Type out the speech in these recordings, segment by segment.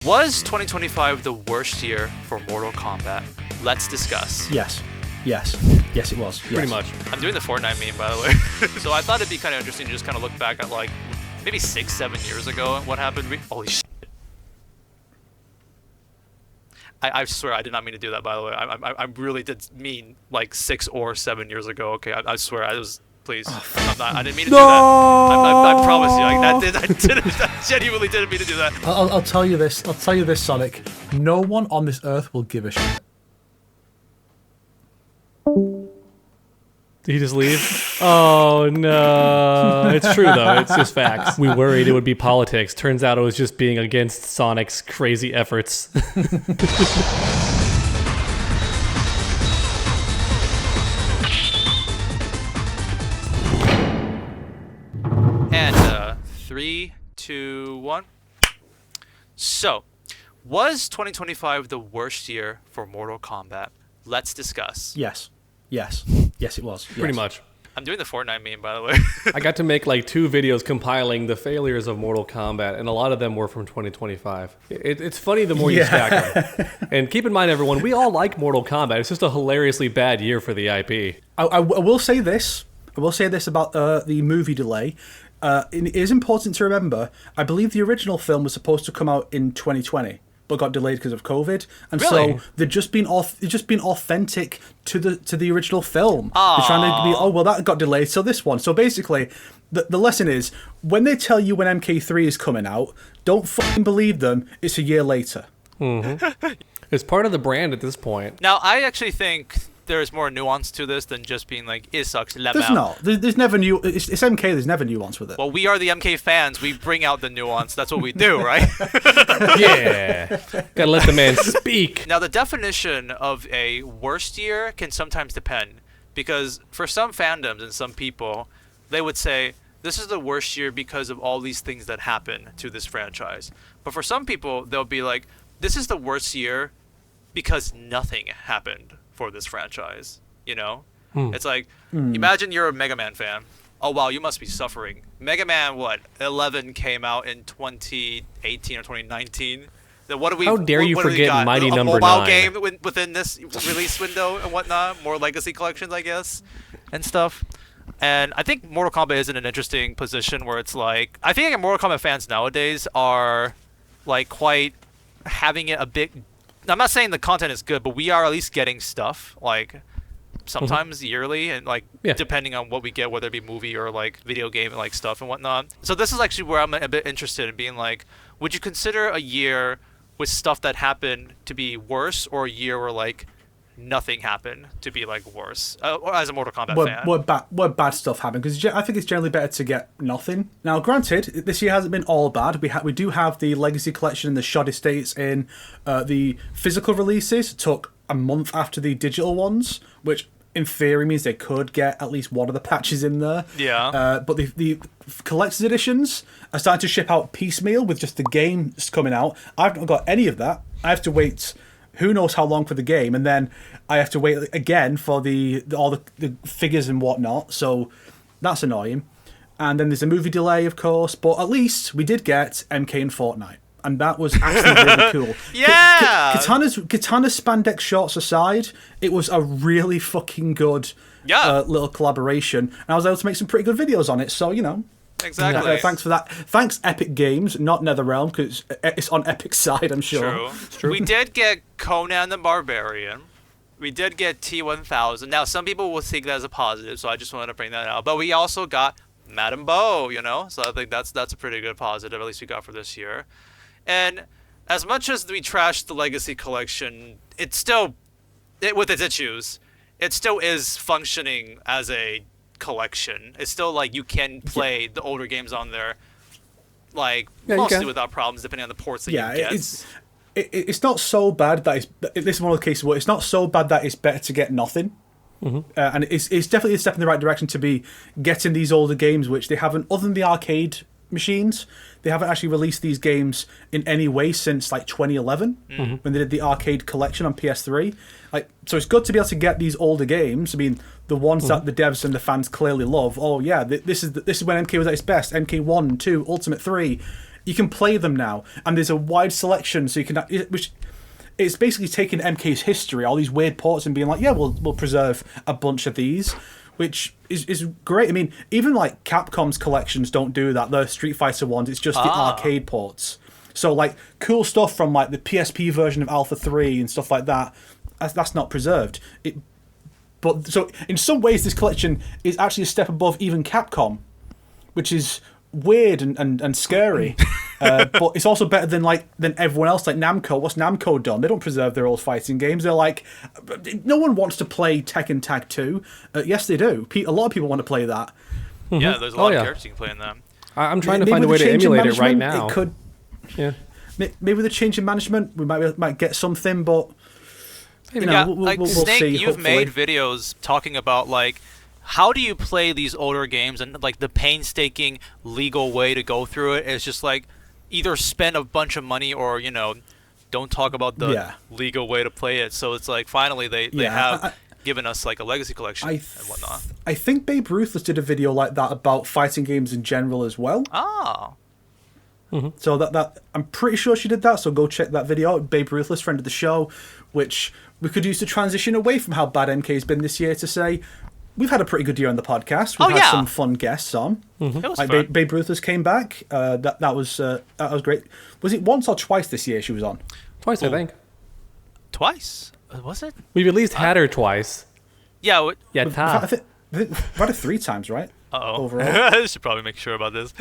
Was 2025 the worst year for Mortal Kombat? Let's discuss. Yes, it was. Yes. Pretty much. I'm doing the Fortnite meme, by the way. So I thought it'd be kind of interesting to just kind of look back at like maybe 6-7 years ago and what happened. Holy shit. I swear I did not mean to do that, by the way. I really did mean like 6 or 7 years ago. Okay, I swear I was. Please, I didn't mean to do that. I promise you, I genuinely didn't mean to do that. I'll tell you this. Sonic. No one on this earth will give a shit. Did he just leave? Oh no! It's true though. It's just facts. We worried it would be politics. Turns out it was just being against Sonic's crazy efforts. And 3, 2, 1. So, was 2025 the worst year for Mortal Kombat? Let's discuss. Yes, it was. Pretty much. I'm doing the Fortnite meme, by the way. I got to make like 2 videos compiling the failures of Mortal Kombat, and a lot of them were from 2025. It's funny the more you stack them. And keep in mind, everyone, we all like Mortal Kombat. It's just a hilariously bad year for the IP. I will say this. About the movie delay. It is important to remember, I believe the original film was supposed to come out in 2020, but got delayed because of COVID, and really? So they've just been authentic to the original film. They're trying to be, that got delayed, so this one. So basically, the lesson is, when they tell you when MK3 is coming out, don't fucking believe them. It's a year later. Mm-hmm. It's part of the brand at this point. Now, I actually think there's more nuance to this than just being like, it sucks, let There's out. not. There's never it's MK, there's never nuance with it. Well, we are the MK fans. We bring out the nuance. That's what we do, right? Yeah. Gotta let the man speak. Now, the definition of a worst year can sometimes depend. Because for some fandoms and some people, they would say, this is the worst year because of all these things that happen to this franchise. But for some people, they'll be like, this is the worst year because nothing happened for this franchise, you know? It's like, imagine you're a Mega Man fan. Oh, wow, you must be suffering. Mega Man, 11 came out in 2018 or 2019. Then what do we? How dare you forget Mighty Number 9? A mobile game within this release window and whatnot. More legacy collections, I guess, and stuff. And I think Mortal Kombat is in an interesting position where it's like, I think Mortal Kombat fans nowadays are like quite having it a bit. I'm not saying the content is good, but we are at least getting stuff like sometimes yearly, and like depending on what we get, whether it be movie or like video game and like stuff and whatnot. So this is actually where I'm a bit interested in being like, would you consider a year with stuff that happened to be worse, or a year where like nothing happened to be like worse? Or as a Mortal Kombat fan, what bad stuff happened? Because I think it's generally better to get nothing. Now, granted, this year hasn't been all bad. We do have the Legacy Collection and the Shoddy States in. The physical releases took a month after the digital ones, which in theory means they could get at least one of the patches in there. Yeah. But the collector's editions are starting to ship out piecemeal with just the games coming out. I've not got any of that. I have to wait who knows how long for the game, and then I have to wait again for all the figures and whatnot, so that's annoying. And then there's a movie delay, of course, but at least we did get MK and Fortnite, and that was actually really cool. Yeah! Katana's spandex shorts aside, it was a really fucking good little collaboration, and I was able to make some pretty good videos on it, so, you know. Exactly. Thanks for that. Thanks, Epic Games, not NetherRealm, because it's on Epic's side, I'm sure. True. We did get Conan the Barbarian. We did get T-1000. Now, some people will think that as a positive, so I just wanted to bring that out. But we also got Madame Bo, you know? So I think that's a pretty good positive, at least we got for this year. And as much as we trashed the Legacy Collection, it's still, with its issues, it still is functioning as a collection. It's still like you can play the older games on there, like mostly without problems, depending on the ports that you get. It's not so bad that this is one of the cases where it's not so bad that it's better to get nothing. And it's definitely a step in the right direction to be getting these older games, which they haven't, other than the arcade machines, they haven't actually released these games in any way since like 2011 when they did the arcade collection on PS3. So it's good to be able to get these older games. I mean, the ones that the devs and the fans clearly love. Oh yeah, this is when MK was at its best. MK 1, 2, Ultimate 3. you can play them now, and there's a wide selection, so you can, which it's basically taking MK's history, all these weird ports, and being like, yeah, we'll preserve a bunch of these, which is great. I mean, even like Capcom's collections don't do that. The Street Fighter ones, it's just the arcade ports. So like cool stuff from like the PSP version of Alpha 3 and stuff like that, that's not preserved. But so in some ways, this collection is actually a step above even Capcom, which is weird and scary. But it's also better than everyone else, like Namco. What's Namco done? They don't preserve their old fighting games. They're like, no one wants to play Tekken Tag 2. Yes, they do. A lot of people want to play that. Yeah, there's a lot of characters you can play in them. I'm trying to find a way to emulate it right now. It could, yeah. Maybe with a change in management, we might get something, but Maybe we'll Snake, see. You've Hopefully. made videos talking about like how do you play these older games, and like the painstaking legal way to go through it is just like either spend a bunch of money or don't talk about the legal way to play it. So it's like finally they have given us like a legacy collection and whatnot. I think Babe Ruthless did a video like that about fighting games in general as well. Oh. Mm-hmm. So that I'm pretty sure she did that. So go check that video out. Babe Ruthless, friend of the show, which we could use to transition away from how bad MK's been this year to say we've had a pretty good year on the podcast. We've had some fun guests on. Mm-hmm. It was like fun. Babe Ruthless came back. That was great. Was it once or twice this year she was on? Twice, I think. Twice? Was it? We've at least had her twice. Yeah. I think we've had it 3 times, right? Overall. I should probably make sure about this.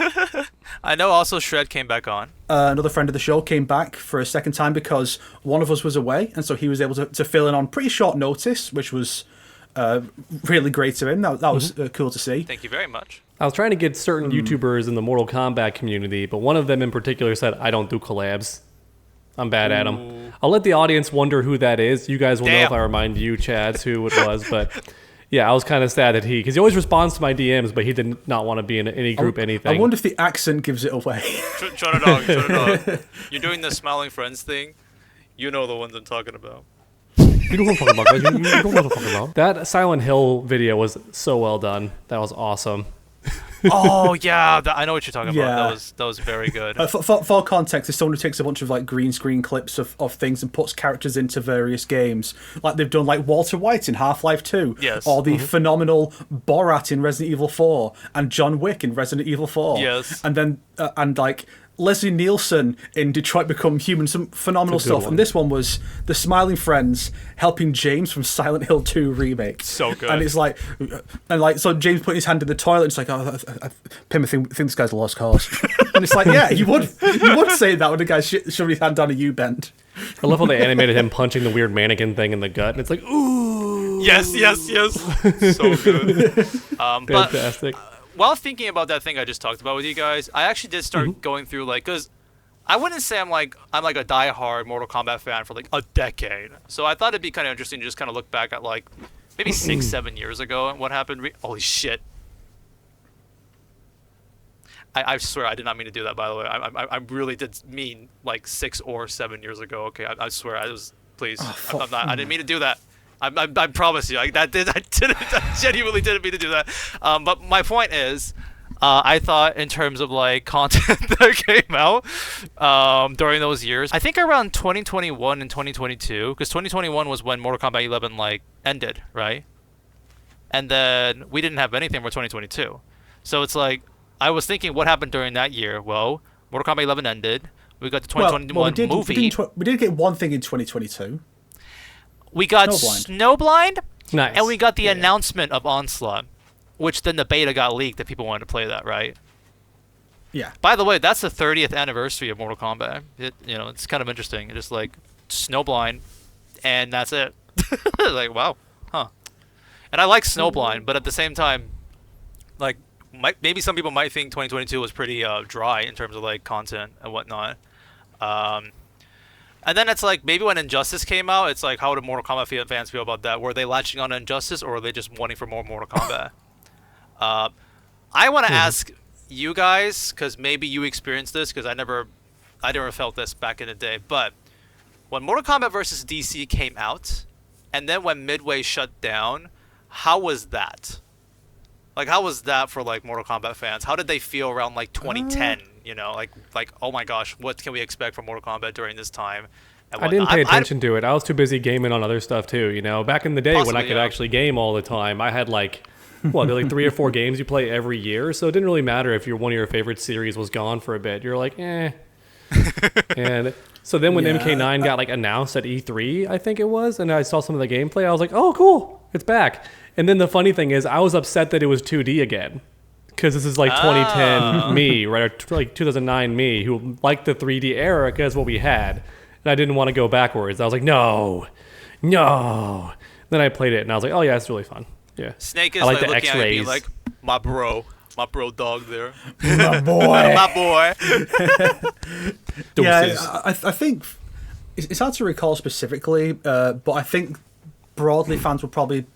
I know also Shred came back on. Another friend of the show came back for a second time because one of us was away, and so he was able to fill in on pretty short notice, which was really great of him. That was cool to see. Thank you very much. I was trying to get certain YouTubers in the Mortal Kombat community, but one of them in particular said, I don't do collabs. I'm bad at them. I'll let the audience wonder who that is. You guys will know if I remind you, Chads, who it was, but... Yeah, I was kind of sad that because he always responds to my DMs, but he did not want to be in any group, anything. I wonder if the accent gives it away. Dog. You're doing the smiling friends thing. You know the ones I'm talking about. You know what I'm talking about, guys. You know what I'm talking about. That Silent Hill video was so well done. That was awesome. Oh yeah, I know what you're talking about. That was very good. For context, there's someone who takes a bunch of like green screen clips of things and puts characters into various games, like they've done like Walter White in Half-Life 2, or the phenomenal Borat in Resident Evil 4, and John Wick in Resident Evil 4, and then and like Leslie Nielsen in Detroit Become Human, some phenomenal stuff. And this one was the Smiling Friends helping James from Silent Hill 2 remake. So good. And it's like, so James putting his hand in the toilet. It's like, Pim, I think this guy's a lost cause. And it's like, yeah, you would say that when the guy shoved his hand down a U-bend. I love how they animated him punching the weird mannequin thing in the gut, and it's like, ooh. Yes. So good. Fantastic. While thinking about that thing I just talked about with you guys, I actually did start going through because I wouldn't say I'm like a diehard Mortal Kombat fan for like a decade. So I thought it'd be kind of interesting to just kind of look back at like maybe 6-7 years ago and what happened. Holy shit! I swear I did not mean to do that. By the way, I really did mean like 6 or 7 years ago. Okay, I swear I was. Please, I'm not. I didn't mean to do that. I promise you, I genuinely didn't mean to do that. But my point is, I thought in terms of like content that came out during those years, I think around 2021 and 2022, because 2021 was when Mortal Kombat 11 like ended, right? And then we didn't have anything for 2022. So it's like I was thinking, what happened during that year? Well, Mortal Kombat 11 ended. We got the 2021 movie. We did get one thing in 2022. We got Snowblind, nice. And we got the announcement of Onslaught, which then the beta got leaked that people wanted to play that, right? Yeah. By the way, that's the 30th anniversary of Mortal Kombat. It's kind of interesting. It's just like Snowblind, and that's it. Like, wow, huh? And I like Snowblind, but at the same time, like, maybe some people might think 2022 was pretty dry in terms of like content and whatnot. And then it's like, maybe when Injustice came out, it's like, how do Mortal Kombat fans feel about that? Were they latching on to Injustice, or were they just wanting for more Mortal Kombat? I want to ask you guys, because maybe you experienced this, because I never felt this back in the day. But when Mortal Kombat vs. DC came out, and then when Midway shut down, how was that? Like, how was that for like Mortal Kombat fans? How did they feel around like 2010? You know, like oh my gosh, what can we expect from Mortal Kombat during this time? And I didn't whatnot. pay attention to it. I was too busy gaming on other stuff too. You know, back in the day when I Possibly, could yeah. actually game all the time, I had like what, like 3 or 4 games you play every year. So it didn't really matter if one of your favorite series was gone for a bit. You're like, eh. And so then when MK9 got like announced at E3, I think it was, and I saw some of the gameplay, I was like, oh cool, it's back. And then the funny thing is, I was upset that it was 2D again. Because this is like 2010 me, right? Or like 2009 me, who liked the 3D era because what we had. And I didn't want to go backwards. I was like, no. Then I played it, and I was like, oh yeah, it's really fun. Yeah. Snake is I like like the looking at it being X-rays. like, my bro dog there. My boy. My boy. Yeah, Doses. I think it's hard to recall specifically, but I think broadly fans were probably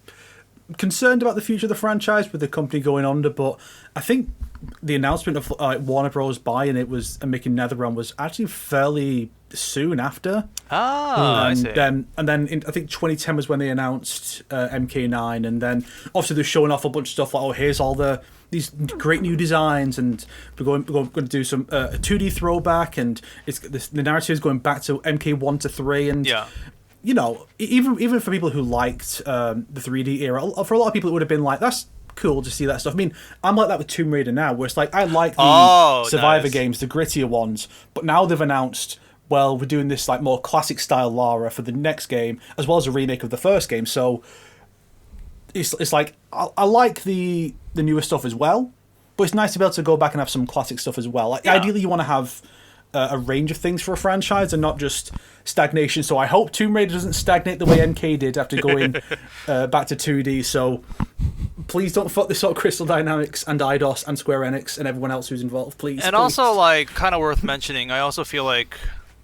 concerned about the future of the franchise with the company going under. But I think the announcement of Warner Bros. Buying it and making NetherRealm was actually fairly soon after. I see. And then I think 2010 was when they announced MK9, and then obviously they're showing off a bunch of stuff like, oh, here's all these great new designs, and we're going to do some a 2D throwback, and the narrative is going back to MK1 to 3, and Yeah. you know, even for people who liked the 3D era, for a lot of people it would have been like, that's cool to see that stuff. I mean, I'm like that with Tomb Raider now, where it's like I like the Survivor games, the grittier ones, but now they've announced, well, we're doing this like more classic style Lara for the next game, as well as a remake of the first game. So it's like I like the newer stuff as well, but it's nice to be able to go back and have some classic stuff as well. Like, ideally, you want to have a range of things for a franchise and not just stagnation. So I hope Tomb Raider doesn't stagnate the way MK did after going back to 2D. So please don't fuck this up, Crystal Dynamics and Eidos and Square Enix and everyone else who's involved, please. And also, like, kind of worth mentioning, I also feel like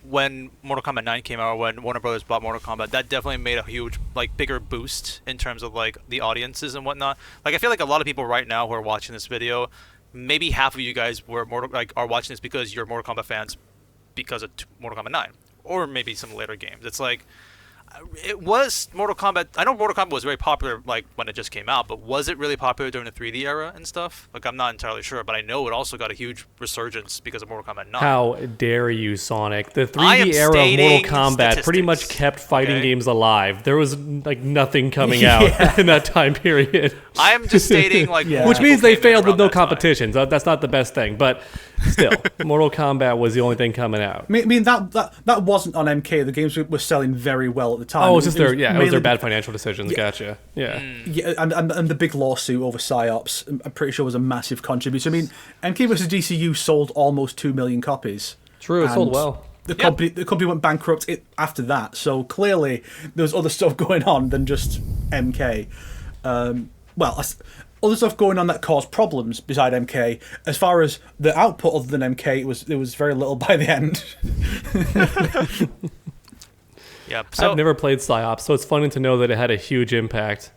when Mortal Kombat 9 came out, when Warner Brothers bought Mortal Kombat, that definitely made a huge, like, bigger boost in terms of, like, the audiences and whatnot. Like, I feel like a lot of people right now who are watching this video, maybe half of you guys are watching this because you're Mortal Kombat fans because of Mortal Kombat 9, or maybe some later games. It's like, it was Mortal Kombat. I know Mortal Kombat was very popular, like, when it just came out, but was it really popular during the 3D era and stuff? Like, I'm not entirely sure, but I know it also got a huge resurgence because of Mortal Kombat 9. How dare you, Sonic? The I am 3D era of Mortal stating Kombat pretty much statistics, kept fighting okay? games alive. There was like nothing coming out in that time period. I am just stating, like, Yeah. more Which people means they came in failed with around no that time. competition. So that's not the best thing, but still, Mortal Kombat was the only thing coming out. I mean that wasn't on MK. The games were selling very well at the time. Oh, it was just their it was mainly their bad financial decisions. Gotcha. Yeah. Yeah, and the big lawsuit over PsyOps, I'm pretty sure was a massive contributor. I mean, MK vs DCU sold almost 2 million copies. True, it sold and well. The company went bankrupt after that. So clearly there was other stuff going on than just MK. Other stuff going on that caused problems beside MK. As far as the output other than MK, it was very little by the end. Yeah. So I've never played PsyOps, so it's funny to know that it had a huge impact.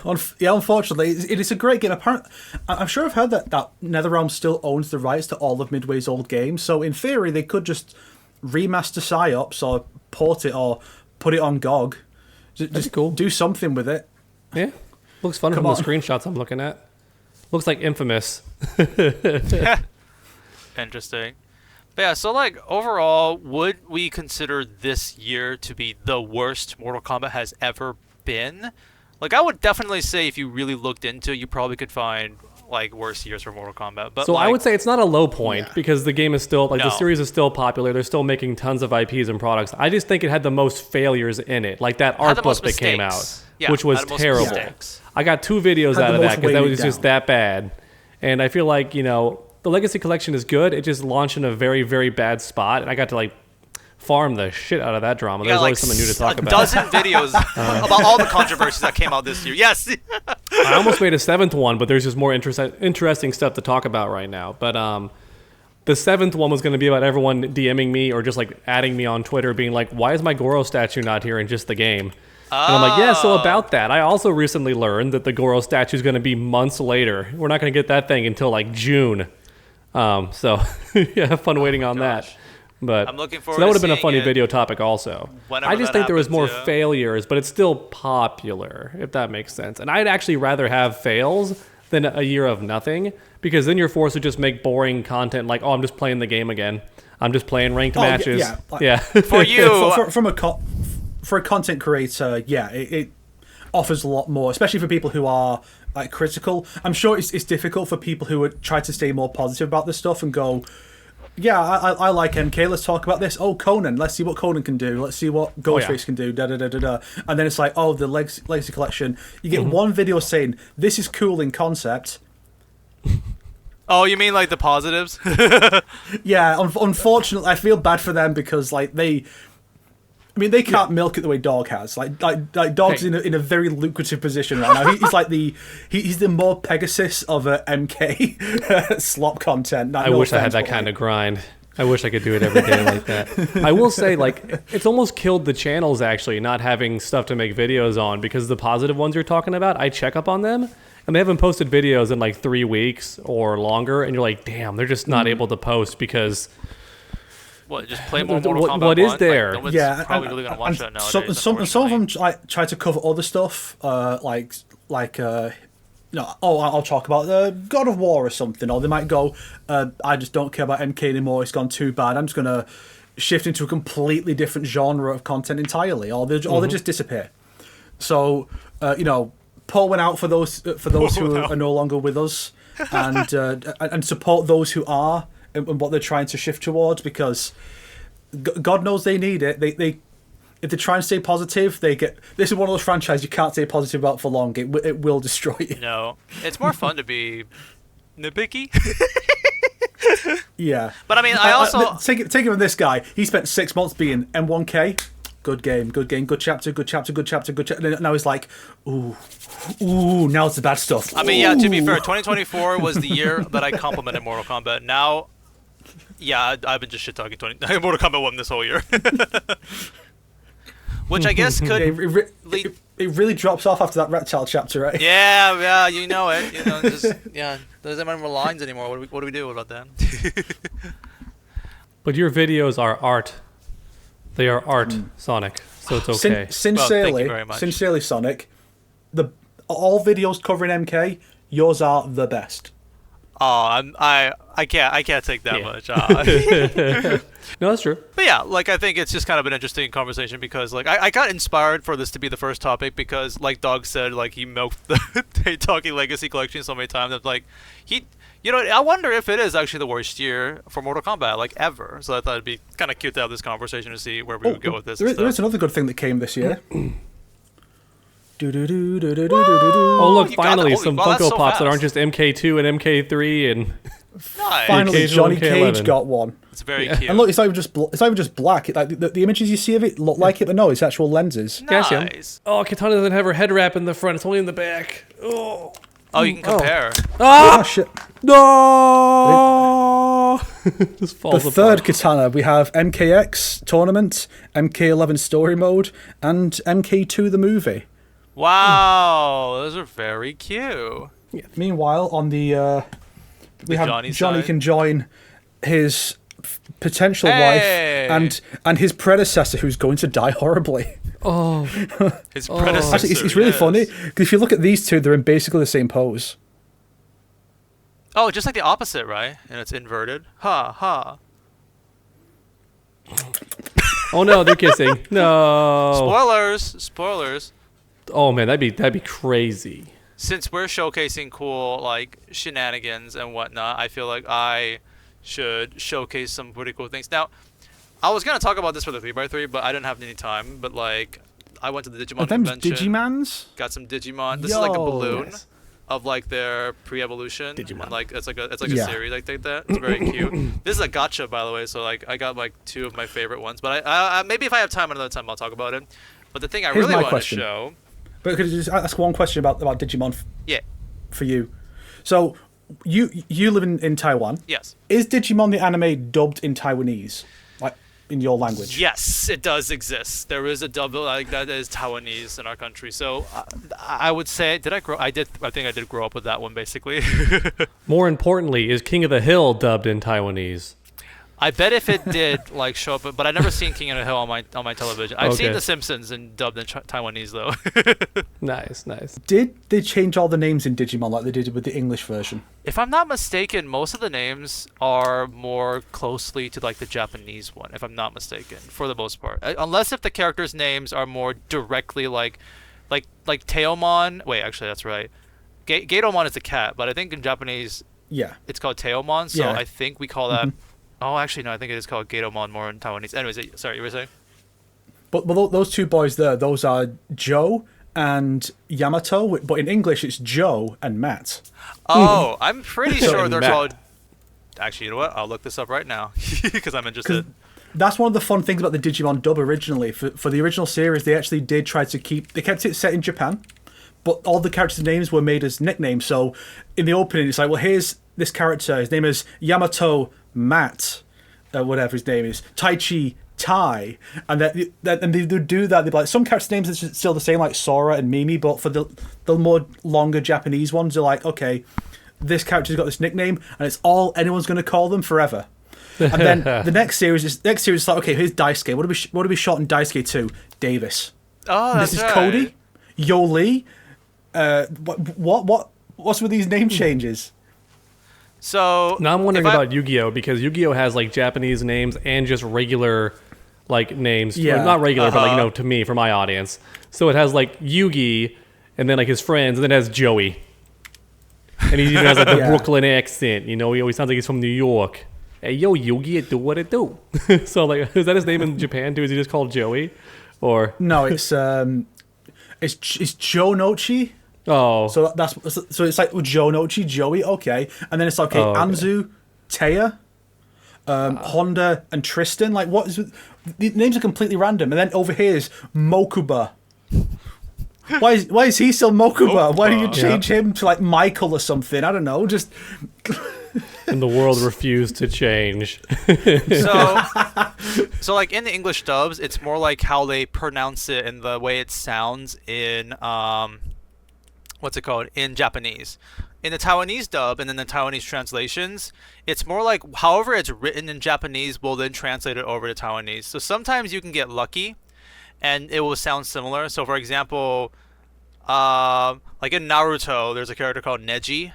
Unfortunately, it is a great game. I'm sure I've heard that NetherRealm still owns the rights to all of Midway's old games. So in theory, they could just remaster PsyOps or port it or put it on GOG. Just cool. Do something with it. Yeah. Looks fun from on. the screenshots I'm looking at. Looks like Infamous. interesting. But yeah, so, like, overall, would we consider this year to be the worst Mortal Kombat has ever been? Like, I would definitely say if you really looked into it, you probably could find, like, worse years for Mortal Kombat. But So like, I would say it's not a low point because the game is still, like, the No. series is still popular. They're still making tons of IPs and products. I just think it had the most failures in it. Like that Had art the book most that came out, mistakes. Yeah, which was had the most terrible. mistakes. I got 2 videos Had out the of that most because that weighted was just down. that bad. And I feel like, the Legacy Collection is good. It just launched in a very, very bad spot. And I got to, like, farm the shit out of that drama. There's always something new to talk a about. dozen videos about all the controversies that came out this year. Yes. I almost made a 7th one, but there's just more interesting stuff to talk about right now. But the 7th one was going to be about everyone DMing me or just like adding me on Twitter being like, why is my Goro statue not here in just the game? And I'm like, yeah, so about that. I also recently learned that the Goro statue is going to be months later. We're not going to get that thing until like June. So yeah, have fun waiting on that. But I'm looking so forward that would to have been a funny funny video topic also. whenever I just that think there was more happens, yeah. failures, but it's still popular, if that makes sense. And I'd actually rather have fails than a year of nothing, because then you're forced to just make boring content like, oh, I'm just playing the game again. I'm just playing ranked matches. Yeah. For you, for a content creator, it offers a lot more, especially for people who are like critical. I'm sure it's difficult for people who would try to stay more positive about this stuff and go, yeah, I like MK. Let's talk about this. Oh, Conan. Let's see what Conan can do. Let's see what Ghostface can do. Da da da da da. And then it's like, oh, the Legacy Collection. You get one video saying this is cool in concept. Oh, you mean like the positives? Yeah. Unfortunately, I feel bad for them because like they can't milk it the way Dog has. Like Dog's in a very lucrative position right now. He's like he's the more Pegasus of MK slop content. I wish I had that kind of grind. I wish I could do it every day like that. I will say, like, it's almost killed the channels actually not having stuff to make videos on, because the positive ones you're talking about, I check up on them and they haven't posted videos in like 3 weeks or longer, and you're like, damn, they're just not able to post because. What, just play more Mortal Kombat what is 1? there? Like, no probably really gonna watch that nowadays. Some of them try to cover other stuff, I'll talk about God of War or something, or they might go, I just don't care about MK anymore. It's gone too bad. I'm just gonna shift into a completely different genre of content entirely, or they just disappear. So pour one out for those who are no longer with us, and support those who are. And what they're trying to shift towards, because God knows they need it. They if they try and stay positive, they get. This is one of those franchises you can't stay positive about for long. It will destroy you. No, it's more fun to be nitpicky. Yeah, but I mean, I also take it from this guy. He spent 6 months being M1K. Good game, good chapter. And now he's like, ooh, now it's the bad stuff. I mean, yeah, to be fair, 2024 was the year that I complimented Mortal Kombat. Now, yeah, I've been just shit talking Mortal Kombat 1 this whole year. Which I guess could it really drops off after that reptile chapter, right? Yeah, you know it. There isn't any more lines anymore. What do we do about that? But your videos are art. They are art, Sonic, so it's okay. Sincerely, Sonic, all videos covering MK, yours are the best. Oh, I can't take that much. No, that's true. But yeah, like I think it's just kind of an interesting conversation because like I got inspired for this to be the first topic because like Dog said, like he milked the Talking Legacy Collection so many times that like I wonder if it is actually the worst year for Mortal Kombat like ever. So I thought it'd be kind of cute to have this conversation to see where we would go with this. There is another good thing that came this year. Oh look! Finally, some Funko Pops that aren't just MK2 and MK3 and. Nice. Finally, Johnny Cage got one. It's very cute. And look, it's not even just black. Like the images you see of it look like it, but no, it's actual lenses. Nice. Oh, Katana doesn't have her head wrap in the front; it's only in the back. Oh, you can compare. Oh shit! No. Just falls the apart. third Katana, we have MKX Tournament, MK11 Story Mode, and MK2 the movie. Wow, those are very cute. Yeah. Meanwhile, on the we have Johnny side. Can join his potential wife and his predecessor, who's going to die horribly. Oh, his predecessor. Actually, it's really funny because if you look at these two, they're in basically the same pose. Oh, just like the opposite, right? And it's inverted. Ha ha. Oh no, they're kissing. No. Spoilers. Oh man, that'd be crazy. Since we're showcasing cool like shenanigans and whatnot, I feel like I should showcase some pretty cool things. Now, I was gonna talk about this for the 3x3, but I didn't have any time. But like, I went to the Digimon convention. Digimans? Got some Digimon. This is like a balloon of like their pre-evolution. Digimon. And like it's like a series like that. It's very cute. This is a gacha, by the way. So like I got like 2 of my favorite ones. But I maybe if I have time another time I'll talk about it. But the thing I really want to show. But could I just ask one question about Digimon? Yeah. For you, so you live in Taiwan. Yes. Is Digimon the anime dubbed in Taiwanese, like in your language? Yes, it does exist. There is a dub like that is Taiwanese in our country. So I would say, I think I did grow up with that one basically. More importantly, is King of the Hill dubbed in Taiwanese? I bet if it did like show up, but I've never seen King of the Hill on my television. I've seen Okay. The Simpsons and dubbed in Taiwanese though. Nice. Did they change all the names in Digimon like they did with the English version? If I'm not mistaken, most of the names are more closely to like the Japanese one. If I'm not mistaken, for the most part, unless if the characters' names are more directly like Teomon. Wait, actually, that's right. Gatomon is a cat, but I think in Japanese Yeah. it's called Teomon. So Yeah. I think we call that. Oh, actually, no. I think it is called Gatomon more in Taiwanese. Anyways, sorry, you were saying? But those two boys there, those are Joe and Yamato. But in English, it's Joe and Matt. Oh, I'm pretty sure they're Matt. called. Actually, you know what? I'll look this up right now because I'm interested. That's one of the fun things about the Digimon dub originally. For the original series, they actually did try to they kept it set in Japan, but all the characters' names were made as nicknames. So in the opening, it's like, well, here's this character. His name is Yamato Matt, whatever his name is, Taichi Tai, and they would do that. They'd be like, some characters' names are still the same, like Sora and Mimi, but for the more longer Japanese ones, they're like, okay, this character's got this nickname, and it's all anyone's going to call them forever. And then the next series is like, okay, here's Daisuke. What do we shorten Daisuke to? Davis. Oh, And that's this is right. Cody, Yoli. What's with these name changes? So Now I'm wondering if I- about Yu-Gi-Oh because Yu-Gi-Oh has like Japanese names and just regular like names. Yeah. Well, not regular, but like to me for my audience. So it has like Yugi, and then like his friends, and then it has Joey. And he even has like the Yeah. Brooklyn accent. You know, he always sounds like he's from New York. Hey, yo, Yugi, it do what it do. So like, is that his name in Japan too? Is he just called Joey, or No, it's Joe Nochi. oh, So it's like Joe Nochi, Joey, okay, and then it's okay, Oh, okay. Anzu, Taya, Honda, and Tristan. Like, what is the names are completely random, and then over here is Mokuba. Why is he still Mokuba? Why don't you change him to like Michael or something? I don't know. Just and the world refused to change. So like in the English dubs, it's more like how they pronounce it and the way it sounds in what's it called in Japanese. In the Taiwanese dub and then the Taiwanese translations, it's more like however it's written in Japanese will then translate it over to Taiwanese. So sometimes you can get lucky and it will sound similar. So for example, like in Naruto, there's a character called Neji,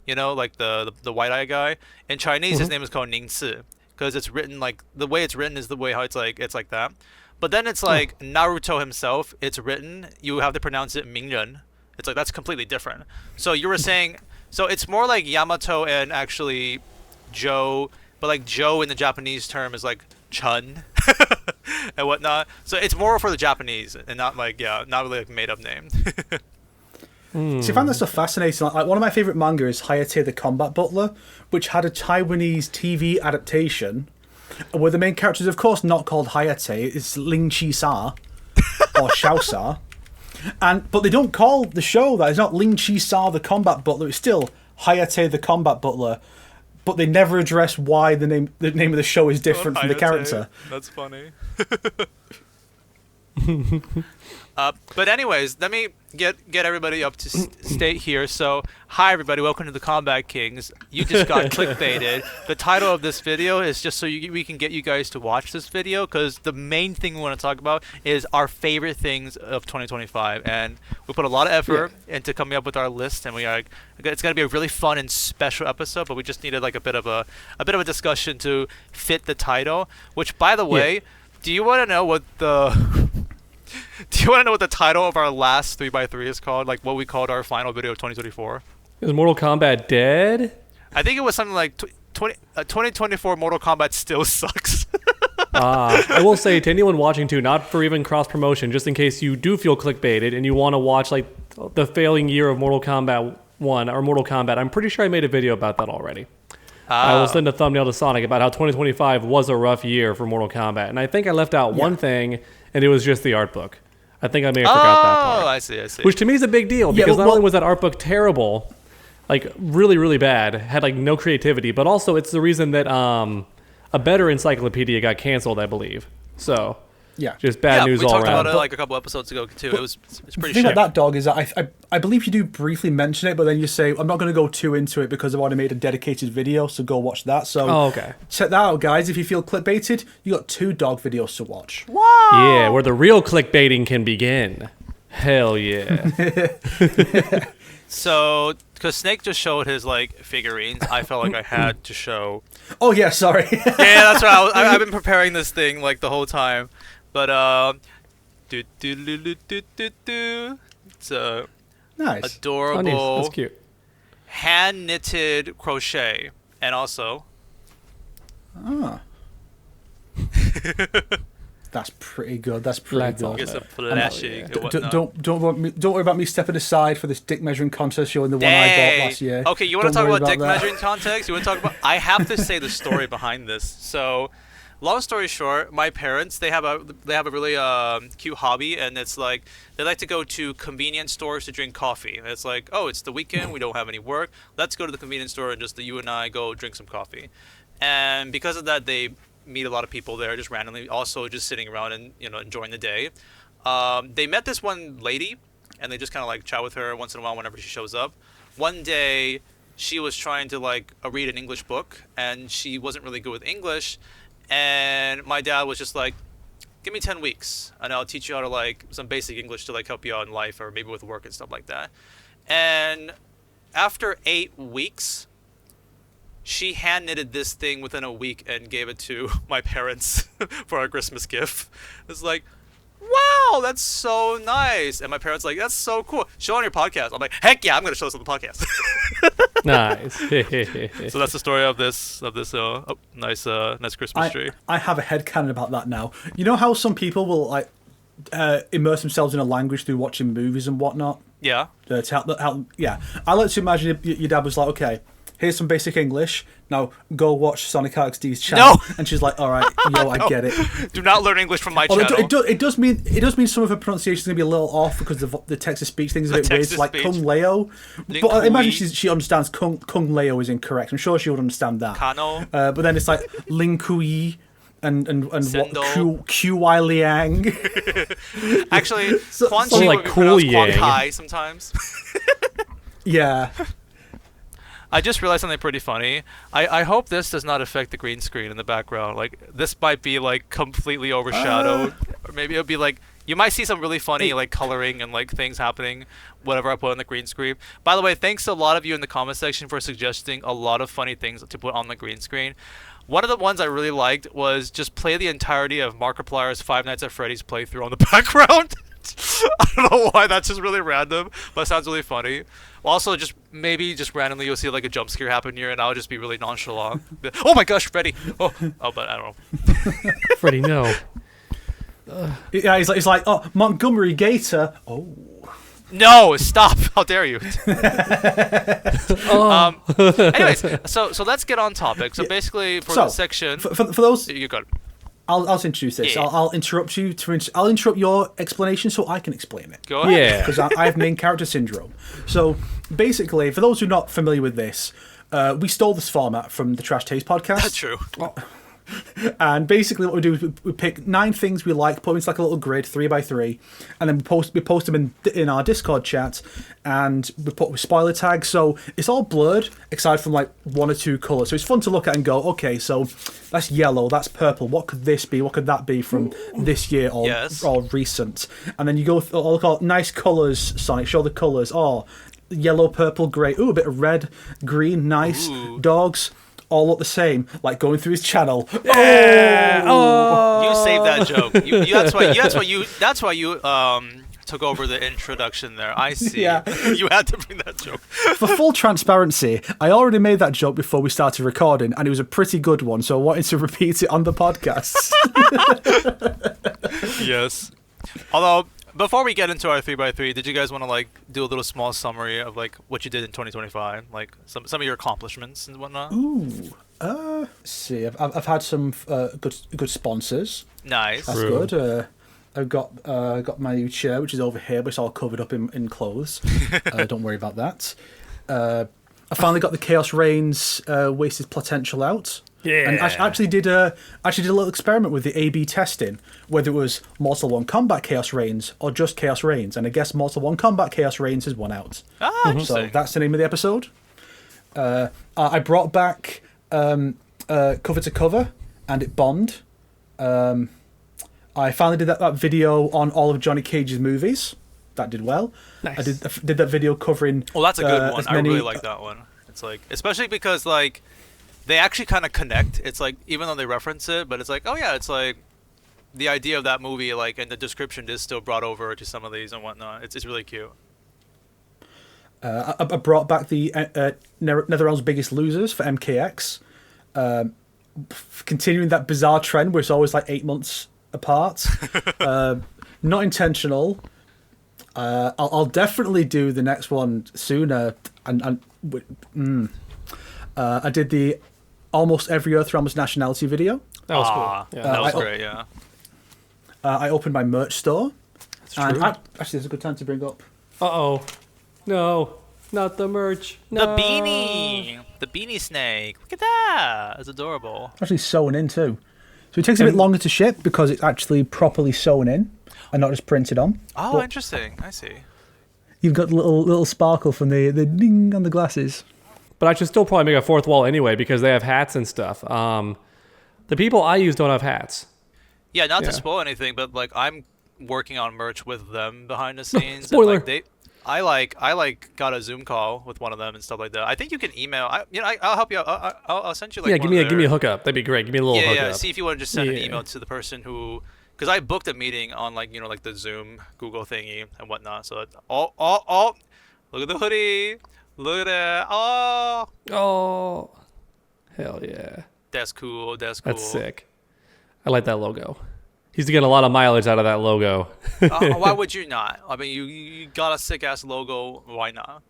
you know, like the white eye guy. In Chinese, his name is called Ningci because it's written like the way it's written is the way how it's like that. But then it's like Naruto himself, it's written, you have to pronounce it Mingren. It's like that's completely different. So you were saying, so it's more like Yamato and actually Joe, but like Joe in the Japanese term is like Chun and whatnot. So it's more for the Japanese and not like not really like made up name. See, I find that so fascinating. Like one of my favorite manga is Hayate the Combat Butler, which had a Taiwanese TV adaptation where the main character is, of course, not called Hayate. It's Ling Chi Sa or Xiao Sa, but they don't call the show that. It's not Ling Chi Sa the Combat Butler. It's still Hayate the Combat Butler. But they never address why the name of the show is different from the character. That's funny. But anyways, let me get everybody up to state here. So, hi everybody, welcome to the Combat Kings. You just got clickbaited. The title of this video is just so we can get you guys to watch this video because the main thing we want to talk about is our favorite things of 2025, and we put a lot of effort into coming up with our list, and it's gonna be a really fun and special episode. But we just needed like a bit of a discussion to fit the title. Which, by the way, do you want to know what the Do you want to know what the title of our last 3x3 is called? Like what we called our final video of 2024? Is Mortal Kombat dead? I think it was something like 2024 Mortal Kombat still sucks. I will say to anyone watching too, not for even cross promotion, just in case you do feel clickbaited and you want to watch like the failing year of Mortal Kombat 1 or Mortal Kombat, I'm pretty sure I made a video about that already. I will send a thumbnail to Sonic about how 2025 was a rough year for Mortal Kombat, and I think I left out one thing, and it was just the art book. I think I may have forgot that part. Oh, I see. Which to me is a big deal because not only was that art book terrible, like really, really bad, had like no creativity, but also it's the reason that a better encyclopedia got canceled, I believe. So Yeah. Just bad news we all talked around. about it like a couple episodes ago too. It's The pretty thing shit. about that dog is that I believe you do briefly mention it, but then you say, I'm not going to go too into it because I've already made a dedicated video, so go watch that. So Okay. check that out, guys. If you feel clickbaited, you got 2 dog videos to watch. Yeah, where the real clickbaiting can begin. Hell yeah. So, because Snake just showed his like figurines, I felt like I had to show. Oh, yeah, sorry. Yeah, that's right. I've been preparing this thing like the whole time, but it's a Nice. adorable Oh, nice. That's cute. hand knitted crochet, and also Ah. That's pretty good. That's pretty That's good. it's a yeah. flashing. and whatnot. Don't worry about me stepping aside for this dick measuring contest showing the one I bought last year. Okay, you want to Don't talk worry about dick that. measuring context? You want to talk about? I have to say the story behind this. So, long story short, my parents they have a really cute hobby, and it's like they like to go to convenience stores to drink coffee. And it's like, oh, it's the weekend, we don't have any work. Let's go to the convenience store and just you and I go drink some coffee. And because of that, they meet a lot of people there just randomly, also just sitting around and enjoying the day. They met this one lady, and they just kind of like chat with her once in a while whenever she shows up. One day, she was trying to like read an English book, and she wasn't really good with English. And my dad was just like, give me 10 weeks and I'll teach you how to like some basic English to like help you out in life or maybe with work and stuff like that. And after 8 weeks, she hand knitted this thing within a week and gave it to my parents for a Christmas gift. It's like, wow, that's so nice. And my parents like, that's so cool. Show it on your podcast. I'm like, heck yeah, I'm going to show this on the podcast. Nice. So that's the story of this nice Christmas tree. I have a headcanon about that now. You know how some people will like immerse themselves in a language through watching movies and whatnot? Yeah. Yeah. I like to imagine your dad was like, okay, here's some basic English. Now go watch Sonic RxD's channel. No! And she's like, all right, yo, I get it. Do not learn English from my Although channel. it does mean some of her pronunciation is going to be a little off because the text to speech thing is a bit weird. It's like Kung Leo. But I imagine she understands Kung Leo is incorrect. I'm sure she would understand that. Kano. But then it's like Ling Kui and what Sendo. QY Liang. Actually, Quan something Chi like would be Cool pronounced Quan Yang. Kai sometimes. Yeah. I just realized something pretty funny. I hope this does not affect the green screen in the background. Like, this might be, like, completely overshadowed. Or maybe it'll be, like, you might see some really funny, like, coloring and, like, things happening whatever I put on the green screen. By the way, thanks to a lot of you in the comment section for suggesting a lot of funny things to put on the green screen. One of the ones I really liked was just play the entirety of Markiplier's Five Nights at Freddy's playthrough on the background. I don't know why, that's just really random, but it sounds really funny. Also, just randomly you'll see like a jump scare happen here, and I'll just be really nonchalant. Oh my gosh, Freddy! Oh, but I don't know. Freddy, no. Yeah, he's like, oh, Montgomery Gator. Oh. No, stop! How dare you? Anyways, so let's get on topic. So basically, for the section, for those, you got it. I'll introduce this. Yeah. I'll interrupt you I'll interrupt your explanation so I can explain it. Go ahead. Yeah. Because I have main character syndrome. So basically, for those who are not familiar with this, we stole this format from the Trash Taste podcast. That's true. And basically what we do is we pick 9 things we like, put them into like a little grid, 3x3, and then we post them in our Discord chat, and we put spoiler tags, so it's all blurred, aside from like 1 or 2 colours. So it's fun to look at and go, okay, so that's yellow, that's purple, what could this be, what could that be from this year or recent? And then you go through all called nice colours, Sonic, show the colours, yellow, purple, grey, ooh, a bit of red, green, nice, dogs, all look the same, like going through his channel. Yeah. Oh. You saved that joke. That's why you took over the introduction there. I see. Yeah. You had to bring that joke. For full transparency, I already made that joke before we started recording, and it was a pretty good one, so I wanted to repeat it on the podcast. Yes. Although, before we get into our 3x3, did you guys want to like do a little small summary of like what you did in 2025, like some of your accomplishments and whatnot? Ooh, let's see. I've had some good sponsors. Nice. That's good. I've got my new chair, which is over here, but it's all covered up in clothes. Don't worry about that. I finally got the Chaos Reigns Wasted Potential out. Yeah. And I actually did a little experiment with the A/B testing, whether it was Mortal 1 Kombat Chaos Reigns or just Chaos Reigns, and I guess Mortal 1 Kombat Chaos Reigns has won out. Interesting. So that's the name of the episode. I brought back cover to cover, and it bombed. I finally did that video on all of Johnny Cage's movies. That did well. Nice. I did that video covering. Well, that's a good one. as I many- really like that one. It's like, especially because like they actually kind of connect. It's like, even though they reference it, but it's like, oh yeah, it's like the idea of that movie, like, and the description is still brought over to some of these and whatnot. It's really cute. I brought back the NetherRealm's Biggest Losers for MKX, continuing that bizarre trend where it's always like 8 months apart. Not intentional. I'll definitely do the next one sooner. I did the almost every Earthrealm's nationality video. That was cool. Yeah. That was great. Yeah. I opened my merch store. That's And true. actually, there's a good time to bring up. Uh-oh. No. Not the merch. No. The beanie, the beanie snake. Look at that. It's adorable. Actually sewn in too. So it takes a bit longer to ship because it's actually properly sewn in and not just printed on. Oh, But interesting. I see. you've got little sparkle from the ding on the glasses. But I should still probably make a fourth wall anyway because they have hats and stuff. The people I use don't have hats. Yeah, not Yeah. to spoil anything, but like I'm working on merch with them behind the scenes. Spoiler. And, like, I got a Zoom call with one of them and stuff like that. I think you can email. I'll help you out. I'll send you like. Yeah, one give of me a their- hookup. That'd be great. Give me a little Yeah, hookup. See if you want to just send an Yeah. email to the person who, because I booked a meeting on like like the Zoom Google thingy and whatnot. So look at the hoodie. Look at that. Oh, Oh, hell yeah. that's cool. That's cool. That's sick. I like that logo. He's getting a lot of mileage out of that logo. Why would you not? I mean, you got a sick ass logo. Why not?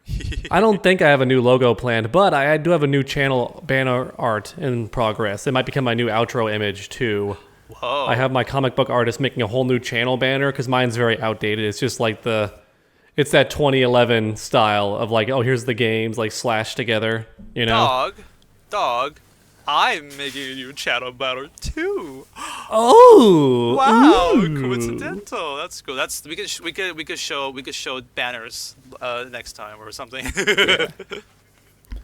I don't think I have a new logo planned, but I do have a new channel banner art in progress. It might become my new outro image too. Whoa. I have my comic book artist making a whole new channel banner because mine's very outdated. It's just like it's that 2011 style of like, oh, here's the games like slashed together, you know? Dog. I'm making a new channel banner too. Oh, Wow, ooh. coincidental. That's cool. We could show banners next time or something.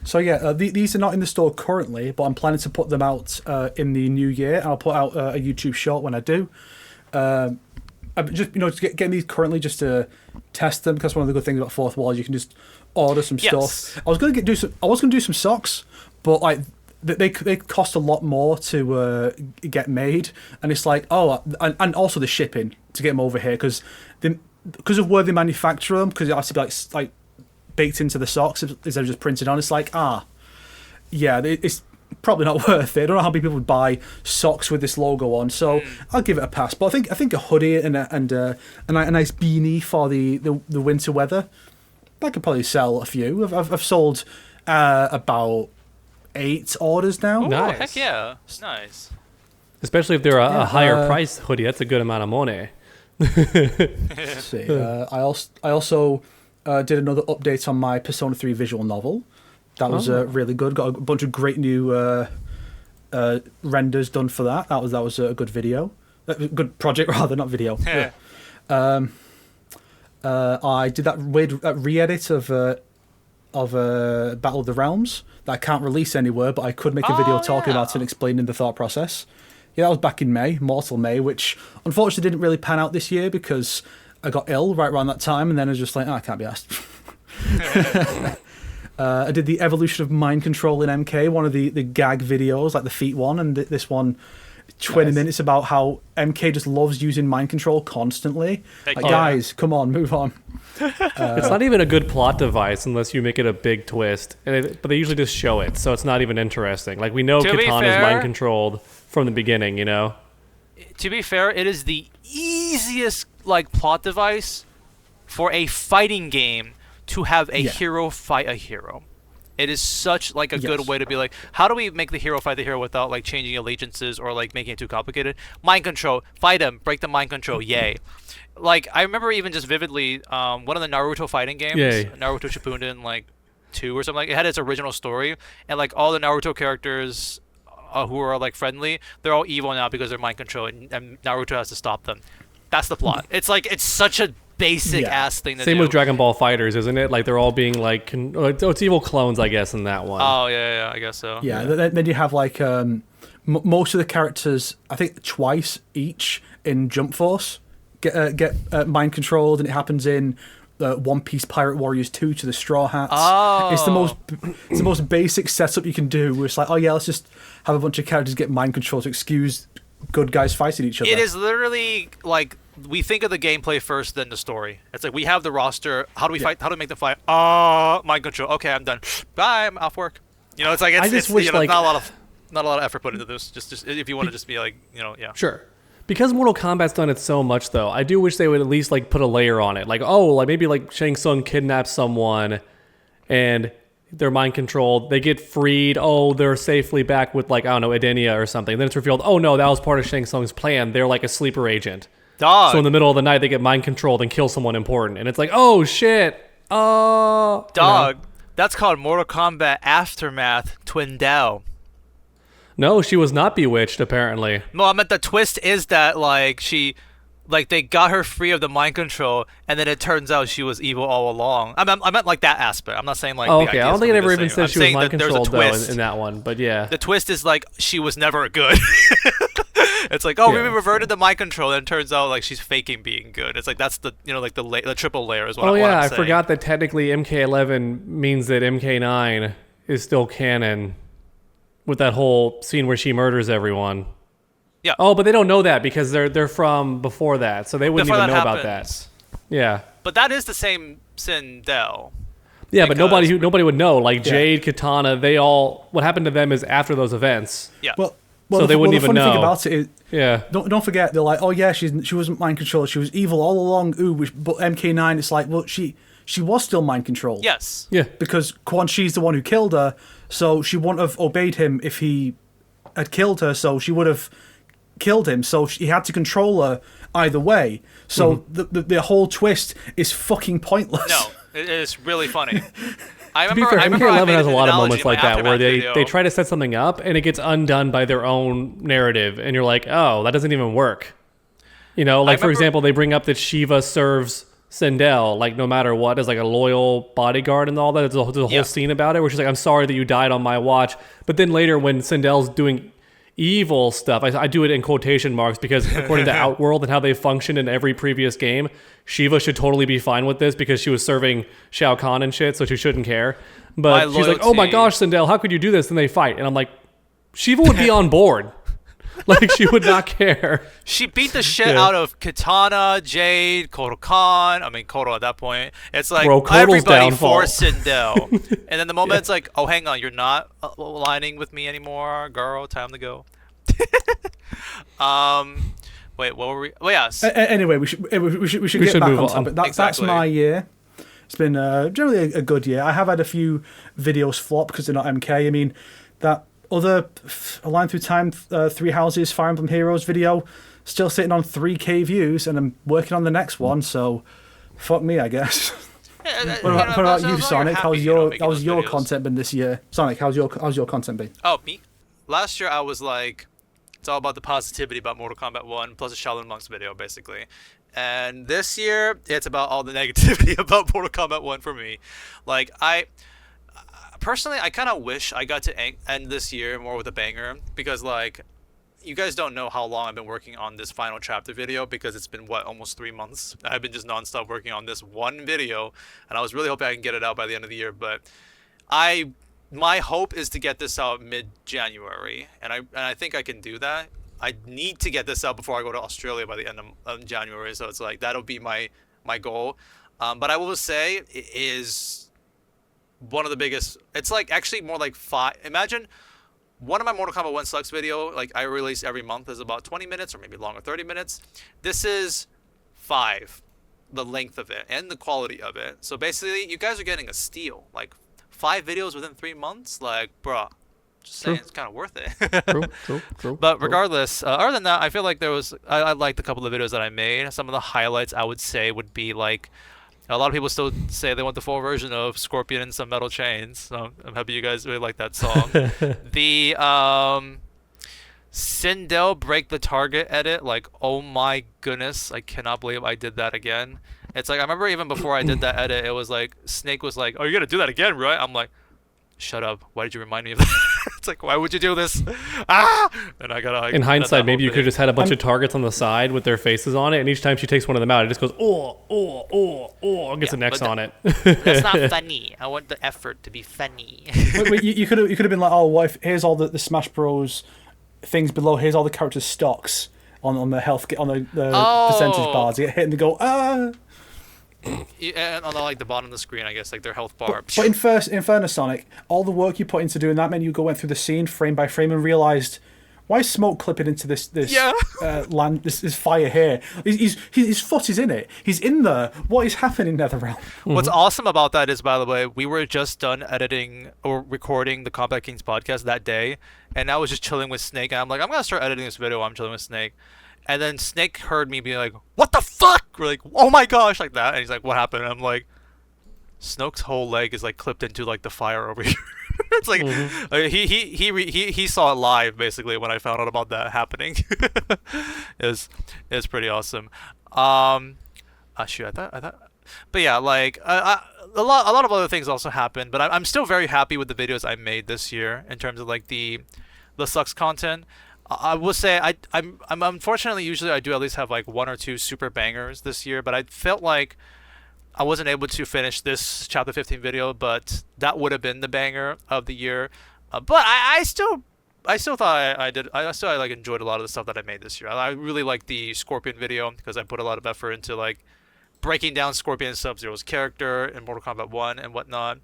So yeah, these are not in the store currently, but I'm planning to put them out in the new year. I'll put out a YouTube short when I do. I'm just getting these currently just to test them because one of the good things about Fourth Wall is you can just order some Yes. stuff. I was gonna do some socks, but like they cost a lot more to get made, and it's like and also the shipping to get them over here because of where they manufacture them, because it has to be like baked into the socks instead of just printed on. It's like yeah, it's probably not worth it. I don't know how many people would buy socks with this logo on, so I'll give it a pass. But I think a hoodie and a nice beanie for the winter weather, I could probably sell a few. I've sold about 8 orders now. Oh, Nice. heck yeah. Nice. Especially if they're a higher uh, price hoodie, that's a good amount of money. Let's see. I also did another update on my Persona 3 visual novel. That was really good. Got a bunch of great new renders done for that. That was a good video, good project rather, not video. Yeah. I did that weird re-edit of Battle of the Realms that I can't release anywhere, but I could make a video talking about it and explaining the thought process. Yeah, that was back in May, Mortal May, which unfortunately didn't really pan out this year because I got ill right around that time, and then I was just like, I can't be asked. I did the evolution of mind control in MK, one of the gag videos, like the feet one, and this one, 20 minutes about how MK just loves using mind control constantly. Heck Like, yeah. guys, come on, move on. It's not even a good plot device unless you make it a big twist. But they usually just show it, so it's not even interesting. Like, we know To be Katana's fair- mind controlled from the beginning, you know? To be fair, it is the easiest like plot device for a fighting game to have a Yeah. hero fight a hero. It is such like a good Yes. way to be like, how do we make the hero fight the hero without like changing allegiances or like making it too complicated? Mind control, fight him, break the mind control, yay. Like I remember even just vividly, one of the Naruto fighting games, Yay. Naruto Shippuden like 2 or something like it had its original story, and like all the Naruto characters who are like friendly, they're all evil now because they're mind control, and Naruto has to stop them. That's the plot. It's like it's such a basic ass thing to do. Same with Dragon Ball Fighters, isn't it? Like they're all being like, it's evil clones, I guess, in that one. Oh yeah, I guess so. Yeah. Then you have like most of the characters, I think twice each in Jump Force get mind controlled, and it happens in One Piece Pirate Warriors 2 to the Straw Hats. Oh. It's the most basic setup you can do, where it's like, oh yeah, let's just have a bunch of characters get mind control to excuse good guys fighting each other. It is literally like we think of the gameplay first, then the story. It's like we have the roster. How do we fight? How do we make them fight? Mind control. Okay, I'm done. Bye. I'm off work. You know, it's like it's wish, you know, like, not a lot of effort put into this. Just if you want to just be like, you know, yeah. Sure. Because Mortal Kombat's done it so much, though, I do wish they would at least like put a layer on it. Like, like maybe like Shang Tsung kidnaps someone, and they're mind controlled. They get freed. Oh, they're safely back with like, I don't know, Edenia or something. Then it's revealed, oh no, that was part of Shang Tsung's plan. They're like a sleeper agent. Dog. So in the middle of the night, they get mind controlled and kill someone important, and it's like, oh shit. Oh. Dog. That's called Mortal Kombat Aftermath Twindell. No, she was not bewitched, apparently. No, I meant the twist is that like they got her free of the mind control, and then it turns out she was evil all along. I meant like that aspect. I'm not saying like. Oh, the okay. I ideas don't think it from ever this even thing. said I'm she was saying mind that there's a controlled though twist. in that one, but yeah. The twist is like she was never good. It's like, we reverted to mind control, and it turns out like she's faking being good. It's like that's the like the triple layer is what. Oh yeah, I'm I saying. forgot that technically MK11 means that MK9 is still canon, with that whole scene where she murders everyone. Yeah. Oh, but they don't know that because they're from before that, so they wouldn't Before even that know about happens. that. Yeah. But that is the same Sindel. Yeah, but Because- nobody would know. Like Jade, Katana, they all. What happened to them is after those events. Yeah. Well, So they wouldn't the even funny know. thing about it is, Yeah. don't forget, they're like, oh yeah, she wasn't mind controlled. She was evil all along. But MK9, it's like, well, she was still mind controlled. Yes. Yeah. Because Quan Chi's the one who killed her, so she wouldn't have obeyed him if he had killed her. So she would have killed him. So he had to control her either way. So the whole twist is fucking pointless. No, it is really funny. I To be remember. fair, I remember I MK11 made has a an lot of analogy moments in my like that where Aftermath video. they try to set something up and it gets undone by their own narrative, and you're like, oh, that doesn't even work. You know, like for remember- example, they bring up that Shiva serves Sindel, like no matter what, as like a loyal bodyguard and all that. There's a whole scene about it where she's like, I'm sorry that you died on my watch. But then later when Sindel's doing evil stuff, I do it in quotation marks because according to Outworld and how they function in every previous game, Shiva should totally be fine with this because she was serving Shao Kahn and shit, so she shouldn't care. But My she's like, oh my loyalty- gosh, Sindel, how could you do this? And they fight. And I'm like, Shiva would be on board. Like, she would not care. She beat the shit out of Katana, Jade, Kotal Khan. I mean, Kotal at that point. It's like Bro, Kotal's everybody downfall. for Sindel. And then the moment it's like, oh, hang on, you're not aligning with me anymore, girl. Time to go. Wait, what were we? Well, yes. Anyway, we should get should back move on on. topic. That's Exactly. my year. It's been generally a good year. I have had a few videos flop because they're not MK. I mean, that other A Line Through Time, Three Houses, Fire Emblem Heroes video, still sitting on 3K views, and I'm working on the next one, so fuck me, I guess. What about you, Sonic? How's your content been this year? Sonic, how's your content been? Oh, me? Last year I was like, it's all about the positivity about Mortal Kombat 1 plus a Shaolin Monks video, basically. And this year, it's about all the negativity about Mortal Kombat 1 for me. Like, personally, I kind of wish I got to end this year more with a banger, because, like, you guys don't know how long I've been working on this final chapter video, because it's been, almost 3 months. I've been just nonstop working on this one video, and I was really hoping I can get it out by the end of the year, but my hope is to get this out mid-January, and I think I can do that. I need to get this out before I go to Australia by the end of January, so it's like that'll be my goal. But I will say it is one of the biggest. It's like actually more like 5. Imagine one of my Mortal Kombat 1 Slugs video, like I release every month, is about 20 minutes or maybe longer, 30 minutes. This is 5, the length of it and the quality of it. So basically, you guys are getting a steal. Like 5 videos within 3 months, like bruh. Just saying, it's kind of worth it. True. But regardless, other than that, I feel like I liked a couple of videos that I made. Some of the highlights I would say would be like, a lot of people still say they want the full version of Scorpion and some metal chains. So I'm happy you guys really like that song. The Sindel break the target edit, like, oh my goodness, I cannot believe I did that again. It's like, I remember even before I did that edit, it was like, Snake was like, oh, you're gonna do that again, right? I'm like, shut up, why did you remind me of that? It's like, why would you do this? Ah! And I gotta, like, in hindsight, maybe you could have just had a bunch of targets on the side with their faces on it, and each time she takes one of them out, it just goes, and gets an X on it. That's not funny. I want the effort to be funny. But you could have been like, oh, what if here's all the Smash Bros. Things below. Here's all the characters' stocks on the health on the percentage bars. You get hit and they go and on the, like the bottom of the screen, I guess, like their health bar. But in Inferno Sonic, all the work you put into doing that, man, you went through the scene frame by frame and realized, why is smoke clipping into this land, this fire here? His foot is in it. He's in there. What is happening, NetherRealm? What's awesome about that is, by the way, we were just done editing or recording the Combat Kings podcast that day, and I was just chilling with Snake, and I'm like, I'm gonna start editing this video while I'm chilling with Snake. And then Snake heard me be like, what the fuck? We're like, oh my gosh, like that. And he's like, what happened? And I'm like, Snoke's whole leg is like clipped into like the fire over here. It's like he saw it live basically when I found out about that happening. It's pretty awesome. Shoot, I thought, but yeah, like a lot of other things also happened. But I'm still very happy with the videos I made this year in terms of like the sucks content. I will say I'm unfortunately usually I do at least have like one or two super bangers this year, but I felt like I wasn't able to finish this chapter 15 video, but that would have been the banger of the year. But I still thought I still like enjoyed a lot of the stuff that I made this year. I really like the Scorpion video because I put a lot of effort into like breaking down Scorpion and Sub-Zero's character in Mortal Kombat 1 and whatnot.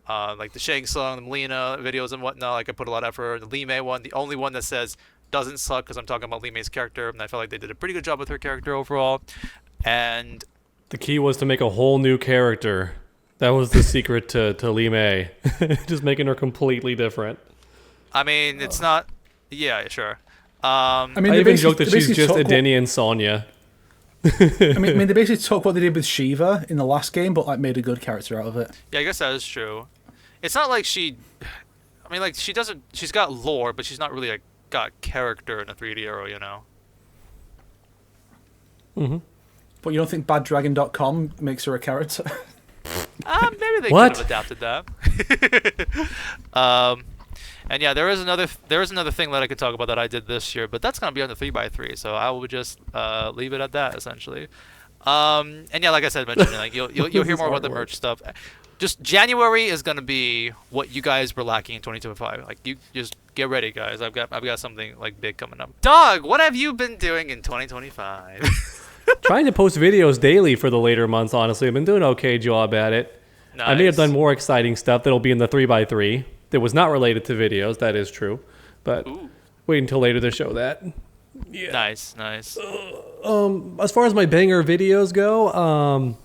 Like the Shang Tsung, the Melina videos and whatnot. Like I put a lot of effort. The Li Mei one, the only one that says doesn't suck because I'm talking about Li Mei's character, and I felt like they did a pretty good job with her character overall. And the key was to make a whole new character. That was the secret to Li Mei. Just making her completely different. I mean, it's not... Yeah, sure. I even joked that she's just Edeni and Sonya. I mean, they basically took what they did with Shiva in the last game, but like made a good character out of it. Yeah, I guess that is true. It's not like she... I mean, like, she doesn't... She's got lore, but she's not really, like, got character in a 3D arrow, you know? Mm-hmm. But you don't think baddragon.com makes her a character? Maybe they could have adapted that. And yeah, there is another thing that I could talk about that I did this year, but that's gonna be on the 3x3, so I will just leave it at that essentially. And yeah, like I said, mentioning like you'll hear more about the merch stuff. Just January is gonna be what you guys were lacking in 2025. Like you just get ready, guys. I've got something like big coming up. Doug, what have you been doing in 2025? Trying to post videos daily for the later months, honestly. I've been doing an okay job at it. Nice. I may have done more exciting stuff that'll be in the 3x3 that was not related to videos, that is true. But wait until later to show that. Yeah. Nice. As far as my banger videos go,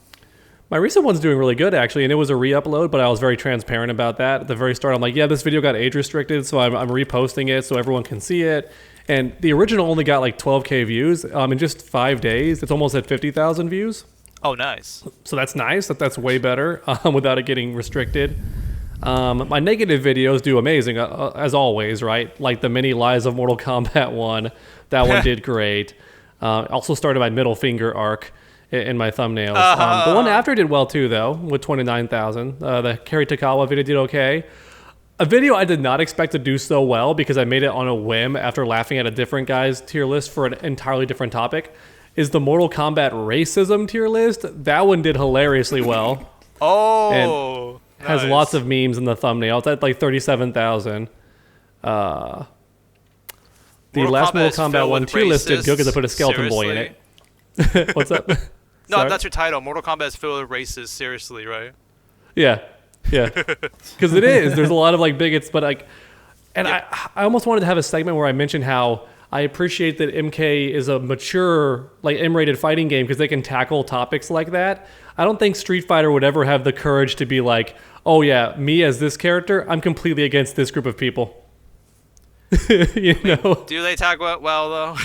my recent one's doing really good, actually, and it was a re-upload, but I was very transparent about that. At the very start, I'm like, yeah, this video got age restricted, so I'm reposting it so everyone can see it. And the original only got like 12K views. In just 5 days, it's almost at 50,000 views. Oh, nice. So that's nice. That's way better without it getting restricted. My negative videos do amazing, as always, right? Like the mini lies of Mortal Kombat 1. That one did great. Also started my middle finger arc in my thumbnails. The one after did well too, though, with 29,000. The Kerry Takawa video did okay. A video I did not expect to do so well because I made it on a whim after laughing at a different guy's tier list for an entirely different topic is the Mortal Kombat racism tier list. That one did hilariously well. Oh, and has lots of memes in the thumbnail. It's at like 37,000. The last Mortal Kombat 1 tier list did good because I put a skeleton boy in it. What's up? No, that's your title. Mortal Kombat is filled with races. Seriously, right? Yeah. Yeah, because it is. There's a lot of like bigots, but like, and I almost wanted to have a segment where I mention how I appreciate that MK is a mature, like M-rated fighting game because they can tackle topics like that. I don't think Street Fighter would ever have the courage to be like, oh yeah, me as this character, I'm completely against this group of people. You know? Do they tackle it well though?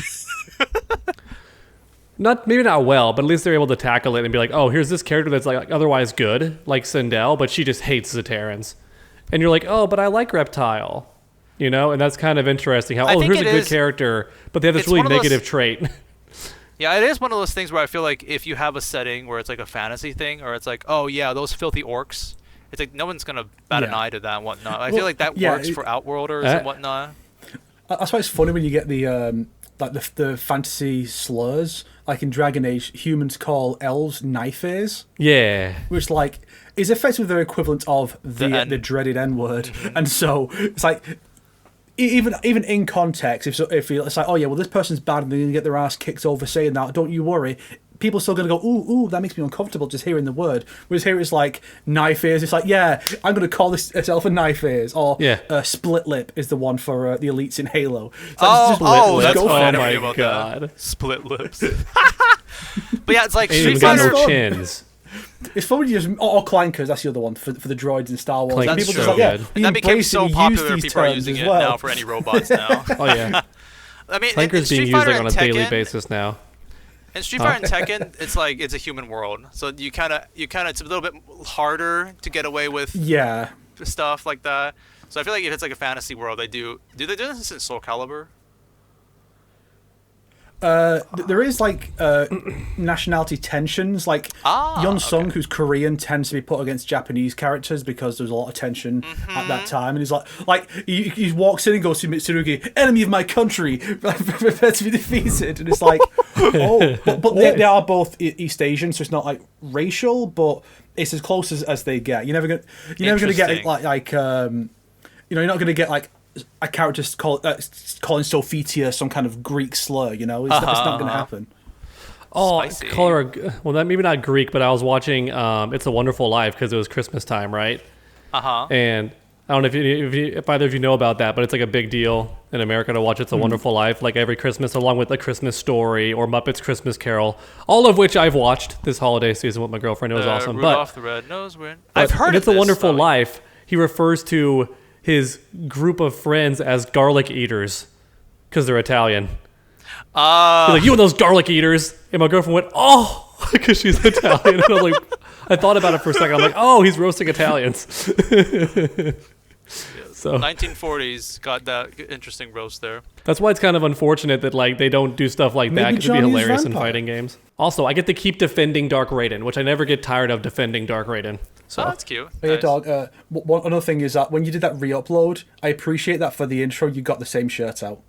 Maybe not well, but at least they're able to tackle it and be like, oh, here's this character that's like otherwise good, like Sindel, but she just hates Zaterans. And you're like, oh, but I like Reptile. you know, and that's kind of interesting. How I here's think a it good is- character, but they have this it's really one of those- negative trait. Yeah, it is one of those things where I feel like if you have a setting where it's like a fantasy thing, or it's like, oh yeah, those filthy orcs, it's like no one's gonna bat an Yeah. eye to that and whatnot. I Well, feel like that yeah, works for Outworlders and whatnot. That's why it's funny when you get the like the fantasy slurs. Like in Dragon Age, humans call elves knifers, Yeah. which like is effectively their equivalent of the dreaded N word. And so it's like even in context, if it's like, oh yeah, well this person's bad and they're gonna get their ass kicked over saying that, don't you worry. People are still gonna go, ooh, that makes me uncomfortable just hearing the word. Whereas here it's like knife ears. It's like, yeah, I'm gonna call this elf a knife ears, or split lip is the one for the elites in Halo. So that's go for I it. never my knew about God. that. Split lips. But yeah, it's like Ain't Street even got Fighter. no chins. It's fun when you just or clankers. That's the other one for the droids in Star Wars. Clankers And people are just so like, yeah, good. we That became embrace it, so we use popular. these People are terms using as it well. now for any robots now. Oh yeah. I mean, in Clankers Street being used Fighter like on a and daily Tekken, basis now. In Street Fighter and Tekken, it's like it's a human world, so you kind of it's a little bit harder to get away with Yeah. stuff like that. So I feel like if it's like a fantasy world, they do they do this in Soul Calibur? There is like nationality tensions. Like Yeon Sung, who's Korean, tends to be put against Japanese characters because there's a lot of tension at that time. And he's like he walks in and goes to Mitsurugi, enemy of my country, prepare to be defeated. And it's like, but they are both East Asian, so it's not like racial, but it's as close as they get. You're never gonna get like you're not gonna get like a character calling Sophitia some kind of Greek slur, you know? It's not going to happen. Oh, Spicy. Maybe not Greek, but I was watching It's a Wonderful Life because it was Christmas time, right? And I don't know if either of you know about that, but it's like a big deal in America to watch It's a Wonderful Life, like every Christmas, along with A Christmas Story or Muppets Christmas Carol, all of which I've watched this holiday season with my girlfriend. It was awesome. Rudolph the Red-Nosed Reindeer. I've heard of It's a this, Wonderful though. Life. He refers to his group of friends as garlic eaters because they're Italian. He's like, you and those garlic eaters. And my girlfriend went, oh, because she's Italian. And I was like, I thought about it for a second. I'm like, oh, he's roasting Italians. So 1940s got that interesting roast there. that's why it's kind of unfortunate that like they don't do stuff like that. Maybe It could be Johnny's hilarious in vampire. fighting games. Also, I get to keep defending Dark Raiden, which I never get tired of defending Dark Raiden. So Oh, that's cute. Hey, Nice. dog. Another thing is that when you did that re-upload, I appreciate that for the intro, you got the same shirt out.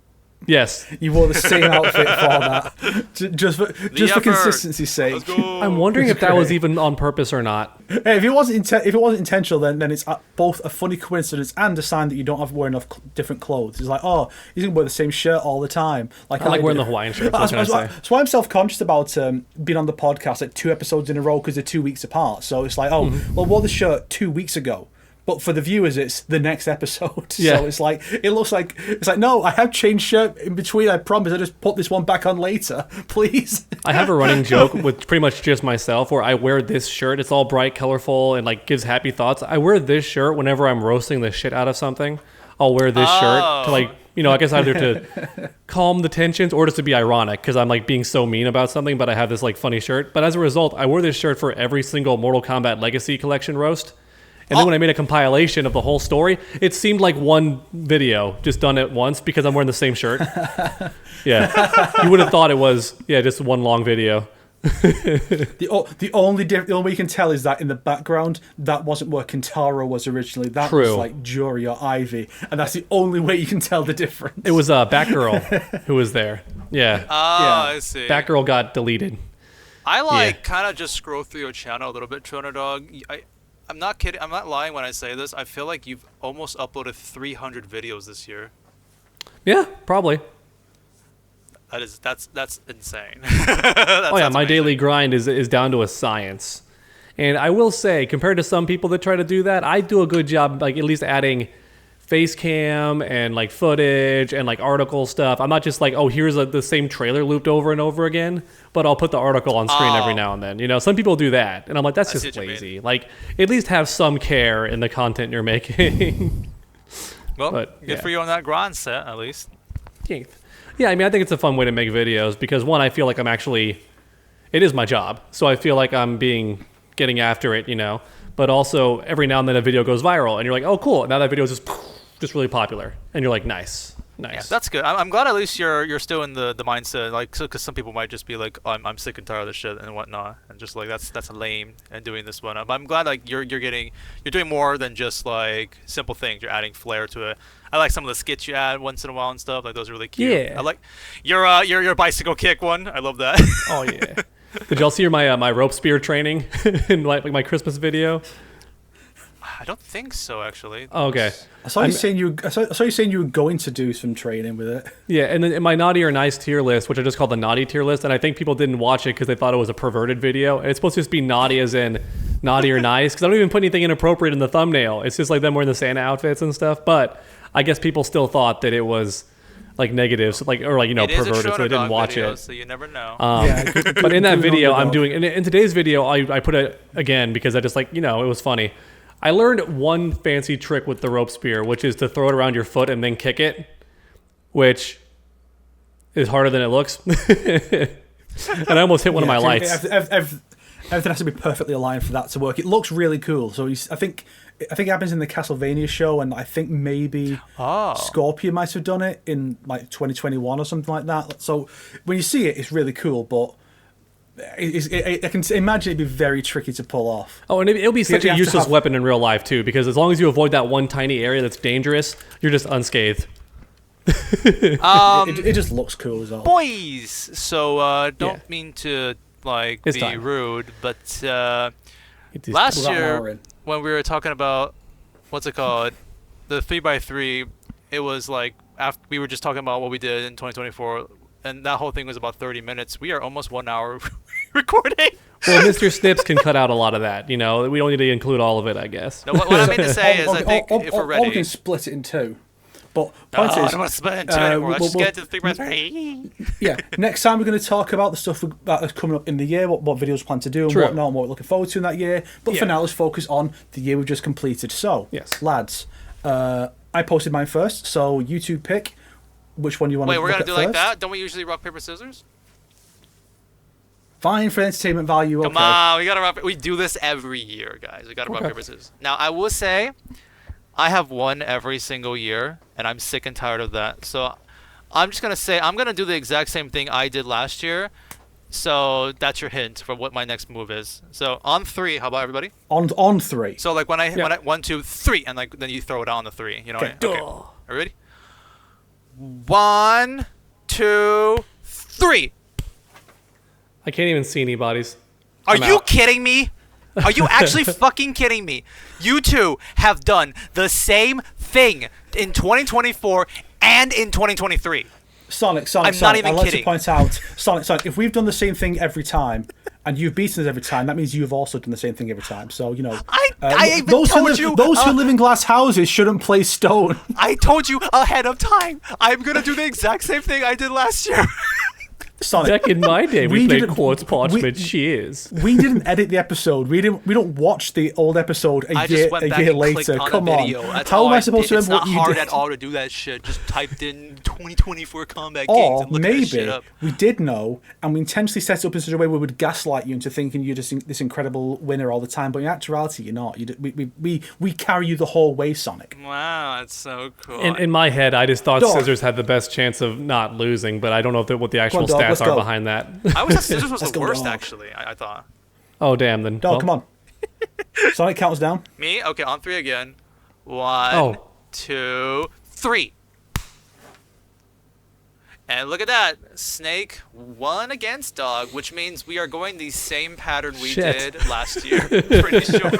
yes, You wore the same outfit for that, just for effort. consistency's sake. Let's go. I'm wondering if that was great. even on purpose or not. Hey, if it wasn't intentional, then it's both a funny coincidence and a sign that you don't have to wear enough different clothes. It's like, oh, he's gonna wear the same shirt all the time. I like wearing do. the Hawaiian shirts. What can I say? That's why I'm self-conscious about being on the podcast like 2 episodes in a row because they're 2 weeks apart. So it's like, well, I wore the shirt 2 weeks ago. But for the viewers, it's the next episode. Yeah. So it looks like no, I have changed shirt in between. I promise. I just put this one back on later, please. I have a running joke with pretty much just myself where I wear this shirt. It's all bright, colorful, and like gives happy thoughts. I wear this shirt whenever I'm roasting the shit out of something. I'll wear this shirt to like, I guess either to calm the tensions or just to be ironic because I'm like being so mean about something, but I have this like funny shirt. But as a result, I wore this shirt for every single Mortal Kombat Legacy Collection roast. And then when I made a compilation of the whole story, it seemed like one video just done at once because I'm wearing the same shirt. Yeah. You would have thought it was, just one long video. The only way you can tell is that in the background, that wasn't where Kintaro was originally. That was True. like Jury or Ivy, and that's the only way you can tell the difference. It was Batgirl who was there. Yeah. I see. Batgirl got deleted. I kind of just scroll through your channel a little bit, Troner Dog. I'm not kidding. I'm not lying when I say this. I feel like you've almost uploaded 300 videos this year. Yeah, probably. That's insane. My daily grind is down to a science. And I will say, compared to some people that try to do that, I do a good job, like at least adding face cam and like footage and like article stuff. I'm not just like, oh, here's the same trailer looped over and over again, but I'll put the article on screen every now and then. Some people do that, and I'm like, that's I see just what you lazy. Like, at least have some care in the content you're making. Well, But, good yeah. for you on that grind set, at least. Yeah, I mean, I think it's a fun way to make videos because one, I feel like it is my job, so I feel like I'm getting after it, But also, every now and then a video goes viral, and you're like, oh, cool. Now that video is just just really popular, and you're like, nice. Yeah, that's good. I'm glad at least you're still in the mindset, like, because some people might just be like, I'm sick and tired of this shit and whatnot, and just like that's lame and doing this one. But I'm glad like you're doing more than just like simple things. You're adding flair to it. I like some of the skits you add once in a while and stuff. Like those are really cute. Yeah. I like your bicycle kick one. I love that. Oh yeah. Did y'all see my rope spear training in like my Christmas video? I don't think so, actually. Oh, okay. I saw you saying you were going to do some training with it. Yeah, and then in my naughty or nice tier list, which I just called the naughty tier list, and I think people didn't watch it because they thought it was a perverted video. And it's supposed to just be naughty as in naughty or nice, because I don't even put anything inappropriate in the thumbnail. It's just like them wearing the Santa outfits and stuff. But I guess people still thought that it was like negative, so perverted, so they didn't watch video, it. So you never know. But in that video, I'm doing, in today's video, I put it again because I just it was funny. I learned one fancy trick with the rope spear, which is to throw it around your foot and then kick it, which is harder than it looks. And I almost hit one of my lights. Everything has to be perfectly aligned for that to work. It looks really cool. So I think it happens in the Castlevania show, and I think maybe Scorpion might have done it in like 2021 or something like that. So when you see it, it's really cool, but I can imagine it'd be very tricky to pull off. Oh, and it'll be such a useless weapon in real life too, because as long as you avoid that one tiny area that's dangerous, you're just unscathed. It just looks cool as well. Boys, so don't mean to It's be time. rude, but last year when we were talking about what's it called, the 3x3, it was like after we were just talking about what we did in 2024. And that whole thing was about 30 minutes. We are almost 1 hour recording. Well, Mr. Snips can cut out a lot of that. We don't need to include all of it, I guess. No, what I mean to say is, I think if we're ready, we can split it in two. But I don't want to split it in two anymore. Let's just get to the 3x3. Yeah, next time we're going to talk about the stuff that is coming up in the year, what videos we plan to do and whatnot, and what we're looking forward to in that year. But for now, let's focus on the year we've just completed. So, lads, I posted mine first, so you two pick which one you want to look at first. Wait, we're going to do like that? Don't we usually rock, paper, scissors? Fine, for entertainment value, okay. Come on, we got to rock. We do this every year, guys. We got to rock, paper, scissors. Now, I will say, I have won every single year, and I'm sick and tired of that. So, I'm just going to say, I'm going to do the exact same thing I did last year. So, that's your hint for what my next move is. So, on 3, how about everybody? On 3. So, like, when I 1, 2, 3, and like then you throw it on the 3. You know what I mean? Okay. Are you ready? 1, 2, 3. I can't even see any bodies. Are you kidding me? Are you actually fucking kidding me? You two have done the same thing in 2024 and in 2023. Sonic, I'm not even I'd like kidding. to point out, Sonic, if we've done the same thing every time, and you've beaten us every time, that means you've also done the same thing every time. So, I even told you. Those who live in glass houses shouldn't play stone. I told you ahead of time. I'm going to do the exact same thing I did last year. Sonic, back in my day, we played quartz parchment shears. We didn't edit the episode. We don't watch the old episode a year later. Come on. How am I supposed to remember what you did? It's not hard at all to do that shit. Just typed in 2024 combat games or and look that shit up. Maybe we did know, and we intentionally set it up in such a way we would gaslight you into thinking you're just this incredible winner all the time. But in actuality, you're not. We carry you the whole way, Sonic. Wow, that's so cool. In my head, I just thought Scissors had the best chance of not losing, but I don't know what the actual stats are behind that. I always thought Scissors was the worst, actually. I thought. Oh, damn, then. Dog, come on. Sonic, count us down. Me? Okay, on 3 again. 1, 2, 3. And look at that. Snake won against Dog, which means we are going the same pattern we did last year. Pretty sure.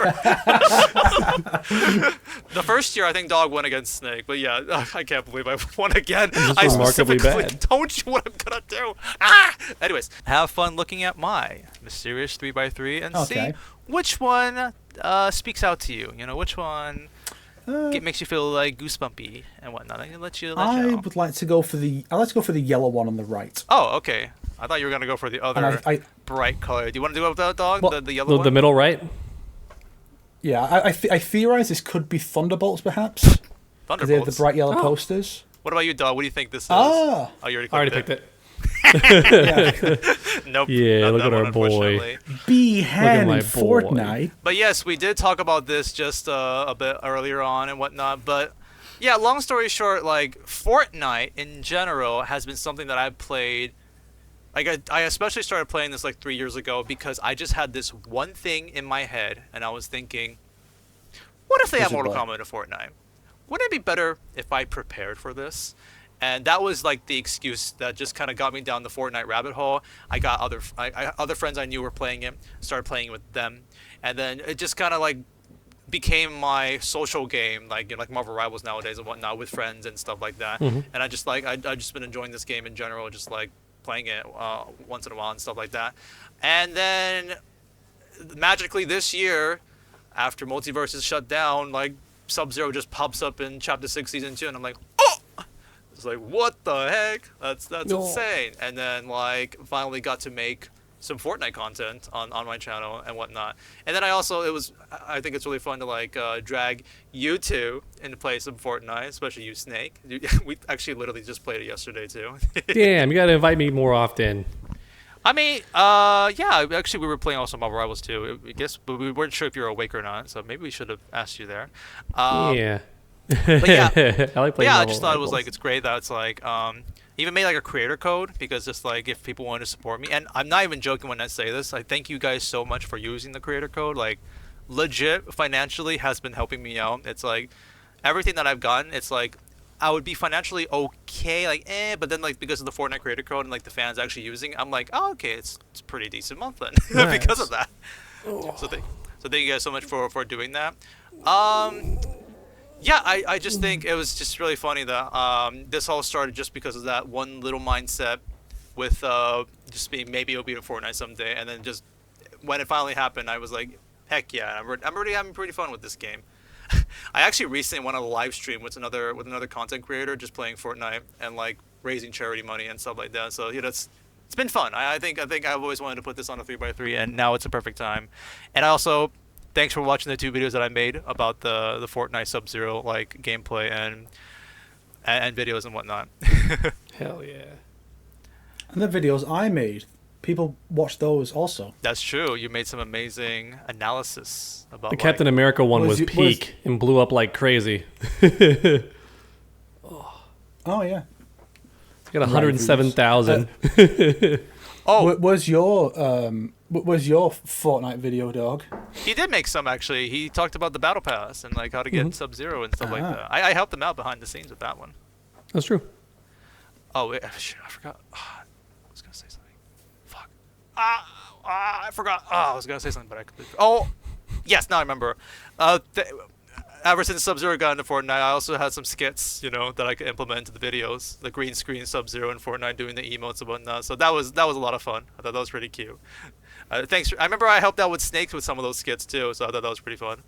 The first year, I think Dog won against Snake. But yeah, I can't believe I won again. I specifically told you what I'm going to do. Anyways, have fun looking at my mysterious 3x3 and see which one speaks out to you. Which one makes you feel like goosebumpy and whatnot. I would like to go for the yellow one on the right. Oh, okay. I thought you were gonna go for the other bright color. Do you want to do it with that dog? Well, the yellow one? The middle right? Yeah, I theorize this could be Thunderbolts, perhaps. Thunderbolts? They have the bright yellow posters. What about you, dog? What do you think this is? Oh, you already picked it. Nope. Yeah, look at our boy. Behan in Fortnite. But yes, we did talk about this just a bit earlier on and whatnot. But Yeah, long story short, like Fortnite in general has been something that I've played. Like I especially started playing this like 3 years ago because I just had this one thing in my head, and I was thinking, what if they have Mortal Kombat in Fortnite? Wouldn't it be better if I prepared for this? And that was like the excuse that just kind of got me down the Fortnite rabbit hole. I got other friends I knew were playing it, started playing with them, and then it just kind of like became my social game, like like Marvel Rivals nowadays and whatnot, with friends and stuff like that. And I just I just been enjoying this game in general, just like playing it once in a while and stuff like that. And then magically this year, after Multiverse is shut down, like Sub-Zero just pops up in Chapter 6 Season 2, and I'm like, oh! It's like, what the heck? That's insane. And then like finally got to make some Fortnite content on my channel and whatnot. And then I think it's really fun to like drag you two into play some Fortnite, especially you, Snake. We actually literally just played it yesterday too. Damn, you gotta invite me more often. I mean, yeah, actually we were playing also Marvel Rivals too. I guess, but we weren't sure if you were awake or not, so maybe we should have asked you there. Yeah. But yeah, I like playing I Marvel just thought it was Rivals. like, it's great that it's like, even made like a creator code, because just like if people want to support me, and I'm not even joking when I say this, I thank you guys so much for using the creator code. Like legit financially has been helping me out. It's like everything that I've gotten, it's like I would be financially okay, like but then like because of the Fortnite creator code and like the fans actually using it, I'm like, oh okay, it's a pretty decent month then. Nice. Because of that. So thank you guys so much for doing that. Yeah, I just think it was just really funny that this all started just because of that one little mindset with just being, maybe it'll be in Fortnite someday, and then just when it finally happened, I was like, heck yeah, I'm already having pretty fun with this game. I actually recently went on a live stream with another content creator just playing Fortnite and like raising charity money and stuff like that. So it's been fun. I think I've always wanted to put this on a 3x3, and now it's a perfect time. And I also, thanks for watching the 2 videos that I made about the Fortnite Sub-Zero like gameplay and videos and whatnot. Hell yeah. And the videos I made, people watch those also. That's true. You made some amazing analysis about The Captain America one was peak and blew up like crazy. Oh yeah. It's got 107,000. Was your Fortnite video, dog? He did make some, actually. He talked about the battle pass and like how to get Sub-Zero and stuff like that. I helped him out behind the scenes with that one. That's true. Oh wait, shit, I forgot. I was gonna say something. Fuck. I forgot. I was gonna say something, but I completely. Oh, yes, now I remember. Ever since Sub-Zero got into Fortnite, I also had some skits, that I could implement into the videos. The green screen Sub-Zero in Fortnite doing the emotes and whatnot. So that was a lot of fun. I thought that was pretty cute. Thanks. I remember I helped out with Snakes with some of those skits too, so I thought that was pretty fun.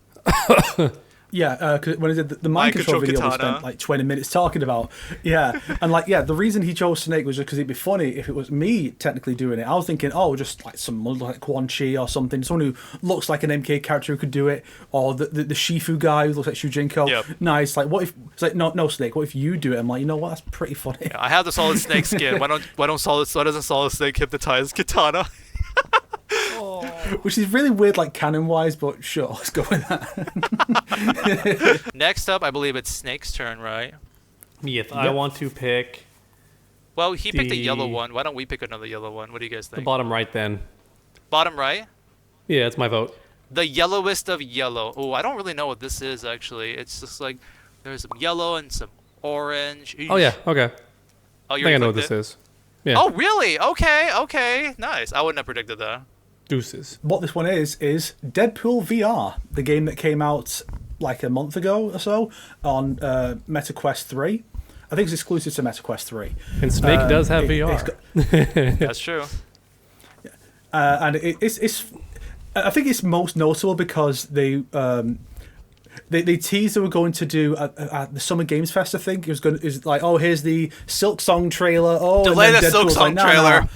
Yeah, cause when I did the mind control video, we spent like 20 minutes talking about. Yeah, and the reason he chose Snake was just because it'd be funny if it was me technically doing it. I was thinking, just like someone like Quan Chi or something, someone who looks like an MK character who could do it, or the Shifu guy who looks like Shujinko. Yep. Nice. Like, what if it's like no Snake? What if you do it? I'm like, you know what? That's pretty funny. Yeah, I have the Solid Snake skin. Why doesn't Solid Snake hypnotize Katana? Which is really weird, like canon-wise, but sure, let's go with that. Next up, I believe it's Snake's turn, right? Yes, I want to pick Well, he picked a yellow one. Why don't we pick another yellow one? What do you guys think? the bottom right then. Bottom right? Yeah, that's my vote. The yellowest of yellow. Oh, I don't really know what this is, actually. It's just like there's some yellow and some orange. Eesh. Oh, yeah, okay. Oh, I think I know what this is. Yeah. Oh, really? Okay. Nice. I wouldn't have predicted that. Deuces. What this one is Deadpool VR, the game that came out like a month ago or so on MetaQuest 3. I think it's exclusive to MetaQuest 3. And Snake does have VR. That's true. And it's I think it's most notable because they teased they were going to do at the Summer Games Fest. I think it was like, oh, here's the Silk Song trailer. Oh, delay the Silk Song trailer.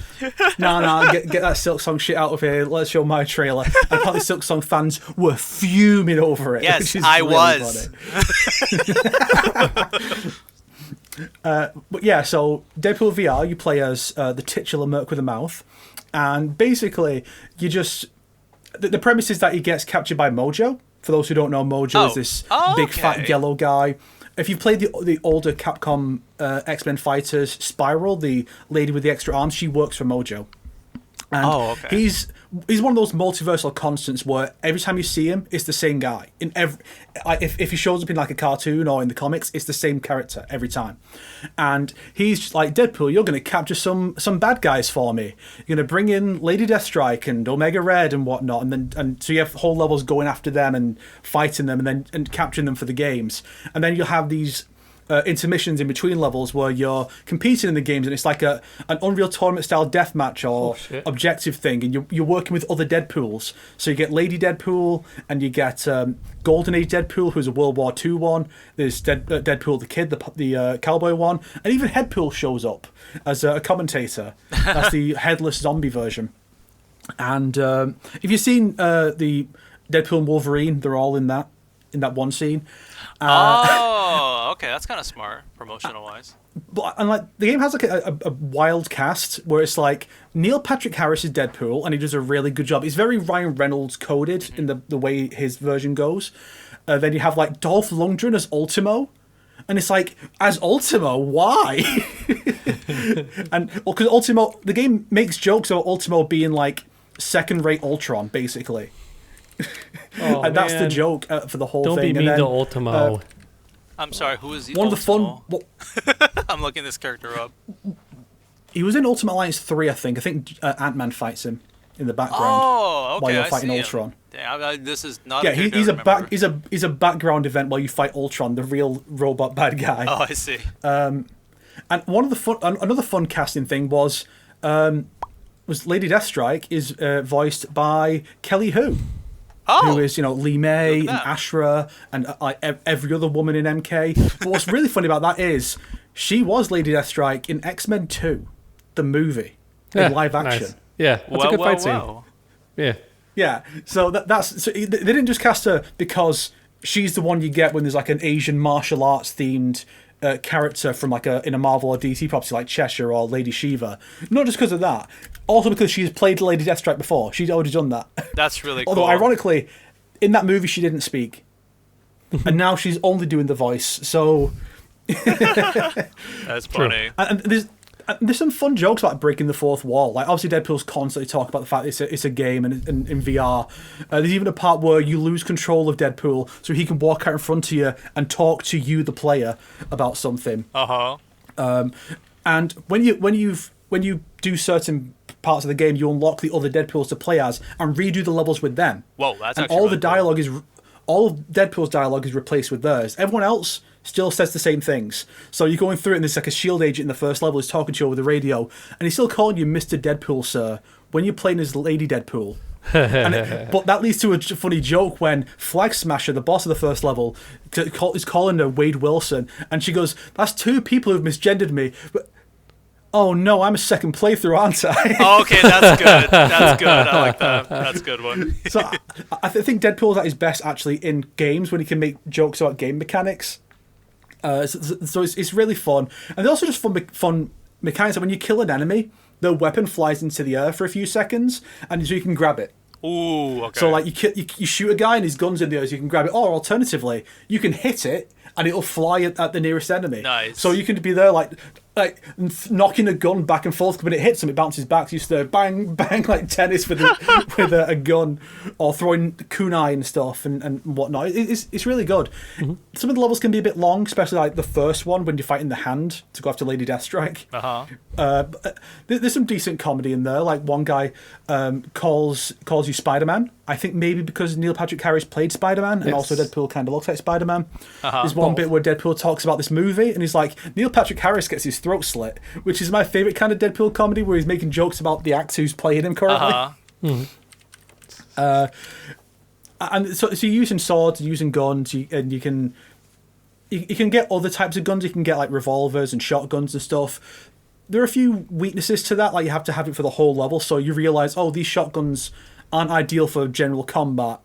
No, get that Silk Song shit out of here. Let's show my trailer. And apparently, Silk Song fans were fuming over it. Yes, I was. But yeah, so Deadpool VR, you play as the titular Merc with a mouth, and basically you just the premise is that he gets captured by Mojo. For those who don't know, Mojo is this big fat yellow guy if you've played the older Capcom X-Men Fighters Spiral, the lady with the extra arms, she works for Mojo. And he's one of those multiversal constants where every time you see him, it's the same guy. If he shows up in like a cartoon or in the comics, it's the same character every time. And he's just like, Deadpool, you're going to capture some bad guys for me. You're going to bring in Lady Deathstrike and Omega Red and whatnot, and so you have whole levels going after them and fighting them and capturing them for the games. And then you'll have these intermissions in between levels where you're competing in the games, and it's like an Unreal Tournament style deathmatch or objective thing, and you're working with other Deadpools. So you get Lady Deadpool, and you get Golden Age Deadpool, who's a World War II one. There's Deadpool the Kid, the cowboy one, and even Headpool shows up as a commentator. That's the headless zombie version. And if you've seen the Deadpool and Wolverine, they're all in that one scene. Okay, that's kind of smart, promotional-wise. And like the game has like a wild cast where it's like Neil Patrick Harris is Deadpool, and he does a really good job. He's very Ryan Reynolds coded in the way his version goes. Then you have like Dolph Lundgren as Ultimo, and it's like, as Ultimo, why? And because Ultimo, the game makes jokes about Ultimo being like second-rate Ultron, basically. Oh, and that's the joke for the whole thing. Don't be mean to Ultimo. I'm sorry, who is the one Ultimo? of the fun... I'm looking this character up. He was in Ultimate Alliance 3, I think. I think Ant-Man fights him in the background while you're fighting Ultron. Damn, this is not. Yeah, he's a background event while you fight Ultron, the real robot bad guy. Oh, I see. And another fun casting thing was Lady Deathstrike is voiced by Kelly Hu. Who is, Lee May and Ashra and every other woman in MK. But what's really funny about that is she was Lady Deathstrike in X-Men 2, the movie, in live action. Nice. Yeah, that's a good fight scene. Yeah. Yeah, so that's they didn't just cast her because she's the one you get when there's like an Asian martial arts themed character from like in a Marvel or DC property like Cheshire or Lady Shiva. Not just because of that, also because she's played Lady Deathstrike before. She's already done that. That's really cool. Although ironically, in that movie she didn't speak, and now she's only doing the voice. So that's funny. And there's some fun jokes about breaking the fourth wall. Like obviously Deadpool's constantly talking about the fact that it's a game and in VR. There's even a part where you lose control of Deadpool, so he can walk out in front of you and talk to you, the player, about something. And when you do certain parts of the game, you unlock the other Deadpools to play as and redo the levels with them. Whoa, that's and actually all really the dialogue is all of Deadpool's dialogue is replaced with theirs. Everyone else still says the same things. So you're going through it and there's like a SHIELD agent in the first level who's talking to you over the radio, and he's still calling you Mr. Deadpool, sir, when you're playing as Lady Deadpool. But that leads to a funny joke when Flag Smasher, the boss of the first level, is calling her Wade Wilson, and she goes, "That's two people who've misgendered me." But, oh no, I'm a second playthrough, aren't I? Oh, okay, that's good. That's good. I like that. That's a good one. So I think Deadpool's at his best actually in games when he can make jokes about game mechanics. So it's really fun, and they're also just fun mechanics. When you kill an enemy, the weapon flies into the air for a few seconds, and so you can grab it. Ooh, okay. So like you shoot a guy and his gun's in the air, so you can grab it. Or alternatively, you can hit it and it'll fly at the nearest enemy. Nice. So you can be there like knocking a gun back and forth. When it hits him, it bounces back. So you just bang, bang like tennis with a gun, or throwing kunai and stuff and whatnot. It's really good. Mm-hmm. Some of the levels can be a bit long, especially like the first one when you're fighting the Hand to go after Lady Deathstrike. There's some decent comedy in there. Like one guy calls you Spider-Man. I think maybe because Neil Patrick Harris played Spider-Man, and also Deadpool kind of looks like Spider-Man. There's one bit where Deadpool talks about this movie, and he's like, Neil Patrick Harris gets his throat slit, which is my favourite kind of Deadpool comedy, where he's making jokes about the actor who's playing him currently. And so you're using swords, using guns, and you can get other types of guns. You can get like revolvers and shotguns and stuff. There are a few weaknesses to that, like you have to have it for the whole level, so you realise, oh, these shotguns aren't ideal for general combat.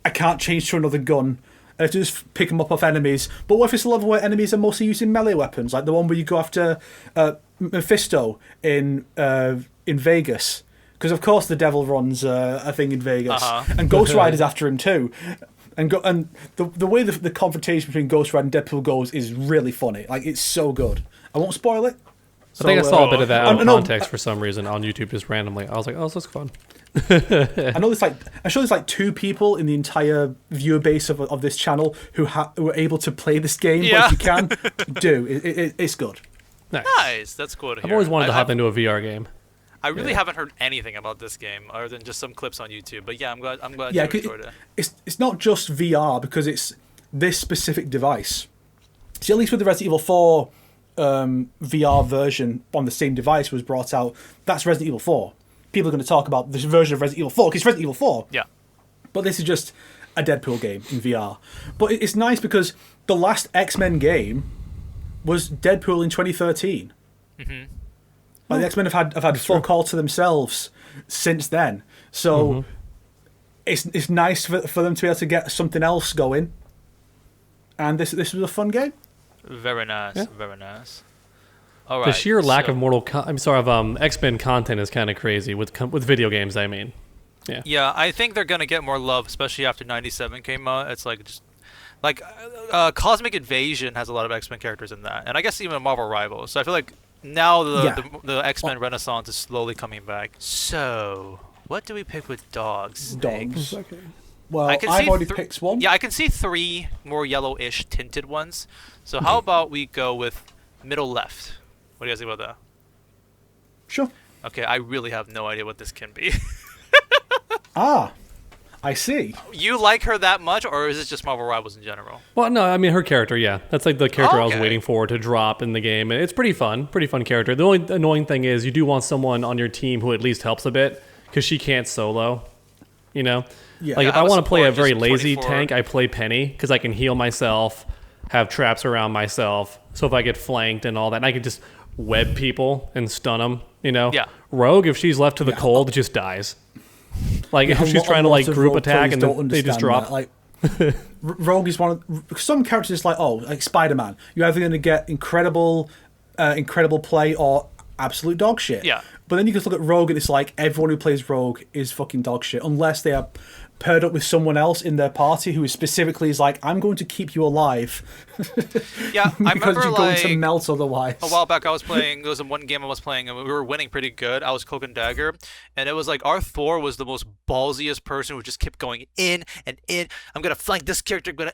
I can't change to another gun. I have to just pick them up off enemies. But what if it's a level where enemies are mostly using melee weapons, like the one where you go after Mephisto in Vegas? Because of course the devil runs a thing in Vegas, and Ghost Rider's after him too. And the way the confrontation between Ghost Rider and Deadpool goes is really funny. Like, it's so good. I won't spoil it. I think I saw a bit of that out of no, context for some reason on YouTube, just randomly. I was like, oh, this looks fun. I know there's like 2 people in the entire viewer base of this channel who are able to play this game. Yeah. But if you can, do. It's good. Nice. That's cool to hear. I've always wanted to hop into a VR game. I really haven't heard anything about this game other than just some clips on YouTube. But yeah, I'm glad you enjoyed it. It's not just VR because it's this specific device. See, at least with the Resident Evil 4 VR version on the same device was brought out, that's Resident Evil 4. People are going to talk about this version of Resident Evil 4 because it's Resident Evil 4. Yeah. But this is just a Deadpool game in VR. But it's nice because the last X-Men game was Deadpool in 2013. Mm-hmm. Like, the X-Men have had fuck all to themselves since then. So it's nice for them to be able to get something else going. And this was a fun game. Very nice. Yeah. Very nice. All right. The sheer lack of X-Men content is kind of crazy with video games. I mean, Yeah, I think they're gonna get more love, especially after '97 came out. It's like just like Cosmic Invasion has a lot of X-Men characters in that, and I guess even Marvel Rivals. So I feel like now the X-Men Renaissance is slowly coming back. So what do we pick with dogs? Dogs. okay. Well, I've already picked one. Yeah, I can see 3 more yellowish tinted ones. So how about we go with middle left? What do you guys think about that? Sure. Okay, I really have no idea what this can be. I see. You like her that much, or is it just Marvel Rivals in general? Well, no, I mean her character. Yeah, that's like the character I was Okay. waiting for to drop in the game, and it's pretty fun character. The only annoying thing is you do want someone on your team who at least helps a bit because she can't solo. You know, Yeah. like if Yeah, I I'm a want to play a support, very just lazy 24. tank, I play Penny because I can heal myself, have traps around myself. So if I get flanked and all that, and I can just web people and stun them. You know, Yeah. Rogue, if she's left to the cold, just dies. Like if she's trying to like group attack and then they just drop. Like, Rogue is one of some characters like Spider-Man. You're either going to get incredible play or absolute dog shit. Yeah. But then you just look at Rogue and it's like everyone who plays Rogue is fucking dog shit unless they are paired up with someone else in their party who is specifically is like, I'm going to keep you alive. Yeah, I because remember you're like going to melt otherwise. a while back I was playing. There was one game I was playing, and we were winning pretty good. I was Cloak and Dagger, and it was like our Thor was the most ballsiest person who just kept going in and in. I'm gonna flank this character. I'm gonna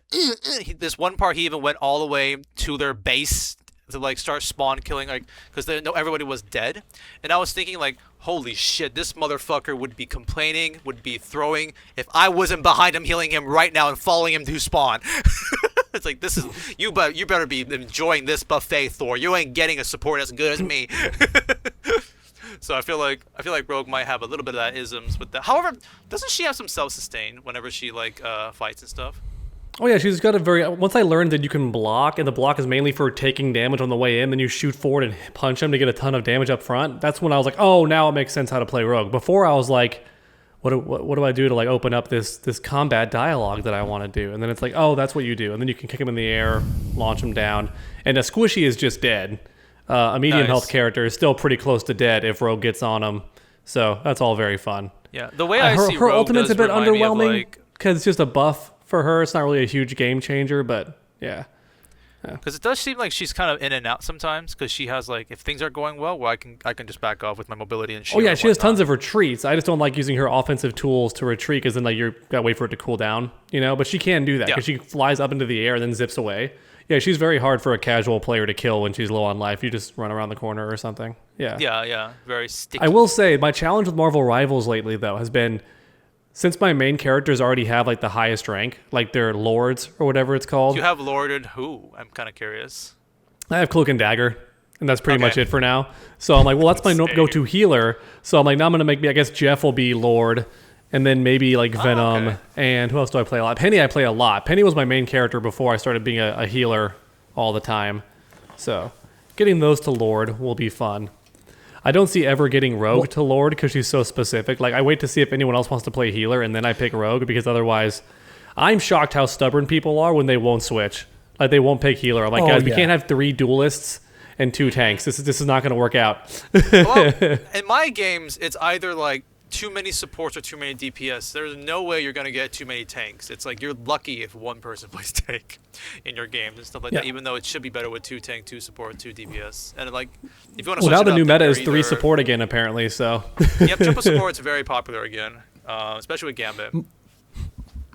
this one part he even went all the way to their base to like start spawn killing, like because they know everybody was dead. And I was thinking like, holy shit, this motherfucker would be complaining, would be throwing if I wasn't behind him healing him right now and following him to spawn. It's like this is you better be enjoying this buffet, Thor. You ain't getting a support as good as me. So I feel like Rogue might have a little bit of that isms with that. However, doesn't she have some self-sustain whenever she like fights and stuff? Oh yeah, she's got a very. Once I learned that you can block, and the block is mainly for taking damage on the way in, then you shoot forward and punch him to get a ton of damage up front. That's when I was like, oh, now it makes sense how to play Rogue. Before I was like, what do I do to like open up this combat dialogue that I want to do? And then it's like, oh, that's what you do, and then you can kick him in the air, launch him down, and a squishy is just dead. A medium health character is still pretty close to dead if Rogue gets on him. So that's all very fun. Yeah, the way I see her Rogue ultimate's a does bit remind me of, underwhelming like, because it's just a buff for her. It's not really a huge game changer, but yeah. because it does seem like she's kind of in and out sometimes. Because she has like, if things are going well, I can just back off with my mobility and shield. Oh yeah, and she has whatnot. tons of retreats. I just don't like using her offensive tools to retreat because then like you gotta wait for it to cool down, you know. But she can do that because she flies up into the air and then zips away. Yeah, she's very hard for a casual player to kill when she's low on life. You just run around the corner or something. Yeah. Yeah, very sticky. I will say my challenge with Marvel Rivals lately though has been, since my main characters already have like the highest rank, like they're lords or whatever it's called. You have lorded who? I'm kind of curious. I have Cloak and Dagger, and that's pretty much it for now. So I'm like, well, that's my go-to healer. So I'm like, now I'm gonna make me. I guess Jeff will be Lord, and then maybe like Venom. And who else do I play a lot? Penny, I play a lot. Penny was my main character before I started being a healer all the time. So getting those to Lord will be fun. I don't see ever getting Rogue to Lord because she's so specific. Like I wait to see if anyone else wants to play healer, and then I pick Rogue because otherwise, I'm shocked how stubborn people are when they won't switch. Like they won't pick healer. I'm like, guys, we can't have 3 duelists and 2 tanks. This is not going to work out. Well, in my games, it's either like too many supports or too many DPS. There's no way you're gonna get too many tanks. It's like you're lucky if one person plays tank in your game and stuff like that. Even though it should be better with 2 tank, 2 support, 2 DPS. And like, if you want to switch now it the up, new then meta you're is 3 either- support again, apparently. So Yep, triple support's very popular again, especially with Gambit.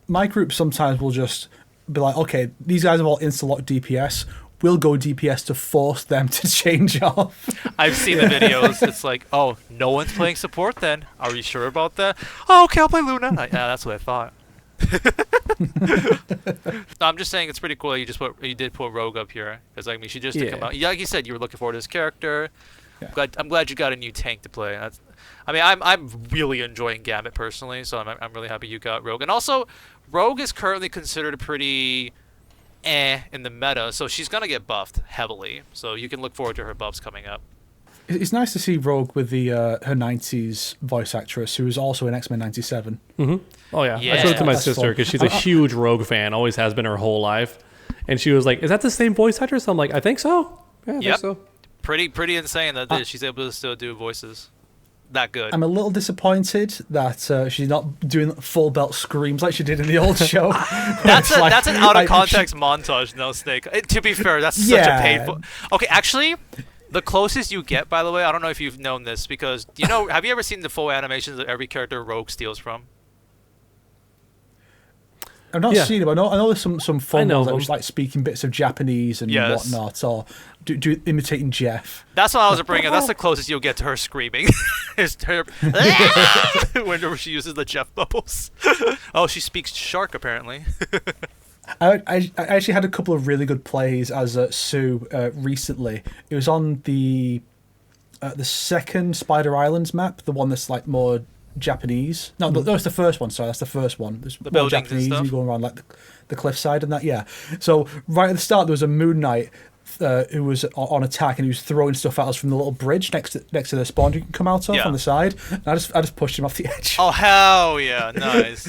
My group sometimes will just be like, okay, these guys have all insta-lock DPS. We'll go DPS to force them to change off. I've seen the videos. It's like, oh, no one's playing support then. Are you sure about that? Oh, okay, I'll play Luna. Like, yeah, that's what I thought. No, I'm just saying it's pretty cool that you did put Rogue up here, because I mean she just did come out. Yeah, like you said, you were looking forward to this character. Yeah. I'm glad you got a new tank to play. I'm really enjoying Gambit personally, so I'm really happy you got Rogue. And also, Rogue is currently considered pretty in the meta, so she's gonna get buffed heavily. So you can look forward to her buffs coming up. It's nice to see Rogue with the her 90s voice actress, who was also in X-Men 97. Mm-hmm. Oh yeah, I showed it to my sister because she's a huge Rogue fan, always has been her whole life, and she was like, "Is that the same voice actress?" I'm like, "I think so. Yeah, I think so." Pretty insane that she's able to still do voices that good. I'm a little disappointed that she's not doing full belt screams like she did in the old show. That's an out of context montage, no Snake. To be fair, that's such a painful. Okay, actually, the closest you get, by the way, I don't know if you've known this, because have you ever seen the full animations of every character Rogue steals from? I've not seen it, but I know there's some fun ones that was like speaking bits of Japanese and whatnot, or do imitating Jeff. That's what I was bringing. That's the closest you'll get to her screaming. Is her whenever she uses the Jeff bubbles. Oh, she speaks shark apparently. I actually had a couple of really good plays as Sue recently. It was on the second Spider Islands map, the one that's like more Japanese. No, that's the first one. Sorry, that's the first one. There's the more Japanese. You go around like the cliffside and that. Yeah. So right at the start, there was a Moon Knight who was on attack, and he was throwing stuff at us from the little bridge next to the spawn you can come out of on the side. And I just pushed him off the edge. Oh hell yeah! Nice.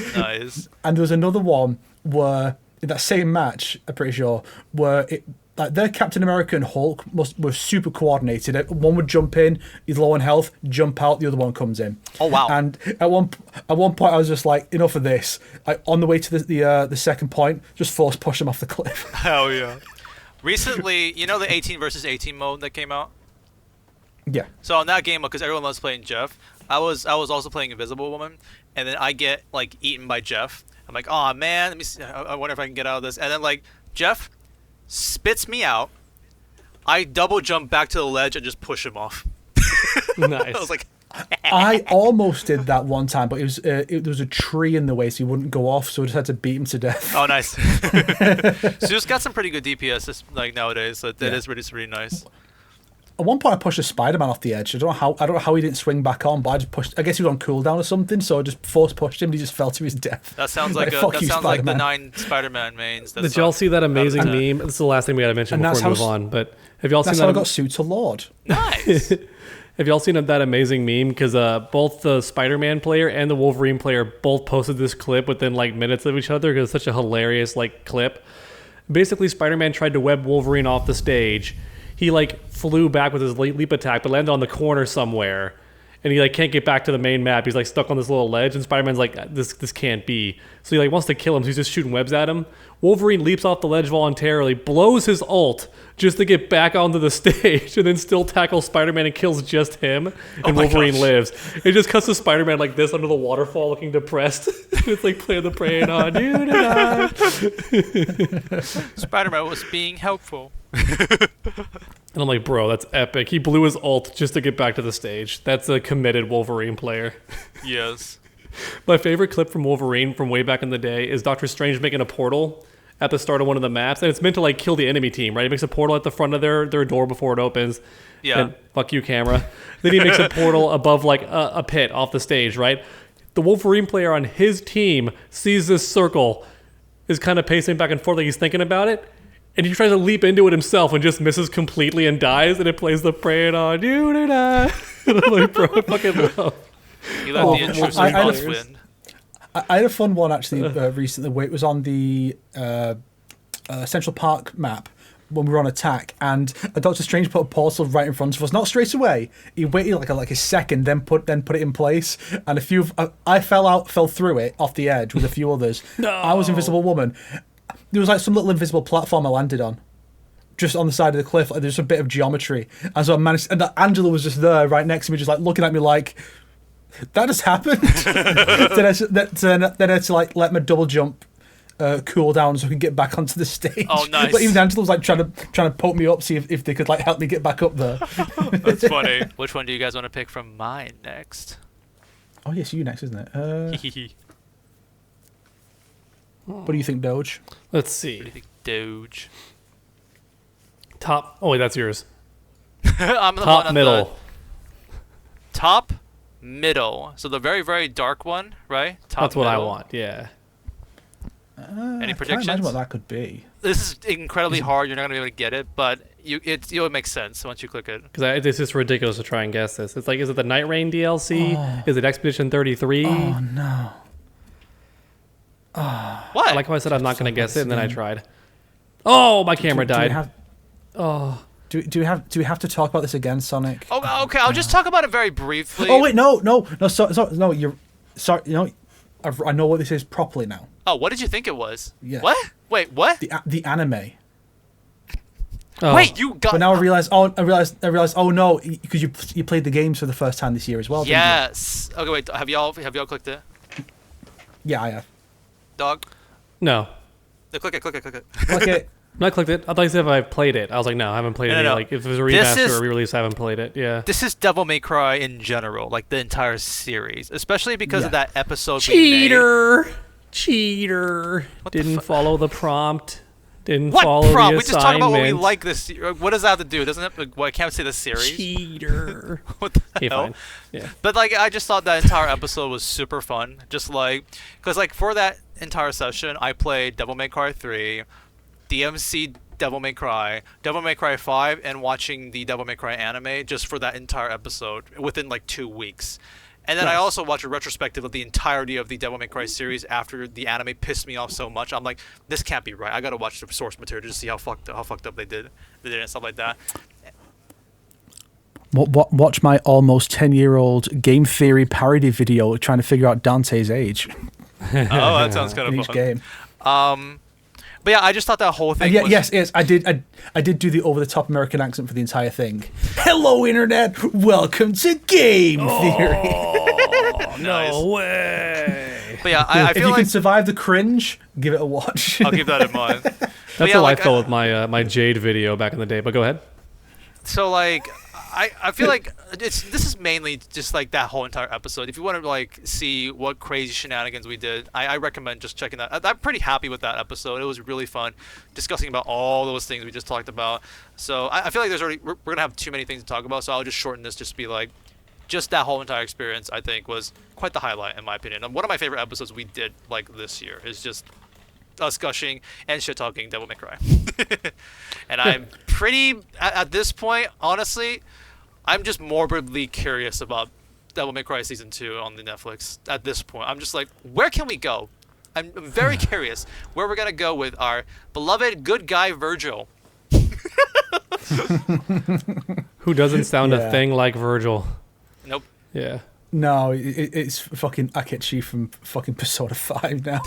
And there was another one where in that same match, I'm pretty sure, where their Captain America and Hulk were super coordinated. One would jump in, he's low on health, jump out, the other one comes in. Oh wow! And at one point, I was just like, enough of this. On the way to the second point, just force push him off the cliff. Hell yeah! Recently, the 18 versus 18 mode that came out. Yeah. So on that game, because everyone loves playing Jeff, I was also playing Invisible Woman, and then I get like eaten by Jeff. I'm like, oh man, let me see. I wonder if I can get out of this. And then like Jeff spits me out. I double jump back to the ledge and just push him off. Nice. I was like, I almost did that one time, but there was a tree in the way, so he wouldn't go off. So I just had to beat him to death. Oh, nice. Zeus got some pretty good DPS like nowadays, so that is really nice. At one point, I pushed a Spider-Man off the edge. I don't know how he didn't swing back on, but I just pushed. I guess he was on cooldown or something, so I just force pushed him. And he just fell to his death. That sounds like like the 9 Spider-Man mains. Did y'all see that amazing meme? This is the last thing we got to mention before we move on. But have y'all seen that? That's how I got sued to Lord. Nice. Have y'all seen that amazing meme? Because both the Spider-Man player and the Wolverine player both posted this clip within like minutes of each other because it's such a hilarious like clip. Basically, Spider-Man tried to web Wolverine off the stage. He like flew back with his leap attack, but landed on the corner somewhere, and he like can't get back to the main map. He's like stuck on this little ledge, and Spider-Man's like, this can't be. So he like wants to kill him. So he's just shooting webs at him. Wolverine leaps off the ledge voluntarily, blows his ult just to get back onto the stage, and then still tackles Spider-Man and kills just him. And Wolverine lives. It just cuts to Spider-Man like this under the waterfall, looking depressed. It's like playing the praying on you and I. Spider-Man was being helpful. And I'm like, bro, that's epic. He blew his ult just to get back to the stage. That's a committed Wolverine player. Yes. My favorite clip from Wolverine from way back in the day is Doctor Strange making a portal at the start of one of the maps, and it's meant to like kill the enemy team, right? He makes a portal at the front of their door before it opens. Yeah. And, fuck you, camera. Then he makes a portal above like a pit off the stage, right? The Wolverine player on his team sees this circle, is kind of pacing back and forth like he's thinking about it, and he tries to leap into it himself and just misses completely and dies, and it plays the praying on you and I. And I'm like, bro, I fucking love. You let the intrusive thoughts win. I had a fun one actually recently where it was on the Central Park map when we were on attack, and a Doctor Strange put a portal right in front of us. Not straight away. He waited like a second, then put it in place. And I fell through it off the edge with a few others. No. I was Invisible Woman. There was like some little invisible platform I landed on, just on the side of the cliff. Like, there's a bit of geometry, and so I managed. And Angela was just there, right next to me, just like looking at me like, that has happened. then I had to like let my double jump cool down so I can get back onto the stage. Oh, nice. But even Angela was like trying to poke me up, see if they could like help me get back up there. That's funny. Which one do you guys want to pick from mine next? Oh yes, you next, isn't it? What do you think, Doge? Let's What do you see. think, Doge? Top. Oh wait, that's yours. I'm the one Top on middle. the top middle. So the very, very dark one, right? Top That's what I middle. want. Yeah. Any I can't imagine predictions? what that could be. This is incredibly hard. You're not gonna be able to get it, but it'll make sense once you click it. Because it's just ridiculous to try and guess this. It's like, is it the Night Rain DLC? Is it Expedition 33? Oh no. What? I like how I said I'm not going to guess it, and then I tried. Oh, my camera died. Do we have to talk about this again, Sonic? Oh, okay. I'll just talk about it very briefly. Oh wait, no. No, you're sorry. You know, I know what this is properly now. Oh, what did you think it was? Yeah. What? Wait, what? The anime. Oh. Wait, you got. But now I realize. Oh no, because you played the games for the first time this year as well. Didn't you? Yes. Okay, wait. Have y'all clicked it? Yeah, I have. Dog. No. No, click it. Click it. No, I clicked it. I thought you said if I played it. I was like, no, I haven't played it. No. Like, if it was a This remaster is- or a re-release, I haven't played it. Yeah. This is Devil May Cry in general, like the entire series, especially because of Yeah. that episode. We made. Cheater. What the Didn't follow the prompt. Didn't What follow prompt? the We just talk about what we assignment. like this. What does that have to do? Doesn't it? Well, I can't say the series. Cheater. What the Okay, hell? fine. Yeah. But like, I just thought that entire episode was super fun. Just like, cause like for that entire session, I played Devil May Cry 3, DMC Devil May Cry 5, and watching the Devil May Cry anime just for that entire episode within like 2 weeks. And then I Nice. also watched a retrospective of the entirety of the Devil May Cry series after the anime pissed me off so much. I'm like, this can't be right. I gotta watch the source material to see how fucked up they did it and stuff like that. Watch my almost 10-year-old game theory parody video trying to figure out Dante's age Oh, that sounds kind in of each fun. game. But yeah, I just thought that whole thing. And was, yes, I did do the over-the-top American accent for the entire thing. Hello, internet. Welcome to game theory. Nice. No way. But yeah, I If feel you like can survive the cringe, give it a watch. I'll keep that in mind. That's yeah, how like, I felt with my my Jade video back in the day. But go ahead. So like, I feel like this is mainly just like that whole entire episode. If you want to like see what crazy shenanigans we did, I recommend just checking that. I'm pretty happy with that episode. It was really fun discussing about all those things we just talked about. So I feel like we're gonna have too many things to talk about. So I'll just shorten this, just be like, just that whole entire experience. I think was quite the highlight in my opinion. And one of my favorite episodes we did like this year is just us gushing and shit talking Devil May Cry. And I'm pretty at this point, honestly, I'm just morbidly curious about Devil May Cry Season 2 on the Netflix at this point. I'm just like, where can we go? I'm very curious where we're going to go with our beloved good guy Virgil. Who doesn't sound a Yeah. thing like Virgil? Nope. Yeah. No, it's fucking Akechi from fucking Persona 5 now.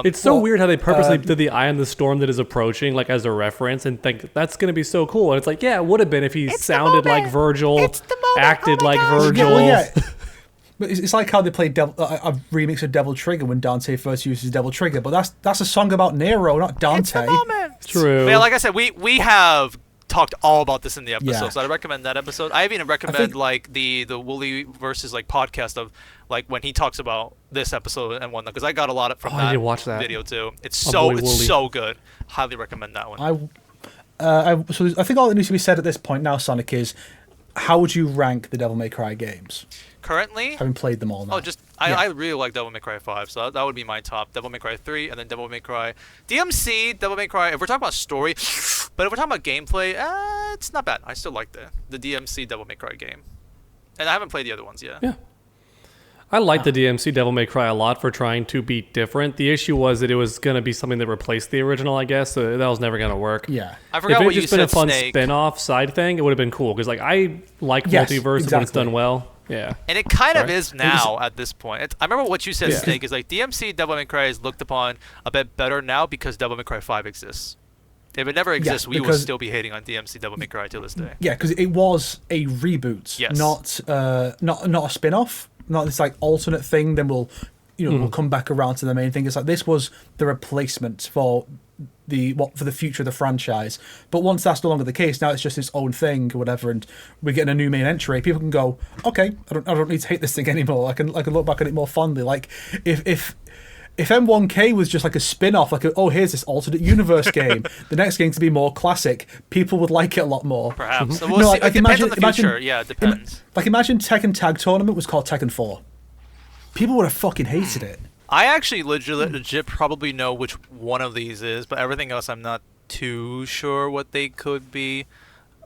It's so Well, weird how they purposely did the Eye on the Storm that is approaching, like as a reference, and think that's gonna be so cool. And it's like, yeah, it would have been if he sounded like Virgil, acted like Virgil. Well, yeah. But it's like how they played a remix of Devil Trigger when Dante first uses Devil Trigger, but that's a song about Nero, not Dante. True. But yeah, like I said, we have talked all about this in the episode, Yeah. so I recommend that episode. I even recommend think- like the Wooly versus like podcast of like when he talks about this episode and whatnot, because I got a lot from I that, need to watch that. video too. It's Oh, so boy, Wooly. so good. Highly recommend that one. So I think all that needs to be said at this point now, Sonic, is how would you rank the Devil May Cry games, Currently, having played them all now? I really like Devil May Cry 5, so that would be my top. Devil May Cry 3, and then Devil May Cry DMC, Devil May Cry. If we're talking about story, but if we're talking about gameplay, it's not bad. I still like the DMC Devil May Cry game, and I haven't played the other ones yet. Yeah. I like the DMC Devil May Cry a lot for trying to be different. The issue was that it was going to be something that replaced the original, I guess. So that was never going to work. Yeah. I forgot what you said, If it had just been a fun Snake. spin-off side thing, it would have been cool. Because like I like multiverse when it's done well. Yeah. And it kind of is now at this point. I remember what you said, Yeah. Snake, is like DMC Devil May Cry is looked upon a bit better now because Devil May Cry 5 exists. If it never exists, we would still be hating on DMC Devil May Cry till this day. Yeah, because it was a reboot, Yes. not a spin-off, not this like alternate thing. Then we'll come back around to the main thing. It's like this was the replacement for the future of the franchise. But once that's no longer the case, now it's just its own thing or whatever, and we're getting a new main entry. People can go, okay, I don't need to hate this thing anymore. I can look back at it more fondly. Like if M1K was just like a spin-off, like here's this alternate universe game, the next game to be more classic, people would like it a lot more. Perhaps. So we'll see. It depends on the future. Yeah, it depends. Imagine Tekken Tag Tournament was called Tekken 4. People would have fucking hated it. I actually legit probably know which one of these is, but everything else I'm not too sure what they could be.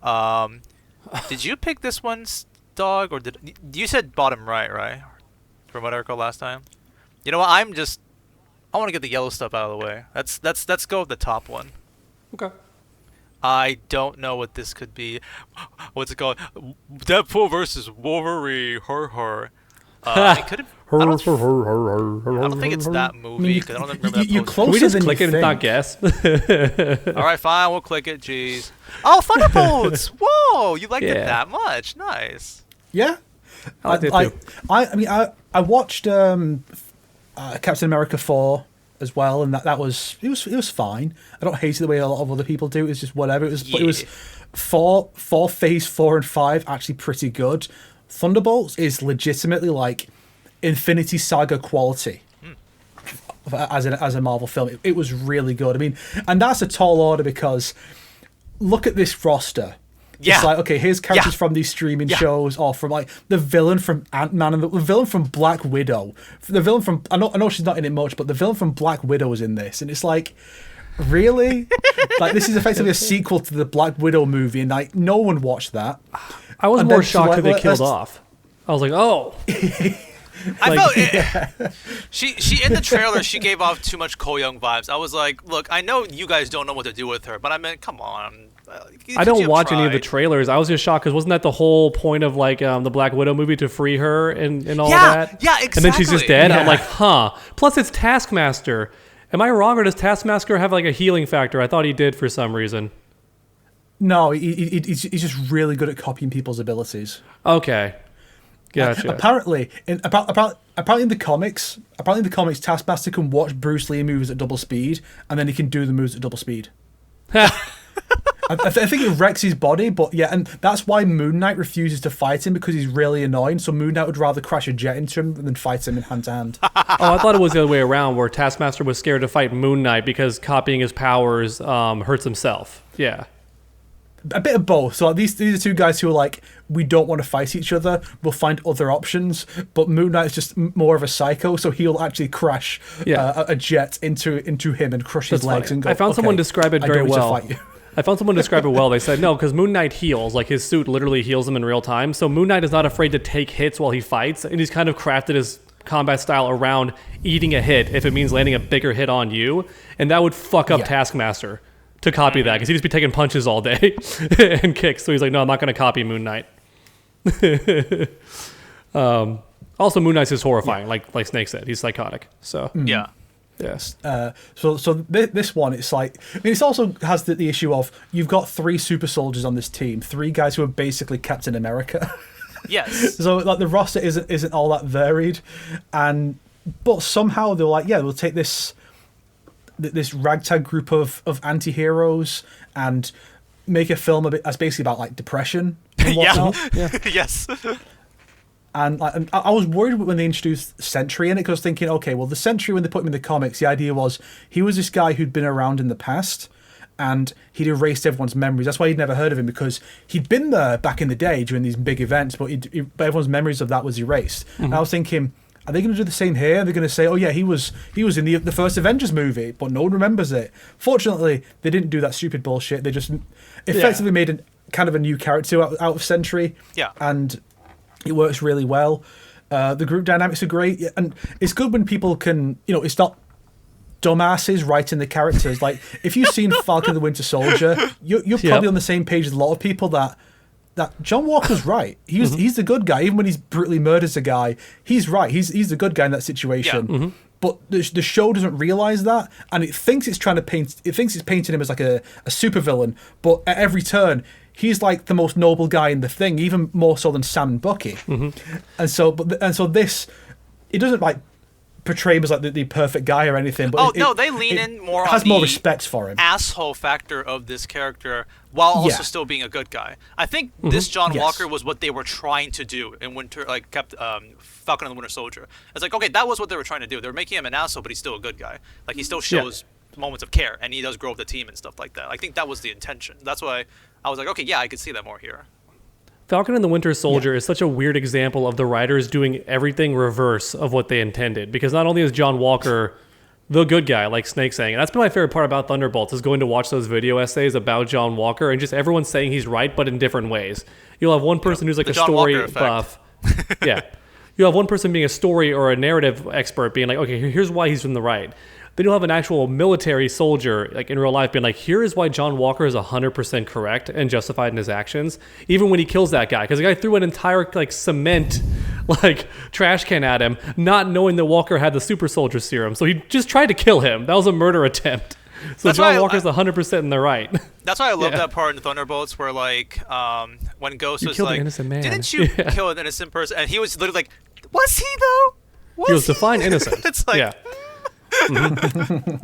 Did you pick this one, Dog, or did you said bottom right? From what I recall last time. You know what? I want to get the yellow stuff out of the way. Let's go with the top one. Okay. I don't know what this could be. What's it called? Deadpool versus Wolverine. It could have. I don't think it's that movie. 'Cause I don't remember that you poster. closer Can we just than click you it and not think. guess? All right, fine. We'll click it. Jeez. Oh, Thunderbolts! Whoa, you liked it Yeah. that much? Nice. Yeah. I liked it too. I watched Captain America 4 as well, and that was it was fine. I don't hate it the way a lot of other people do. It's just whatever. It was for Phase 4 and 5 actually pretty good. Thunderbolts is legitimately like Infinity Saga quality as a Marvel film. It was really good. I mean, and that's a tall order because look at this roster. Yeah. It's like, okay, here's characters from these streaming shows, or from like the villain from Ant-Man and the villain from Black Widow. The villain from I know she's not in it much, but the villain from Black Widow is in this, and it's like, really? Like, this is effectively a sequel to the Black Widow movie, and like no one watched that. I was And more then she's shocked like, that they "Well, killed let's-" off. I was like, oh. I felt she in the trailer she gave off too much Ko Young vibes. I was like, look, I know you guys don't know what to do with her, but I mean, come on. I don't watch any of the trailers. I was just shocked because wasn't that the whole point of like the Black Widow movie to free her and all that? Yeah, exactly. And then she's just dead. Yeah. I'm like, huh. Plus, it's Taskmaster. Am I wrong, or does Taskmaster have like a healing factor? I thought he did for some reason. No, he's just really good at copying people's abilities. Okay, gotcha. Apparently, in the comics, Taskmaster can watch Bruce Lee moves at double speed, and then he can do the moves at double speed. I think it wrecks his body, but yeah, and that's why Moon Knight refuses to fight him, because he's really annoying. So Moon Knight would rather crash a jet into him than fight him in hand to hand. Oh, I thought it was the other way around, where Taskmaster was scared to fight Moon Knight because copying his powers hurts himself. Yeah. A bit of both. So like, these are two guys who are like, we don't want to fight each other. We'll find other options. But Moon Knight is just more of a psycho, so he'll actually crash a jet into him and crush his legs. Funny. And go. I found someone describe it I very don't need to well. fight you. I found someone describe it well. They said, no, because Moon Knight heals. Like, his suit literally heals him in real time. So Moon Knight is not afraid to take hits while he fights. And he's kind of crafted his combat style around eating a hit if it means landing a bigger hit on you. And that would fuck up Taskmaster to copy that, because he'd just be taking punches all day and kicks. So he's like, no, I'm not going to copy Moon Knight. Also, Moon Knight's is horrifying, like Snake said. He's psychotic. So Yeah. yes. So this one, it's like, I mean, it also has the issue of you've got 3 super soldiers on this team, 3 guys who are basically Captain America. Yes. So like the roster isn't all that varied, but somehow they're like, yeah, we'll take this ragtag group of anti-heroes and make a film that's basically about like depression and whatnot. Yes. And I was worried when they introduced Sentry in it, because I was thinking, okay, well, the Sentry, when they put him in the comics, the idea was he was this guy who'd been around in the past, and he'd erased everyone's memories. That's why you'd never heard of him, because he'd been there back in the day during these big events, but everyone's memories of that was erased. Mm-hmm. And I was thinking, are they going to do the same here? They're going to say, oh yeah, he was in the first Avengers movie, but no one remembers it. Fortunately, they didn't do that stupid bullshit. They just effectively made kind of a new character out of Sentry. Yeah. And it works really well. The group dynamics are great, and it's good when people can, it's not dumbasses writing the characters. Like, if you've seen Falcon the Winter Soldier, you're probably on the same page as a lot of people that John Walker's right. He's the good guy, even when he's brutally murders a guy. He's right. He's the good guy in that situation. Yeah. But the show doesn't realize that, and it thinks it's painting him as like a supervillain. But at every turn, he's like the most noble guy in the thing, even more so than Sam and Bucky. And so this, it doesn't like portray him as like the perfect guy or anything. But they lean in more has on more the respect for him. asshole factor of this character, while also still being a good guy. I think this John Walker was what they were trying to do in Falcon and the Winter Soldier. It's like, okay, that was what they were trying to do. They were making him an asshole, but he's still a good guy. Like, he still shows moments of care, and he does grow up the team and stuff like that. I think that was the intention. That's why I was like, okay, yeah, I could see that more here. Falcon and the Winter Soldier is such a weird example of the writers doing everything reverse of what they intended. Because not only is John Walker the good guy, like Snake saying, and that's been my favorite part about Thunderbolts, is going to watch those video essays about John Walker and just everyone saying he's right, but in different ways. You'll have one person who's like a story buff. Yeah. You'll have one person being a story or a narrative expert being like, okay, here's why he's from the right. Then you'll have an actual military soldier, like in real life, being like, here is why John Walker is 100% correct and justified in his actions, even when he kills that guy. Because the guy threw an entire cement trash can at him, not knowing that Walker had the super soldier serum. So he just tried to kill him. That was a murder attempt. So that's John Walker's 100% in the right. That's why I love that part in Thunderbolts where, when Ghost was like, didn't you kill an innocent person? And he was literally like, was he though? He was defined innocent. It's like... Yeah.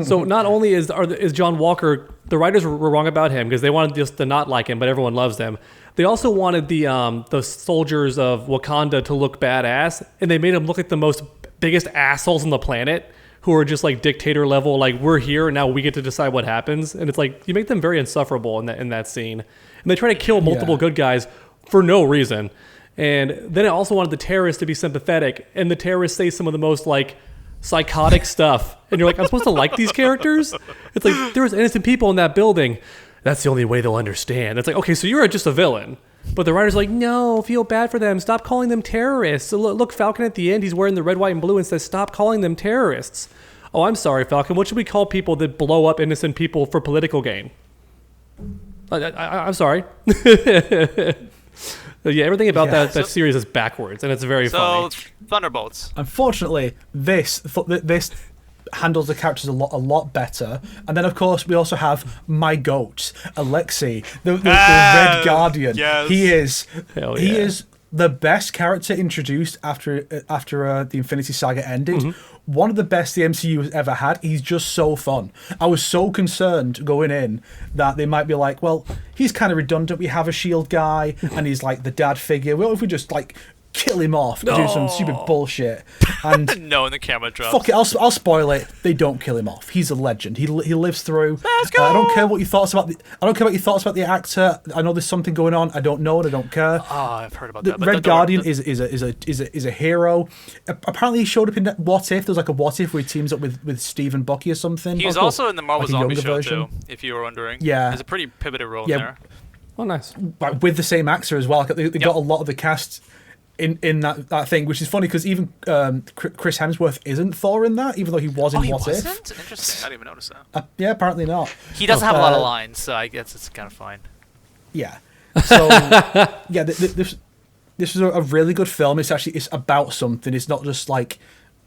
So not only is John Walker, the writers were wrong about him because they wanted just to not like him, but everyone loves them. They also wanted the soldiers of Wakanda to look badass, and they made them look like the biggest assholes on the planet, who are just like dictator level, like, we're here and now we get to decide what happens. And it's like, you make them very insufferable in that scene. And they try to kill multiple good guys for no reason. And then I also wanted the terrorists to be sympathetic, and the terrorists say some of the most psychotic stuff, and you're like, I'm supposed to like these characters? It's like, there was innocent people in that building. That's the only way they'll understand. It's like, okay, so you're just a villain. But the writer's like, no, feel bad for them. Stop calling them terrorists. So look, Falcon at the end, he's wearing the red, white, and blue and says, stop calling them terrorists. Oh, I'm sorry, Falcon. What should we call people that blow up innocent people for political gain? I'm sorry. Yeah, everything about that series is backwards, and it's very funny. So, Thunderbolts. Unfortunately, this handles the characters a lot better. And then, of course, we also have my goat, Alexei, the Red Guardian. Yes. He is the best character introduced after the Infinity Saga ended. One of the best the MCU has ever had. He's just so fun. I was so concerned going in that they might be like, well, he's kind of redundant. We have a S.H.I.E.L.D. guy, and he's like the dad figure. What if we just kill him off and do some stupid bullshit? And no, and the camera drops. Fuck it, I'll spoil it. They don't kill him off. He's a legend. He lives through. Let's go. I don't care what your thoughts about the actor. I know there's something going on. I don't know, and I don't care. Oh, I've heard about that. Red Guardian is a hero. Apparently, he showed up in What If. There's like a What If where he teams up with Steve and Bucky or something. He's also in the Marvel Zombie show version too, if you were wondering. Yeah, there's a pretty pivotal role in there. Oh, nice. But with the same actor as well. They got a lot of the cast in that thing, which is funny because even Chris Hemsworth isn't Thor in that, even though he was in What If. Interesting. I didn't even notice that. Yeah, apparently not. He doesn't have a lot of lines, so I guess it's kind of fine. Yeah. So yeah, this is a really good film. It's about something. It's not just like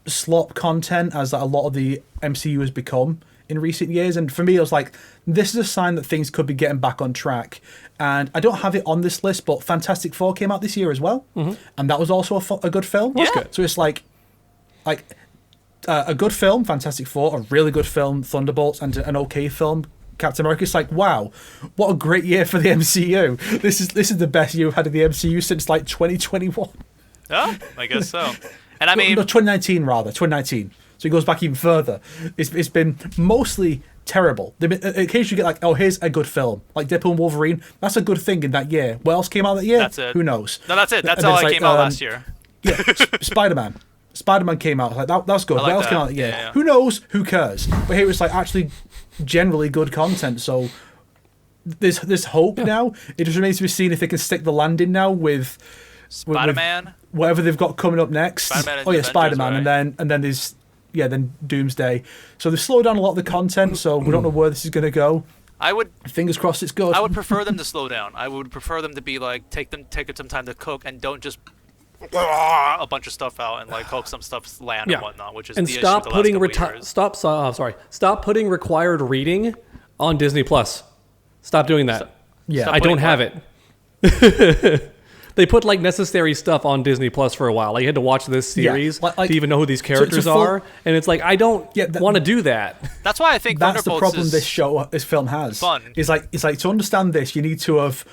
slop content as a lot of the MCU has become in recent years. And for me, it was like, this is a sign that things could be getting back on track. And I don't have it on this list, but Fantastic Four came out this year as well, and that was also a good film. That's good. So it's like a good film, Fantastic Four, a really good film, Thunderbolts, and an okay film, Captain America. It's like, wow, what a great year for the MCU. This is the best year we've had in the MCU since 2021. Oh, I guess so. And I mean, 2019 rather, 2019. So it goes back even further. It's been mostly terrible. Occasionally you get like, oh, here's a good film, like Deadpool and Wolverine. That's a good thing in that year. What else came out that year? That's it. Who knows? No, that's it. That's all that came out last year. Yeah, Spider-Man. Spider-Man came out. Like that's good. What else came out that year? Yeah. Who knows? Who cares? But here it's like actually generally good content. So there's hope now. It just remains to be seen if they can stick the landing now with Spider-Man, whatever they've got coming up next. Spider-Man Oh yeah, Avengers, Spider-Man, right? and then there's Doomsday. So they've slowed down a lot of the content, so we don't know where this is going to go. Fingers crossed it's good. I would prefer them to slow down. I would prefer them to be like take some time to cook and don't just a bunch of stuff out and like hope some stuff's land and whatnot, which is and the stop issue putting the last couple years. stop putting required reading on Disney Plus. Stop doing that. Yeah, I don't have it. They put like necessary stuff on Disney Plus for a while. Like you had to watch this series to even know who these characters are, and it's like I don't want to do that. That's why I think that's the Thunderbolts problem this film has. Fun. It's like to understand this, you need to have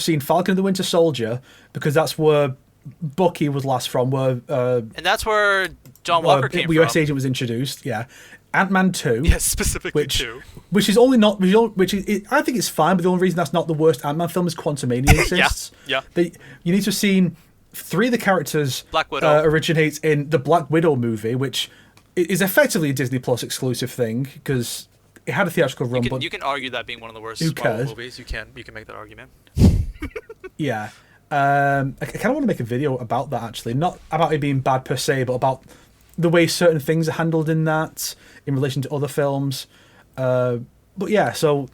seen Falcon and the Winter Soldier, because that's where Bucky was last from, where and that's where John Walker came US from. Agent was introduced. Yeah, Ant-Man 2. Yes, specifically 2. Which is only not. I think it's fine, but the only reason that's not the worst Ant-Man film is Quantumania exists. Yeah. You need to have seen 3 of the characters Black Widow originates in the Black Widow movie, which is effectively a Disney Plus exclusive thing because it had a theatrical run. You can argue that being one of the worst Marvel movies. You can make that argument. Yeah. I kind of want to make a video about that, actually. Not about it being bad per se, but about the way certain things are handled in that in relation to other films. But yeah, so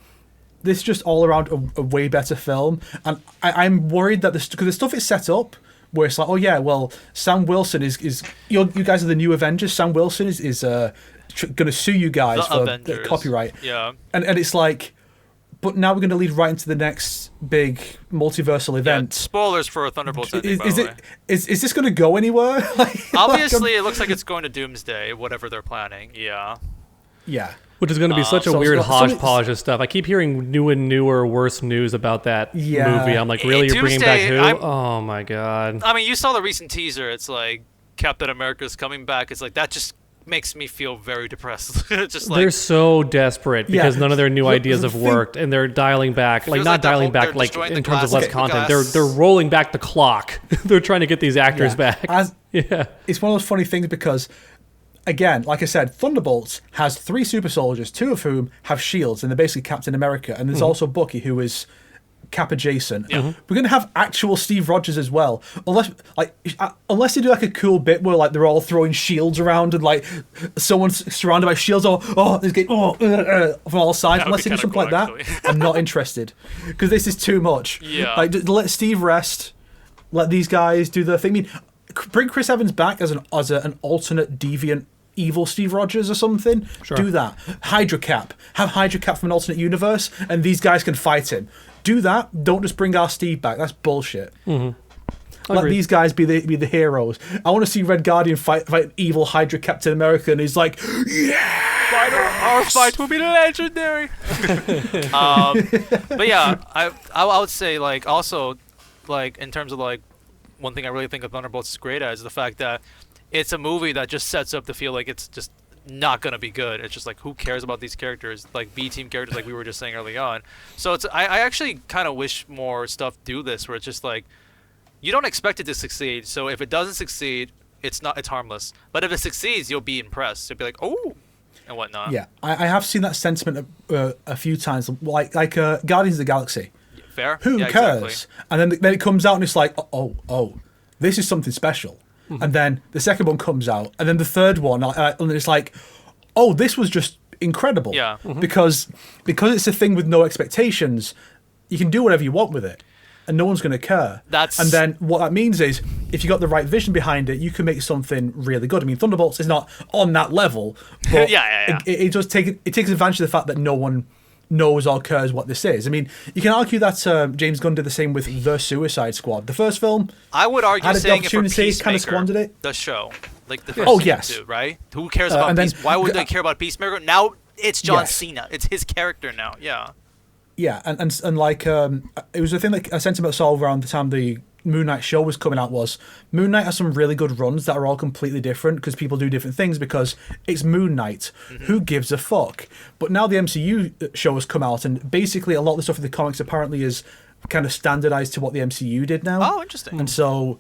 this is just all around a way better film. And I'm worried that because the stuff is set up where it's like, oh yeah, well, Sam Wilson is you guys are the new Avengers. Sam Wilson is going to sue you guys for the copyright. Yeah. And it's like, but now we're going to lead right into the next big multiversal event. Yeah, spoilers for Thunderbolts ending, by the way. Is this going to go anywhere? Obviously, it looks like it's going to Doomsday, whatever they're planning. Yeah. Yeah. Which is going to be such a weird hodgepodge of stuff. I keep hearing new and newer, worse news about that movie. I'm like, really? You're bringing back who? Oh, my God. I mean, you saw the recent teaser. It's like Captain America's coming back. It's like, that just makes me feel very depressed. Just like, they're so desperate because none of their new ideas have worked, and they're dialing back. Like, not dialing back, like, in terms of less content. They're rolling back the clock. They're trying to get these actors back. It's one of those funny things because, again, like I said, Thunderbolts has 3 super soldiers, 2 of whom have shields, and they're basically Captain America. And there's also Bucky, who is Cap adjacent. We're going to have actual Steve Rogers as well, unless they do like a cool bit where like they're all throwing shields around and like someone's surrounded by shields from all sides. Unless they do something cool, like that, I'm not interested because this is too much. Yeah, like let Steve rest, let these guys do their thing. I mean, bring Chris Evans back as an alternate deviant evil Steve Rogers or something. Sure. Do that. Hydra Cap. Have Hydra Cap from an alternate universe, and these guys can fight him. Do that. Don't just bring our Steve back. That's bullshit. Let these guys be the heroes. I want to see Red Guardian fight evil Hydra Captain America, and he's like, yeah, our fight will be legendary. But yeah, I would say like also like in terms of like one thing I really think of Thunderbolts is great at is the fact that it's a movie that just sets up to feel like it's just not gonna be good. It's just like, who cares about these characters, like B-team characters, like we were just saying early on. So I actually kind of wish more stuff do this, where it's just like you don't expect it to succeed. So if it doesn't succeed, it's harmless. But if it succeeds, you'll be impressed. You'll be like, oh, and whatnot. Yeah, I have seen that sentiment a few times, like Guardians of the Galaxy. Fair. Who cares? Exactly. And then it comes out and it's like, oh, this is something special. And then the second one comes out, and then the third one, and it's like, oh, this was just incredible. Yeah. Because it's a thing with no expectations, you can do whatever you want with it, and no one's going to care. And then what that means is, if you got the right vision behind it, you can make something really good. I mean, Thunderbolts is not on that level, but it does takes advantage of the fact that no one knows or cares what this is. I mean, you can argue that James Gunn did the same with The Suicide Squad. The first film, I would argue, had the saying opportunity, it for kind of squandered it. The show, like the first season too, right? Who cares about Peacemaker? Why would they care about Peacemaker? Now it's John Cena. It's his character now. Yeah. Yeah, and like it was the thing that a sentiment I saw around the time the Moon Knight show was coming out was Moon Knight has some really good runs that are all completely different because people do different things because it's Moon Knight. Who gives a fuck? But now the MCU show has come out, and basically a lot of the stuff in the comics apparently is kind of standardized to what the MCU did now. Oh, interesting. And so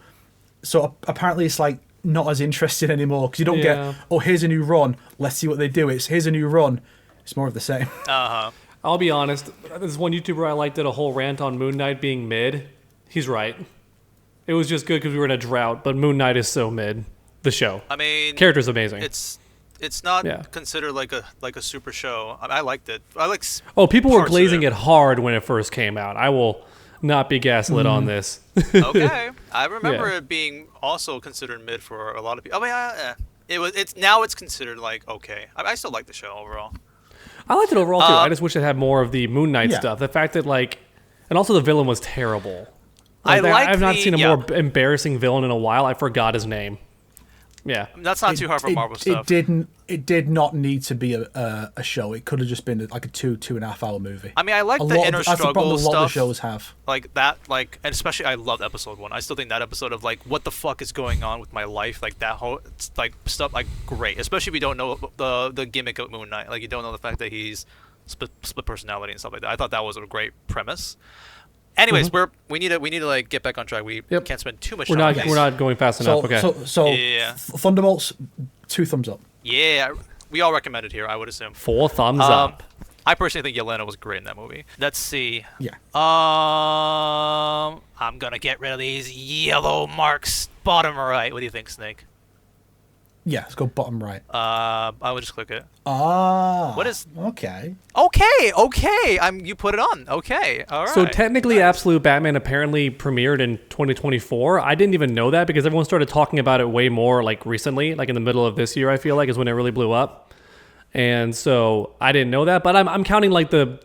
apparently it's like not as interesting anymore because you don't get, oh, here's a new run, let's see what they do. It's here's a new run. It's more of the same. I'll be honest. This one YouTuber I like did a whole rant on Moon Knight being mid. He's right. It was just good because we were in a drought. But Moon Knight is so mid. The show. I mean, character's amazing. It's not considered like a super show. I liked it. People were glazing it hard when it first came out. I will not be gaslit on this. Okay, I remember it being also considered mid for a lot of people. I mean, it's considered like okay. I still like the show overall. I liked it overall too. I just wish it had more of the Moon Knight stuff. The fact that and also the villain was terrible. I've not seen a more embarrassing villain in a while. I forgot his name. Yeah, that's not too hard for Marvel stuff. It did not need to be a show. It could have just been like a 2.5 hour movie. I mean, I like the inner struggle stuff. A lot of shows have like that. And especially I loved episode 1. I still think that episode of what the fuck is going on with my life, that whole stuff, great. Especially if you don't know the gimmick of Moon Knight, you don't know the fact that he's split personality and stuff like that. I thought that was a great premise. Anyways, we need to get back on track. We can't spend too much time on this. We're not going fast enough. Okay. So Thunderbolts, 2 thumbs up. Yeah, we all recommend it here, I would assume. 4 thumbs up. I personally think Yelena was great in that movie. Let's see. Yeah. I'm gonna get rid of these yellow marks. Bottom right. What do you think, Snake? Yeah, let's go bottom right. I would just click it. What is? Okay. Okay. You put it on. Okay. All right. So technically, Absolute Batman apparently premiered in 2024. I didn't even know that because everyone started talking about it way more recently, in the middle of this year. I feel is when it really blew up, and so I didn't know that. But I'm counting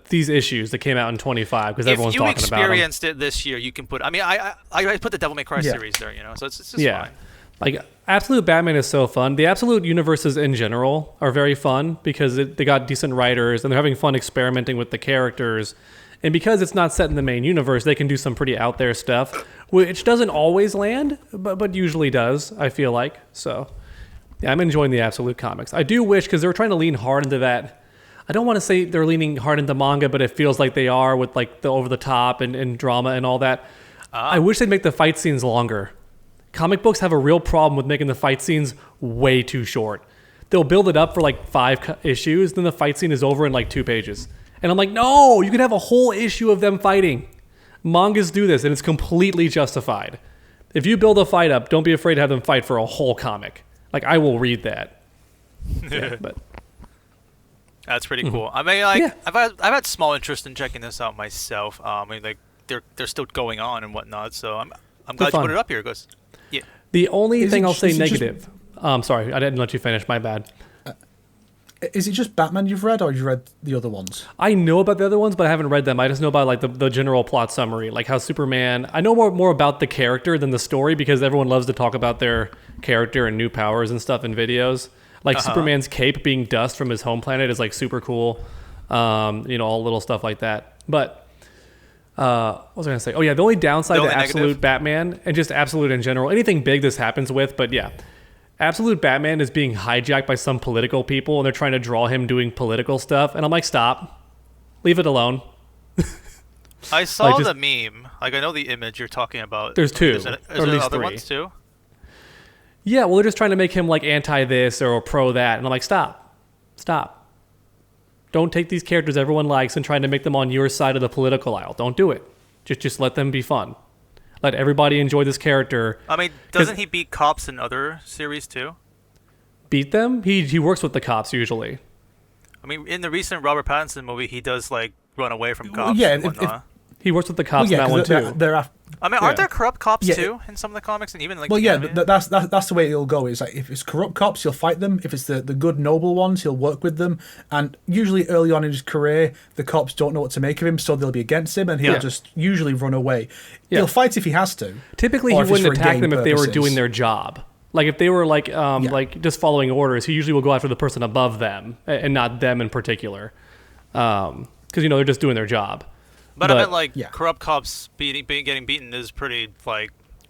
these issues that came out in 25 because everyone's talking about them. If you experienced it this year, you can put. I mean, I put the Devil May Cry series there, so it's just fine. Absolute Batman is so fun. The Absolute universes in general are very fun because they got decent writers and they're having fun experimenting with the characters. And because it's not set in the main universe, they can do some pretty out there stuff, which doesn't always land, but usually does, I feel like. So, yeah, I'm enjoying the Absolute comics. I do wish, because they were trying to lean hard into that. I don't want to say they're leaning hard into manga, but it feels like they are with the over the top and drama and all that. I wish they'd make the fight scenes longer. Comic books have a real problem with making the fight scenes way too short. They'll build it up for 5 issues, then the fight scene is over in 2 pages. And I'm like, no, you can have a whole issue of them fighting. Mangas do this, and it's completely justified. If you build a fight up, don't be afraid to have them fight for a whole comic. I will read that. But that's pretty cool. I mean, I've had small interest in checking this out myself. I mean, they're still going on and whatnot. So I'm glad you put it up here, because. Yeah. The only thing I'll say negative. Sorry, I didn't let you finish. My bad. Is it just Batman you've read, or have you read the other ones? I know about the other ones, but I haven't read them. I just know about the general plot summary, how Superman. I know more about the character than the story because everyone loves to talk about their character and new powers and stuff in videos. Superman's cape being dust from his home planet is super cool. All little stuff like that. But. What was I going to say? Oh, yeah, the only downside to Absolute Batman, and just Absolute in general, anything big this happens with, but yeah, Absolute Batman is being hijacked by some political people, and they're trying to draw him doing political stuff, and I'm like, stop. Leave it alone. I saw the meme. I know the image you're talking about. There's 2, is or at least least 3. Ones too? Yeah, well, they're just trying to make him anti-this or pro that, and I'm like, stop. Don't take these characters everyone likes and trying to make them on your side of the political aisle. Don't do it. Just let them be fun. Let everybody enjoy this character. I mean, doesn't he beat cops in other series too? Beat them? He works with the cops usually. I mean, in the recent Robert Pattinson movie, he does run away from cops. Yeah, and whatnot. He works with the cops in that one too. I mean, aren't there corrupt cops too in some of the comics, and even that's the way it'll go. Is if it's corrupt cops, he'll fight them. If it's the good noble ones, he'll work with them. And usually early on in his career, the cops don't know what to make of him, so they'll be against him, and he'll just usually run away. He'll fight if he has to. Typically, he wouldn't attack them if they were doing their job. If they were just following orders, he usually will go after the person above them and not them in particular, because they're just doing their job. But I meant corrupt cops getting beaten is pretty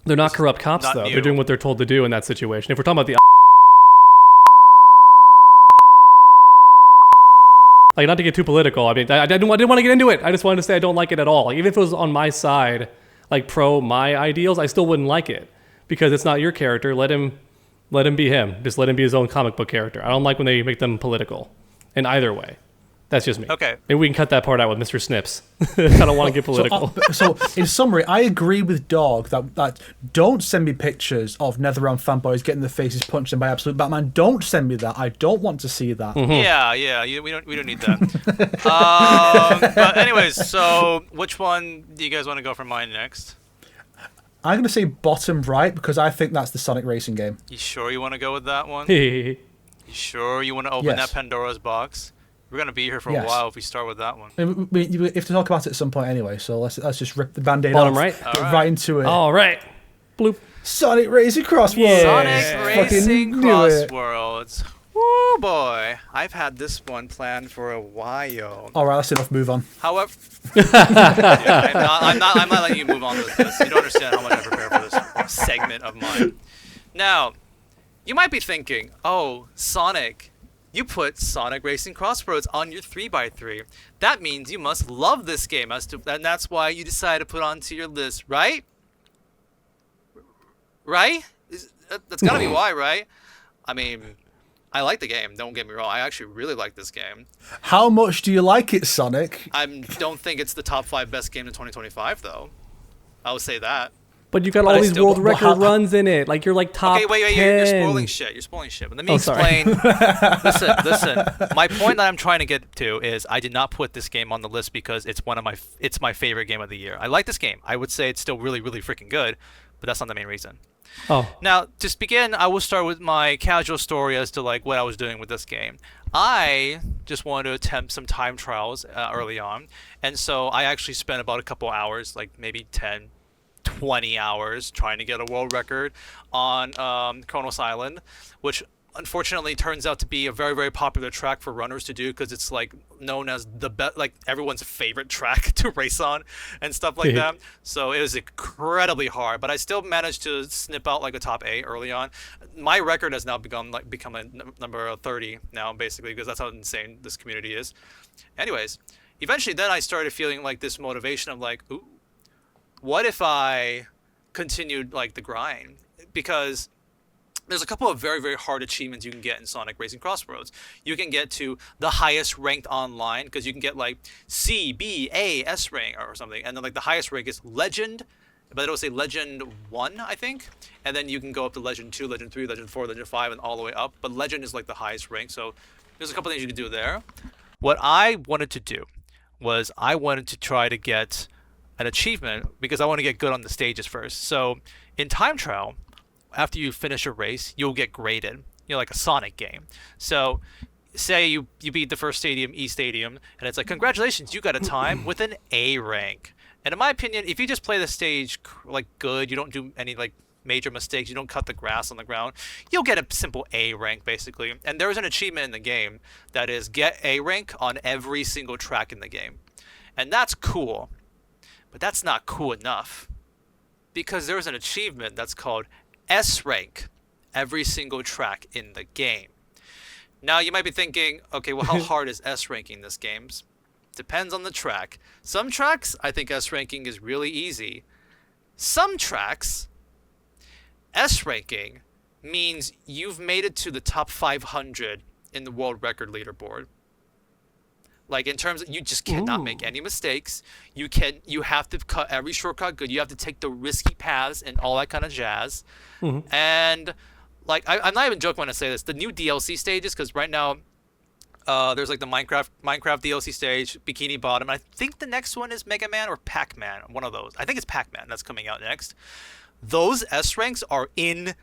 They're not corrupt cops though. New. They're doing what they're told to do in that situation. If we're talking about the not to get too political. I mean, I didn't want to get into it. I just wanted to say I don't like it at all. Even if it was on my side, pro my ideals, I still wouldn't like it because it's not your character. Let him be him. Just let him be his own comic book character. I don't like when they make them political in either way. That's just me. Okay. Maybe we can cut that part out with Mr. Snips. I don't want to get political. So in summary, I agree with Dog that don't send me pictures of NetherRealm fanboys getting their faces punched in by Absolute Batman. Don't send me that. I don't want to see that. Yeah. We don't need that. But anyways, so which one do you guys want to go for mine next? I'm going to say bottom right because I think that's the Sonic racing game. You sure you want to go with that one? You sure you want to open Yes. that Pandora's box? We're gonna be here for a Yes. while if we start with that one. We have to talk about it at some point anyway, so let's just rip the band-aid Bottom off. right? Get right into it. All right. Bloop. Sonic Racing CrossWorlds. Yeah. Sonic Racing Fucking knew it. CrossWorlds. Woo boy, I've had this one planned for a while. All right, that's enough. Move on. However, I'm not letting you move on with this. You don't understand how much I prepare for this segment of mine. Now, you might be thinking, oh, Sonic. You put Sonic Racing CrossWorlds on your 3x3. That means you must love this game, and that's why you decided to put it onto your list, right? Right? That's gotta be why, right? I mean, I like the game, don't get me wrong. I actually really like this game. How much do you like it, Sonic? I don't think it's the top 5 best game in 2025, though. I would say that. But you got But all I these still- world but record how- runs in it. Like you're like top Okay, wait, 10. you're spoiling shit. You're spoiling shit. But let me sorry. explain. Listen. My point that I'm trying to get to is I did not put this game on the list because it's it's my favorite game of the year. I like this game. I would say it's still really, really freaking good, but that's not the main reason. Oh. Now, to begin, I will start with my casual story as to like what I was doing with this game. I just wanted to attempt some time trials early on, and so I actually spent about a couple hours, like maybe 10, 20 hours trying to get a world record on Kronos Island, which unfortunately turns out to be a very, very popular track for runners to do because it's like known as the best, like everyone's favorite track to race on and stuff like that. So it was incredibly hard, but I still managed to snip out like a top 8 early on. My record has now become a number 30 now, basically, because that's how insane this community is. Anyways, eventually then I started feeling like this motivation of like, ooh, what if I continued like the grind? Because there's a couple of very, very hard achievements you can get in Sonic Racing CrossWorlds. You can get to the highest ranked online because you can get like C, B, A, S rank or something. And then like the highest rank is Legend, but it'll say Legend 1, I think. And then you can go up to Legend 2, Legend 3, Legend 4, Legend 5, and all the way up. But Legend is like the highest rank. So there's a couple things you can do there. What I wanted to do was I wanted to try to get an achievement because I want to get good on the stages first. So in time trial, after you finish a race, you'll get graded, like a Sonic game. So say you beat the first stadium, E Stadium, and it's like, congratulations, you got a time with an A rank. And in my opinion, if you just play the stage like good, you don't do any like major mistakes, you don't cut the grass on the ground, you'll get a simple A rank basically. And there is an achievement in the game that is get A rank on every single track in the game. And that's cool. But that's not cool enough because there's an achievement that's called S rank every single track in the game. Now you might be thinking, okay, well, how hard is S ranking this game? Depends on the track. Some tracks, I think S ranking is really easy. Some tracks, S ranking means you've made it to the top 500 in the world record leaderboard. Like in terms of you just cannot make any mistakes. You have to cut every shortcut good. You have to take the risky paths and all that kind of jazz. And like I'm not even joking when I say this. The new DLC stages, because right now there's like the Minecraft DLC stage, Bikini Bottom. I think the next one is Mega Man or Pac-Man, one of those. I think it's Pac-Man that's coming out next. Those S ranks are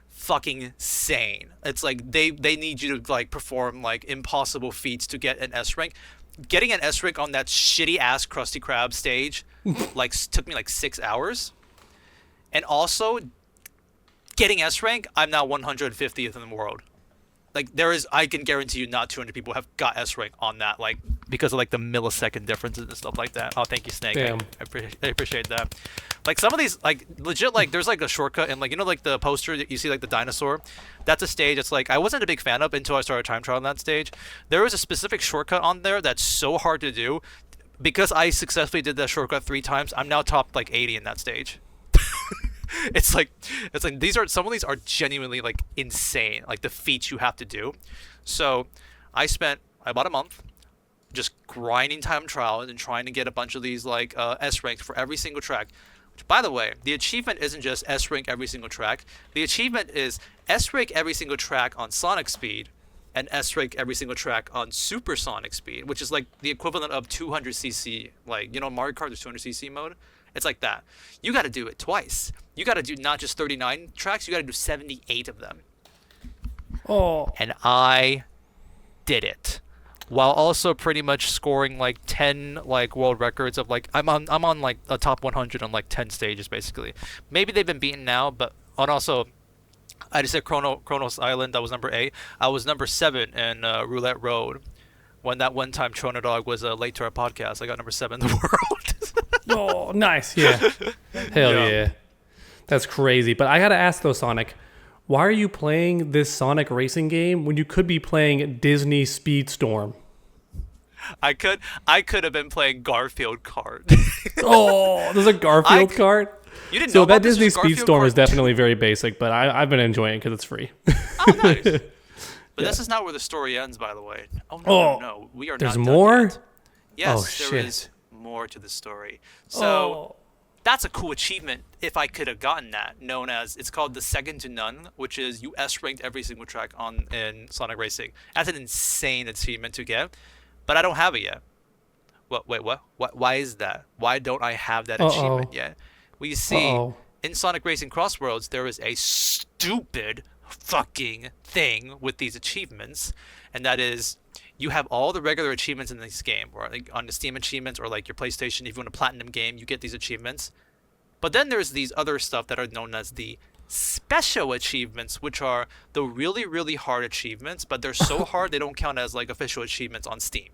fucking insane. It's like they need you to like perform like impossible feats to get an S rank. Getting an S rank on that shitty ass Krusty Krab stage like took me like 6 hours. And also getting S rank, I'm now 150th in the world. Like I can guarantee you not 200 people have got S rank on that, like because of like the millisecond differences and stuff like that. Oh, thank you, Snake. Damn. I appreciate that. Like some of these, like legit, like there's like a shortcut and like like the poster that you see like the dinosaur. That's a stage. It's like I wasn't a big fan of until I started time trial on that stage. There was a specific shortcut on there that's so hard to do. Because I successfully did that shortcut 3 times, I'm now top like 80 in that stage. It's like some of these are genuinely like insane, like the feats you have to do. So I bought a month. just grinding time trial and trying to get a bunch of these like S ranks for every single track. Which, by the way, the achievement isn't just S rank every single track. The achievement is S rank every single track on Sonic speed, and S rank every single track on supersonic speed, which is like the equivalent of 200cc. Like, you know, Mario Kart, there's 200cc mode. It's like that. You got to do it twice. You got to do not just 39 tracks. You got to do 78 of them. Oh. And I did it, while also pretty much scoring like 10 like world records of like I'm on like a top 100 on like 10 stages basically. Maybe they've been beaten now, but and also I just said Kronos Island, that was number 8. I was number 7 in Roulette Road. When that one time Tronadog was late to our podcast, I got number 7 in the world. Oh, nice. Yeah. Hell yeah. That's crazy. But I got to ask though, Sonic, why are you playing this Sonic racing game when you could be playing Disney Speedstorm? I could have been playing Garfield Kart. Oh, there's a Garfield kart? You didn't so know about that Disney this Speedstorm Kart? is definitely very basic, but I've been enjoying it because it's free. Oh, nice. But this is not where the story ends, by the way. Oh, no. We are there's not more? done yet. Yes, Oh, there shit. is more to the story. So that's a cool achievement if I could have gotten that, known as, it's called the Second to None, which is you S-ranked every single track in Sonic Racing. That's an insane achievement to get, but I don't have it yet. Wait, what? Why is that? Why don't I have that achievement yet? Well, you see, in Sonic Racing CrossWorlds, there is a stupid fucking thing with these achievements, and that is you have all the regular achievements in this game, or like on the Steam achievements, or like your PlayStation, if you want a platinum game, you get these achievements. But then there's these other stuff that are known as the special achievements, which are the really, really hard achievements, but they're so hard they don't count as like official achievements on Steam.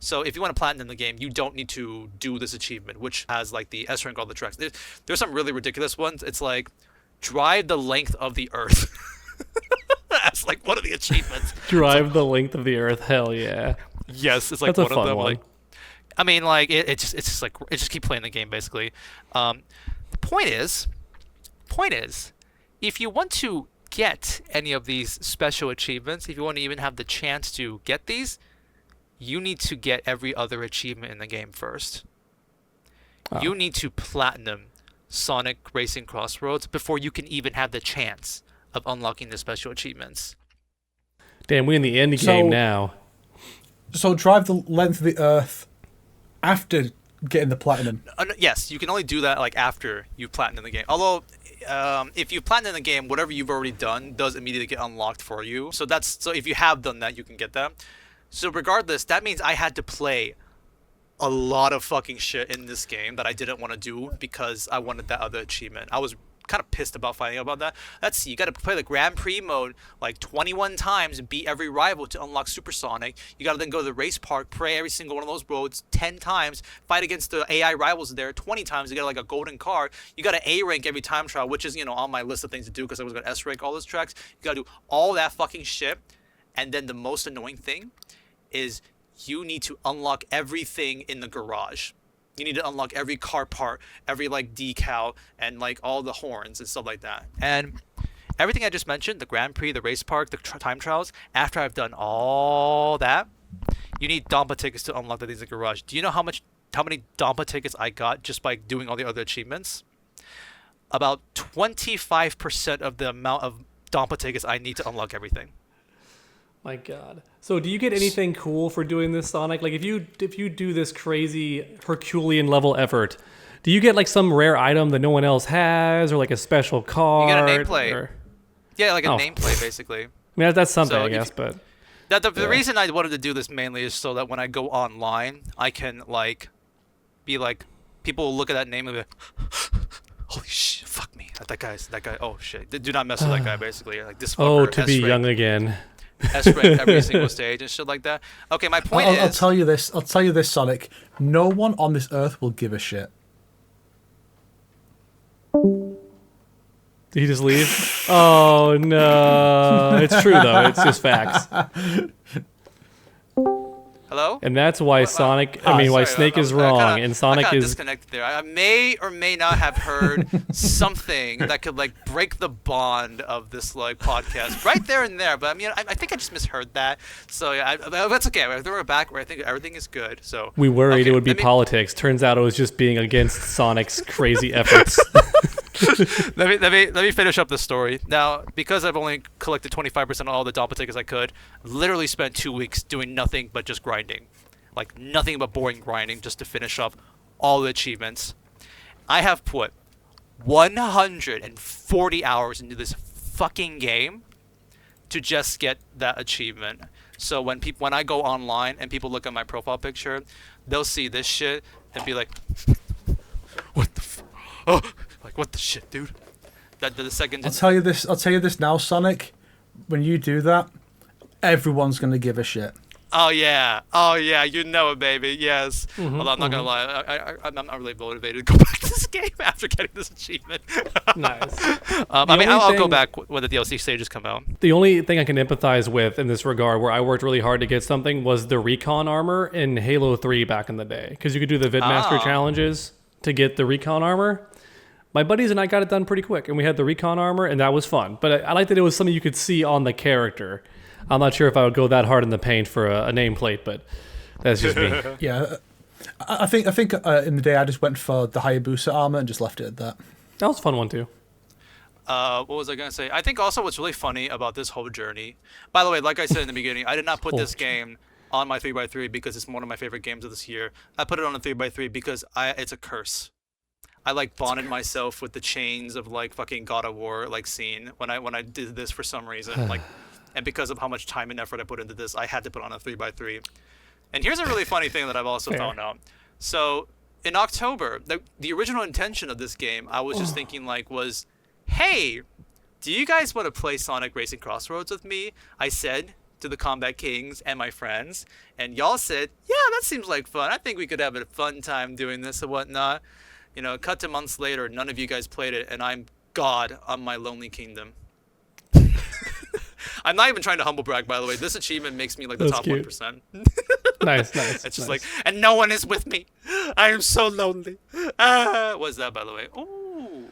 So if you want to platinum the game, you don't need to do this achievement, which has like the S rank all the tracks. There's some really ridiculous ones. It's like drive the length of the Earth. That's like one of the achievements. Drive the length of the Earth. Hell yeah. Yes, it's like That's one a of fun them. one. Like, I mean, like it just like it just keep playing the game basically. The point is, if you want to get any of these special achievements, if you want to even have the chance to get these, you need to get every other achievement in the game first. Oh. You need to platinum Sonic Racing CrossWorlds before you can even have the chance of unlocking the special achievements. Damn, we're in the end game now. So drive the length of the Earth after getting the platinum. Yes, you can only do that like after you platinum the game. Although, if you platinum the game, whatever you've already done does immediately get unlocked for you. So if you have done that, you can get that. So regardless, that means I had to play a lot of fucking shit in this game that I didn't want to do because I wanted that other achievement. I was kind of pissed about finding out about that. Let's see, you got to play the Grand Prix mode like 21 times and beat every rival to unlock Supersonic. You got to then go to the race park, play every single one of those roads 10 times, fight against the AI rivals there 20 times to get like a golden car. You got to A rank every time trial, which is, you know, on my list of things to do because I was going to S rank all those tracks. You got to do all that fucking shit. And then the most annoying thing is you need to unlock everything in the garage. You need to unlock every car part, every like decal, and like all the horns and stuff like that. And everything I just mentioned, the Grand Prix, the race park, the time trials, after I've done all that, you need Dompa tickets to unlock the things in the garage. Do you know how many Dompa tickets I got just by doing all the other achievements? About 25% of the amount of Dompa tickets I need to unlock everything. My God. So do you get anything cool for doing this, Sonic? Like if you do this crazy Herculean level effort, do you get like some rare item that no one else has, or like a special card? You get a nameplate. Or... Yeah, like a nameplate basically. I mean that's something, So I guess, but the reason I wanted to do this mainly is so that when I go online, I can like be like, people will look at that name and be like, holy shit, fuck me. That guy. Oh shit, do not mess with that guy. Basically, like this. Fucker, to be young again. S-rank every single stage and shit like that. Okay, my point is... I'll tell you this, Sonic. No one on this earth will give a shit. Did he just leave? Oh, no. It's true, though. It's just facts. Hello? And that's why Sonic, why Snake is wrong, and Sonic is disconnected there. I may or may not have heard something that could like break the bond of this like podcast right there and there. But I mean, I think I just misheard that. So yeah, that's okay. We're back where I think everything is good. So we worried it would be politics. Turns out it was just being against Sonic's crazy efforts. let me finish up the story now. Because I've only collected 25% of all the Doppel tickets I could, literally spent 2 weeks doing nothing but just grinding, like nothing but boring grinding just to finish up all the achievements. I have put 140 hours into this fucking game to just get that achievement. So when I go online and people look at my profile picture, they'll see this shit and be like, what the oh, like what the shit, dude. That the second I'll tell you this now, Sonic. When you do that, everyone's gonna give a shit. Oh yeah, you know it, baby. Yes. Although I'm not gonna lie, I'm not really motivated to go back to this game after getting this achievement. Nice. I'll go back when the DLC stages come out. The only thing I can empathize with in this regard, where I worked really hard to get something, was the recon armor in Halo 3 back in the day, because you could do the Vidmaster challenges to get the recon armor. My buddies and I got it done pretty quick, and we had the recon armor, and that was fun. But I liked that it was something you could see on the character. I'm not sure if I would go that hard in the paint for a nameplate, but that's just me. Yeah, I think in the day I just went for the Hayabusa armor and just left it at that. That was a fun one too. What was I gonna say? I think also what's really funny about this whole journey. By the way, like I said in the beginning, I did not put this game on my 3x3 because it's one of my favorite games of this year. I put it on a 3x3 because it's a curse. I like bonded myself with the chains of like fucking God of War like scene when I did this for some reason like. And because of how much time and effort I put into this, I had to put on a 3x3. And here's a really funny thing that I've also found out. So in October, the original intention of this game, I was just thinking like was, hey, do you guys want to play Sonic Racing CrossWorlds with me? I said to the Kombat Kings and my friends, and y'all said, yeah, that seems like fun. I think we could have a fun time doing this and whatnot. You know, cut to months later, none of you guys played it, and I'm God on my lonely kingdom. I'm not even trying to humble brag, by the way. This achievement makes me like the top cute. 1%. Nice. It's just like, and no one is with me. I am so lonely. What's that, by the way? Ooh.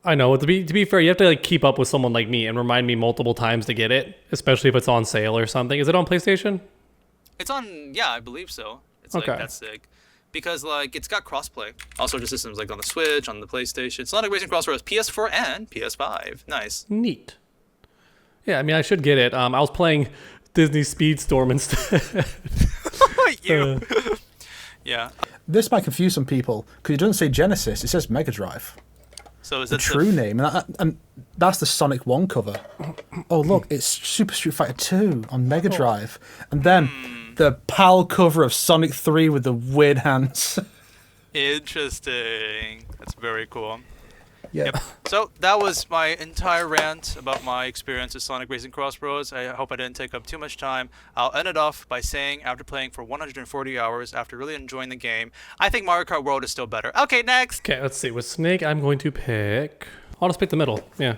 I know. To be fair, you have to like keep up with someone like me and remind me multiple times to get it, especially if it's on sale or something. Is it on PlayStation? It's on, yeah, I believe so. It's like, that's sick. Because like it's got crossplay. All sorts of systems like on the Switch, on the PlayStation. Sonic Racing CrossWorlds, PS4 and PS5. Nice. Neat. Yeah, I mean, I should get it. I was playing Disney Speedstorm instead. Yeah. This might confuse some people because it doesn't say Genesis; it says Mega Drive. So is the that true name? And that's the Sonic 1 cover. Oh look, it's Super Street Fighter 2 on Mega Drive, and then the PAL cover of Sonic 3 with the weird hands. Interesting. That's very cool. Yep. So that was my entire rant about my experience with Sonic Racing CrossWorlds. I hope I didn't take up too much time. I'll end it off by saying, after playing for 140 hours, after really enjoying the game, I think Mario Kart World is still better. Okay, next. Okay, let's see. With Snake, I'm going to pick... I'll just pick the middle. Yeah.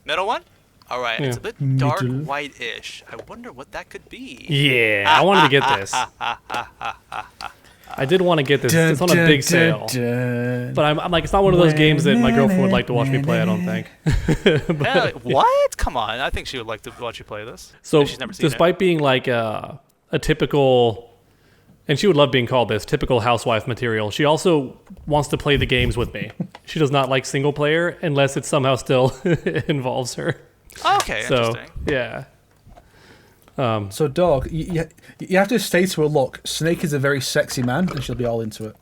Middle one? All right. Yeah. It's a bit dark white-ish. I wonder what that could be. Yeah, I wanted to get this. I did want to get this. It's on a big sale. But I'm like, it's not one of those games that my girlfriend would like to watch me play, I don't think. What? Come on. I think she would like to watch you play this. So, she's never seen despite being like a typical, and she would love being called this, typical housewife material, she also wants to play the games with me. She does not like single player unless it somehow still involves her. Okay, interesting. Yeah. So, dog, you have to say to her, look, Snake is a very sexy man, and she'll be all into it.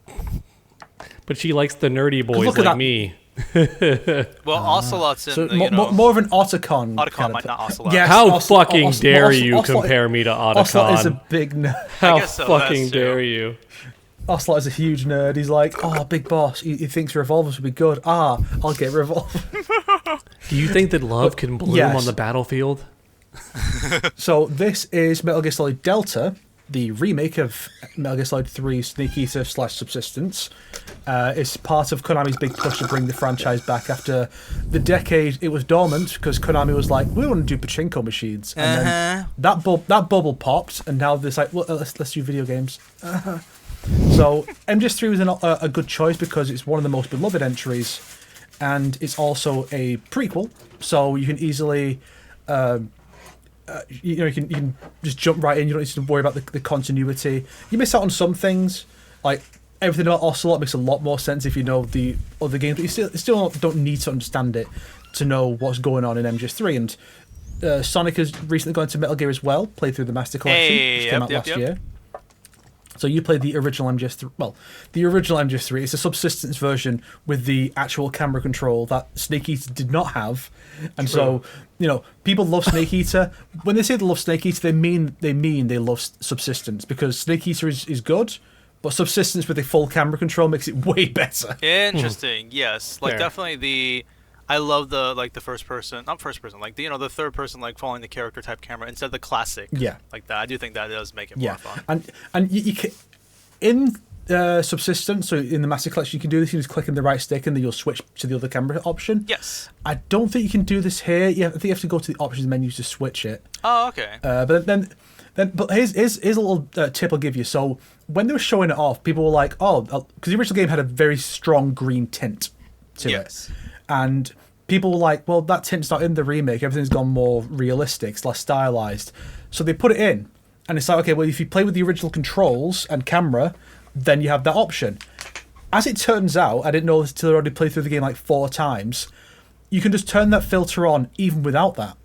But she likes the nerdy boys like me. Well, Ocelot's in so the, more of an Otacon. Otacon, not Ocelot. Yes, How fucking dare you compare me to Otacon? Ocelot is a big nerd. How fucking dare you? Ocelot is a huge nerd. He's like, oh, big boss. He thinks revolvers would be good. I'll get revolver. Do you think that love can bloom on the battlefield? So this is Metal Gear Solid Delta, the remake of Metal Gear Solid 3 Snake Eater / Subsistence. It's part of Konami's big push to bring the franchise back after the decade it was dormant, because Konami was like, we want to do pachinko machines. And then that bubble popped, and now there's like, well, let's do video games. So MGS3 was a good choice because it's one of the most beloved entries, and it's also a prequel, so you can easily... you can just jump right in. You don't need to worry about the continuity. You miss out on some things, like everything about Ocelot makes a lot more sense if you know the other games, but you still don't need to understand it to know what's going on in MGS3. And Sonic has recently gone to Metal Gear as well. Played through the Master Collection, which came out last year. So you played the original MGS3. Well, the original MGS3 is a subsistence version with the actual camera control that Snake Eater did not have, and so people love Snake Eater. When they say they love Snake Eater, they mean they love subsistence, because Snake Eater is good, but subsistence with a full camera control makes it way better. Interesting. Yes, like definitely I love the first person, not first person, like the third person, like following the character type camera instead of the classic. Yeah, like that. I do think that does make it more fun. And you can, in Subsistence, so in the Master Collection, you can do this. You just click in the right stick, and then you'll switch to the other camera option. Yes. I don't think you can do this here. I think you have to go to the options menu to switch it. Oh, okay. But here's a little tip I'll give you. So when they were showing it off, people were like, "Oh," because the original game had a very strong green tint to it. And people were like, well, that tint's not in the remake. Everything's gone more realistic. It's less stylized. So they put it in. And it's like, okay, well, if you play with the original controls and camera, then you have that option. As it turns out, I didn't know this until I already played through the game like 4 times, you can just turn that filter on even without that.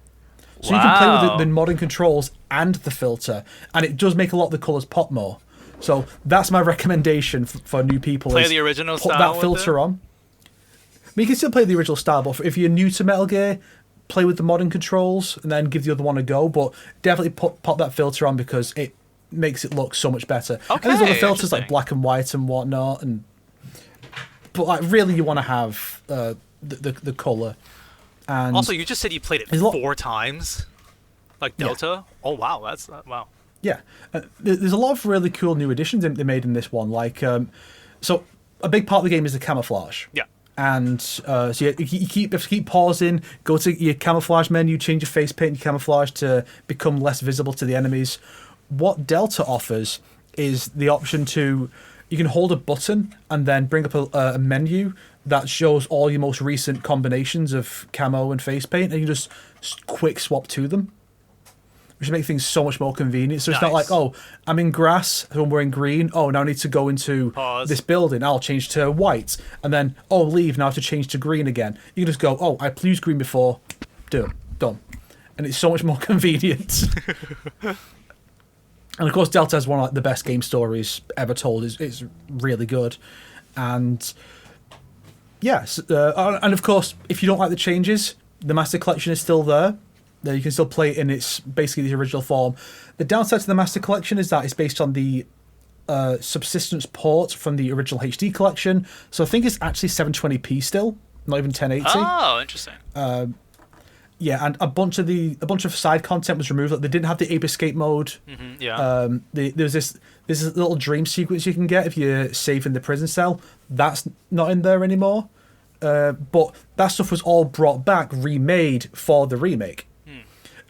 So you can play with the modern controls and the filter. And it does make a lot of the colours pop more. So that's my recommendation for new people. Play the original style. Put that filter on. I mean, you can still play the original style, but if you're new to Metal Gear, play with the modern controls and then give the other one a go. But definitely pop that filter on, because it makes it look so much better. Okay, and there's other filters like black and white and whatnot. But like, really, you want to have the color. And also, you just said you played it 4 times, like Delta. Yeah. Oh wow, that's wow. Yeah, there's a lot of really cool new additions they made in this one. Like, so a big part of the game is the camouflage. Yeah. And so you have to keep pausing, go to your camouflage menu, change your face paint and camouflage to become less visible to the enemies. What Delta offers is the option you can hold a button and then bring up a menu that shows all your most recent combinations of camo and face paint, and you just quick swap to them, which makes things so much more convenient. So it's not like, oh, I'm in grass, so I'm wearing green. Oh, now I need to go into this building. I'll change to white. And then, leave. Now I have to change to green again. You can just go, oh, I used green before. Done. And it's so much more convenient. And of course, Delta has one of the best game stories ever told. It's really good. And yes, and of course, if you don't like the changes, the Master Collection is still there. You can still play it in its basically the original form. The downside to the Master Collection is that it's based on the Subsistence port from the original HD collection. So I think it's actually 720p still, not even 1080. Oh, interesting. Yeah, and a bunch of side content was removed. Like, they didn't have the Ape Escape mode. Mm-hmm, yeah. There's this little dream sequence you can get if you're safe in the prison cell. That's not in there anymore. But that stuff was all brought back, remade for the remake.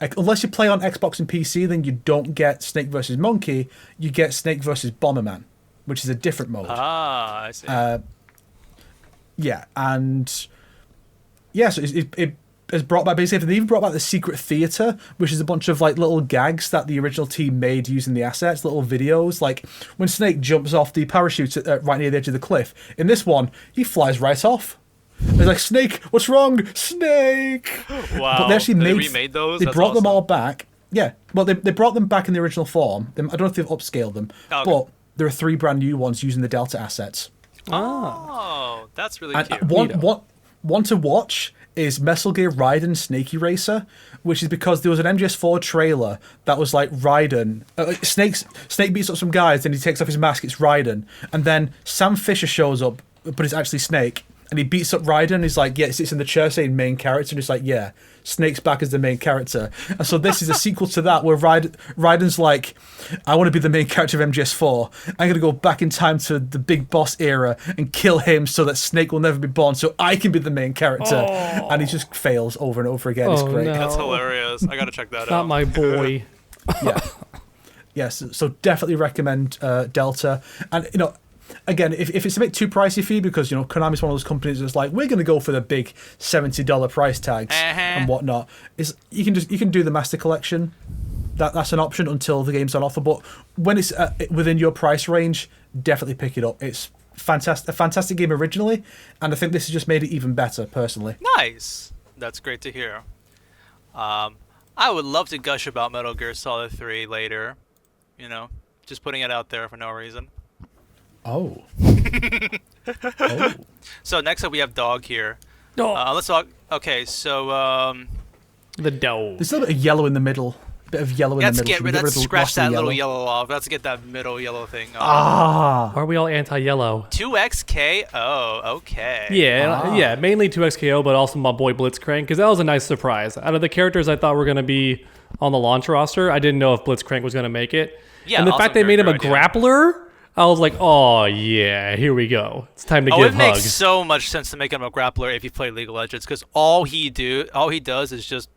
Like, unless you play on Xbox and PC, then you don't get Snake vs. Monkey. You get Snake vs. Bomberman, which is a different mode. Ah, I see. Yeah, and so it has brought back basically. They even brought back the Secret Theater, which is a bunch of like little gags that the original team made using the assets, little videos. Like when Snake jumps off the parachute right near the edge of the cliff. In this one, he flies right off. It's like, Snake, what's wrong? Snake! Wow. But they actually remade those? They That's brought awesome. them all back. Yeah. Well, they brought them back in the original form. I don't know if they've upscaled them. Okay. But there are 3 brand new ones using the Delta assets. Oh, that's really cute. One to watch is Metal Gear Raiden Snakey Racer, which is because there was an MGS4 trailer that was like Raiden. Snake beats up some guys, then he takes off his mask, it's Raiden. And then Sam Fisher shows up, but it's actually Snake. and he beats up Raiden, and he's like, yeah, sits in the chair saying main character, and he's like, yeah, Snake's back as the main character. And so this is a sequel to that, where Raiden's like, I want to be the main character of MGS4. I'm going to go back in time to the big boss era and kill him so that Snake will never be born, so I can be the main character. And he just fails over and over again. It's great. No. That's hilarious. I got to check that out. Not my boy. Yeah. Yes, so definitely recommend Delta. And, again, if it's a bit too pricey for you, because, Konami's one of those companies that's like, we're going to go for the big $70 price tags and whatnot, you can do the Master Collection. That's an option until the game's on offer. But when it's within your price range, definitely pick it up. It's a fantastic game originally, and I think this has just made it even better, personally. Nice. That's great to hear. I would love to gush about Metal Gear Solid 3 later. Just putting it out there for no reason. Oh. So next up we have Dog here. Let's talk. Okay, so The dog. There's a little bit of yellow in the middle. Let's scratch that little yellow off. Let's get that middle yellow thing off. Are we all anti-yellow? 2XKO. Okay. Yeah, mainly 2XKO, but also my boy Blitzcrank, because that was a nice surprise. Out of the characters I thought were going to be on the launch roster, I didn't know if Blitzcrank was going to make it. Yeah, and the fact they made him a grappler, I was like, oh yeah, here we go. It's time to give hugs. It makes so much sense to make him a grappler if you play League of Legends, because all he does is just,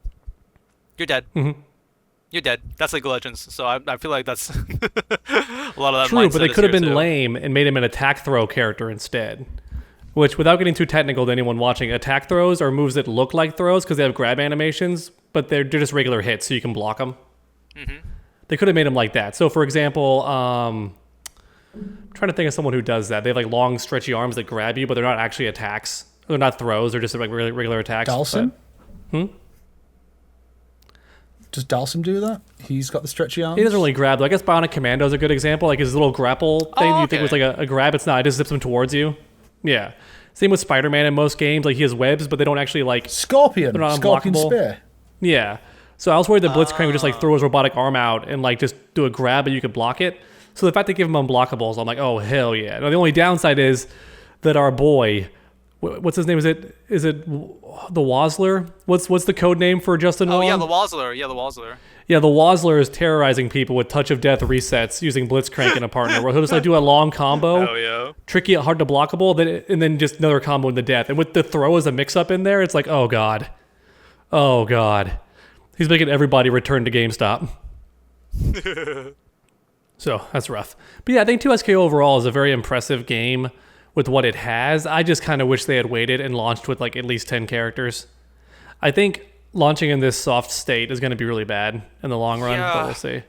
you're dead. Mm-hmm. You're dead. That's League of Legends. So I feel like that's a lot of that. True, but they could have been lame and made him an attack throw character instead. Which, without getting too technical to anyone watching, attack throws are moves that look like throws because they have grab animations, but they're just regular hits, so you can block them. Mm-hmm. They could have made him like that. So, for example, I'm trying to think of someone who does that. They have like long, stretchy arms that grab you, but they're not actually attacks. They're not throws. They're just like regular attacks. Dalsum? But, Does Dalsum do that? He's got the stretchy arms? He doesn't really grab, though. I guess Bionic Commando is a good example. Like his little grapple thing you think was like a grab. It's not. It just zips him towards you. Yeah. Same with Spider-Man in most games. Like he has webs, but they don't actually like... Scorpion. They're not Scorpion unblockable. Spear. Yeah. So I was worried that Blitzcrank would just like throw his robotic arm out and like just do a grab and you could block it. So the fact they give him unblockables, I'm like, oh, hell yeah. Now the only downside is that our boy... What's his name? Is it the Wozler? What's the code name for Justin Wong? Yeah, the Wozler. Yeah, the Wozler is terrorizing people with touch of death resets using Blitzcrank in a partner. Where he'll just like do a long combo, tricky, hard to blockable, and then just another combo in the death. And with the throw as a mix-up in there, it's like, oh god, he's making everybody return to GameStop. So that's rough. But yeah, I think 2SK overall is a very impressive game with what it has. I just kind of wish they had waited and launched with like at least 10 characters. I think launching in this soft state is going to be really bad in the long run, but we'll see.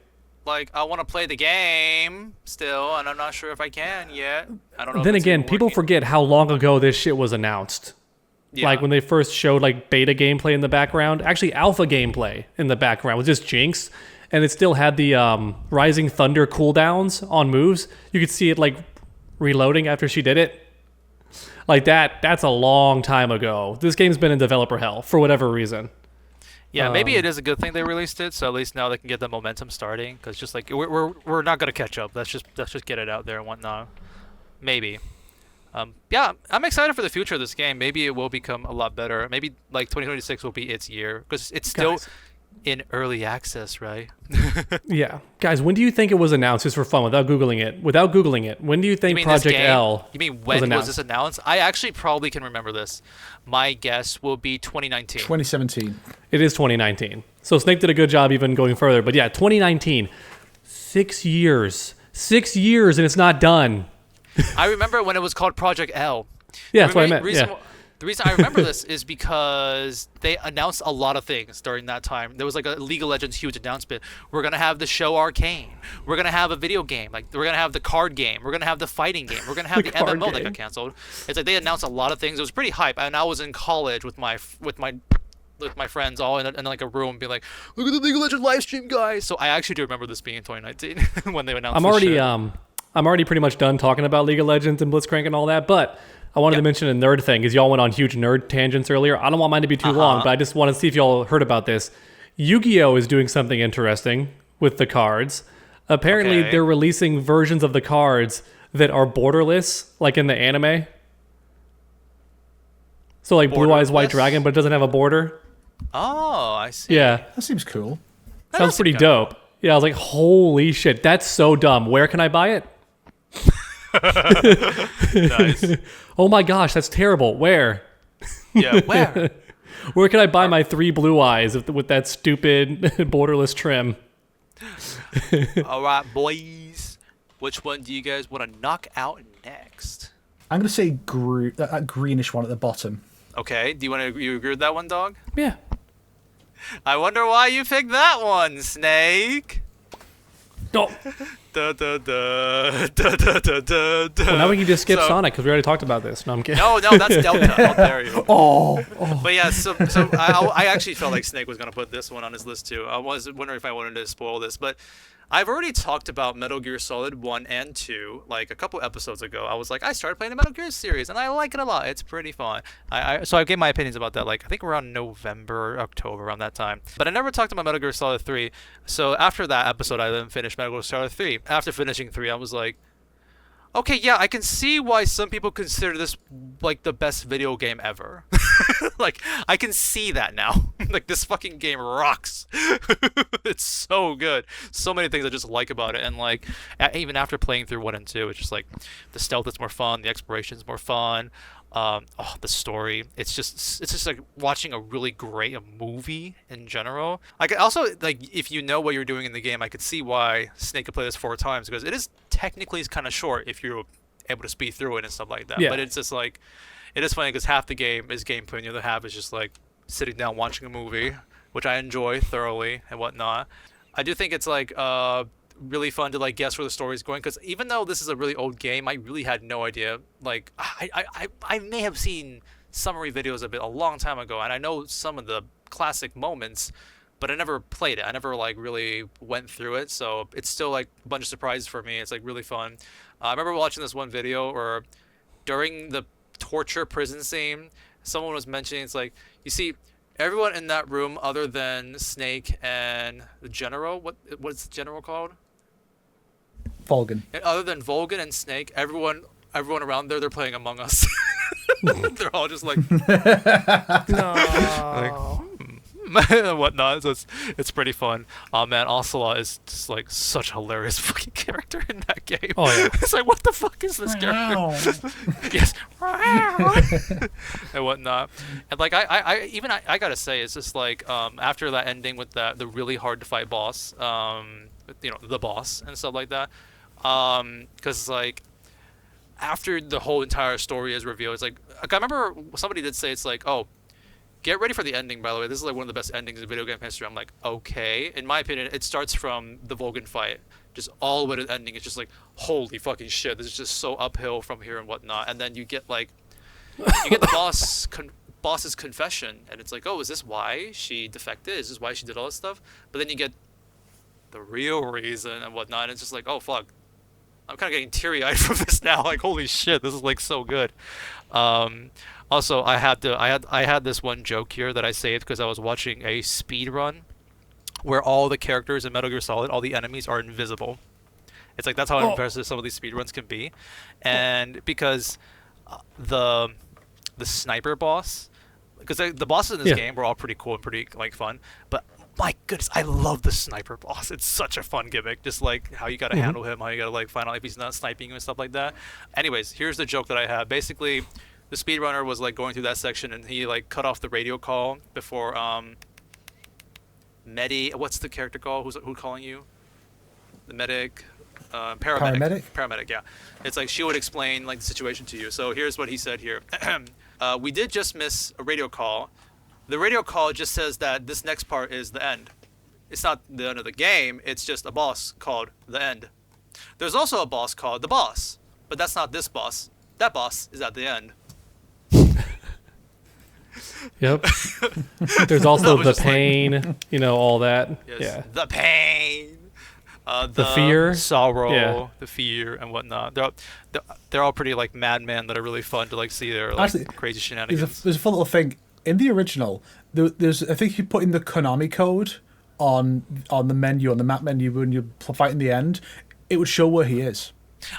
Like, I want to play the game still, and I'm not sure if I can yet. I don't know. Then again, people forget how long ago this shit was announced. Yeah. Like when they first showed like beta gameplay in the background, actually alpha gameplay in the background was just Jinx, and it still had the Rising Thunder cooldowns on moves. You could see it like reloading after she did it. Like that's a long time ago. This game's been in developer hell for whatever reason. Yeah, maybe it is a good thing they released it, so at least now they can get the momentum starting. Because just like we're not gonna catch up. Let's just get it out there and whatnot. Maybe. Yeah, I'm excited for the future of this game. Maybe it will become a lot better. Maybe like 2026 will be its year because it's still in early access, right? Yeah, guys, when do you think it was announced? Just for fun, without googling it. When do you think Project L? You mean when was this announced? I actually probably can remember this. My guess will be 2019. 2017. It is 2019. So Snake did a good job even going further. But yeah, 2019. 6 years. 6 years and it's not done. I remember when it was called Project L. Yeah, that's what I meant. The reason I remember this is because they announced a lot of things during that time. There was like a League of Legends huge announcement. We're going to have the show Arcane. We're going to have a video game. Like we're going to have the card game. We're going to have the fighting game. We're going to have the MMO that got canceled. It's like they announced a lot of things. It was pretty hype. And I was in college with my friends all in like a room being like, look at the League of Legends live stream, guys. So I actually do remember this being in 2019 when they announced I'm already pretty much done talking about League of Legends and Blitzcrank and all that, but I wanted to mention a nerd thing because y'all went on huge nerd tangents earlier. I don't want mine to be too long, but I just want to see if y'all heard about this. Yu-Gi-Oh! Is doing something interesting with the cards. Apparently, they're releasing versions of the cards that are borderless, like in the anime. So like Blue Eyes White Borderless? Dragon, but it doesn't have a border. Oh, I see. Yeah, That seems cool. sounds pretty dope. Yeah, I was like, holy shit, that's so dumb. Where can I buy it? Nice. Oh my gosh, that's terrible. Where? Yeah, where? Where can I buy my 3 Blue Eyes with that stupid borderless trim? All right, boys. Which one do you guys want to knock out next? I'm going to say that greenish one at the bottom. Okay, do you agree with that one, dog? Yeah. I wonder why you picked that one, Snake. Oh. Da, da, da, da, da, da, da, da. Well, now we can just skip So- Sonic because we already talked about this. No, I'm kidding. No, that's Delta. How dare you? Oh, But yeah, so I actually felt like Snake was gonna put this one on his list too. I was wondering if I wanted to spoil this, but I've already talked about Metal Gear Solid 1 and 2 like a couple episodes ago. I was like, I started playing the Metal Gear series and I like it a lot. It's pretty fun. So I gave my opinions about that like I think around November, October, around that time. But I never talked about Metal Gear Solid 3. So after that episode, I then finished Metal Gear Solid 3. After finishing 3, I was like, okay, yeah, I can see why some people consider this like the best video game ever. Like, I can see that now. Like, this fucking game rocks. It's so good. So many things I just like about it. And like, even after playing through 1 and 2, it's just like the stealth is more fun, the exploration is more fun. The story. It's just like watching a really great movie in general. I could also like if you know what you're doing in the game, I could see why Snake could play this 4 times because it is technically kind of short if you're able to speed through it and stuff like that. Yeah. But it's just like it is funny because half the game is gameplay and the other half is just like sitting down watching a movie, which I enjoy thoroughly and whatnot. I do think it's like really fun to like guess where the story's going because even though this is a really old game, I really had no idea. Like I may have seen summary videos of it a long time ago, and I know some of the classic moments, but I never played it. I never like really went through it, so it's still like a bunch of surprises for me. It's like really fun. I remember watching this one video where during the torture prison scene, someone was mentioning it's like you see. Everyone in that room, other than Snake and the General, what's the General called? Volgan. And other than Volgan and Snake, everyone around there, they're playing Among Us. They're all just like, and whatnot. So it's pretty fun. Man, Ocelot is just like such a hilarious fucking character in that game. Oh yeah. It's like, what the fuck is this character? Yes. And whatnot. And like I gotta say, it's just like after that ending with the really hard to fight boss, the boss and stuff like that. Because like after the whole entire story is revealed, it's like I remember somebody did say it's like, oh, get ready for the ending, by the way. This is like one of the best endings in video game history. I'm like, okay. In my opinion, it starts from the Volgan fight. Just all the way to the ending. It's just like, holy fucking shit. This is just so uphill from here and whatnot. And then you get like, the boss's confession. And it's like, oh, is this why she defected? Is this why she did all this stuff? But then you get the real reason and whatnot. And it's just like, oh, fuck. I'm kind of getting teary-eyed from this now. Like, holy shit, this is like so good. Also, I had this one joke here that I saved because I was watching a speed run where all the characters in Metal Gear Solid, all the enemies are invisible. It's like that's how impressive some of these speed runs can be, and because the sniper boss, because the bosses in this game were all pretty cool and pretty like fun, but my goodness, I love the sniper boss. It's such a fun gimmick, just like how you gotta handle him, how you gotta like find out if he's not sniping you and stuff like that. Anyways, here's the joke that I had. Basically, the speedrunner was like going through that section and he like cut off the radio call before what's the character called? Who's calling you? The medic, paramedic. Paramedic, yeah. It's like she would explain like the situation to you. So here's what he said here. We did just miss a radio call. The radio call just says that this next part is the end. It's not the end of the game. It's just a boss called the end. There's also a boss called the boss, but that's not this boss. That boss is at the end. Yep. There's also the pain, all that. Yes, yeah. The pain. The fear, sorrow, the fear, and whatnot. They're all pretty like madmen that are really fun to like see their like Actually, crazy shenanigans. There's a fun little thing in the original. There's I think you put in the Konami code on the menu, on the map menu when you fight in the end, it would show where he is.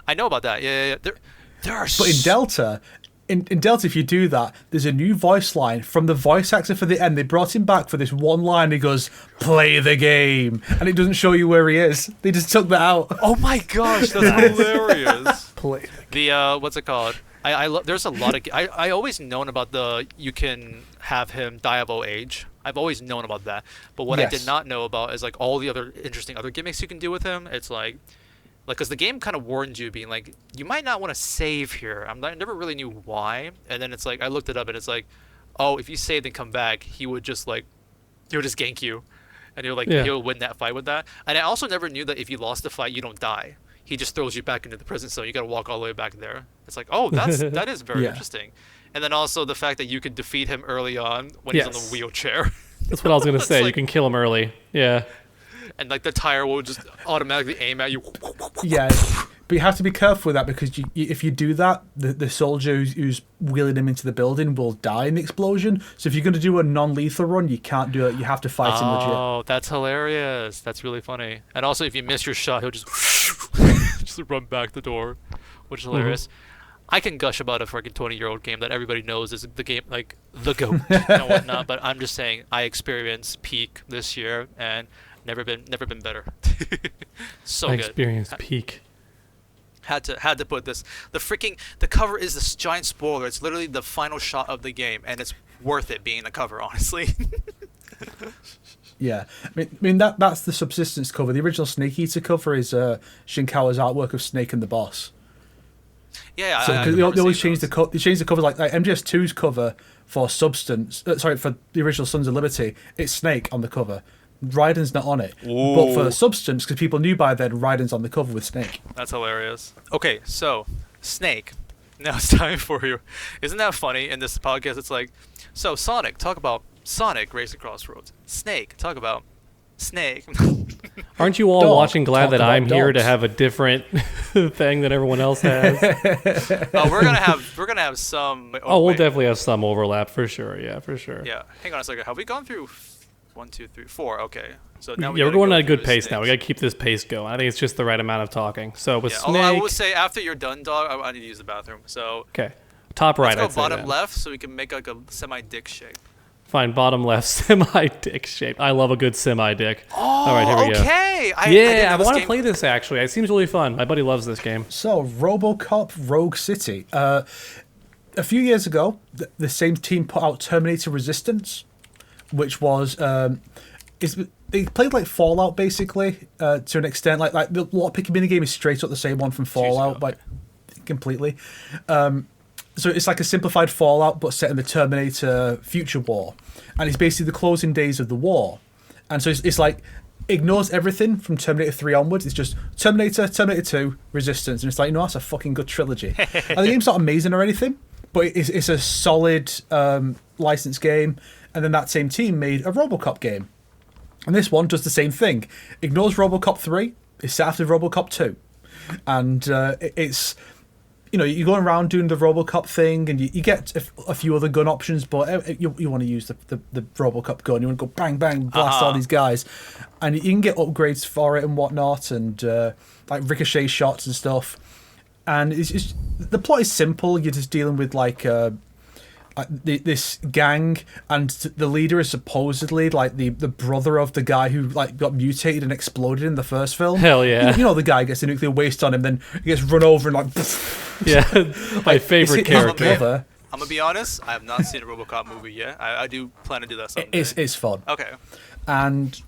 I know about that. Yeah. There are. But in Delta, in Delta, if you do that, there's a new voice line from the voice actor for the end. They brought him back for this one line. He goes, "Play the game," and it doesn't show you where he is. They just took that out. Oh my gosh, that's hilarious. Play. The what's it called? There's a lot of I always known about you can have him die of old age. I've always known about that, but what I did not know about is like all the other interesting other gimmicks you can do with him. It's like because the game kind of warned you, being like, you might not want to save here. I never really knew why, and then it's like I looked it up, and it's like, oh, if you saved and come back, he would just gank you, and he'll win that fight with that. And I also never knew that if you lost the fight, you don't die. He just throws you back into the prison cell. You got to walk all the way back there. It's like, oh, that is very interesting. And then also the fact that you could defeat him early on when he's on the wheelchair. That's what I was gonna say. Like, you can kill him early. Yeah. And like the tire will just automatically aim at you. Yeah, but you have to be careful with that because if you do that, the soldier who's wheeling him into the building will die in the explosion. So if you're going to do a non-lethal run, you can't do it. You have to fight him legit. Oh, that's hilarious. That's really funny. And also, if you miss your shot, he'll just just run back the door, which is hilarious. I can gush about a freaking 20-year-old game that everybody knows is the game, like the GOAT and whatnot. But I'm just saying, I experienced Peak this year and never been better. So I good. experienced Peak. Had to put this. The cover is this giant spoiler. It's literally the final shot of the game, and it's worth it being the cover, honestly. Yeah, I mean that's the Subsistence cover. The original Snake Eater cover is Shinkawa's artwork of Snake and the Boss. Yeah, so, they always change the cover. They change the cover like MGS2's cover for Substance. For the original Sons of Liberty, it's Snake on the cover. Raiden's not on it. Ooh. But for Substance, because people knew by then, Raiden's on the cover with Snake. That's hilarious. Okay, so Snake. Now it's time for you. Isn't that funny? In this podcast, it's like, so Sonic, talk about Sonic Racing CrossWorlds. Snake, talk about Snake. Aren't you all Dog, watching glad that I'm here to dogs. have a different thing that everyone else has? We're gonna have some. We'll wait. definitely have some overlap for sure. Yeah, for sure. Yeah, hang on a second. Have we gone through 1, 2, 3, 4? Okay, so now We're gotta going go at a through good the pace now. We snakes. gotta keep this pace going. I think it's just the right amount of talking. So with Although I Snake, will say after you're done, dog, I need to use the bathroom. So okay, top right. let's go I'd say bottom then. left, so we can make like a semi-dick shape. Fine, bottom left, semi-dick shape. I love a good semi-dick. Oh, all right, here we go. okay. I want to play this actually. It seems really fun. My buddy loves this game. So, RoboCop Rogue City. A few years ago, the same team put out Terminator Resistance, which was they played like Fallout basically to an extent. Like the lot pick mini game is straight up the same one from Fallout, like completely. So it's like a simplified Fallout, but set in the Terminator future war, and it's basically the closing days of the war. And so it's like ignores everything from Terminator 3 onwards. It's just Terminator, Terminator 2, Resistance, and it's like, that's a fucking good trilogy. And the game's not amazing or anything, but it's a solid licensed game. And then that same team made a RoboCop game, and this one does the same thing. Ignores RoboCop 3. It's set after RoboCop 2, and it's. You're going around doing the RoboCop thing, and you get a few other gun options, but you want to use the RoboCop gun. You want to go bang, bang, blast all these guys. And you can get upgrades for it and whatnot, and like ricochet shots and stuff. And it's just, the plot is simple. You're just dealing with this gang, and the leader is supposedly like the brother of the guy who like got mutated and exploded in the first film. Hell yeah! The guy gets a nuclear waste on him, then he gets run over and like. Yeah, my favorite character. I'm gonna be honest. I have not seen a RoboCop movie yet. I do plan to do that someday. It's fun. Okay. And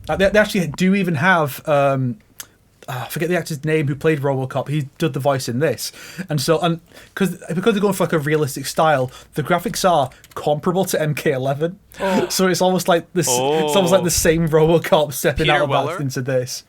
they actually do even have. I forget the actor's name who played RoboCop. He did the voice in this, and because they're going for like a realistic style, the graphics are comparable to MK11. Oh. So it's almost like this. It's almost like the same RoboCop stepping Peter out of Weller? that into this.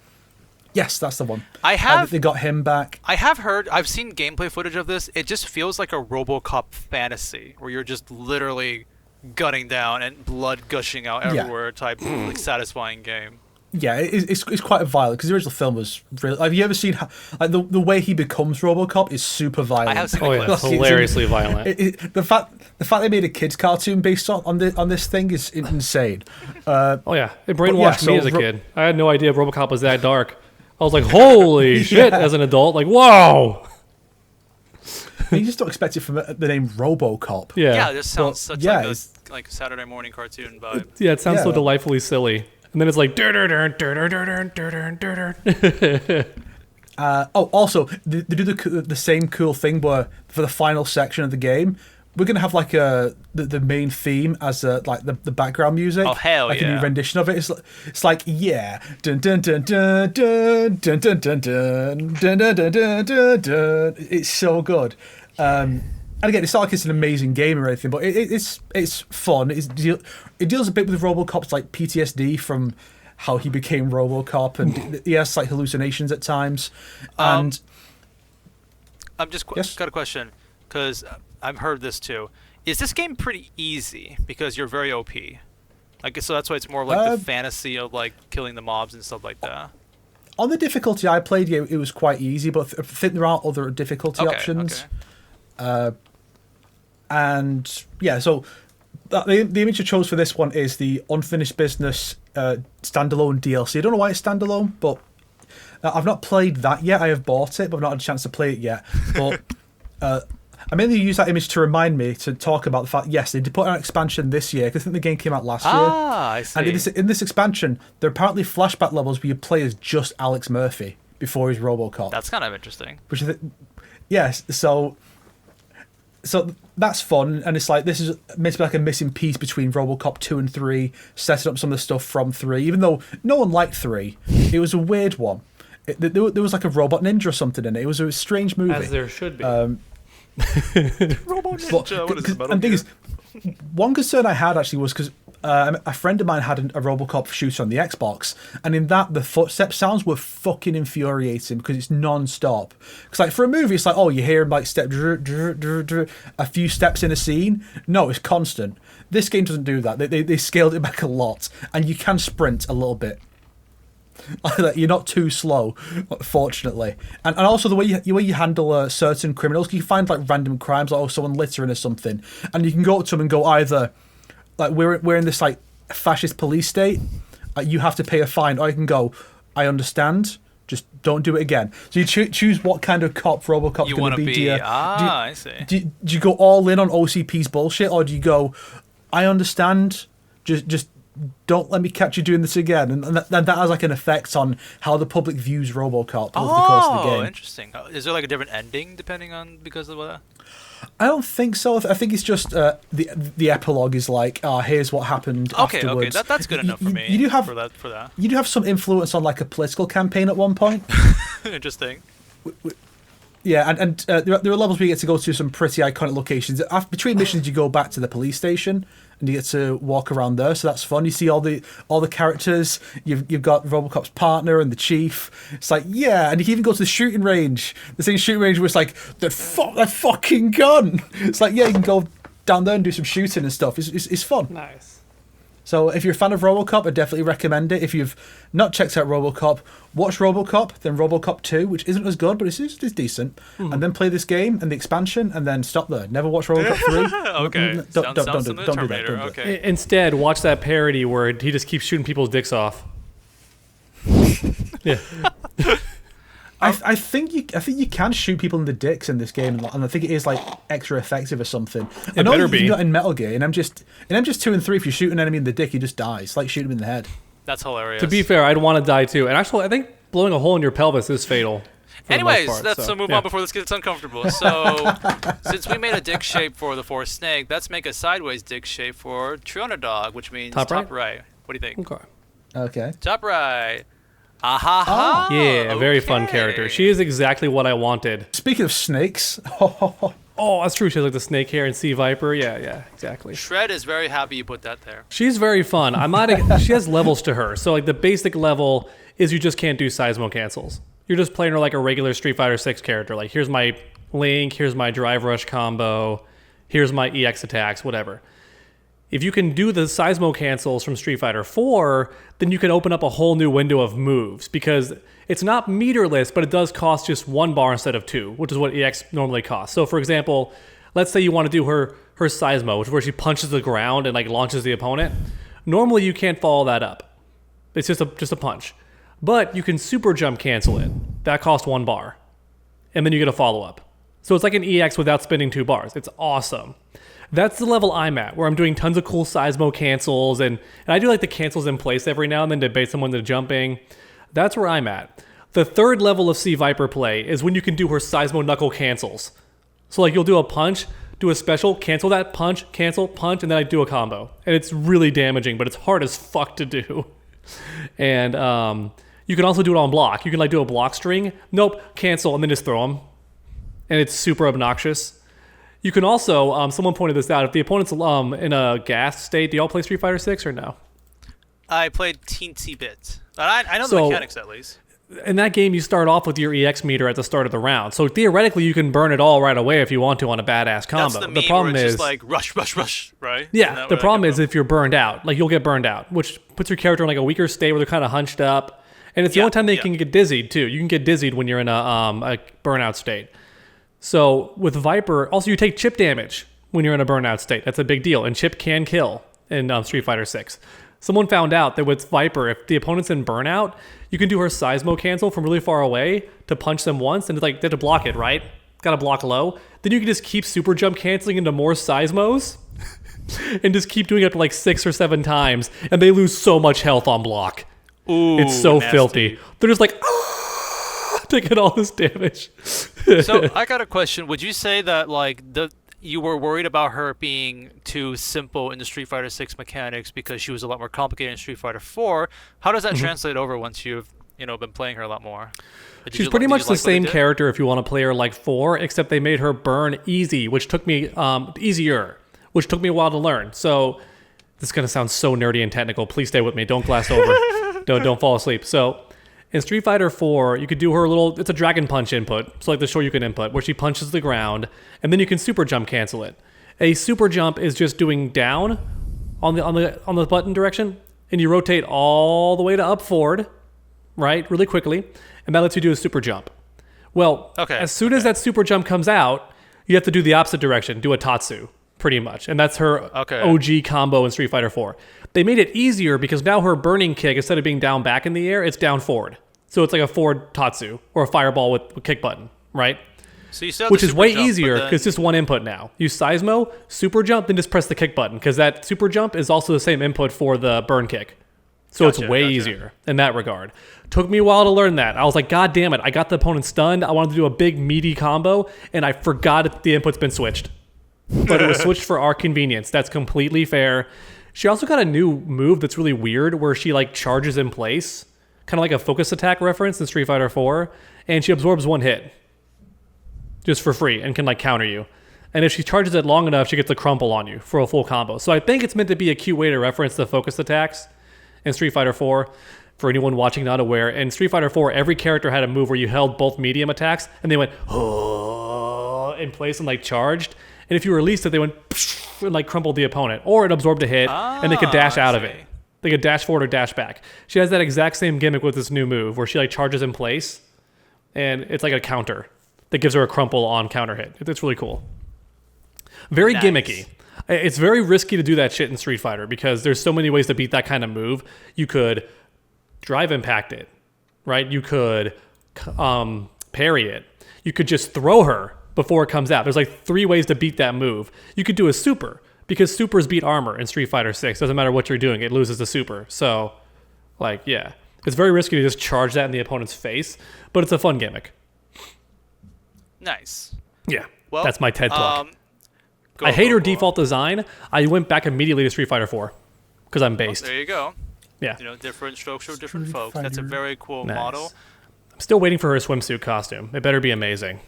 Yes, that's the one. They got him back. I've seen gameplay footage of this. It just feels like a RoboCop fantasy where you're just literally gunning down and blood gushing out everywhere type like satisfying game. Yeah, it's quite violent because the original film was really. Have you ever seen the way he becomes RoboCop is super violent? I have seen it's hilariously violent. The fact they made a kids cartoon based on this thing is insane. It brainwashed me as a kid. I had no idea RoboCop was that dark. I was like, holy shit! As an adult, like, whoa. You just don't expect it from the name RoboCop. Yeah. Yeah, this sounds such yeah, like a like Saturday morning cartoon vibe. Yeah, it sounds so Yeah. delightfully silly. And then it's like Also, they do the same cool thing where for the final section of the game, we're gonna have like the main theme as like the background music. Oh, hell like a yeah. new rendition of it. It's like yeah, dun dun dun dun dun dun dun dun dun dun dun dun dun dun dun. It's so good. And again, it's not like it's an amazing game or anything, but it's fun. It deals a bit with RoboCop's like PTSD from how he became RoboCop, and he has like hallucinations at times. And I'm just Yes? got a question because I've heard this too. Is this game pretty easy because you're very OP? Like, so that's why it's more like the fantasy of like killing the mobs and stuff like that. on the difficulty I played, yeah, it was quite easy, but I think there are other difficulty options. And yeah, so the image I chose for this one is the Unfinished Business standalone DLC. I don't know why it's standalone, but I've not played that yet. I have bought it, but I've not had a chance to play it yet. But I mainly use that image to remind me to talk about the fact, yes, they did put out an expansion this year, because I think the game came out last year. Ah, I see. And in this expansion, there are apparently flashback levels where you play as just Alex Murphy before he's RoboCop. That's kind of interesting. Which I think, yes, so that's fun, and it's like this is meant to be like a missing piece between RoboCop 2 and 3, setting up some of the stuff from 3. Even though no one liked 3, it was a weird one. There was like a robot ninja or something in it. It was a strange movie. As there should be. Robo Ninja, what is it? And the thing is, one concern I had actually was because a friend of mine had a RoboCop shooter on the Xbox, and in that the footstep sounds were fucking infuriating because it's non-stop. Because like for a movie, it's like, oh, you hear him like step a few steps in a scene. No, it's constant. This game doesn't do that. They scaled it back a lot, and you can sprint a little bit. You're not too slow, fortunately, and also the way you handle certain criminals. You find like random crimes, like someone littering or something, and you can go up to them and go either like we're in this like fascist police state, you have to pay a fine, or you can go, I understand, just don't do it again. So you choose what kind of cop RoboCop's going to be. I see. Do you go all in on OCP's bullshit, or do you go, I understand, just don't let me catch you doing this again? And that has like an effect on how the public views RoboCop over the course of the game. Oh, interesting. Is there like a different ending depending on because of what? I don't think so. I think it's just the epilogue is like, here's what happened afterwards. Okay, that's good enough for me. You do have for that. You do have some influence on like a political campaign at one point. Interesting. Yeah, and there are levels where you get to go to some pretty iconic locations. Between missions, you go back to the police station and you get to walk around there, so that's fun. You see all the characters. You've got RoboCop's partner and the chief. It's like, yeah, and you can even go to the shooting range. The same shooting range where it's like that fucking gun. It's like, yeah, you can go down there and do some shooting and stuff. It's fun. Nice. So if you're a fan of RoboCop, I definitely recommend it. If you've not checked out RoboCop, watch RoboCop, then RoboCop 2, which isn't as good, but it's decent, and then play this game and the expansion, and then stop there. Never watch RoboCop 3. Okay. Don't do that. Terminator. Don't do that. Okay. Instead, watch that parody where he just keeps shooting people's dicks off. Yeah. I think you can shoot people in the dicks in this game, and I think it is like extra effective or something. I know better be. Not in Metal Gear. In MGS 2 and 3, if you shoot an enemy in the dick, he just dies. Like shoot him in the head. That's hilarious. To be fair, I'd want to die too. And actually, I think blowing a hole in your pelvis is fatal. Anyways, let's move on before this gets uncomfortable. So, since we made a dick shape for the Force Snake, let's make a sideways dick shape for Triona Dog, which means top right. What do you think? Okay. Top right. Aha! Yeah, very fun character. She is exactly what I wanted. Speaking of snakes, oh, that's true. She has like the snake hair and sea viper. Yeah, exactly. Shred is very happy you put that there. She's very fun. She has levels to her. So like the basic level is you just can't do seismo cancels. You're just playing her like a regular Street Fighter 6 character. Like here's my Link, here's my Drive Rush combo, here's my EX attacks, whatever. If you can do the seismo cancels from Street Fighter 4, then you can open up a whole new window of moves, because it's not meterless, but it does cost just 1 bar instead of 2, which is what EX normally costs. So for example, let's say you want to do her seismo, which is where she punches the ground and like launches the opponent. Normally you can't follow that up. It's just a punch. But you can super jump cancel it. That costs 1 bar. And then you get a follow-up. So it's like an EX without spinning 2 bars. It's awesome. That's the level I'm at, where I'm doing tons of cool seismo cancels, and I do like the cancels in place every now and then to bait someone to jumping. That's where I'm at. The third level of Sea Viper play is when you can do her seismo knuckle cancels. So like you'll do a punch, do a special, cancel that, punch, cancel, punch, and then I do a combo. And it's really damaging, but it's hard as fuck to do. And you can also do it on block. You can like do a block string, nope, cancel, and then just throw them. And it's super obnoxious. You can also, someone pointed this out, if the opponent's in a gas state, do y'all play Street Fighter 6 or no? I played teensy bit. I know the mechanics at least. In that game, you start off with your EX meter at the start of the round. So theoretically, you can burn it all right away if you want to on a badass combo. That's the problem where it's just like rush, right? Yeah, the problem is if you're burned out. Like you'll get burned out, which puts your character in like a weaker state where they're kind of hunched up. And it's the only time they can get dizzied too. You can get dizzied when you're in a burnout state. So with Viper, also you take chip damage when you're in a burnout state. That's a big deal, and chip can kill in Street Fighter 6. Someone found out that with Viper, if the opponent's in burnout, you can do her seismo cancel from really far away to punch them once, and it's like they have to block it, right? Got to block low. Then you can just keep super jump canceling into more seismos, and just keep doing it like 6 or 7 times, and they lose so much health on block. Ooh, it's so nasty. Filthy. They're just like taking all this damage. So I got a question. Would you say that like you were worried about her being too simple in the Street Fighter 6 mechanics because she was a lot more complicated in Street Fighter 4? How does that translate over once you've been playing her a lot more? She's pretty much the same character if you want to play her like 4, except they made her burn easy, which took me easier, which took me a while to learn. So this is gonna sound so nerdy and technical. Please stay with me. Don't glass over. don't fall asleep. So in Street Fighter 4, you could do her it's a dragon punch input, so like the Shoryuken input, where she punches the ground, and then you can super jump cancel it. A super jump is just doing down on the button direction, and you rotate all the way to up forward, right, really quickly, and that lets you do a super jump. Well, as soon as that super jump comes out, you have to do the opposite direction, do a Tatsu, pretty much, and that's her OG combo in Street Fighter 4. They made it easier because now her burning kick, instead of being down back in the air, it's down forward. So it's like a forward Tatsu or a fireball with a kick button, right? So you still have which the is super way jump, easier because it's just one input now. Use seismo, super jump, then just press the kick button because that super jump is also the same input for the burn kick. So it's way easier in that regard. Took me a while to learn that. I was like, God damn it, I got the opponent stunned. I wanted to do a big meaty combo, and I forgot the input's been switched. But it was switched for our convenience. That's completely fair. She also got a new move that's really weird where she like charges in place, kind of like a focus attack reference in Street Fighter 4, and she absorbs 1 hit just for free and can like counter you. And if she charges it long enough, she gets a crumple on you for a full combo. So I think it's meant to be a cute way to reference the focus attacks in Street Fighter 4 for anyone watching not aware. In Street Fighter 4, every character had a move where you held both medium attacks and they went in place and like charged. And if you released it, they went and like crumpled the opponent, or it absorbed a hit and they could dash out of it. They could dash forward or dash back. She has that exact same gimmick with this new move where she like charges in place and it's like a counter that gives her a crumple on counter hit. It's really cool. Very gimmicky. It's very risky to do that shit in Street Fighter because there's so many ways to beat that kind of move. You could drive impact it, right? You could parry it. You could just throw her before it comes out. There's like 3 ways to beat that move. You could do a super because supers beat armor in Street Fighter 6. Doesn't matter what you're doing, it loses the super. So, like, yeah. It's very risky to just charge that in the opponent's face, but it's a fun gimmick. Nice. Yeah, well, that's my TED Talk. I hate her default design. I went back immediately to Street Fighter 4 because I'm based. There you go. Yeah. Different strokes for different folks. That's a very cool model. I'm still waiting for her swimsuit costume. It better be amazing.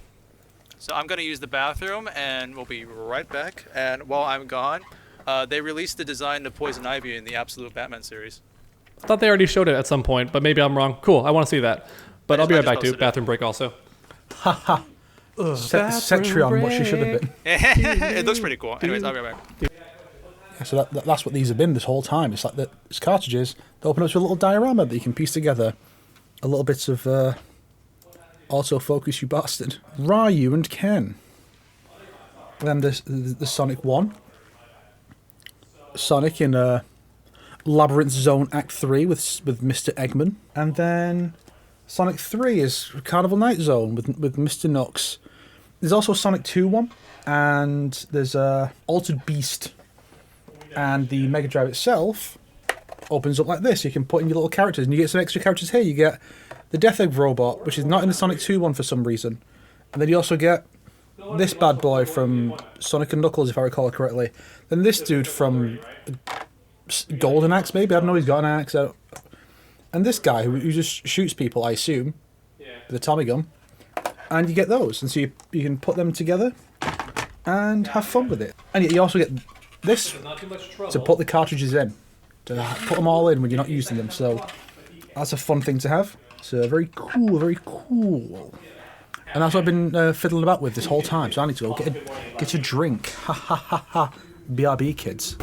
So I'm going to use the bathroom, and we'll be right back. And while I'm gone, they released the design of Poison Ivy in the Absolute Batman series. I thought they already showed it at some point, but maybe I'm wrong. Cool, I want to see that. But I'll be right back, too. Bathroom break also. Haha. Set Tree on what she should have been. It looks pretty cool. Anyways, I'll be right back. Yeah, so that's what these have been this whole time. It's like it's cartridges. They open up to a little diorama that you can piece together. A little bits of autofocus, you bastard. Ryu and Ken. Then the Sonic 1. Sonic in Labyrinth Zone Act 3 with Mr. Eggman. And then Sonic 3 is Carnival Night Zone with Mr. Nux There's also a Sonic 2 one, and there's a Altered Beast, and the Mega Drive itself opens up like this. You can put in your little characters, and you get some extra characters here. You get the Death Egg robot, which is not in the Sonic 2 one for some reason, and then you also get this bad boy from Sonic and Knuckles, if I recall correctly. Then this dude from Golden Axe, maybe? I don't know, he's got an axe. And this guy who just shoots people, I assume, with a Tommy gun. And you get those, and so you can put them together and have fun with it. And you also get this to put the cartridges in, to put them all in when you're not using them. So that's a fun thing to have. So very cool, very cool. And that's what I've been fiddling about with this whole time. So I need to go get a drink. Ha ha ha ha. BRB, kids.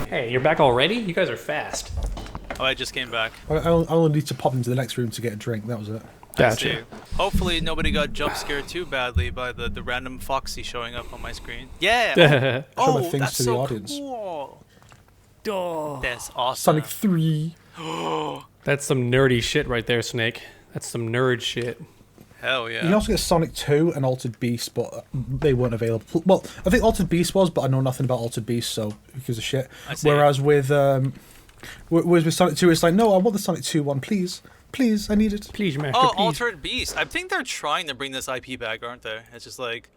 Hey, you're back already? You guys are fast. Oh, I just came back. I only need to pop into the next room to get a drink. That was it. Gotcha. Hopefully nobody got jump scared too badly by the random Foxy showing up on my screen. Yeah. Show my Oh, things that's to the so audience. cool. That's awesome. Sonic 3. That's some nerdy shit right there, Snake. That's some nerd shit. Hell yeah. You can also get Sonic 2 and Altered Beast, but they weren't available. Well, I think Altered Beast was, but I know nothing about Altered Beast, so who gives a shit. Whereas with Sonic 2, it's like, no, I want the Sonic 2 one, please. Please, I need it. Please, Master, Oh, please. Altered Beast. I think they're trying to bring this IP back, aren't they? It's just like,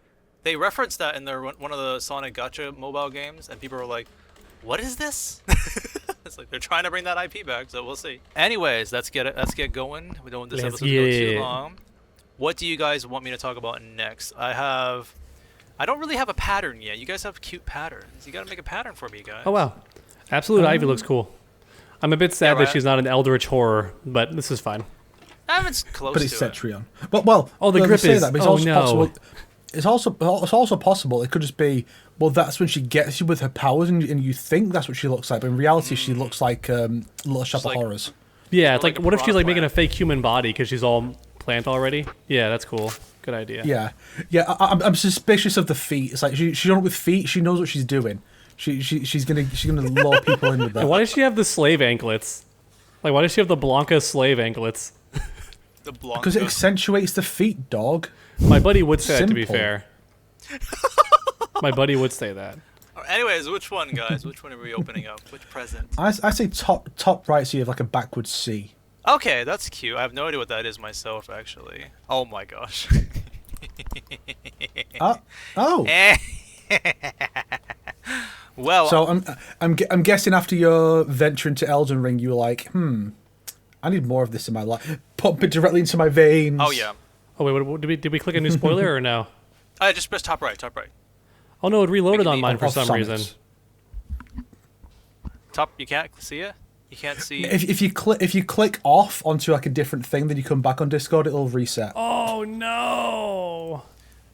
they referenced that in their one of the Sonic Gacha mobile games, and people were like, what is this? It's like they're trying to bring that IP back, so we'll see. Anyways, let's get going. We don't want this episode to go too long. What do you guys want me to talk about next? I don't really have a pattern yet. You guys have cute patterns. You gotta make a pattern for me, guys. Oh, wow. Absolute Ivy looks cool. I'm a bit sad that she's not an Eldritch horror, but this is fine. It's close But it's to it. Cetrion. Well, Oh, the grip is... That, oh, no. It's also possible. It could just be, well, that's when she gets you with her powers, and you think that's what she looks like, but in reality, she looks like Little Shop of Horrors. Yeah, it's like, like a what if she's like plant. making a fake human body because she's all plant already? Yeah, that's cool. Good idea. Yeah. I'm suspicious of the feet. It's like she's on with feet. She knows what she's doing. She's gonna lure people in with that. And why does she have the slave anklets? Like, why does she have the Blanca slave anklets? The Blanca. Because it accentuates the feet, dog. My buddy would say that, to be Simple. fair. My buddy would say that. Anyways, which one, guys? Which one are we opening up? Which present? I say top right, so you have like a backwards C. Okay, that's cute. I have no idea what that is myself, actually. Oh my gosh. Oh. Well, So I'm guessing after your venture into Elden Ring, you were like, I need more of this in my life. Pump it directly into my veins. oh yeah. Oh, wait, did we click a new spoiler or no? Just press top right. Oh, no, it reloaded Making on the- mine for Of some Sonic's. reason. Top. You can't see it. You can't see. If you click off onto like a different thing, then you come back on Discord, it'll reset. Oh, no.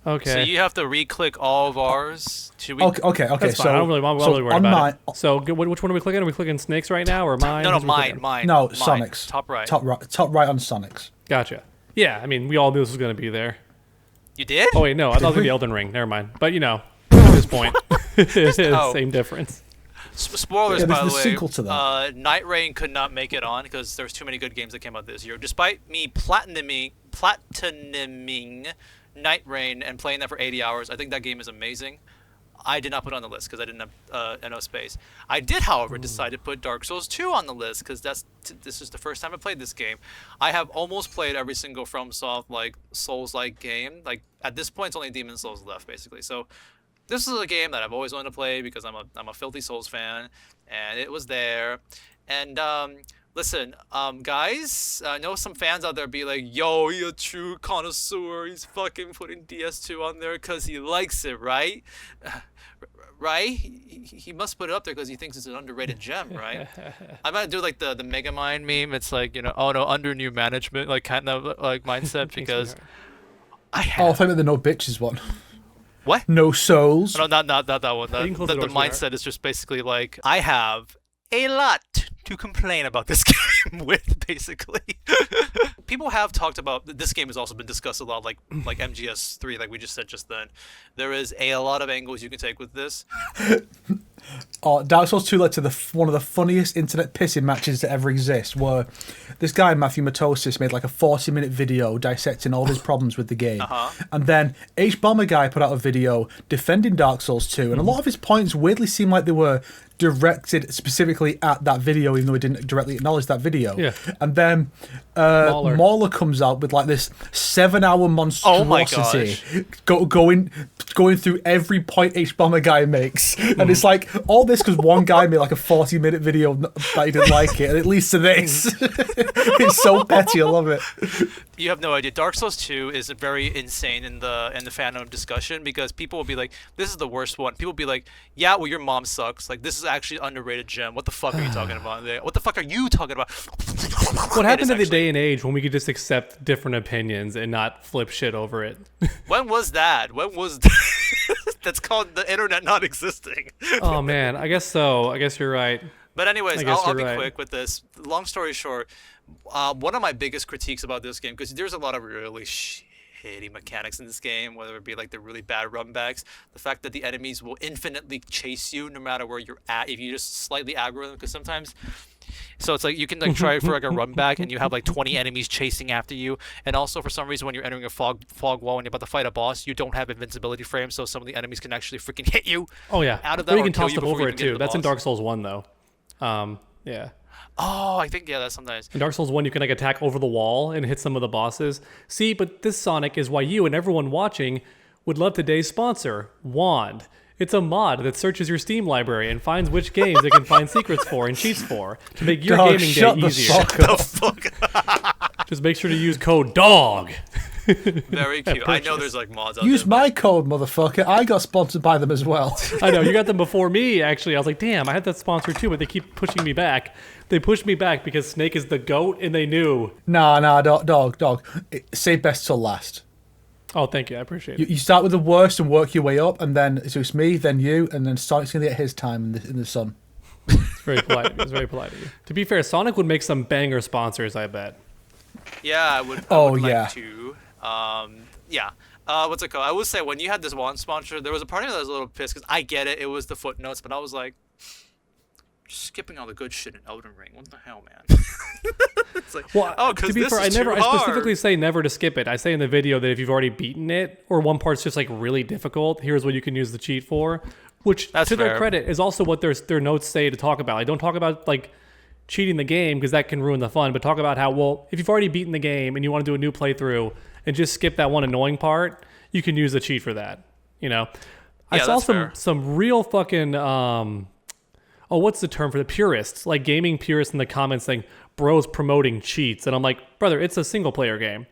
Okay. So you have to re-click all of ours. Should we? Okay. That's So fine. I'm not really worried on about my it. So, which one are we clicking? Are we clicking Snakes right now or mine? No, Who's we mine. clicking? Mine. no mine. Sonic's Top right. top right on Sonic's. Gotcha. Yeah, I mean, we all knew this was going to be there. You did? Oh, wait, no. I thought it was going to be Elden Ring. Never mind. But, at this point, Oh. same difference. Spoilers, Yeah, by there's the the way. sequel to that. Night Rain could not make it on because there's too many good games that came out this year. Despite me platinuming Night Rain and playing that for 80 hours, I think that game is amazing. I did not put it on the list because I didn't have enough space. I did, however, decide to put Dark Souls 2 on the list because this is the first time I played this game. I have almost played every single FromSoft Souls-like game. Like at this point, it's only Demon Souls left, basically. So this is a game that I've always wanted to play because I'm a filthy Souls fan, and it was there. And listen, guys, I know some fans out there be like, yo, he a true connoisseur. He's fucking putting DS2 on there because he likes it, right? Right? He must put it up there because he thinks it's an underrated gem, right? I'm gonna do like the Megamind meme. It's like, oh no, under new management, like kind of like mindset because I have. Oh, I think the no bitches one. What? No souls. No, not that one. You can close The the door, sweetheart. mindset is just basically like, I have a lot to complain about this game with, basically. People have talked about, this game has also been discussed a lot, like MGS3, like we just said just then. There is a lot of angles you can take with this. Oh, Dark Souls 2 led to one of the funniest internet pissing matches to ever exist, where this guy, Matthew Matosis, made like a 40-minute video dissecting all his problems with the game. And then H-Bomber Guy put out a video defending Dark Souls 2, and a lot of his points weirdly seemed like they were directed specifically at that video, even though he didn't directly acknowledge that video. Yeah. And then Mauler comes out with like this 7-hour monstrosity, going through every point H-Bomber Guy makes. And it's like, all this because one guy made like a 40-minute video that he didn't like it, and it leads to this. It's so petty, I love it. You have no idea. Dark Souls 2 is very insane in the fandom discussion, because people will be like, this is the worst one. People will be like, yeah, well, your mom sucks. Like, this is actually an underrated gem. What the fuck are you talking about? What the fuck are you talking about? What happened to the day and age when we could just accept different opinions and not flip shit over it? When was that? That's called the internet not existing. Oh, man. I guess so. I guess you're right. But anyways, I'll be quick with this. Long story short, one of my biggest critiques about this game, because there's a lot of really shitty mechanics in this game, whether it be like the really bad runbacks, the fact that the enemies will infinitely chase you no matter where you're at if you just slightly aggro them, because sometimes... So it's like you can like try for like a run back and you have like 20 enemies chasing after you, and also for some reason when you're entering a fog wall and you're about to fight a boss, you don't have invincibility frames, so some of the enemies can actually freaking hit you. Oh yeah, out of that, or you can toss them over it too. That's in Dark Souls 1 though. Yeah. Oh, I think that's sometimes. In Dark Souls 1, you can like attack over the wall and hit some of the bosses. See, but this Sonic is why you and everyone watching would love today's sponsor, Wand. It's a mod that searches your Steam library and finds which games it can find secrets for and cheats for to make your gaming day easier. Shut the fuck. Just make sure to use code DOG. Very cute. I know there's like mods out there. Use my code, motherfucker. I got sponsored by them as well. I know, you got them before me, actually. I was like, damn, I had that sponsor too, but they keep pushing me back. They pushed me back because Snake is the GOAT and they knew. Nah, dog. Save best till last. Oh, thank you. I appreciate it. You start with the worst and work your way up, and then it's me, then you, and then Sonic's going to get his time in the sun. It's very polite of you. It's very polite of you. To be fair, Sonic would make some banger sponsors, I bet. Yeah, I would like to. Yeah. What's it called? I would say when you had this one sponsor, there was a part of me that was a little pissed, because I get it. It was the footnotes, but I was like, skipping all the good shit in Elden Ring. What the hell, man? It's like, well, to be fair, I specifically say never to skip it. I say in the video that if you've already beaten it, or one part's just like really difficult, here's what you can use the cheat for. Which, to their credit, is also what their notes say to talk about. I don't talk about like cheating the game because that can ruin the fun, but talk about how, well, if you've already beaten the game and you want to do a new playthrough and just skip that one annoying part, you can use the cheat for that. You know, I saw some real fucking what's the term for the purists, like gaming purists in the comments saying bros promoting cheats, and I'm like, brother, it's a single player game.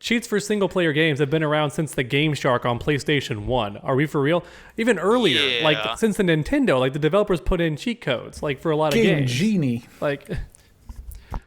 Cheats for single player games have been around since the Game Shark on PlayStation 1. Are we for real? Even earlier, like since the Nintendo, like the developers put in cheat codes, like for a lot of games. Genie. Like,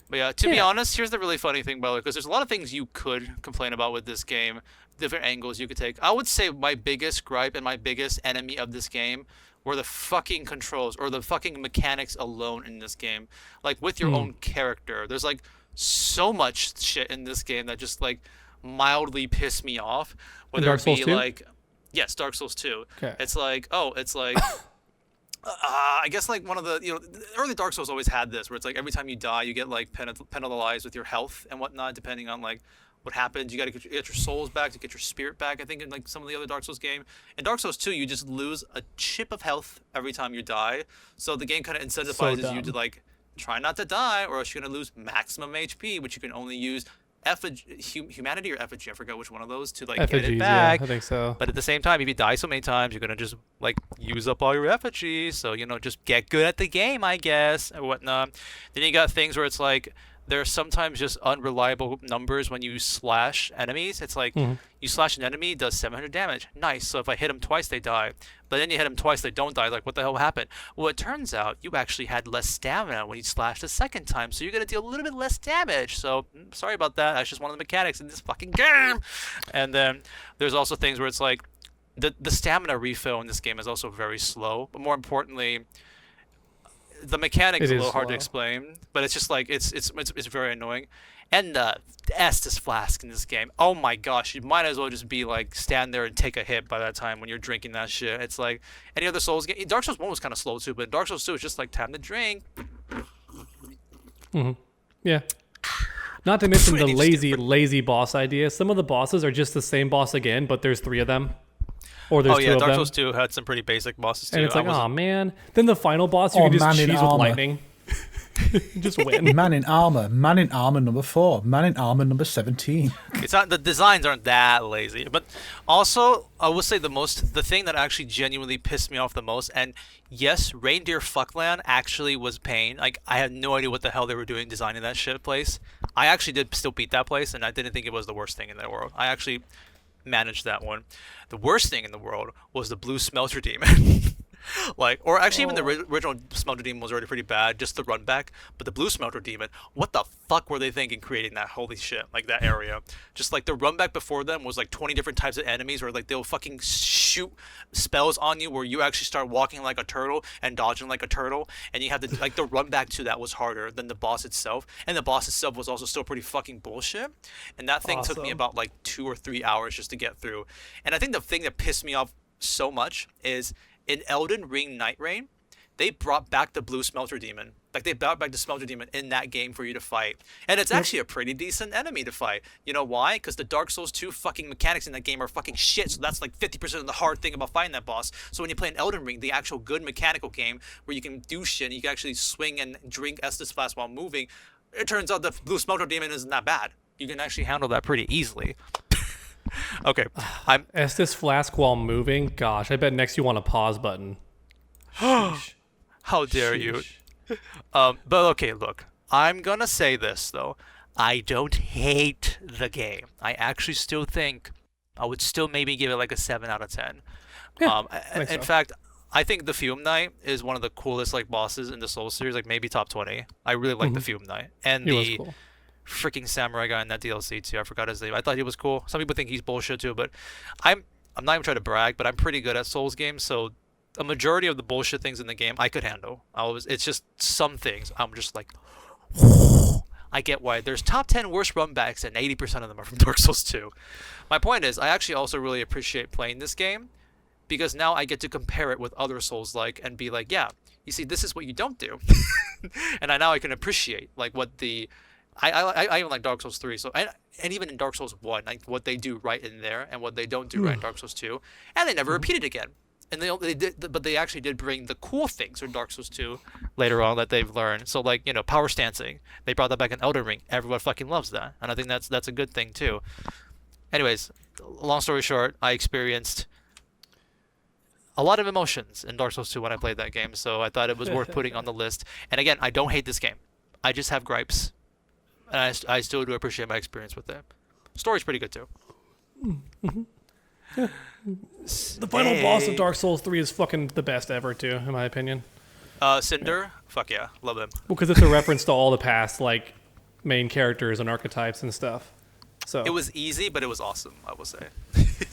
but yeah, to be honest, here's the really funny thing about it, because there's a lot of things you could complain about with this game, different angles you could take. I would say my biggest gripe and my biggest enemy of this game were the fucking controls, or the fucking mechanics alone in this game. Like with your own character, there's like so much shit in this game that just like mildly piss me off. Whether it be like, yes, Dark Souls 2. Okay. It's like, I guess like one of the, early Dark Souls always had this, where it's like every time you die, you get like penalized with your health and whatnot, depending on like what happens. You got to get your souls back to get your spirit back. I think in like some of the other Dark Souls game. In Dark Souls 2, you just lose a chip of health every time you die. So the game kind of incentivizes you to like try not to die, or else you're gonna lose maximum HP, which you can only use humanity or effigy. I forgot which one of those to like get it back. Yeah, I think so. But at the same time, if you die so many times, you're gonna just like use up all your effigy. So just get good at the game, I guess, or whatnot. Then you got things where it's like, there are sometimes just unreliable numbers when you slash enemies. It's like you slash an enemy, does 700 damage. Nice. So if I hit them twice, they die. But then you hit them twice, they don't die. Like, what the hell happened? Well, it turns out you actually had less stamina when you slashed the second time. So you're going to deal a little bit less damage. So sorry about that. That's just one of the mechanics in this fucking game. And then there's also things where it's like the stamina refill in this game is also very slow. But more importantly, the mechanic is a little hard to explain, but it's just like it's very annoying. And the Estus flask in this game. Oh my gosh, you might as well just be like stand there and take a hit by that time when you're drinking that shit. It's like any other Souls game. Dark Souls 1 was kind of slow too, but Dark Souls 2 is just like time to drink. Yeah. Not to mention the Pretty lazy boss idea. Some of the bosses are just the same boss again, but there's 3 of them. Or there's 2 of them. Dark Souls 2 had some pretty basic bosses too. And it's like, oh man. Then the final boss, you can just cheese with lightning. Just win. Man in armor number 4, man in armor number 17. It's not, the designs aren't that lazy, but also I will say the thing that actually genuinely pissed me off the most, and yes, Reindeer Fuckland actually was pain. Like I had no idea what the hell they were doing designing that shit place. I actually did still beat that place, and I didn't think it was the worst thing in the world. I actually managed that one. The worst thing in the world was the Blue Smelter Demon. Or actually even the original Smelter Demon was already pretty bad, just the run back. But the Blue Smelter Demon, what the fuck were they thinking creating that? Holy shit, like that area. Just like the run back before them was like 20 different types of enemies, or like they'll fucking shoot spells on you where you actually start walking like a turtle and dodging like a turtle. And you have to, like the run back to that was harder than the boss itself. And the boss itself was also still pretty fucking bullshit. And that thing took me about like 2 or 3 hours just to get through. And I think the thing that pissed me off so much is, in Elden Ring Night Rain, they brought back the Blue Smelter Demon. Like, they brought back the Smelter Demon in that game for you to fight. And it's actually a pretty decent enemy to fight. You know why? Because the Dark Souls 2 fucking mechanics in that game are fucking shit. So that's like 50% of the hard thing about fighting that boss. So when you play an Elden Ring, the actual good mechanical game where you can do shit and you can actually swing and drink Estus Flask while moving, it turns out the Blue Smelter Demon isn't that bad. You can actually handle that pretty easily. Okay, Estus Flask while moving. Gosh, I bet next you want a pause button. How dare you? But okay, look. I'm gonna say this though. I don't hate the game. I actually still think I would still maybe give it like a 7 out of 10. Yeah, in fact, I think the Fume Knight is one of the coolest like bosses in the Souls series, like maybe top 20. I really like the Fume Knight and He was cool. Freaking samurai guy in that DLC too. I forgot his name. I thought he was cool. Some people think he's bullshit too, but I'm not even trying to brag, but I'm pretty good at Souls games, so a majority of the bullshit things in the game I could handle. It's just some things I'm just like, I get why there's top 10 worst run backs and 80% of them are from Dark Souls 2. My point is, I actually also really appreciate playing this game because now I get to compare it with other Souls like and be like, yeah, you see, this is what you don't do, and now I can appreciate like what the I even like Dark Souls 3, so and even in Dark Souls 1, like what they do right in there and what they don't do right in Dark Souls 2, and they never repeat it again. And they did, but they actually did bring the cool things in Dark Souls 2 later on that they've learned. So like, you know, power stancing, they brought that back in Elden Ring. Everyone fucking loves that, and I think that's a good thing too. Anyways, long story short, I experienced a lot of emotions in Dark Souls 2 when I played that game, so I thought it was worth putting on the list. And again, I don't hate this game. I just have gripes. And I still do appreciate my experience with it. Story's pretty good too. The final boss of Dark Souls 3 is fucking the best ever too, in my opinion. Cinder? Fuck yeah, love him. Because it's a reference to all the past like main characters and archetypes and stuff. So it was easy, but it was awesome, I will say.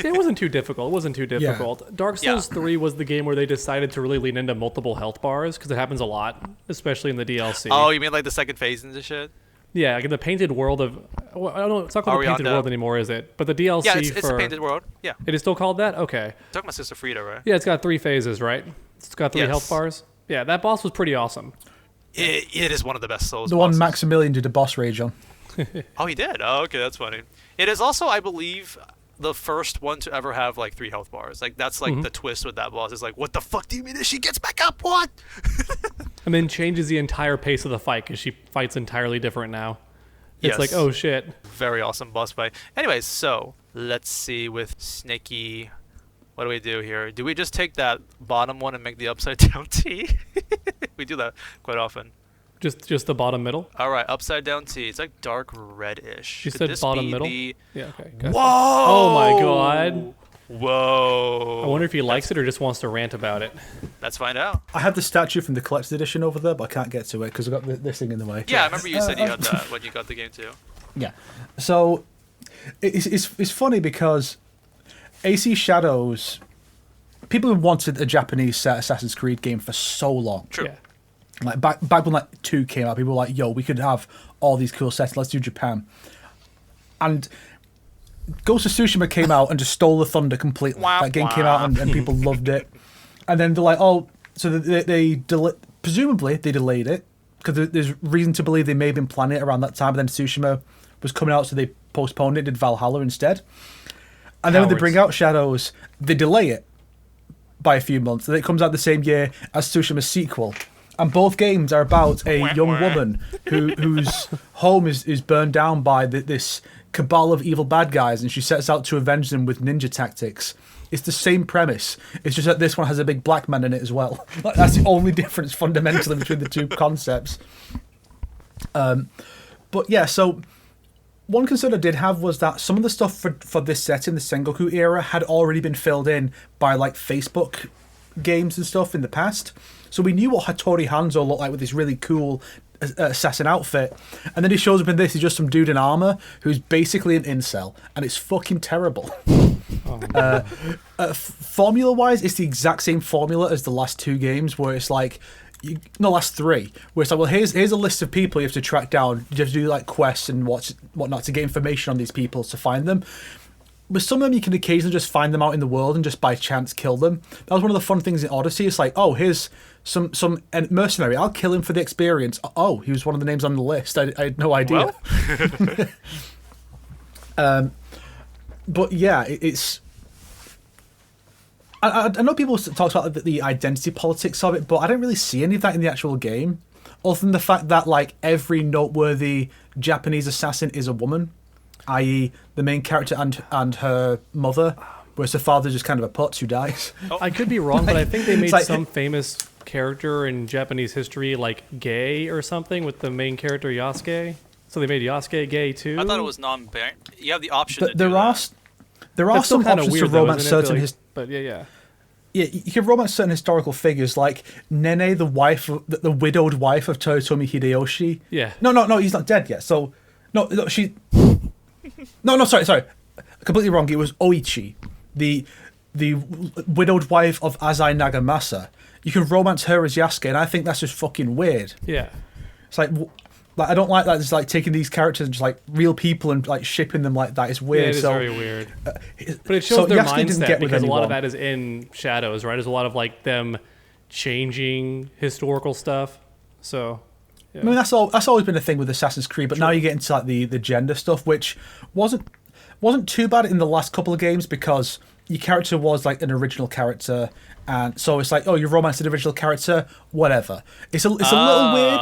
It wasn't too difficult. It wasn't too difficult. Yeah. Dark Souls 3 was the game where they decided to really lean into multiple health bars because it happens a lot, especially in the DLC. Oh, you mean like the second phase and shit? Yeah, like in the painted world of... Well, I don't know, it's not called the painted world anymore, is it? But the DLC yeah, it's a painted world. Yeah. It is still called that? Okay. You're talking about Sister Frida, right? Yeah, it's got 3 phases, right? It's got 3 health bars. Yeah, that boss was pretty awesome. It is one of the best Souls The bosses. one Maximilian did a boss rage on. Oh, he did? Oh, okay, that's funny. It is also, I believe, the first one to ever have like 3 health bars. Like that's like the twist with that boss. Is like, what the fuck do you mean that she gets back up? What? And then changes the entire pace of the fight because she fights entirely different now. It's like, oh shit. Very awesome boss fight. Anyways, so let's see with Snaky. What do we do here? Do we just take that bottom one and make the upside down T? We do that quite often. Just the bottom middle? All right, upside down T. It's like dark reddish. You said bottom middle? Yeah, okay. Gotcha. Whoa! Oh my god. Whoa. I wonder if he likes it or just wants to rant about it. Let's find out. I have the statue from the collector's edition over there, but I can't get to it because I've got this thing in the way. Yeah, I remember you said you had that when you got the game too. Yeah. So it's funny because AC Shadows, people have wanted a Japanese Assassin's Creed game for so long. True. Yeah. Like back when like 2 came out, people were like, "Yo, we could have all these cool sets. Let's do Japan." And Ghost of Tsushima came out and just stole the thunder completely. That game came out and people loved it. And then they're like, "Oh, so presumably they delayed it because there's reason to believe they may have been planning it around that time. But then Tsushima was coming out, so they postponed it. Did Valhalla instead. And then when they bring out Shadows, they delay it by a few months, and it comes out the same year as Tsushima's sequel. And both games are about a young woman whose home is burned down by this cabal of evil bad guys, and she sets out to avenge them with ninja tactics. It's the same premise. It's just that this one has a big black man in it as well. That's the only difference fundamentally between the two concepts. But yeah, so one concern I did have was that some of the stuff for this setting, the Sengoku era, had already been filled in by like Facebook games and stuff in the past. So we knew what Hattori Hanzo looked like with this really cool assassin outfit, and then he shows up in this. He's just some dude in armor who's basically an incel, and it's fucking terrible. Formula-wise, it's the exact same formula as the last 2 games, where it's like, last 3, where it's like, well, here's a list of people you have to track down. You have to do like quests and whatnot to get information on these people to find them. With some of them, you can occasionally just find them out in the world and just by chance kill them. That was one of the fun things in Odyssey. It's like, oh, here's some mercenary. I'll kill him for the experience. Oh, he was one of the names on the list. I had no idea. Well. But yeah, it's... I know people talk about the identity politics of it, but I don't really see any of that in the actual game, other than the fact that like every noteworthy Japanese assassin is a woman, i.e. the main character and her mother, whereas her father's just kind of a putz who dies. I could be wrong, but I think they made some famous character in Japanese history like gay or something with the main character Yasuke. So they made Yasuke gay too. I thought it was non-binary. You have the option to do there that. There are some options weird, to romance certain... but yeah. Yeah, you can romance certain historical figures, like Nene, the widowed wife of Toyotomi Hideyoshi. Yeah. No, he's not dead yet. So, no, she... No, sorry. Completely wrong. It was Oichi, the widowed wife of Azai Nagamasa. You can romance her as Yasuke, and I think that's just fucking weird. Yeah. It's like I don't like that. It's like taking these characters and just like real people and like shipping them like that. It's weird. Yeah, it is very weird. But it shows their mindset because a lot of that is in Shadows, right? There's a lot of like them changing historical stuff. So, yeah. I mean, that's always been a thing with Assassin's Creed, but now you get into like the gender stuff, which wasn't too bad in the last couple of games because your character was like an original character, and so it's like, oh, you romanced an original character, whatever. It's a little weird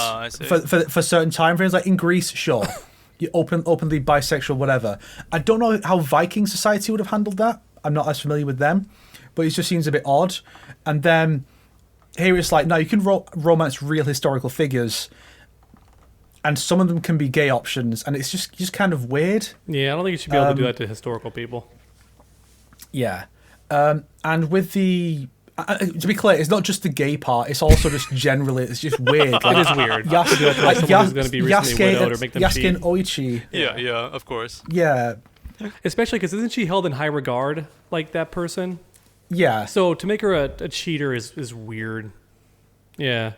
for certain time frames. Like in Greece, sure, you openly bisexual, whatever. I don't know how Viking society would have handled that. I'm not as familiar with them, but it just seems a bit odd. And then here it's like, no, you can romance real historical figures, and some of them can be gay options, and it's just kind of weird. Yeah, I don't think you should be able to do that to historical people. Yeah, and with the to be clear, it's not just the gay part; it's also just generally, it's just weird. Like, it is weird. Yasuke, going to be recently widowed or make them cheat. And Oichi. Yeah, of course. Yeah, especially because isn't she held in high regard like that person? Yeah. So to make her a cheater is weird. Yeah.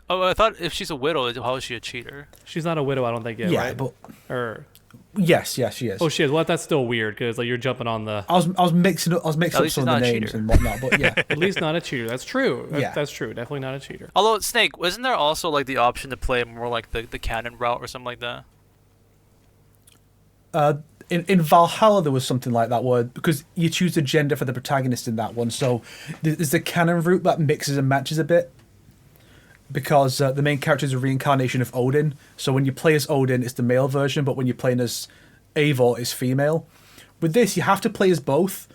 Oh, I thought if she's a widow, how is she a cheater? She's not a widow, I don't think yet, right? But yes, she is. Oh, she is. Well, that's still weird because like you're jumping on the. I was mixing up some of the names and whatnot, but yeah. At least not a cheater. That's true. That's true. Definitely not a cheater. Although Snake, wasn't there also like the option to play more like the canon route or something like that? In Valhalla, there was something like that where because you choose the gender for the protagonist in that one, so there's the canon route that mixes and matches a bit. Because the main character is a reincarnation of Odin, so when you play as Odin, it's the male version, but when you're playing as Eivor, it's female. With this, you have to play as both.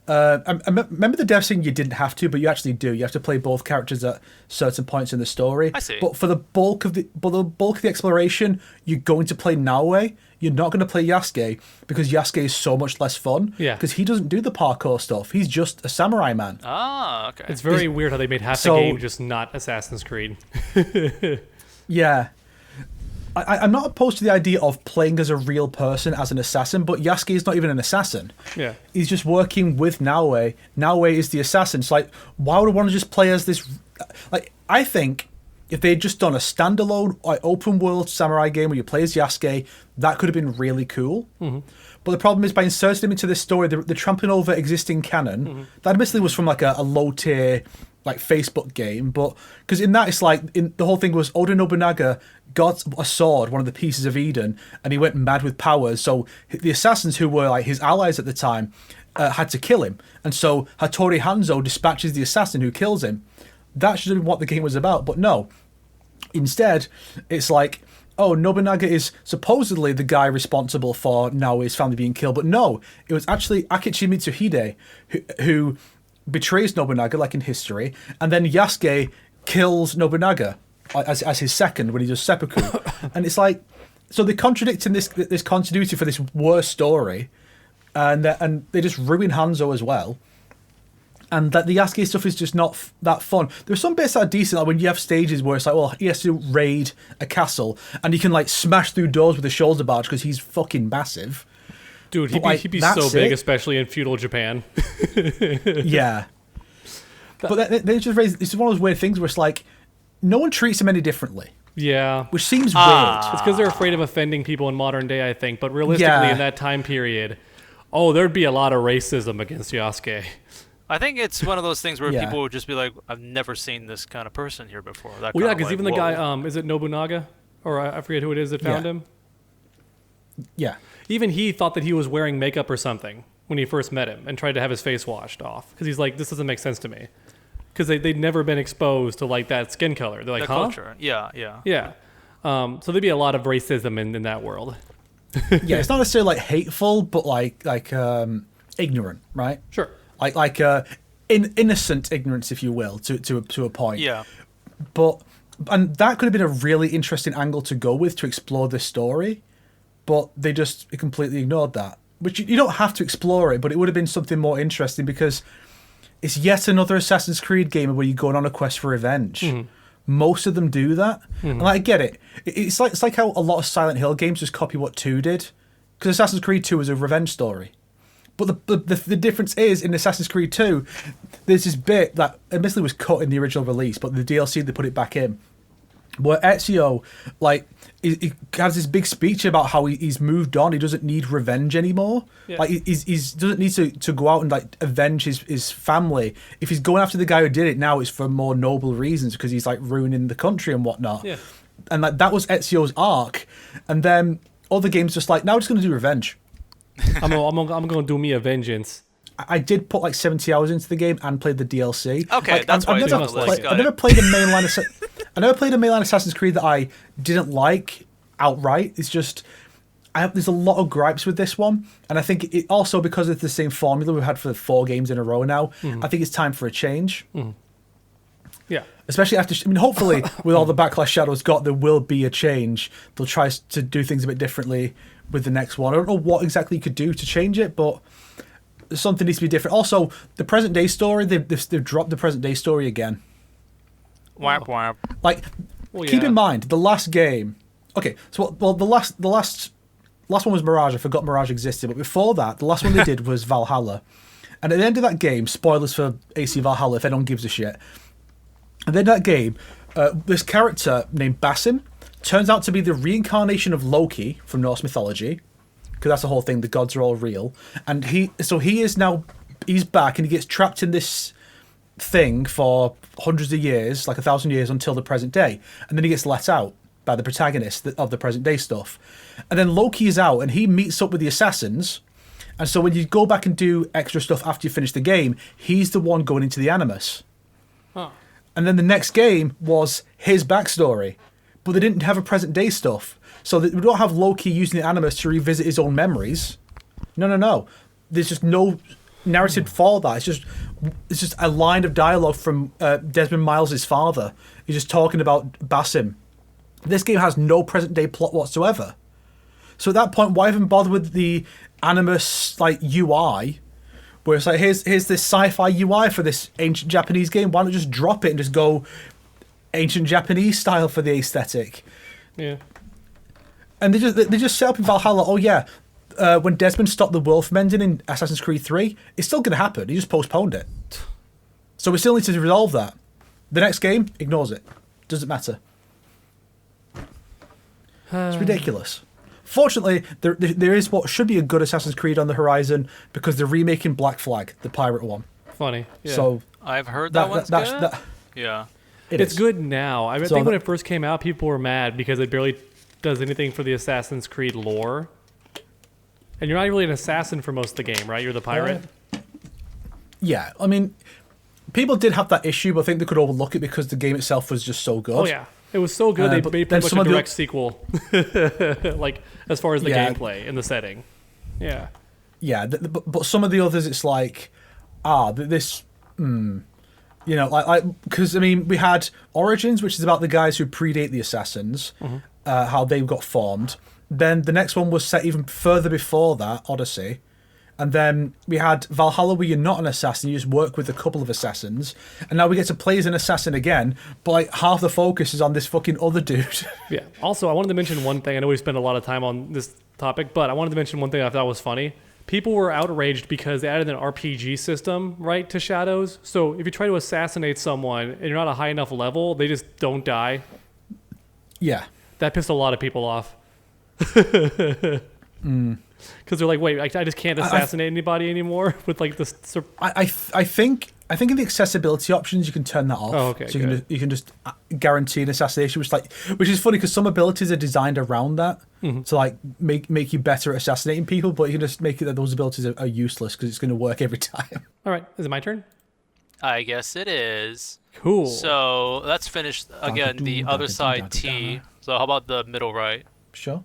I remember the dev saying you didn't have to, but you actually do. You have to play both characters at certain points in the story. I see. But for the bulk of the exploration, you're going to play Naoe. You're not going to play Yasuke because Yasuke is so much less fun. Yeah. Because he doesn't do the parkour stuff. He's just a samurai man. Ah, okay. It's very weird how they made half the game just not Assassin's Creed. Yeah. I'm not opposed to the idea of playing as a real person, as an assassin, but Yasuke is not even an assassin. Yeah. He's just working with Naoe. Naoe is the assassin. It's like, why would I want to just play as this... Like, I think if they'd just done a standalone open world samurai game where you play as Yasuke, that could have been really cool. But the problem is, by inserting him into this story, they're trampling over existing canon. That admittedly was from like a low tier like Facebook game, but because in that it's like the whole thing was Oda Nobunaga got a sword, one of the pieces of Eden, and he went mad with powers. So the assassins who were like his allies at the time had to kill him, and so Hattori Hanzo dispatches the assassin who kills him. That should have been what the game was about, but no. Instead, it's like, oh, Nobunaga is supposedly the guy responsible for Naoi's family being killed, but no, it was actually Akechi Mitsuhide who betrays Nobunaga, like in history, and then Yasuke kills Nobunaga as his second when he does seppuku. And it's like, so they're contradicting this continuity for this worst story, and they just ruin Hanzo as well. And that the Yasuke stuff is just not that fun. There's some bits that are decent, like when you have stages where it's like, well, he has to raid a castle, and he can like smash through doors with a shoulder barge because he's fucking massive. Dude, he'd be so big, especially in feudal Japan. Yeah. But they just raise. It's one of those weird things where it's like, no one treats him any differently. Yeah. Which seems weird. It's because they're afraid of offending people in modern day, I think. But realistically, in that time period, there'd be a lot of racism against Yasuke. I think it's one of those things where people would just be like, I've never seen this kind of person here before. Because even the guy, is it Nobunaga? Or I forget who it is that found him? Yeah. Even he thought that he was wearing makeup or something when he first met him and tried to have his face washed off. Because he's like, this doesn't make sense to me. Because they'd never been exposed to like that skin color. They're like, the culture. Yeah. So there'd be a lot of racism in that world. Yeah, it's not necessarily like hateful, but like ignorant, right? Sure. Like innocent ignorance, if you will, to a point. Yeah. And that could have been a really interesting angle to go with to explore this story, but they just completely ignored that. Which you don't have to explore it, but it would have been something more interesting because it's yet another Assassin's Creed game where you're going on a quest for revenge. Most of them do that, and I get it. It's like how a lot of Silent Hill games just copy what 2 did, because Assassin's Creed 2 was a revenge story. But the difference is, in Assassin's Creed 2, there's this bit that admittedly was cut in the original release, but the DLC, they put it back in, where Ezio, like, he has this big speech about how he's moved on, he doesn't need revenge anymore. Yeah. Like, he doesn't need to go out and, like, avenge his family. If he's going after the guy who did it now, it's for more noble reasons, because he's, like, ruining the country and whatnot. Yeah. And, like, that was Ezio's arc. And then other games just like, now we're just going to do revenge. I'm gonna do me a vengeance. I did put like 70 hours into the game and played the DLC. Okay, like, that's why I've never played a mainline. I never played a mainline Assassin's Creed that I didn't like outright. It's just there's a lot of gripes with this one, and I think it also, because it's the same formula we've had for 4 games in a row now. I think it's time for a change. Yeah. Especially after, hopefully, with all the backlash Shadow's got, there will be a change. They'll try to do things a bit differently with the next one. I don't know what exactly you could do to change it, but something needs to be different. Also, the present day story, they've dropped the present day story again. Whap whap. Like, keep in mind, the last game. Okay, so the last one was Mirage. I forgot Mirage existed, but before that, the last one they did was Valhalla. And at the end of that game, spoilers for AC Valhalla if anyone gives a shit. At the end of that game, this character named Basim turns out to be the reincarnation of Loki from Norse mythology, because that's the whole thing, the gods are all real. And he's back, and he gets trapped in this thing for hundreds of years, like 1,000 years, until the present day. And then he gets let out by the protagonist of the present day stuff. And then Loki is out, and he meets up with the assassins. And so when you go back and do extra stuff after you finish the game, he's the one going into the Animus. Huh. And then the next game was his backstory, but they didn't have a present day stuff. So we don't have Loki using the Animus to revisit his own memories. No. There's just no narrative for that. It's just a line of dialogue from Desmond Miles' father. He's just talking about Basim. This game has no present day plot whatsoever. So at that point, why even bother with the Animus like UI? Where it's like, here's this sci-fi UI for this ancient Japanese game. Why not just drop it and just go ancient Japanese style for the aesthetic? Yeah. And they just set up in Valhalla. Oh yeah, when Desmond stopped the world from ending in Assassin's Creed 3, it's still going to happen. He just postponed it. So we still need to resolve that. The next game ignores it. Doesn't matter. It's ridiculous. Fortunately, there is what should be a good Assassin's Creed on the horizon because they're remaking Black Flag, the pirate one. Funny. Yeah. So I've heard that one's good. Yeah. It's good now. I think when it first came out, people were mad because it barely does anything for the Assassin's Creed lore. And you're not really an assassin for most of the game, right? You're the pirate. Yeah, I mean, people did have that issue, but I think they could overlook it because the game itself was just so good. Oh yeah, it was so good. They made pretty much a direct sequel, like as far as the gameplay and the setting. Yeah. Yeah, but some of the others, it's like, this. You know, like because I mean, we had Origins, which is about the guys who predate the Assassins, how they got formed. Then the next one was set even further before that, Odyssey. And then we had Valhalla, where you're not an assassin, you just work with a couple of assassins. And now we get to play as an assassin again, but like half the focus is on this fucking other dude. Yeah. Also, I wanted to mention one thing. I know we spent a lot of time on this topic, but I wanted to mention one thing I thought was funny. People were outraged because they added an RPG system, right, to Shadows. So if you try to assassinate someone and you're not a high enough level, they just don't die. Yeah. That pissed a lot of people off. Because they're like, wait, I just can't assassinate anybody anymore with like this. I think in the accessibility options you can turn that off. Oh, okay. So you can just guarantee an assassination, which is funny because some abilities are designed around that to like make you better at assassinating people, but you can just make it that those abilities are useless because it's going to work every time. All right, is it my turn? I guess it is. Cool. So let's finish again the other side T. So how about the middle right? Sure.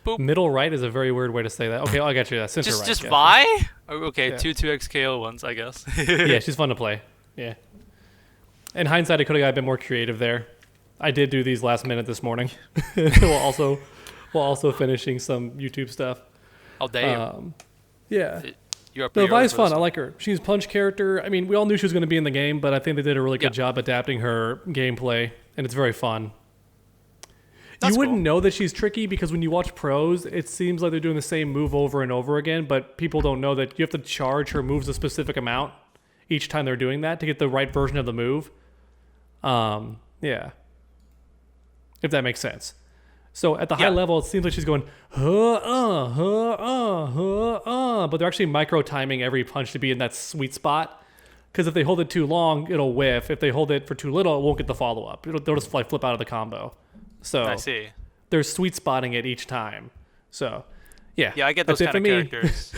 Boop. Middle right is a very weird way to say that. Okay, I got you. Center right. Just Vi? Okay, yeah. 2XKO ones, I guess. Yeah, she's fun to play. Yeah. In hindsight, I could have got a bit more creative there. I did do these last minute this morning, while also finishing some YouTube stuff. Oh damn. Yeah. No, Vi's fun. I like her. She's a punch character. I mean, we all knew she was going to be in the game, but I think they did a really good job adapting her gameplay, and it's very fun. You wouldn't know that she's tricky because when you watch pros, it seems like they're doing the same move over and over again, but people don't know that you have to charge her moves a specific amount each time they're doing that to get the right version of the move. Yeah. If that makes sense. So at the high level, it seems like she's going, but they're actually micro-timing every punch to be in that sweet spot. Because if they hold it too long, it'll whiff. If they hold it for too little, it won't get the follow-up. They'll just like flip out of the combo. So I see. They're sweet spotting it each time. So, yeah. Yeah, I get those kind of characters.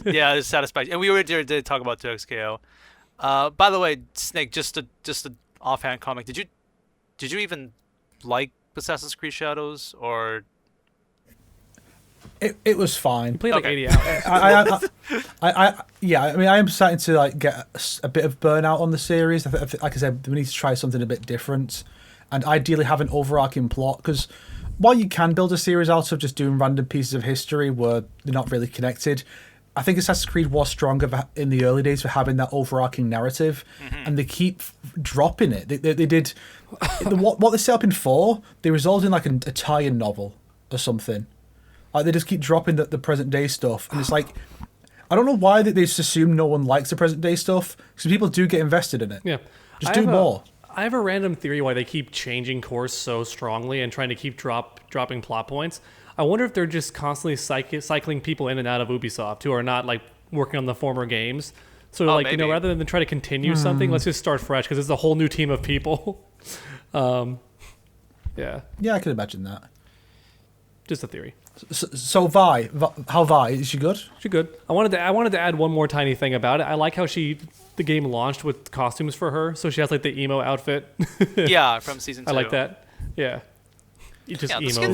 Yeah, it's satisfying. And we already did talk about 2XKO. By the way, Snake, just an offhand comment. Did you even like Assassin's Creed Shadows or? It was fine. You played like 80 hours. I mean, I am starting to like get a bit of burnout on the series. Like I said, we need to try something a bit different. And ideally have an overarching plot, because while you can build a series out of just doing random pieces of history where they're not really connected, I think Assassin's Creed was stronger in the early days for having that overarching narrative, and they keep dropping it. They did what they set up in 4. They resolved in like a tie-in novel or something. Like they just keep dropping the present day stuff, and it's like I don't know why they just assume no one likes the present day stuff, because people do get invested in it. Yeah, just do more. I have a random theory why they keep changing course so strongly and trying to keep dropping plot points. I wonder if they're just constantly cycling people in and out of Ubisoft who are not like working on the former games. So like maybe. Rather than try to continue something, let's just start fresh because it's a whole new team of people. Yeah. Yeah, I can imagine that. Just a theory. So Vi, how Vi? Is she good? She's good. I wanted to add one more tiny thing about it. I like how the game launched with costumes for her, so she has like the emo outfit. Yeah, from season 2. I like that. Yeah. You just emo.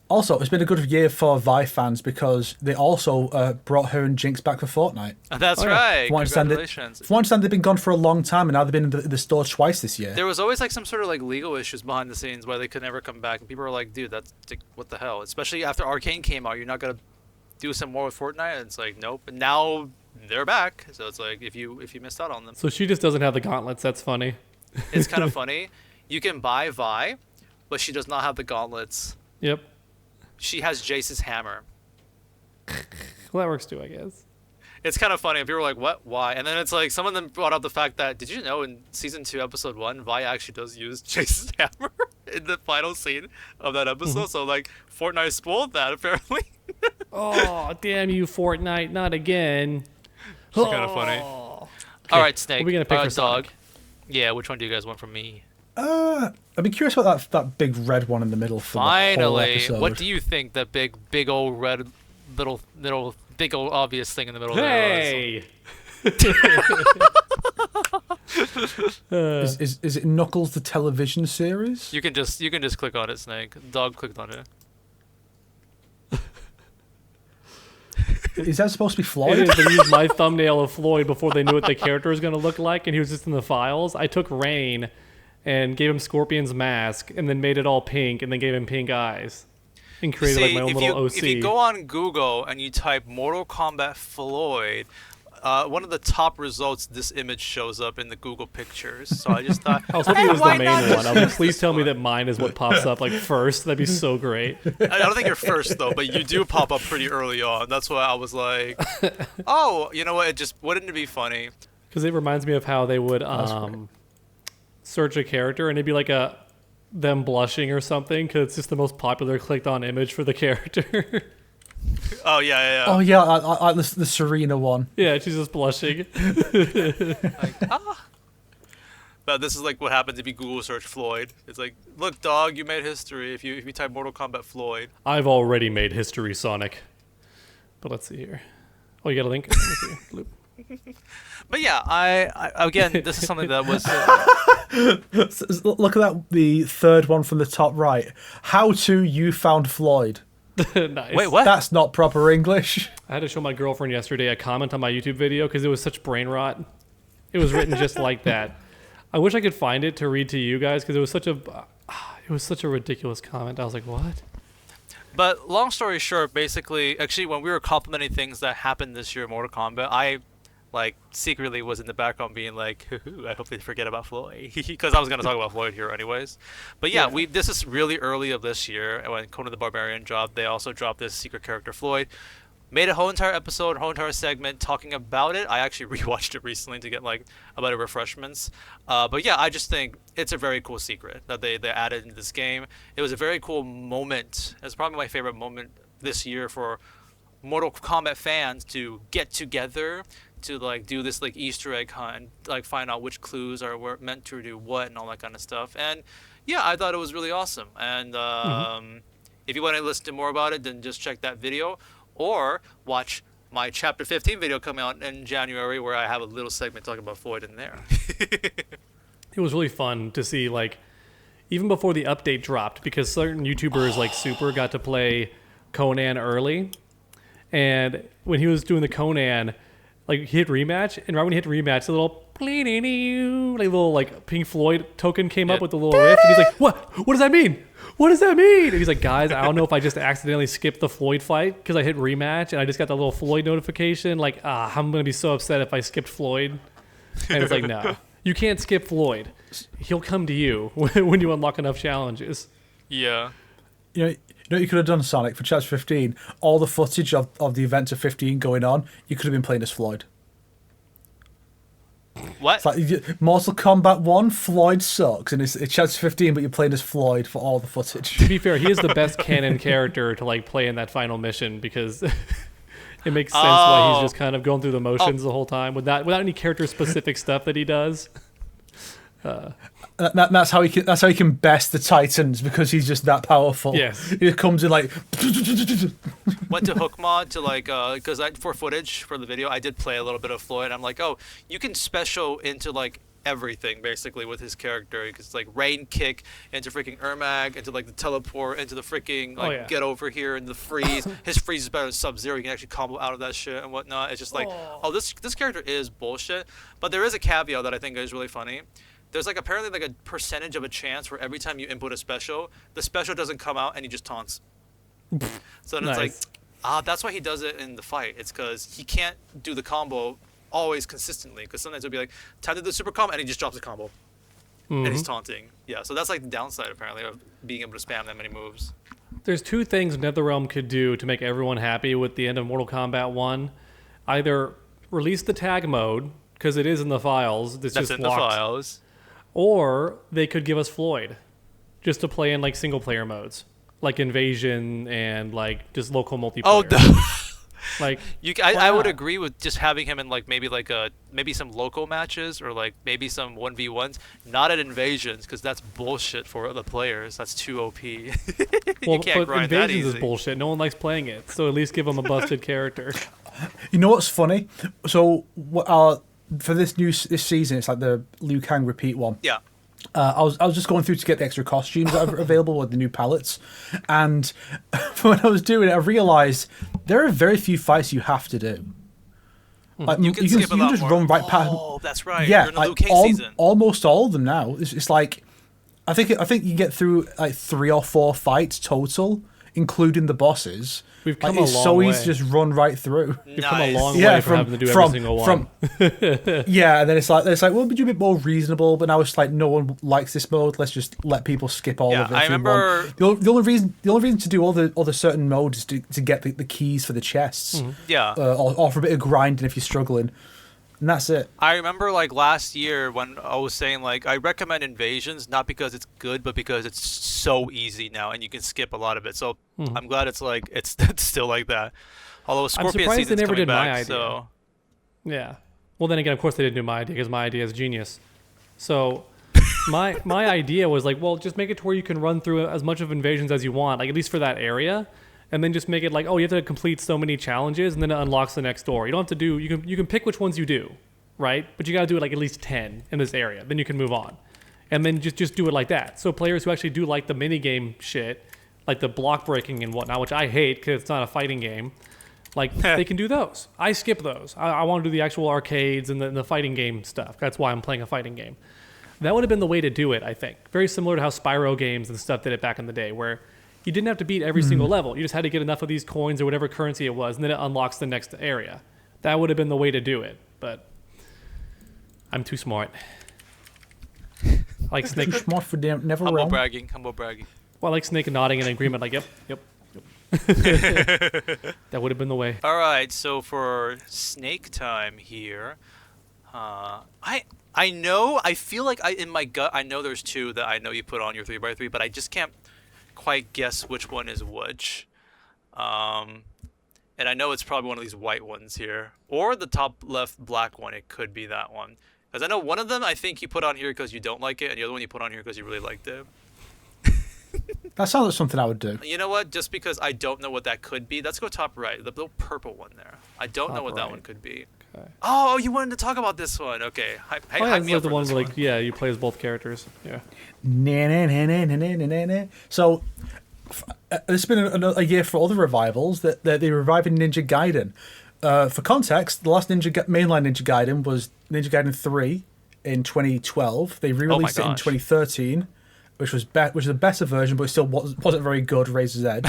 Also, it's been a good year for Vi fans because they also brought her and Jinx back for Fortnite. That's right. Congratulations. From what I understand, they've been gone for a long time, and now they've been in the store twice this year. There was always like some sort of like legal issues behind the scenes why they could never come back, and people were like, "Dude, that's like, what the hell?" Especially after Arcane came out, you're not gonna do some more with Fortnite. And it's like, nope. And now they're back, so it's like if you missed out on them. So she just doesn't have the gauntlets. That's funny. It's kind of funny. You can buy Vi, but she does not have the gauntlets. Yep. She has Jace's hammer. Well, that works too, I guess. it's kind of funny. People were like, "What? Why?" And then it's like some of them brought up the fact that did you know in season 2, episode 1, Vi actually does use Chase's hammer in the final scene of that episode. So like Fortnite spoiled that apparently. Oh, damn you, Fortnite! Not again. It's kind of funny. Okay, All right, Snake. What are we gonna pick for dog? Sonic? Yeah, which one do you guys want from me? I'd be curious about that big red one in the middle for the whole Finally, episode. what do you think that big old red little big old obvious thing in the middle Hey! Is it Knuckles the television series? there? You can just click on it, Snake. Dog clicked on it. Is that supposed to be It Floyd? is. They used my thumbnail of Floyd before they knew what the character was going to look like, and he was just in the files. I took Rain and gave him Scorpion's mask, and then made it all pink, and then gave him pink eyes, and created like my own little OC. If you go on Google and you type Mortal Kombat Floyd, one of the top results, this image shows up in the Google pictures. So I just thought, I was hoping it was the why main not one. just I was like, use please this tell me one? that mine is what pops up like first. That'd be so great. I don't think you're first though, but you do pop up pretty early on. That's why I was like, oh, you know what? Wouldn't it be funny? Because it reminds me of how they would search a character, and it'd be like them blushing or something, because it's just the most popular clicked on image for the character. Oh yeah. Oh yeah, I the Serena one. Yeah, she's just blushing. But this is like what happens if you Google search Floyd. It's like, look, dog, you made history. If you type Mortal Kombat Floyd. I've already made history, Sonic. But let's see here. Oh, you got a link? Let's see. Bloop. But yeah, I again, this is something that was. Look at that, the third one from the top right. How to you found Floyd. Nice. Wait, what? That's not proper English. I had to show my girlfriend yesterday a comment on my YouTube video because it was such brain rot. It was written just like that. I wish I could find it to read to you guys because it was such a ridiculous comment. I was like, what? But long story short, basically, actually, when we were complimenting things that happened this year in Mortal Kombat, I secretly was in the background being like, I hope they forget about Floyd, because I was gonna talk about Floyd here anyways. But yeah, this is really early of this year, and when Conan the Barbarian dropped, they also dropped this secret character Floyd. Made a whole entire episode, whole entire segment talking about it. I actually rewatched it recently to get a bit of refreshments. But yeah, I just think it's a very cool secret that they added into this game. It was a very cool moment. It's probably my favorite moment this year for Mortal Kombat fans to get together to do this Easter egg hunt and find out which clues were meant to do what and all that kind of stuff. And yeah, I thought it was really awesome. And if you want to listen to more about it, then just check that video or watch my chapter 15 video coming out in January where I have a little segment talking about Floyd in there. It was really fun to see, even before the update dropped, because certain YouTubers like Super got to play Conan early. And when he was doing the Conan, he hit rematch, and right when he hit rematch, a little Pink Floyd token came up with the little riff, and he's like, "What? What does that mean? What does that mean?" And he's like, "Guys, I don't know if I just accidentally skipped the Floyd fight because I hit rematch, and I just got that little Floyd notification. I'm gonna be so upset if I skipped Floyd." And it's like, no, you can't skip Floyd. He'll come to you when you unlock enough challenges. Yeah. You know what you could have done, Sonic, for chapter 15? All the footage of the events of 15 going on, you could have been playing as Floyd. What? It's Mortal Kombat 1, Floyd sucks, and it's chapter 15, but you're playing as Floyd for all the footage. To be fair, he is the best canon character to play in that final mission because it makes sense why he's just kind of going through the motions the whole time without any character specific stuff that he does. That's how he can best the Titans, because he's just that powerful. Yes. He just comes in Went to Hook Mod to because for footage for the video I did play a little bit of Floyd. I'm like, oh, you can special into everything basically with his character. It's rain kick into freaking Ermag, into the teleport, into the freaking get over here, and the freeze. His freeze is better than Sub-Zero. You can actually combo out of that shit and whatnot. It's just this character is bullshit. But there is a caveat that I think is really funny. There's apparently a percentage of a chance where every time you input a special, the special doesn't come out and he just taunts. So then Nice. it's that's why he does it in the fight. It's because he can't do the combo always consistently, because sometimes it'll be time to do the super combo and he just drops a combo. And he's taunting. Yeah, so that's the downside apparently of being able to spam that many moves. There's two things NetherRealm could do to make everyone happy with the end of Mortal Kombat 1. Either release the tag mode because it is in the files. That's just in locked. the files. Or they could give us Floyd, just to play in like single player modes, like Invasion and like just local multiplayer. Like I would agree with just having him in like maybe some local matches or like maybe some 1v1s, not at Invasions because that's bullshit for the players. That's too OP. You well, can't but grind that Invasions easy. is bullshit. No one likes playing it, so at least give them a busted character. You know what's funny? So for this season, it's like the Liu Kang repeat one. Yeah. I was just going through to get the extra costumes that are available with the new palettes, and when I was doing it, I realised there are very few fights you have to do. Like You can skip a lot just more. run right past. Oh, that's right. Yeah, You're in the like Liu Kang season. almost all of them now. It's like I think you get through like 3 or 4 fights total, including the bosses. We've come like, a it's long so way. easy to just run right through. We've come a long Yeah, way from having to do every single one. Yeah, and then it's like well, be a bit more reasonable, but now it's like no one likes this mode. Let's just let people skip all of it. I if we remember want. The only reason to do all the certain modes is to get the keys for the chests. Yeah. Or for a bit of grinding if you're struggling. And that's it. I remember like last year when I was saying like I recommend Invasions not because it's good but because it's so easy now and you can skip a lot of it. So I'm glad it's like it's still like that. Although Scorpion surprised they season's never coming did my back, idea. so Yeah. Well, then again, of course they didn't do my idea because my idea is genius. So my idea was like, well, just make it to where you can run through as much of Invasions as you want, like at least for that area. And then just make it like, oh, you have to complete so many challenges, and then it unlocks the next door. You don't have to do. You can pick which ones you do, right? But you got to do it like at least 10 in this area. Then you can move on, and then just do it like that. So players who actually do like the mini game shit, like the block breaking and whatnot, which I hate because it's not a fighting game, like they can do those. I skip those. I want to do the actual arcades and the fighting game stuff. That's why I'm playing a fighting game. That would have been the way to do it, I think. Very similar to how Spyro games and stuff did it back in the day, where you didn't have to beat every single level. You just had to get enough of these coins or whatever currency it was, and then it unlocks the next area. That would have been the way to do it, but I'm too smart. Like Snake. Too smart for them, never humble wrong. bragging. Well, like Snake nodding in agreement, like, yep. That would have been the way. All right, so for Snake time here, I feel like in my gut I know there's 2 that I know you put on your 3x3, but I just can't quite guess which one is which. And I know it's probably one of these white ones here, or the top left black one. It could be that one, because I know one of them I think you put on here because you don't like it, and the other one you put on here because you really liked it. That sounds like something I would do. You know what? Just because I don't know what that could be, let's go top right. The little purple one there. I don't know what that one could be. Okay. Oh, you wanted to talk about this one. Okay. Hype It's me like up the for one this where, like, one. yeah, you play as both characters. Yeah. So, it's been a year for other revivals that they're reviving Ninja Gaiden. For context, the last mainline Ninja Gaiden was Ninja Gaiden 3 in 2012. They re-released it in gosh. 2013, which was the better version, but it still wasn't very good. Razor's Edge.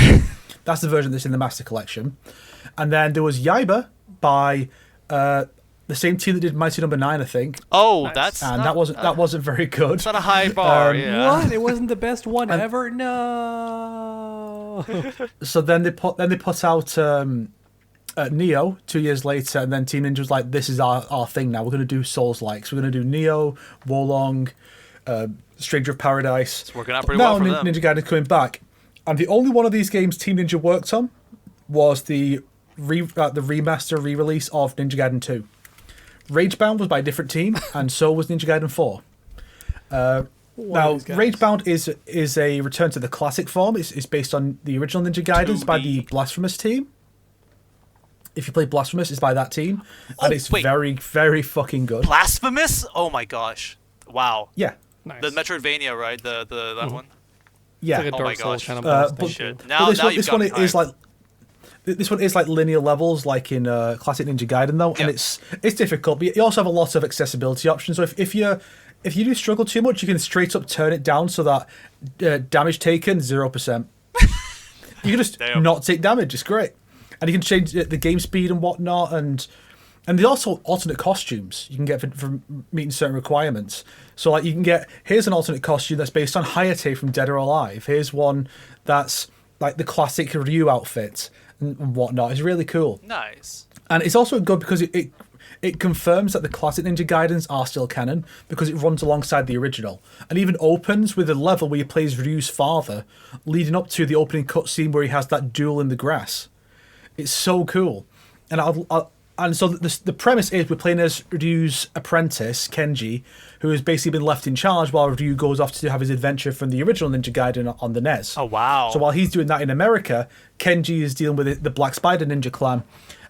That's the version that's in the Master Collection. And then there was Yaiba by the same team that did Mighty Number 9, I think. Oh, Nice. that's And not, that wasn't very good. It's not a high bar. Yeah. What? It wasn't the best one ever? No. So then they put out Neo 2 years later, and then Team Ninja was like, "This is our thing now. We're going to do Souls likes. We're going to do Neo, Wolong, Stranger of Paradise." It's working out pretty Now well for them. Ninja Gaiden is coming back, and the only one of these games Team Ninja worked on was the remaster re-release of Ninja Gaiden 2. Ragebound was by a different team, and so was Ninja Gaiden 4. Now, Ragebound is a return to the classic form. It's based on the original Ninja Gaidens by the Blasphemous team. If you play Blasphemous, it's by that team, and it's very, very fucking good. Blasphemous? Oh my gosh! Wow. Yeah, Nice. The Metroidvania, right? That one. yeah. It's like a Oh my Dark Souls gosh. kind of boss but- thing. Shit. But Now this you've one got me is hyped. like this one is like linear levels, like in classic Ninja Gaiden, though, Yeah. and it's difficult. But you also have a lot of accessibility options. So if you do struggle too much, you can straight up turn it down so that damage taken 0%. You can just Damn. not take damage. It's great, and you can change the game speed and whatnot, and there's also alternate costumes you can get for meeting certain requirements. So like you can get, here's an alternate costume that's based on Hayate from Dead or Alive. Here's one that's like the classic Ryu outfit and whatnot. It's really cool. Nice. And it's also good because It confirms that the classic Ninja Gaidens are still canon because it runs alongside the original, and even opens with a level where you play as Ryu's father, leading up to the opening cutscene where he has that duel in the grass. It's so cool, and so the premise is we're playing as Ryu's apprentice Kenji, who has basically been left in charge while Ryu goes off to have his adventure from the original Ninja Gaiden on the NES. Oh wow! So while he's doing that in America, Kenji is dealing with the Black Spider Ninja clan,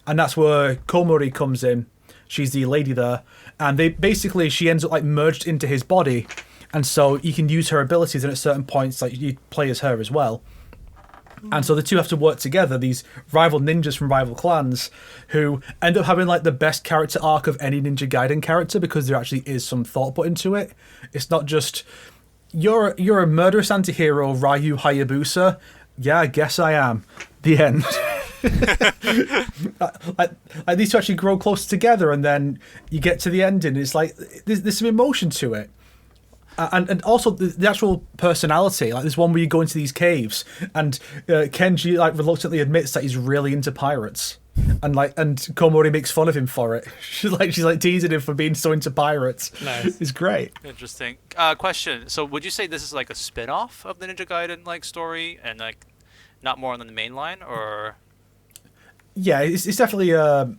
and that's where Komori comes in. She's the lady there, and she ends up like merged into his body, and so you can use her abilities, and at certain points like you play as her as well. And so the two have to work together, these rival ninjas from rival clans, who end up having like the best character arc of any Ninja Gaiden character because there actually is some thought put into it. It's not just you're a murderous anti-hero, Ryu Hayabusa. Yeah, I guess I am. The end. like these two actually grow closer together, and then you get to the ending. It's like there's some emotion to it. And also the actual personality, like there's one where you go into these caves, and Kenji like reluctantly admits that he's really into pirates, and Komori makes fun of him for it. She's like teasing him for being so into pirates. Nice. It's great. Interesting. Question. So would you say this is like a spin-off of the Ninja Gaiden like story, and like not more on the main line, or? Yeah, it's definitely a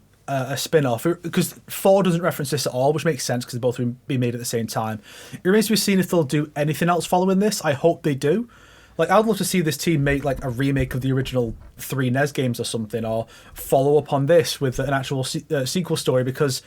spin-off, because 4 doesn't reference this at all, which makes sense because they're both being made at the same time. It remains to be seen if they'll do anything else following this. I hope they do. Like, I'd love to see this team make like a remake of the original 3 NES games or something, or follow up on this with an actual sequel story, because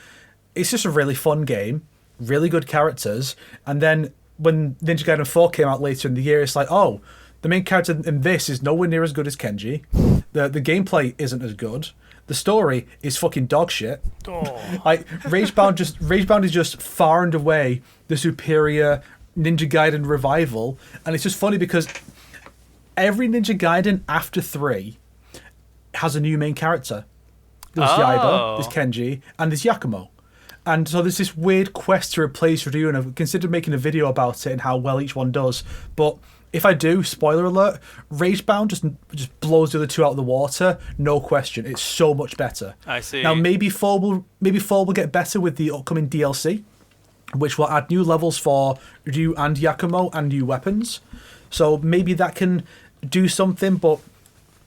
it's just a really fun game, really good characters, and then when Ninja Gaiden 4 came out later in the year, it's like, oh, the main character in this is nowhere near as good as Kenji. The gameplay isn't as good. The story is fucking dog shit. Oh. Like Ragebound is just far and away the superior Ninja Gaiden revival, and it's just funny because every Ninja Gaiden after 3 has a new main character. There's Yaiba, there's Kenji, and there's Yakumo. And so there's this weird quest to replace Ryu, and I've considered making a video about it and how well each one does. But if I do, spoiler alert, Ragebound just blows the other two out of the water, no question. It's so much better. I see. Now maybe 4 will get better with the upcoming DLC, which will add new levels for Ryu and Yakumo and new weapons. So maybe that can do something, but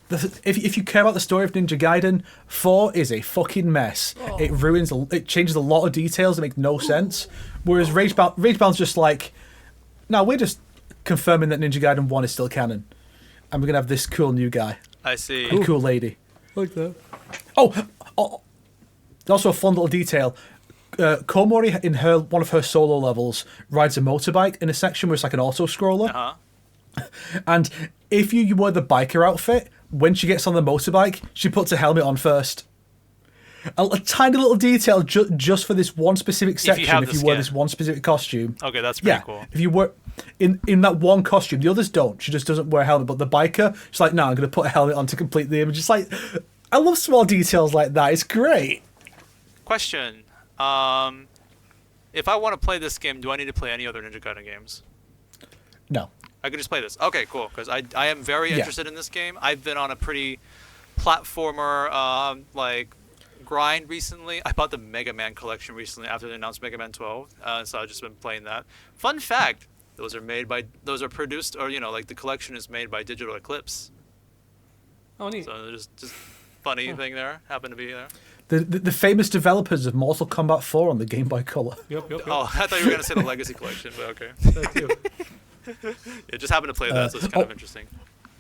if you care about the story of Ninja Gaiden, 4 is a fucking mess. Oh. It changes a lot of details that make no sense. Whereas Ragebound's just like, no, we're just confirming that Ninja Gaiden 1 is still canon, and we're gonna have this cool new guy. I see. And cool lady. Like that. Oh, also a fun little detail. Komori in one of her solo levels rides a motorbike in a section where it's like an auto scroller. Uh-huh. And if you wear the biker outfit, when she gets on the motorbike, she puts a helmet on first. A tiny little detail just for this one specific section. If you wear this one specific costume. Okay, that's pretty cool. If you wear in that one costume, the others don't. She just doesn't wear a helmet. But the biker, she's like, no, I'm going to put a helmet on to complete the image. It's like, I love small details like that. It's great. Question. If I want to play this game, do I need to play any other Ninja Gaiden games? No. I can just play this. Okay, cool. Because I am very interested in this game. I've been on a pretty platformer grind recently. I bought the Mega Man collection recently after they announced Mega Man 12, so I've just been playing that. Fun fact: those are produced, or the collection is made by Digital Eclipse. Oh, neat. So just funny thing there. Happened to be there. The famous developers of Mortal Kombat 4 on the Game Boy Color. Yep. Oh, I thought you were gonna say the Legacy collection, but okay. That too. Yeah, just happened to play that, so it's kind of interesting.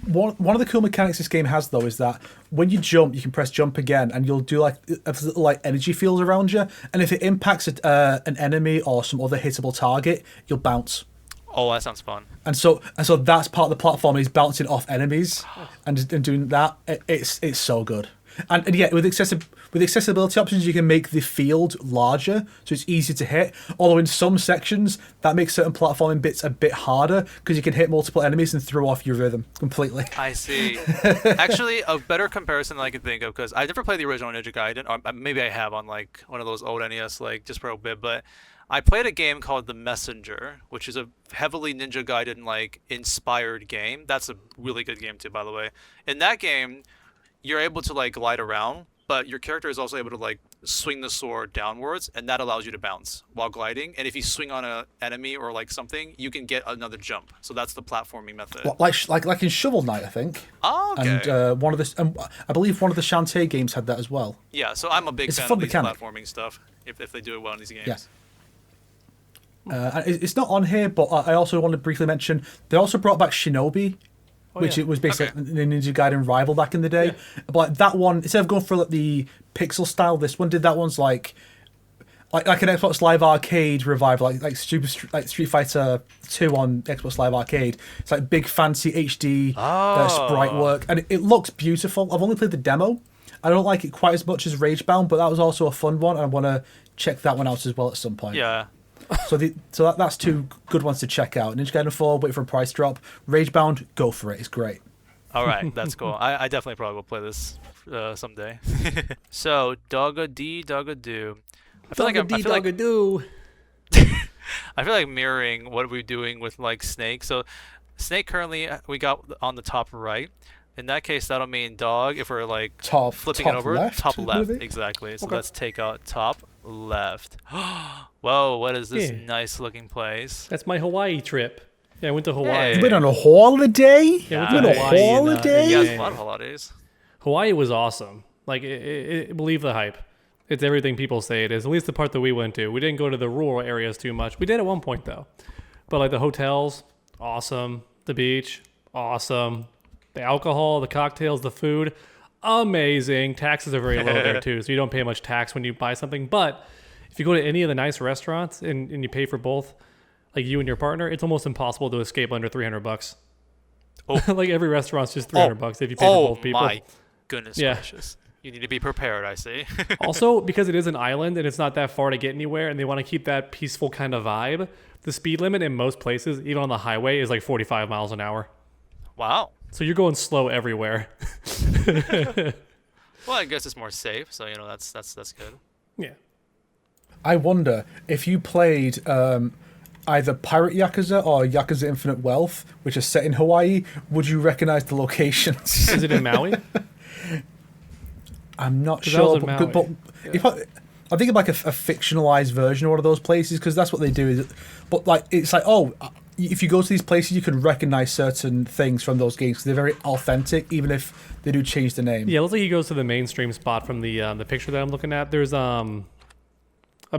One of the cool mechanics this game has, though, is that when you jump, you can press jump again, and you'll do like a little energy field around you. And if it impacts an enemy or some other hittable target, you'll bounce. Oh, that sounds fun. And so that's part of the platform, is bouncing off enemies and doing that. It's so good. And yeah, with accessibility options, you can make the field larger, so it's easier to hit. Although in some sections, that makes certain platforming bits a bit harder, because you can hit multiple enemies and throw off your rhythm completely. I see. Actually, a better comparison that I can think of, because I never played the original Ninja Gaiden, or maybe I have on like one of those old NES, like just for a bit, but I played a game called The Messenger, which is a heavily Ninja Gaiden like inspired game. That's a really good game too, by the way. In that game, you're able to like glide around, but your character is also able to like swing the sword downwards, and that allows you to bounce while gliding. And if you swing on an enemy or like something, you can get another jump. So that's the platforming method. Like in Shovel Knight, I think. Oh, okay. And I believe one of the Shantae games had that as well. Yeah, so I'm a big fan of these platforming stuff if they do it well in these games. Yeah. It's not on here, but I also want to briefly mention they also brought back Shinobi, which it was basically the Ninja Gaiden rival back in the day. Yeah. But like, that one, instead of going for like, the pixel style, this one did that one's like an Xbox Live Arcade revival, like Street Fighter 2 on Xbox Live Arcade. It's like big fancy HD sprite work, and it looks beautiful. I've only played the demo. I don't like it quite as much as Ragebound, but that was also a fun one. I want to check that one out as well at some point. Yeah. So that's two good ones to check out. Ninja Gaiden 4, wait for a price drop. Ragebound, go for it. It's great. All right, that's cool. I definitely probably will play this someday. So, Dogga-dee-Dogga-doo. I feel like mirroring what we're doing with like Snake. So, Snake currently we got on the top right. In that case, that'll mean dog if we're like flipping it over. Left, top left, maybe? exactly. So let's take out top left. Whoa, what is this nice looking place? That's my Hawaii trip. Yeah, I went to Hawaii. You've been on a holiday? Yeah, been on a holiday? Yeah, a lot of holidays. Hawaii was awesome. Like, believe the hype. It's everything people say it is. At least the part that we went to. We didn't go to the rural areas too much. We did at one point, though. But, like, the hotels, awesome. The beach, awesome. The alcohol, the cocktails, the food, amazing. Taxes are very low there, too, so you don't pay much tax when you buy something. But if you go to any of the nice restaurants and you pay for both, like you and your partner, it's almost impossible to escape under $300. Oh. Like, every restaurant's just $300 if you pay for both people. Oh, my goodness gracious. You need to be prepared, I see. Also, because it is an island and it's not that far to get anywhere and they want to keep that peaceful kind of vibe, the speed limit in most places, even on the highway, is like 45 miles an hour. Wow. So you're going slow everywhere. Well, I guess it's more safe, so that's good. Yeah. I wonder if you played either Pirate Yakuza or Yakuza Infinite Wealth, which is set in Hawaii, would you recognize the locations? Is it in Maui? I'm not sure, but if I think of like a fictionalized version of one of those places, because that's what they do. But like it's like, if you go to these places, you can recognize certain things from those games because they're very authentic, even if they do change the name. Yeah, it looks like he goes to the mainstream spot from the picture that I'm looking at. There's a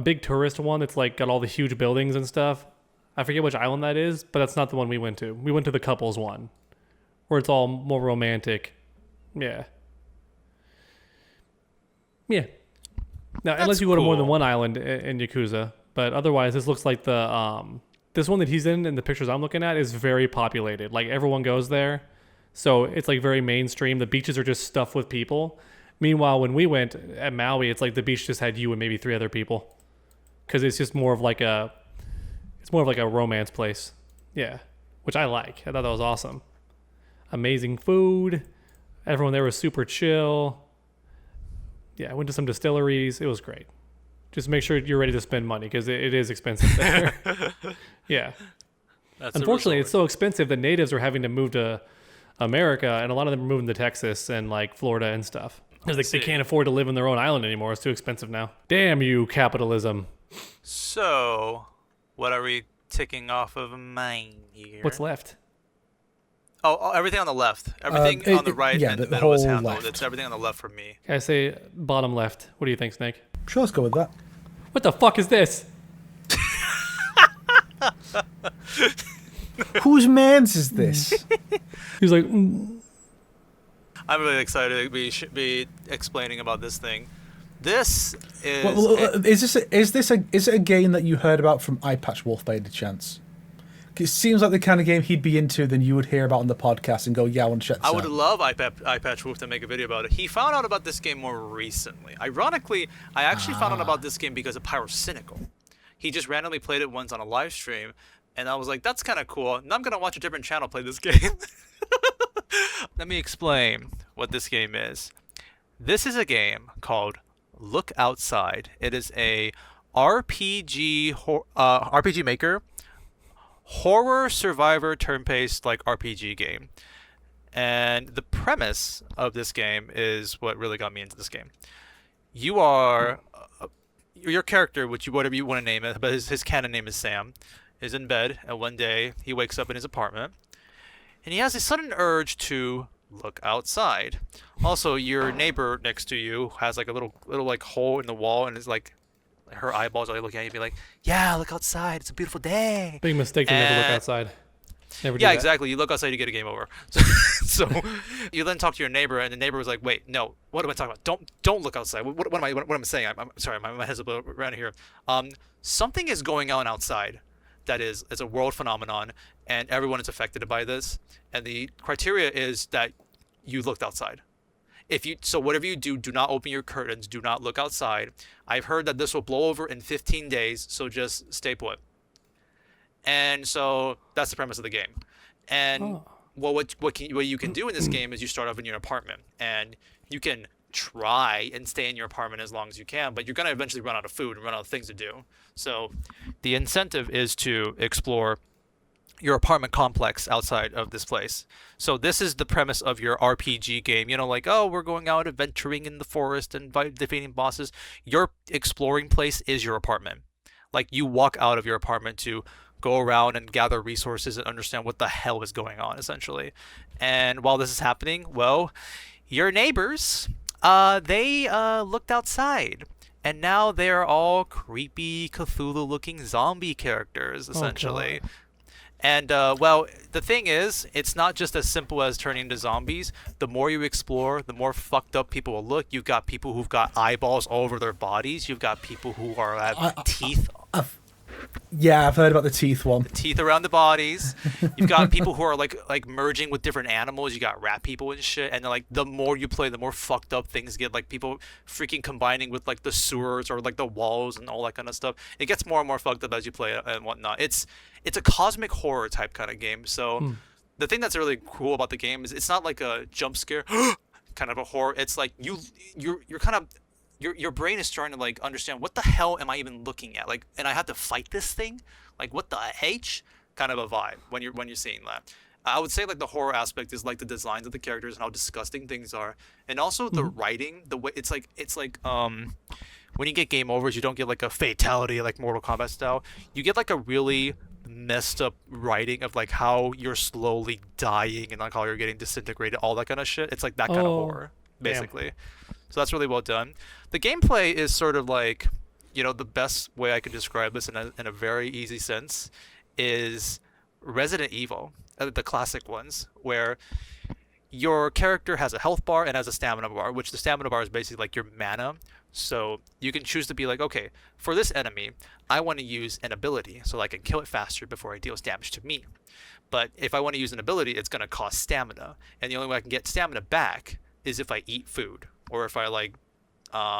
big tourist one that's like got all the huge buildings and stuff. I forget which island that is, but that's not the one we went to. We went to the couples one, where it's all more romantic. Yeah. Yeah. Now, unless you go to more than one island in Yakuza, but otherwise, this looks like the this one that he's in the pictures I'm looking at is very populated. Like, everyone goes there. So it's like very mainstream. The beaches are just stuffed with people. Meanwhile, when we went at Maui, it's like the beach just had you and maybe 3 other people. Because it's just more of like a romance place. Yeah. Which I like. I thought that was awesome. Amazing food. Everyone there was super chill. Yeah, I went to some distilleries. It was great. Just make sure you're ready to spend money because it is expensive there. Yeah. Unfortunately, it's so expensive that natives are having to move to America, and a lot of them are moving to Texas and like Florida and stuff because they can't afford to live in their own island anymore. It's too expensive now. Damn you, capitalism. So, what are we ticking off of mine here? What's left? Oh, everything on the left. Everything on the right and the middle is handled. Left. It's everything on the left for me. I say bottom left. What do you think, Snake? Sure, let's go with that. What the fuck is this? Whose man's is this? He's like, I'm really excited to be explaining about this thing. This is. Is it a game that you heard about from Eyepatch Wolf by any chance? It seems like the kind of game he'd be into, then you would hear about on the podcast and go, yeah, I want to check this out. I would love Eyepatch Wolf to make a video about it. He found out about this game more recently. Ironically, I actually found out about this game because of Pyrocynical. He just randomly played it once on a live stream, and I was like, that's kind of cool. Now I'm going to watch a different channel play this game. Let me explain what this game is. This is a game called Look Outside. It is a RPG Maker horror survivor turn-based like RPG game, And the premise of this game is what really got me into this game. You are your character, whatever you want to name it, but his canon name is Sam, is in bed, and one day he wakes up in his apartment, and he has a sudden urge to look outside. Also, your neighbor next to you has like a little like hole in the wall, and it's like her eyeballs are looking at you, be like, "Yeah, look outside. It's a beautiful day." Big mistake to never look outside. Never do Yeah, that. exactly. You look outside, you get a game over. So you then talk to your neighbor, and the neighbor was like, "Wait, no. What am I talking about? Don't look outside. What am I saying? I'm sorry, my head's a bit around here. Something is going on outside. That is, it's a world phenomenon, and everyone is affected by this. And the criteria is that you looked outside. So whatever you do, do not open your curtains. Do not look outside. I've heard that this will blow over in 15 days, so just stay put." And so that's the premise of the game. And what you can do in this game is you start off in your apartment, and you can try and stay in your apartment as long as you can, but you're going to eventually run out of food and run out of things to do. So the incentive is to explore your apartment complex outside of this place. So this is the premise of your RPG game. You know, like, oh, we're going out adventuring in the forest and defeating bosses. Your exploring place is your apartment. Like, you walk out of your apartment to go around and gather resources and understand what the hell is going on, essentially. And while this is happening, well, your neighbors, they looked outside. And now they're all creepy, Cthulhu-looking zombie characters, essentially. Oh, and, well, the thing is, it's not just as simple as turning into zombies. The more you explore, the more fucked up people will look. You've got people who've got eyeballs all over their bodies. You've got people who have teeth. Yeah, I've heard about the teeth one. Teeth around the bodies. You've got people who are like merging with different animals. You got rat people and shit. And like the more you play, the more fucked up things get. Like people freaking combining with like the sewers or like the walls and all that kind of stuff. It gets more and more fucked up as you play it and whatnot. It's a cosmic horror type kind of game. So the thing that's really cool about the game is it's not like a jump scare kind of a horror. It's like you're kind of your brain is starting to like understand what the hell am I even looking at, like, and I have to fight this thing, like what the H kind of a vibe when you're seeing that. I would say like the horror aspect is like the designs of the characters and how disgusting things are, and also the writing, the way it's like when you get game overs, you don't get like a fatality like Mortal Kombat style. You get like a really messed up writing of like how you're slowly dying and like how you're getting disintegrated, all that kind of shit. It's like that kind of horror, basically. So that's really well done. The gameplay is sort of like, you know, the best way I could describe this in a very easy sense is Resident Evil, the classic ones, where your character has a health bar and has a stamina bar, which the stamina bar is basically like your mana. So you can choose to be like, okay, for this enemy, I want to use an ability so I can kill it faster before it deals damage to me. But if I want to use an ability, it's going to cost stamina. And the only way I can get stamina back is if I eat food, or if I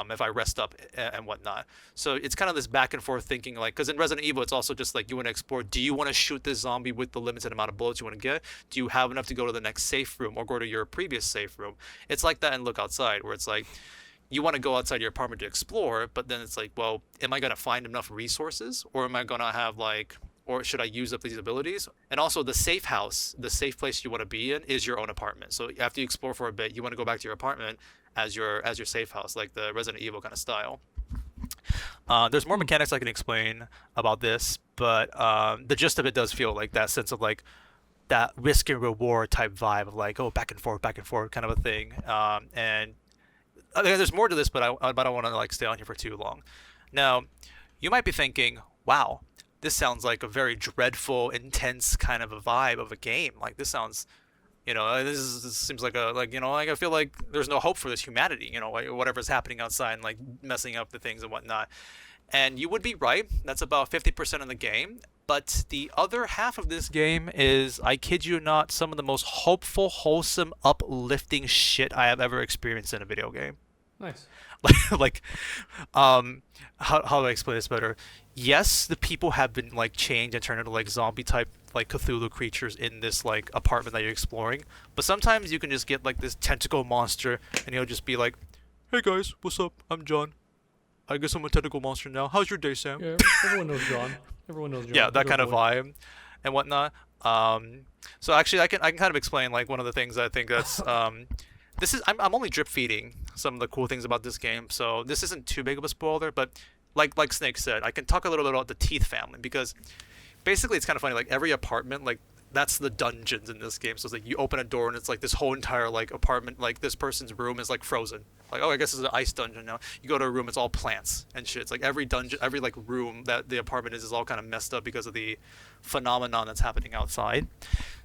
if I rest up and whatnot. So it's kind of this back and forth thinking, like, because in Resident Evil, it's also just like you want to explore. Do you want to shoot this zombie with the limited amount of bullets you want to get? Do you have enough to go to the next safe room or go to your previous safe room? It's like that in Look Outside, where it's like you want to go outside your apartment to explore, but then it's like, well, am I going to find enough resources, or am I going to have like, or should I use up these abilities? And also the safe house, the safe place you want to be in is your own apartment. So after you explore for a bit, you want to go back to your apartment as your safe house, like the Resident Evil kind of style. There's more mechanics I can explain about this, but the gist of it does feel like that sense of like that risk and reward type vibe of like, oh, back and forth kind of a thing. And I mean, there's more to this, but I don't want to like stay on here for too long. Now, you might be thinking, wow, this sounds like a very dreadful, intense kind of a vibe of a game. Like this sounds, you know, this seems like you know, like I feel like there's no hope for this humanity, you know, like whatever's happening outside and like messing up the things and whatnot. And you would be right. That's about 50% of the game. But the other half of this game is, I kid you not, some of the most hopeful, wholesome, uplifting shit I have ever experienced in a video game. Nice. How do I explain this better? Yes, the people have been like changed and turned into like zombie type like Cthulhu creatures in this like apartment that you're exploring. But sometimes you can just get like this tentacle monster and he'll just be like, "Hey guys, what's up? I'm John. I guess I'm a tentacle monster now. How's your day, Sam?" Yeah, everyone knows John. Everyone knows John. Yeah, that kind of vibe and whatnot. So actually, I can kind of explain like one of the things I think that's this is I'm only drip feeding some of the cool things about this game, so this isn't too big of a spoiler. But like Snake said, I can talk a little bit about the Teeth family because basically it's kind of funny. Like every apartment, like that's the dungeons in this game. So it's like you open a door and it's like this whole entire like apartment, like this person's room is like frozen. Like, oh, I guess it's an ice dungeon now. You go to a room, it's all plants and shit. It's like every dungeon, every like room that the apartment is all kind of messed up because of the phenomenon that's happening outside.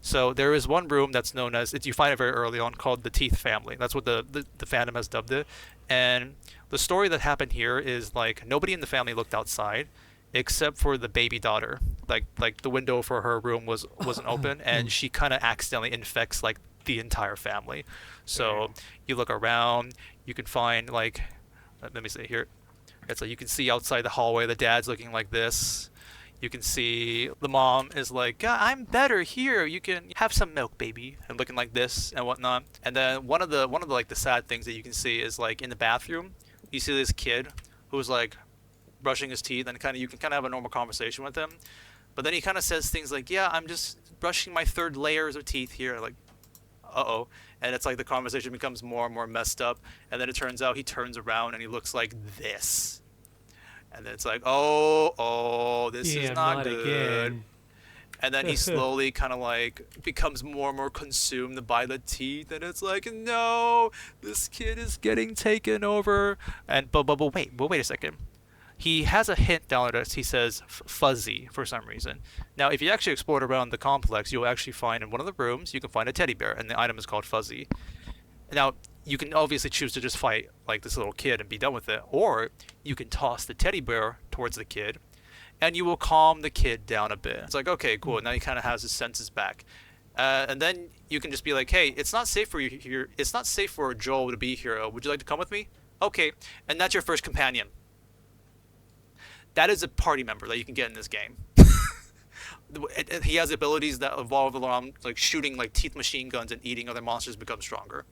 So there is one room that's known as, you find it very early on, called the Teeth family. That's what the fandom has dubbed it. And the story that happened here is like nobody in the family looked outside except for the baby daughter. Like the window for her room wasn't open, and she kind of accidentally infects like the entire family. So you look around, you can find like, let me see here. It's like you can see outside the hallway the dad's looking like this. You can see the mom is like, yeah, I'm better here. You can have some milk, baby, and looking like this and whatnot. And then one of the like the sad things that you can see is like in the bathroom, you see this kid who's like brushing his teeth, and you can kind of have a normal conversation with him. But then he kind of says things like, yeah, I'm just brushing my third layers of teeth here. Like, uh-oh. And it's like the conversation becomes more and more messed up. And then it turns out he turns around and he looks like this. And then it's like, oh, this is not good. Again. And then he slowly kind of like becomes more and more consumed by the teeth. And it's like, no, this kid is getting taken over. And but wait a second. He has a hint down there. He says fuzzy for some reason. Now, if you actually explore around the complex, you'll actually find in one of the rooms, you can find a teddy bear, and the item is called Fuzzy. Now, you can obviously choose to just fight like this little kid and be done with it, or you can toss the teddy bear towards the kid, and you will calm the kid down a bit. It's like, okay, cool. Now he kind of has his senses back. And then you can just be like, hey, it's not safe for you here. It's not safe for Joel to be here. Would you like to come with me? Okay. And that's your first companion. That is a party member that you can get in this game. He has abilities that evolve around like shooting like teeth machine guns and eating other monsters become stronger.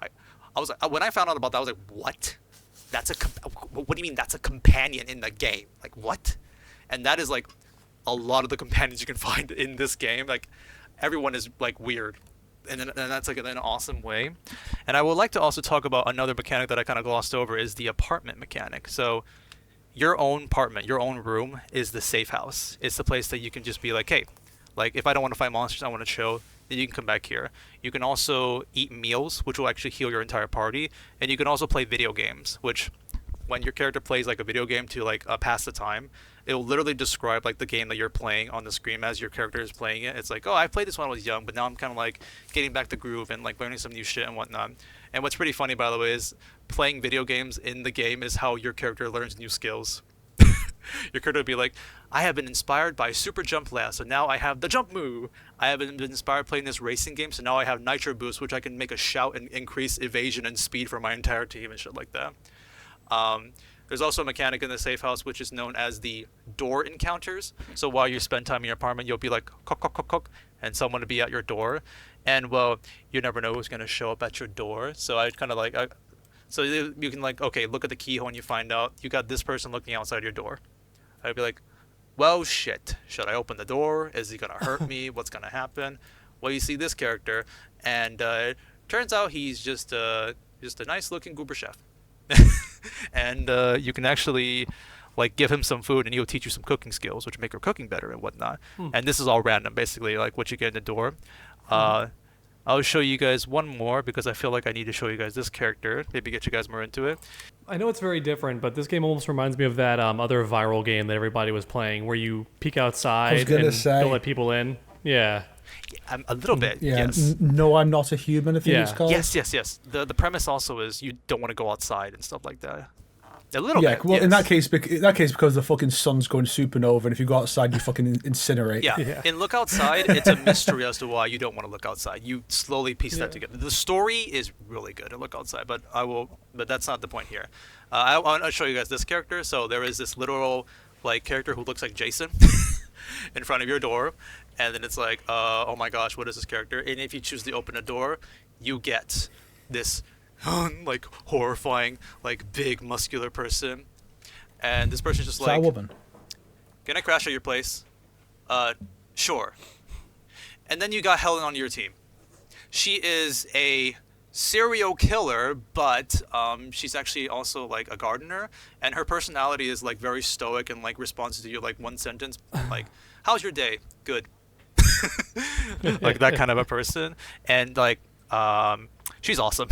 I was like, when I found out about that, I was like, what? What do you mean that's a companion in the game? Like, what? And that is like a lot of the companions you can find in this game. Like, everyone is like weird. And that's like in an awesome way. And I would like to also talk about another mechanic that I kind of glossed over is the apartment mechanic. So your own apartment, your own room is the safe house. It's the place that you can just be like, hey, like if I don't want to fight monsters, I want to chill, then you can come back here. You can also eat meals, which will actually heal your entire party. And you can also play video games, which when your character plays like a video game to like pass the time, it will literally describe like the game that you're playing on the screen as your character is playing it. It's like, oh, I played this when I was young, but now I'm kind of like getting back the groove and like learning some new shit and whatnot. And what's pretty funny, by the way, is playing video games in the game is how your character learns new skills. Your character would be like, I have been inspired by Super Jump Blast, so now I have the jump move. I have been inspired playing this racing game, so now I have Nitro Boost, which I can make a shout and increase evasion and speed for my entire team and shit like that. There's also a mechanic in the safe house which is known as the door encounters. So while you spend time in your apartment, you'll be like, cock, cock, cock, cock, and someone will be at your door. And, well, you never know who's going to show up at your door. So I kind of like, so you can like, okay, look at the keyhole and you find out you got this person looking outside your door. I'd be like, well, shit. Should I open the door? Is he going to hurt me? What's going to happen? Well, you see this character, and turns out he's just a nice-looking goober chef. And you can actually like give him some food and he'll teach you some cooking skills which make your cooking better and whatnot. And this is all random, basically, like what you get in the door. I'll show you guys one more because I feel like I need to show you guys this character, maybe get you guys more into it. I know it's very different, but this game almost reminds me of that other viral game that everybody was playing where you peek outside and don't let people in. Yeah. A little bit, yeah. Yes. No, I'm not a human, I think it's called. Yes. The premise also is you don't want to go outside and stuff like that. A little bit. Well, yes. in that case, because the fucking sun's going supernova, and if you go outside, you fucking incinerate. Yeah. In Look Outside, it's a mystery as to why you don't want to look outside. You slowly piece that together. The story is really good in Look Outside, but that's not the point here. I want to show you guys this character. So there is this literal like character who looks like Jason in front of your door, and then it's like, oh my gosh, what is this character? And if you choose to open a door, you get this like horrifying, like big muscular person, and this person's just like, a woman? Can I crash at your place? Sure. And then you got Helen on your team. She is a serial killer, but she's actually also like a gardener, and her personality is like very stoic and like responds to you like one sentence, like "How's your day? Good." Like that kind of a person, and like she's awesome.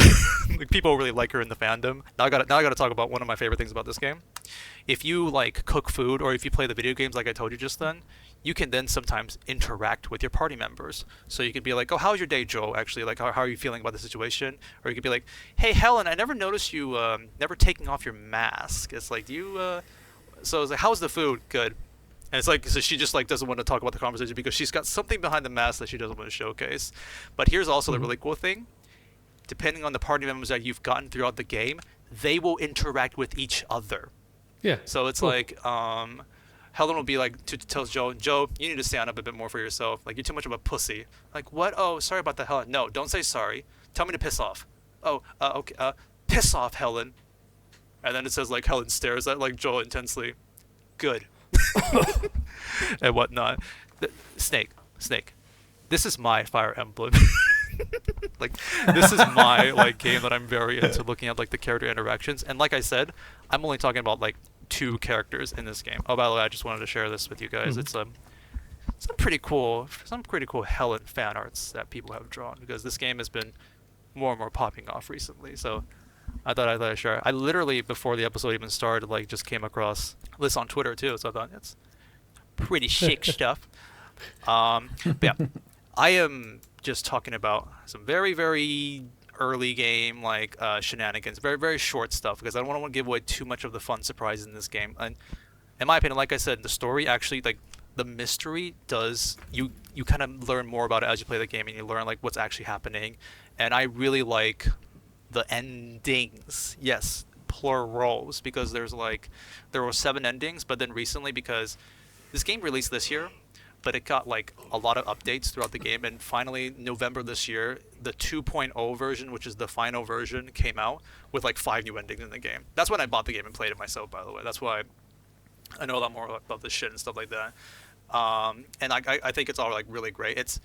Like people really like her in the fandom. Now I gotta talk about one of my favorite things about this game. If you like cook food or if you play the video games like I told you just then, you can then sometimes interact with your party members. So you can be like, oh, how's your day, Joe? Actually, like, how are you feeling about the situation? Or you could be like, hey, Helen, I never noticed you never taking off your mask. It's like, so it's like, how's the food? Good. And it's like, so she just like doesn't want to talk about the conversation because she's got something behind the mask that she doesn't want to showcase. But here's also the really cool thing. Depending on the party members that you've gotten throughout the game, they will interact with each other. Yeah. So it's like, Helen will be like, tells Joe, you need to stand up a bit more for yourself. Like, you're too much of a pussy. Like, what? Oh, sorry about that, Helen. No, don't say sorry. Tell me to piss off. Oh, okay. Piss off, Helen. And then it says, like, Helen stares at, like, Joel intensely. Good. And whatnot. Snake. This is my Fire Emblem. Like, this is my, like, game that I'm very into looking at, like, the character interactions. And like I said, I'm only talking about, like, 2 characters in this game. Oh, by the way, I just wanted to share this with you guys. It's some pretty cool Helen fan arts that people have drawn, because this game has been more and more popping off recently. So I thought I'd share. I literally, before the episode even started, like, just came across this on Twitter too. So I thought it's pretty chic stuff. But yeah, I am just talking about some very, very early game like shenanigans, very, very short stuff, because I don't want to give away too much of the fun surprises in this game. And in my opinion, like I said, the story actually, like, the mystery does, you kind of learn more about it as you play the game, and you learn like what's actually happening. And I really like the endings. Yes, plurals, because there were 7 endings, but then recently, because this game released this year, but it got like a lot of updates throughout the game, and finally November this year, the 2.0 version, which is the final version, came out with like 5 new endings in the game. That's when I bought the game and played it myself, by the way. That's why I know a lot more about this shit and stuff like that. And I think it's all like really great. It's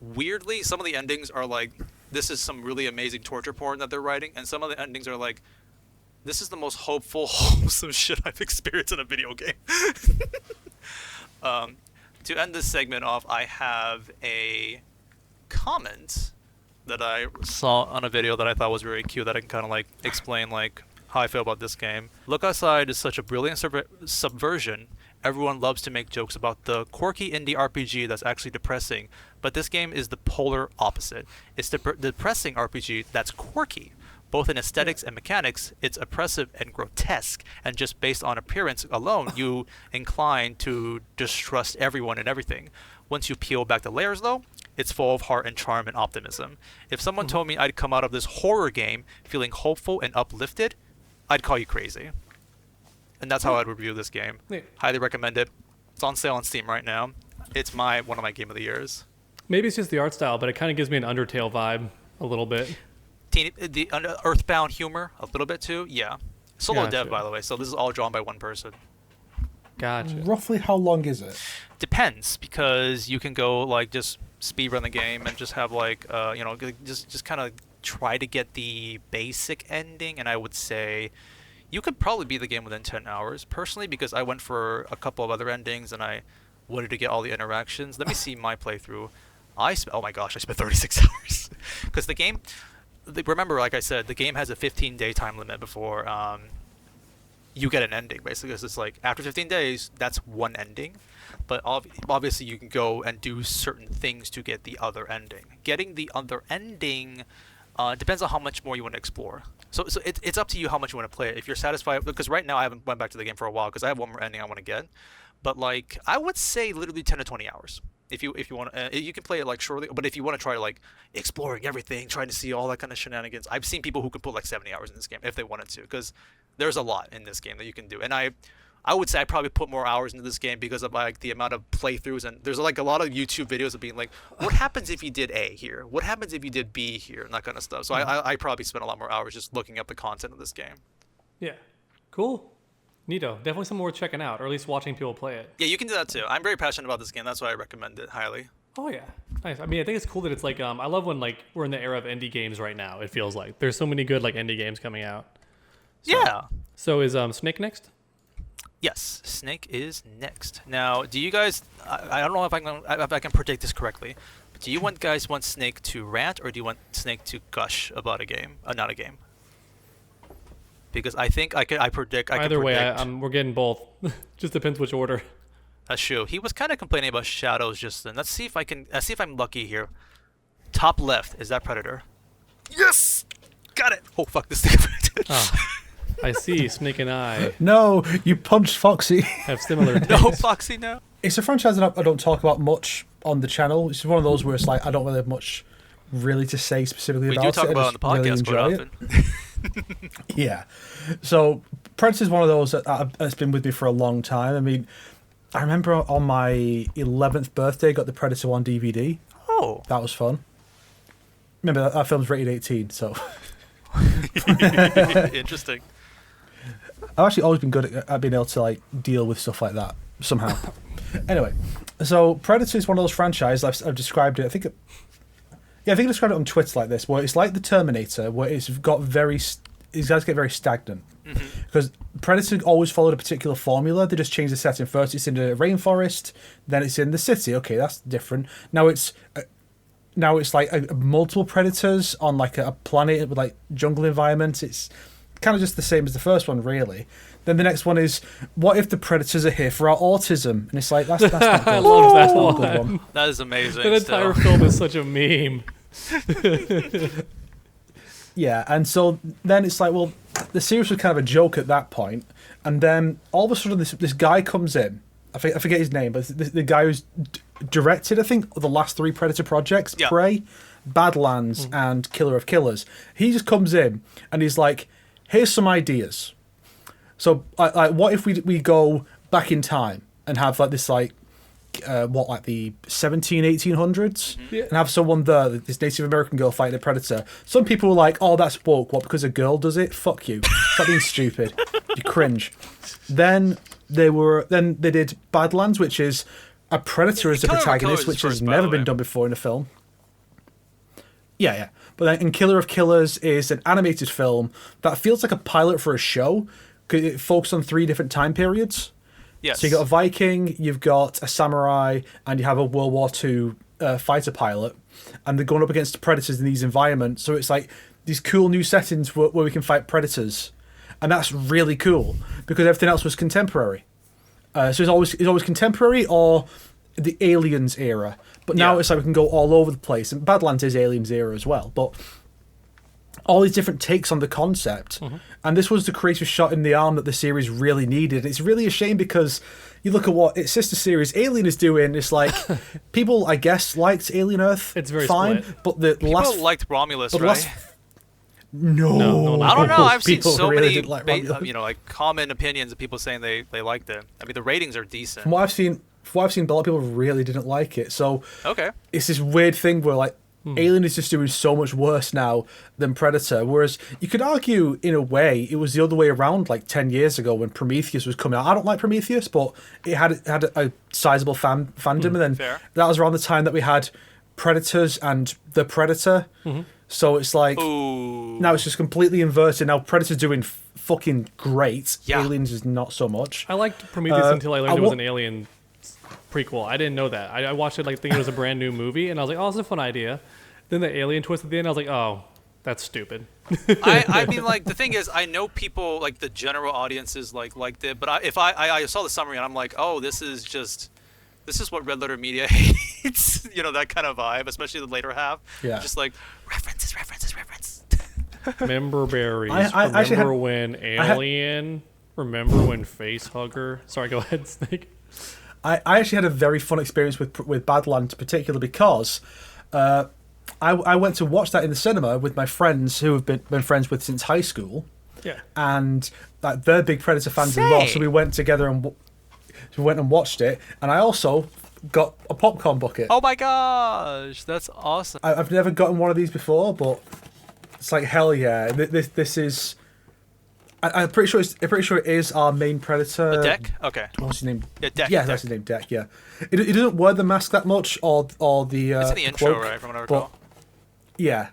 weirdly, some of the endings are like, this is some really amazing torture porn that they're writing, and some of the endings are like, this is the most hopeful, wholesome shit I've experienced in a video game. To end this segment off, I have a comment that I saw on a video that I thought was very cute, that I can kind of like explain like how I feel about this game. Look Outside is such a brilliant subversion. Everyone loves to make jokes about the quirky indie RPG that's actually depressing, but this game is the polar opposite. It's the depressing RPG that's quirky. Both in aesthetics and mechanics, it's oppressive and grotesque, and just based on appearance alone, you incline to distrust everyone and everything. Once you peel back the layers, though, it's full of heart and charm and optimism. If someone told me I'd come out of this horror game feeling hopeful and uplifted, I'd call you crazy. And that's how I'd review this game. Yeah. Highly recommend it. It's on sale on Steam right now. It's one of my game of the years. Maybe it's just the art style, but it kind of gives me an Undertale vibe a little bit. The Earthbound humor a little bit too. Yeah. Solo dev, by the way. So this is all drawn by one person. Gotcha. Roughly how long is it? Depends, because you can go like just speedrun the game and just have like just kind of try to get the basic ending, and I would say you could probably beat the game within 10 hours. Personally, because I went for a couple of other endings and I wanted to get all the interactions. Let me see my playthrough. Oh my gosh, I spent 36 hours. Because the game, remember, like I said, the game has a 15-day time limit before you get an ending, basically. Because it's like, after 15 days, that's one ending. But obviously, you can go and do certain things to get the other ending. Getting the other ending depends on how much more you want to explore. So it's up to you how much you want to play it. If you're satisfied, because right now I haven't went back to the game for a while because I have one more ending I want to get. But like, I would say literally 10 to 20 hours. If you want, you can play it like shortly. But if you want to try like exploring everything, trying to see all that kind of shenanigans, I've seen people who could put like 70 hours in this game if they wanted to, because there's a lot in this game that you can do. And I would say I probably put more hours into this game because of like the amount of playthroughs, and there's like a lot of YouTube videos of being like, what happens if you did A here? What happens if you did B here? And that kind of stuff. So I probably spent a lot more hours just looking up the content of this game. Yeah. Cool. Neato. Definitely something worth checking out, or at least watching people play it. Yeah, you can do that too. I'm very passionate about this game. That's why I recommend it highly. Oh, yeah. Nice. I mean, I think it's cool that it's like I love when like we're in the era of indie games right now. It feels like there's so many good like indie games coming out. So, Yeah. So is Snake next? Yes, Snake is next. Now, do you guys? I don't know if I can predict this correctly. But do you guys want Snake to rant, or do you want Snake to gush about a game? Not a game. Because I think I predict. Either way, we're getting both. Just depends which order. That's true. He was kind of complaining about shadows just then. Let's see if I'm lucky here. Top left, is that Predator? Yes! Got it! Oh fuck, this thing. I see. Snake and I No, you punched Foxy. have similar tastes. No, Foxy, no. It's a franchise that I don't talk about much on the channel. It's one of those where it's like I don't really have much really to say specifically We about do it. talk I about it on the just podcast really quite enjoy it. often. Yeah. So Predator's one of those that's been with me for a long time. I mean, I remember on my 11th birthday, got the Predator on DVD. Oh. That was fun. Remember, that film's rated 18, so... Interesting. I've actually always been good at being able to like deal with stuff like that, somehow. Anyway, so Predator is one of those franchises, I've described it, I think I described it on Twitter like this, where it's like the Terminator, where it's got these guys get very stagnant. Because Predator always followed a particular formula. They just changed the setting. First it's in the rainforest, then it's in the city. Okay, that's different. Now it's like multiple predators on like a planet with like jungle environment. It's kind of just the same as the first one, really. Then the next one is, what if the predators are here for our autism? And it's like, that's not good. I love that That's not a one. good one. That is amazing. That entire film is such a meme. Yeah, and so then it's like, well, the series was kind of a joke at that point, and then all of a sudden this guy comes in. I forget his name, but the guy who's directed, I think, the last 3 Predator projects, Yeah. Prey, Badlands, and Killer of Killers. He just comes in and he's like, here's some ideas. So, like, what if we go back in time and have like this like the 1800s, and have someone there, this Native American girl fighting a predator. Some people were like, oh, that's woke. What, because a girl does it? Fuck you. Stop being stupid. You cringe. Then they did Badlands, which is a predator as the Killer of protagonist, Killers which has first, by never the been way. done before in a film. Yeah. But then in Killer of Killers is an animated film that feels like a pilot for a show, because it focuses on 3 different time periods. Yes. So you've got a Viking, you've got a samurai, and you have a World War II fighter pilot, and they're going up against predators in these environments. So it's like these cool new settings where we can fight predators, and that's really cool because everything else was contemporary. So it's always contemporary or the Aliens era, but now it's like we can go all over the place. And Badlands is Aliens era as well, but all these different takes on the concept. And this was the creative shot in the arm that the series really needed. It's really a shame because you look at what its sister series Alien is doing. It's like people, I guess, liked Alien Earth. It's very fine, split. but the People last liked Romulus, but the right? last no, No, I don't know. I've seen People so really many, didn't like Romulus. like common opinions of people saying they liked it. I mean, the ratings are decent. From what I've seen, a lot of people really didn't like it. So Okay. it's this weird thing where like Alien is just doing so much worse now than Predator. Whereas you could argue, in a way, it was the other way around like 10 years ago when Prometheus was coming out. I don't like Prometheus, but it had a sizable fandom. And then Fair. that was around the time that we had Predators and The Predator. So it's like, Ooh. now it's just completely inverted. Now Predator's doing fucking great. Yeah. Aliens is not so much. I liked Prometheus until I learned it was wa- an Alien prequel. I didn't know that. I watched it like thinking it was a brand new movie, and I was like, oh, it's a fun idea. Then the alien twist at the end, I was like, oh, that's stupid. I mean, like, the thing is, I know people, like, the general audiences, liked it, but I saw the summary, and I'm like, oh, this is what Red Letter Media hates, that kind of vibe, especially the later half. Yeah. Just like, references. Remember berries. I actually remember had- when Alien. Remember when Facehugger. Sorry, go ahead, Snake. I actually had a very fun experience with Badlands, particularly because I went to watch that in the cinema with my friends who have been friends with since high school, Yeah. and like they're big Predator fans as well. So we went together and we went and watched it, and I also got a popcorn bucket. Oh my gosh, that's awesome. I've never gotten one of these before, but it's like hell yeah. This is. I'm pretty sure it is our main predator. The Deck? Okay. What's his name? Yeah, Deck. Yeah, Deck. that's his name, Deck. Yeah, it doesn't wear the mask that much, or the. It's in the intro, cloak, right? From what I recall. Yeah,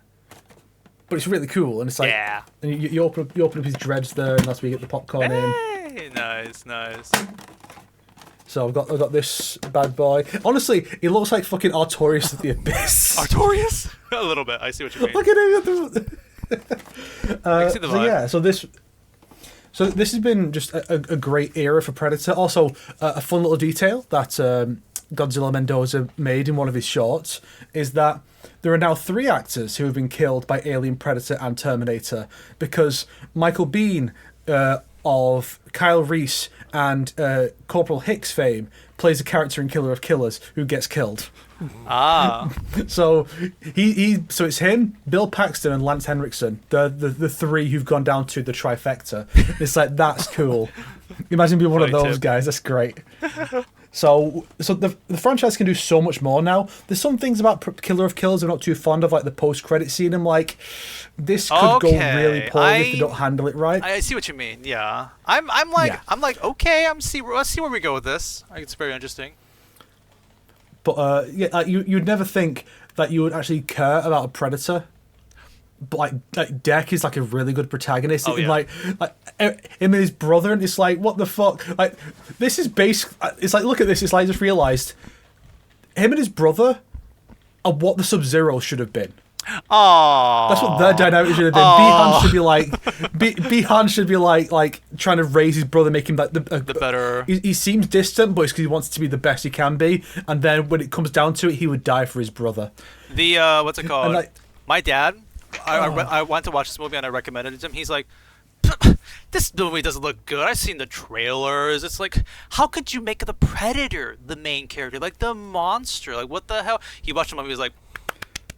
but it's really cool, and it's like, Yeah. and you open up his dreads there, and that's where you get the popcorn in. Hey, nice. So I've got this bad boy. Honestly, he looks like fucking Artorias of the Abyss. Artorias? A little bit. I see what you mean. Look at him. I can see the vibe. So this has been just a great era for Predator. Also, a fun little detail that Godzilla Mendoza made in one of his shorts is that there are now 3 actors who have been killed by Alien, Predator, and Terminator because Michael Biehn of Kyle Reese and Corporal Hicks fame plays a character in Killer of Killers who gets killed. Ah. So so it's him, Bill Paxton, and Lance Henriksen, the 3 who've gone down to the trifecta. It's like, that's cool. Imagine being one of those guys. That's great. So the franchise can do so much more now. There's some things about Killer of Killers I'm not too fond of, like the post-credit scene. I'm like, this could go really poorly if they don't handle it right. I see what you mean. Yeah. I'm like, okay. let's see where we go with this. I think it's very interesting. But you'd never think that you would actually care about a Predator. But like Deck is like a really good protagonist. Oh, yeah. Like him and his brother, and it's like, what the fuck? Like, this is it's like, look at this. It's like, I just realised him and his brother are what the Sub-Zero should have been. Oh, that's what their dynamic should have been. Bihan should be like, Bihan should be like trying to raise his brother, make him like the better. He seems distant, but it's because he wants to be the best he can be. And then when it comes down to it, he would die for his brother. The what's it called? Like, my dad. I went to watch this movie and I recommended it to him. He's like, this movie doesn't look good. I've seen the trailers. It's like, how could you make the Predator the main character, like the monster? Like, what the hell? He watched the movie. He was like,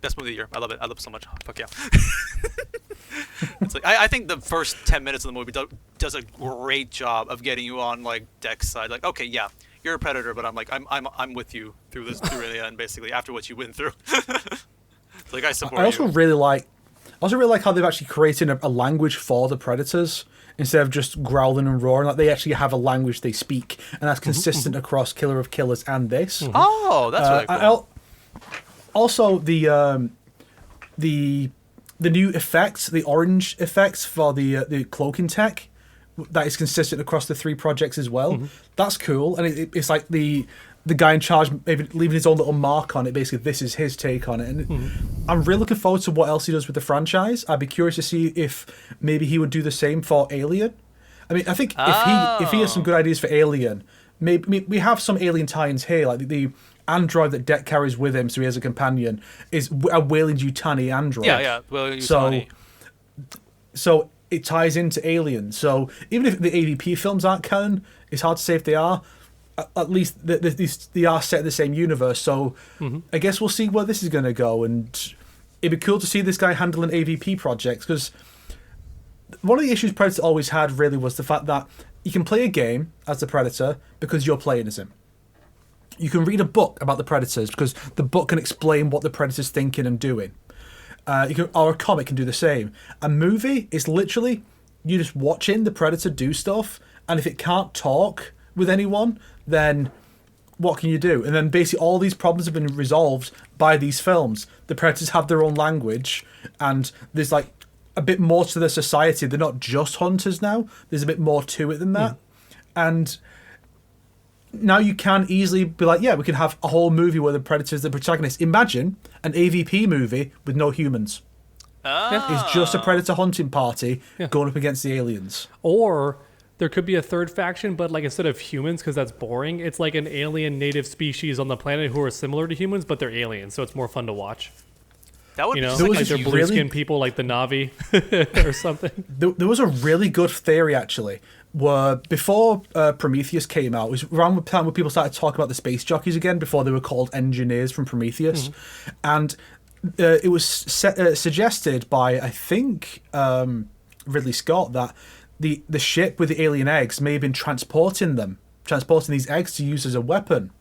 best movie of the year. I love it. I love it so much. Fuck yeah. It's like, I think the first 10 minutes of the movie does a great job of getting you on like Deck's side. Like, okay, yeah, you're a Predator, but I'm with you through the end, basically, after what you went through. It's like, I support you. I also really like how they've actually created a language for the Predators instead of just growling and roaring. Like, they actually have a language they speak, and that's consistent across Killer of Killers and this. Oh, that's really cool. Also, the new effects, the orange effects for the cloaking tech, that is consistent across the 3 projects as well. That's cool, and it's like the guy in charge maybe leaving his own little mark on it. Basically, this is his take on it, and I'm really looking forward to what else he does with the franchise. I'd be curious to see if maybe he would do the same for Alien. I mean, I think if he has some good ideas for Alien, maybe we have some Alien tie-ins here, like the android that Deck carries with him, so he has a companion, is a Weyland-Yutani android. Yeah, Weyland-Yutani. So it ties into Alien. So even if the AVP films aren't canon, it's hard to say if they are. At least they are set in the same universe. So I guess we'll see where this is going to go. And it'd be cool to see this guy handling AVP projects, because one of the issues Predator always had really was the fact that you can play a game as the Predator because you're playing as him. You can read a book about the Predators because the book can explain what the Predator's thinking and doing. Or a comic can do the same. A movie is literally you just watching the Predator do stuff, and if it can't talk with anyone, then what can you do? And then basically all these problems have been resolved by these films. The Predators have their own language, and there's like a bit more to their society. They're not just hunters now. There's a bit more to it than that. And now you can easily be like, yeah, we can have a whole movie where the Predator's the protagonist. Imagine an AVP movie with no humans. It's just a Predator hunting party going up against the aliens. Or there could be a third faction, but like instead of humans, because that's boring, it's like an alien native species on the planet who are similar to humans, but they're aliens, so it's more fun to watch. That would be like they're blue skin people like the Na'vi or something. There was a really good theory actually, where before Prometheus came out, it was around the time when people started talking about the space jockeys again, before they were called engineers from Prometheus, and it was suggested by, I think, Ridley Scott, that the ship with the alien eggs may have been transporting these eggs to use as a weapon.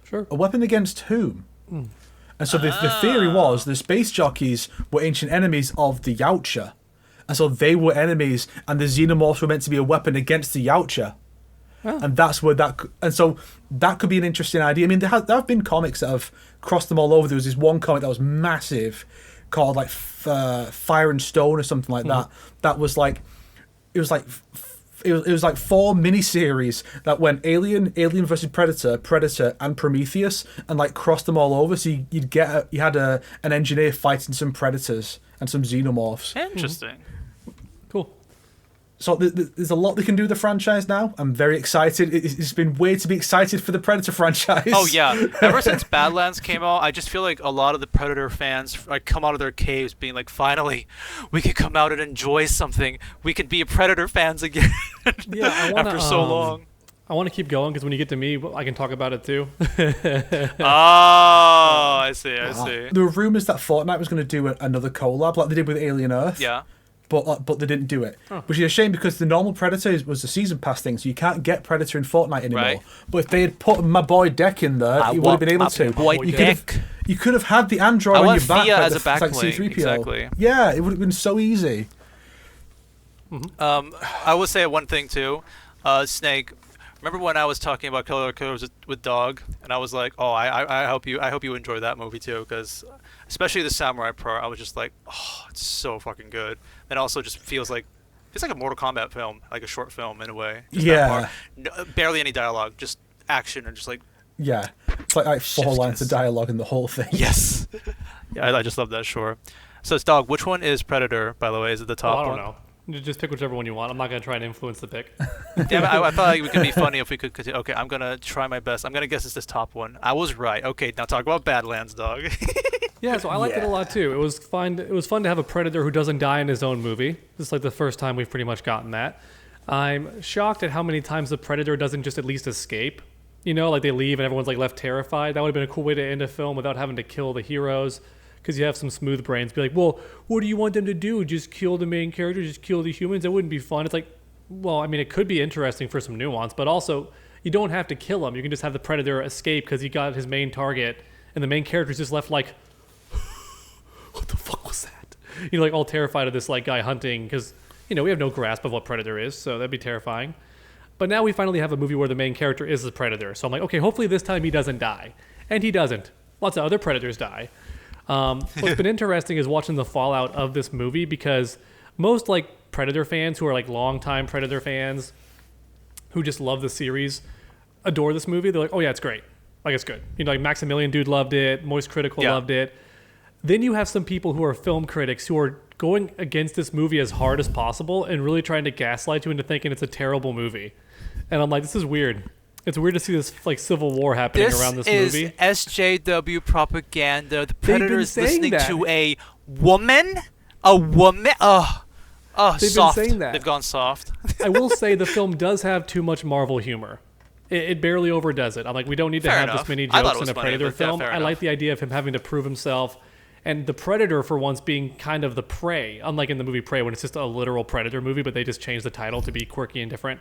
Sure. A weapon against whom? And so the theory was the space jockeys were ancient enemies of the Yautja, and so they were enemies, and the xenomorphs were meant to be a weapon against the Yautja. And that's where and so that could be an interesting idea. I mean, there have been comics that have crossed them all over. There was this one comic that was massive, called like Fire and Stone or something like that. That was like, it was like 4 miniseries that went Alien versus Predator, and Prometheus, and like crossed them all over. So you had an engineer fighting some predators and some xenomorphs. Interesting. Cool. So there's a lot they can do with the franchise now. I'm very excited. It's been weird to be excited for the Predator franchise. Oh yeah, ever since Badlands came out, I just feel like a lot of the Predator fans like come out of their caves being like, finally, we can come out and enjoy something. We can be Predator fans again. Yeah, after so long. I want to keep going because when you get to me, I can talk about it too. Oh, I see. There were rumors that Fortnite was going to do another collab like they did with Alien Earth. Yeah. But they didn't do it, which is a shame because the normal Predator was a season pass thing, so you can't get Predator in Fortnite anymore. Right. But if they had put my boy Deck in there, you would have been able to. You could have had the android on your back, as a like backlink. C-3PO. Exactly. Yeah, it would have been so easy. I will say one thing too, Snake. Remember when I was talking about Killers with Dog, and I was like, "Oh, I hope you enjoy that movie too," because especially the samurai part, I was just like, "Oh, it's so fucking good." And also just feels like a Mortal Kombat film, like a short film in a way. Just yeah. Barely any dialogue, just action and just like. Yeah, it's like 4 lines of dialogue in the whole thing. Yes. Yeah, I just love that. Sure. So it's Dog. Which one is Predator? By the way, is it the top one? I don't know. Just pick whichever one you want. I'm not going to try and influence the pick. Damn it, I thought it could be funny if we could continue. Okay, I'm going to try my best. I'm going to guess it's this top one. I was right. Okay, now talk about Badlands, Dog. Yeah, so I liked it a lot too. It was fun. It was fun to have a Predator who doesn't die in his own movie. This is like the first time we've pretty much gotten that. I'm shocked at how many times the Predator doesn't just at least escape. You know, like they leave and everyone's like left terrified. That would have been a cool way to end a film without having to kill the heroes. Because you have some smooth brains be like, well, what do you want them to do? Just kill the main character? Just kill the humans? That wouldn't be fun. It's like, well, I mean, it could be interesting for some nuance, but also you don't have to kill him. You can just have the Predator escape because he got his main target, and the main character's just left like, what the fuck was that? You know, like all terrified of this like guy hunting because, you know, we have no grasp of what Predator is, so that'd be terrifying. But now we finally have a movie where the main character is the Predator. So I'm like, okay, hopefully this time he doesn't die. And he doesn't. Lots of other Predators die. What's been interesting is watching the fallout of this movie because most like Predator fans who are like longtime Predator fans who just love the series adore this movie. They're like, oh yeah, it's great. Like it's good. You know, like Maximilian Dude loved it. Moist Critical loved it. Then you have some people who are film critics who are going against this movie as hard as possible and really trying to gaslight you into thinking it's a terrible movie. And I'm like, this is weird. It's weird to see this like civil war happening around this movie. This is SJW propaganda. The Predator is listening that. to a woman. A woman. They've soft. been saying that. They've gone soft. I will say the film does have too much Marvel humor. It barely overdoes it. I'm like, we don't need to have this many jokes in a Predator film. I like the idea of him having to prove himself. And the Predator, for once, being kind of the prey. Unlike in the movie Prey, when it's just a literal Predator movie, but they just changed the title to be quirky and different.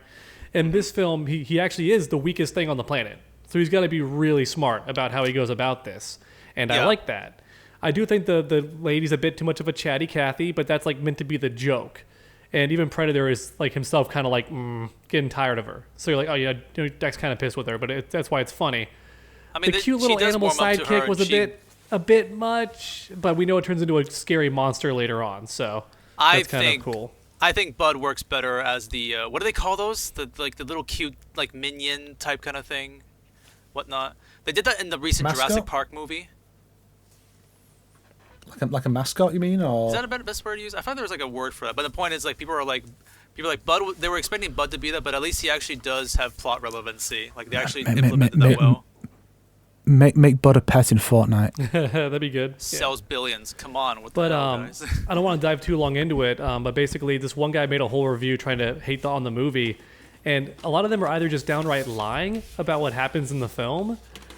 In this film, he actually is the weakest thing on the planet. So he's got to be really smart about how he goes about this. And I like that. I do think the lady's a bit too much of a chatty Cathy, but that's like meant to be the joke. And even Predator is like himself kind of like getting tired of her. So you're like, oh yeah, you know, Deck's kind of pissed with her, but that's why it's funny. I mean, the cute little animal sidekick was a bit much, but we know it turns into a scary monster later on. So that's kind of cool. I think Bud works better as the what do they call those? The little cute like minion type kind of thing, whatnot. They did that in the recent mascot? Jurassic Park movie. Like a mascot, you mean? Or is that a best word to use? I thought there was like a word for that. But the point is, like, people are like Bud. They were expecting Bud to be that, but at least he actually does have plot relevancy. Like they actually implemented that well. Make Bud a pet in Fortnite. That'd be good. Sells billions. Come on. What the but hell, guys? I don't want to dive too long into it. But basically, this one guy made a whole review trying to hate on the movie, and a lot of them are either just downright lying about what happens in the film,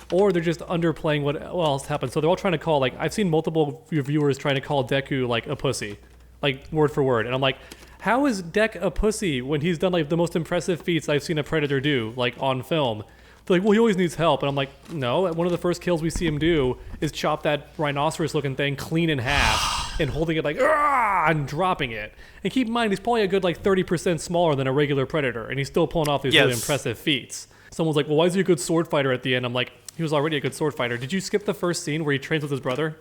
or they're just underplaying what else happened. So they're all trying to call, like, I've seen multiple reviewers trying to call Deku like a pussy, like word for word, and I'm like, how is Deck a pussy when he's done like the most impressive feats I've seen a Predator do, like on film? They're like, well, he always needs help. And I'm like, no, one of the first kills we see him do is chop that rhinoceros-looking thing clean in half. and holding it like and dropping it. And keep in mind, he's probably a good like 30% smaller than a regular Predator, and he's still pulling off these really impressive feats. Someone's like, well, why is he a good sword fighter at the end? I'm like, he was already a good sword fighter. Did you skip the first scene where he trains with his brother?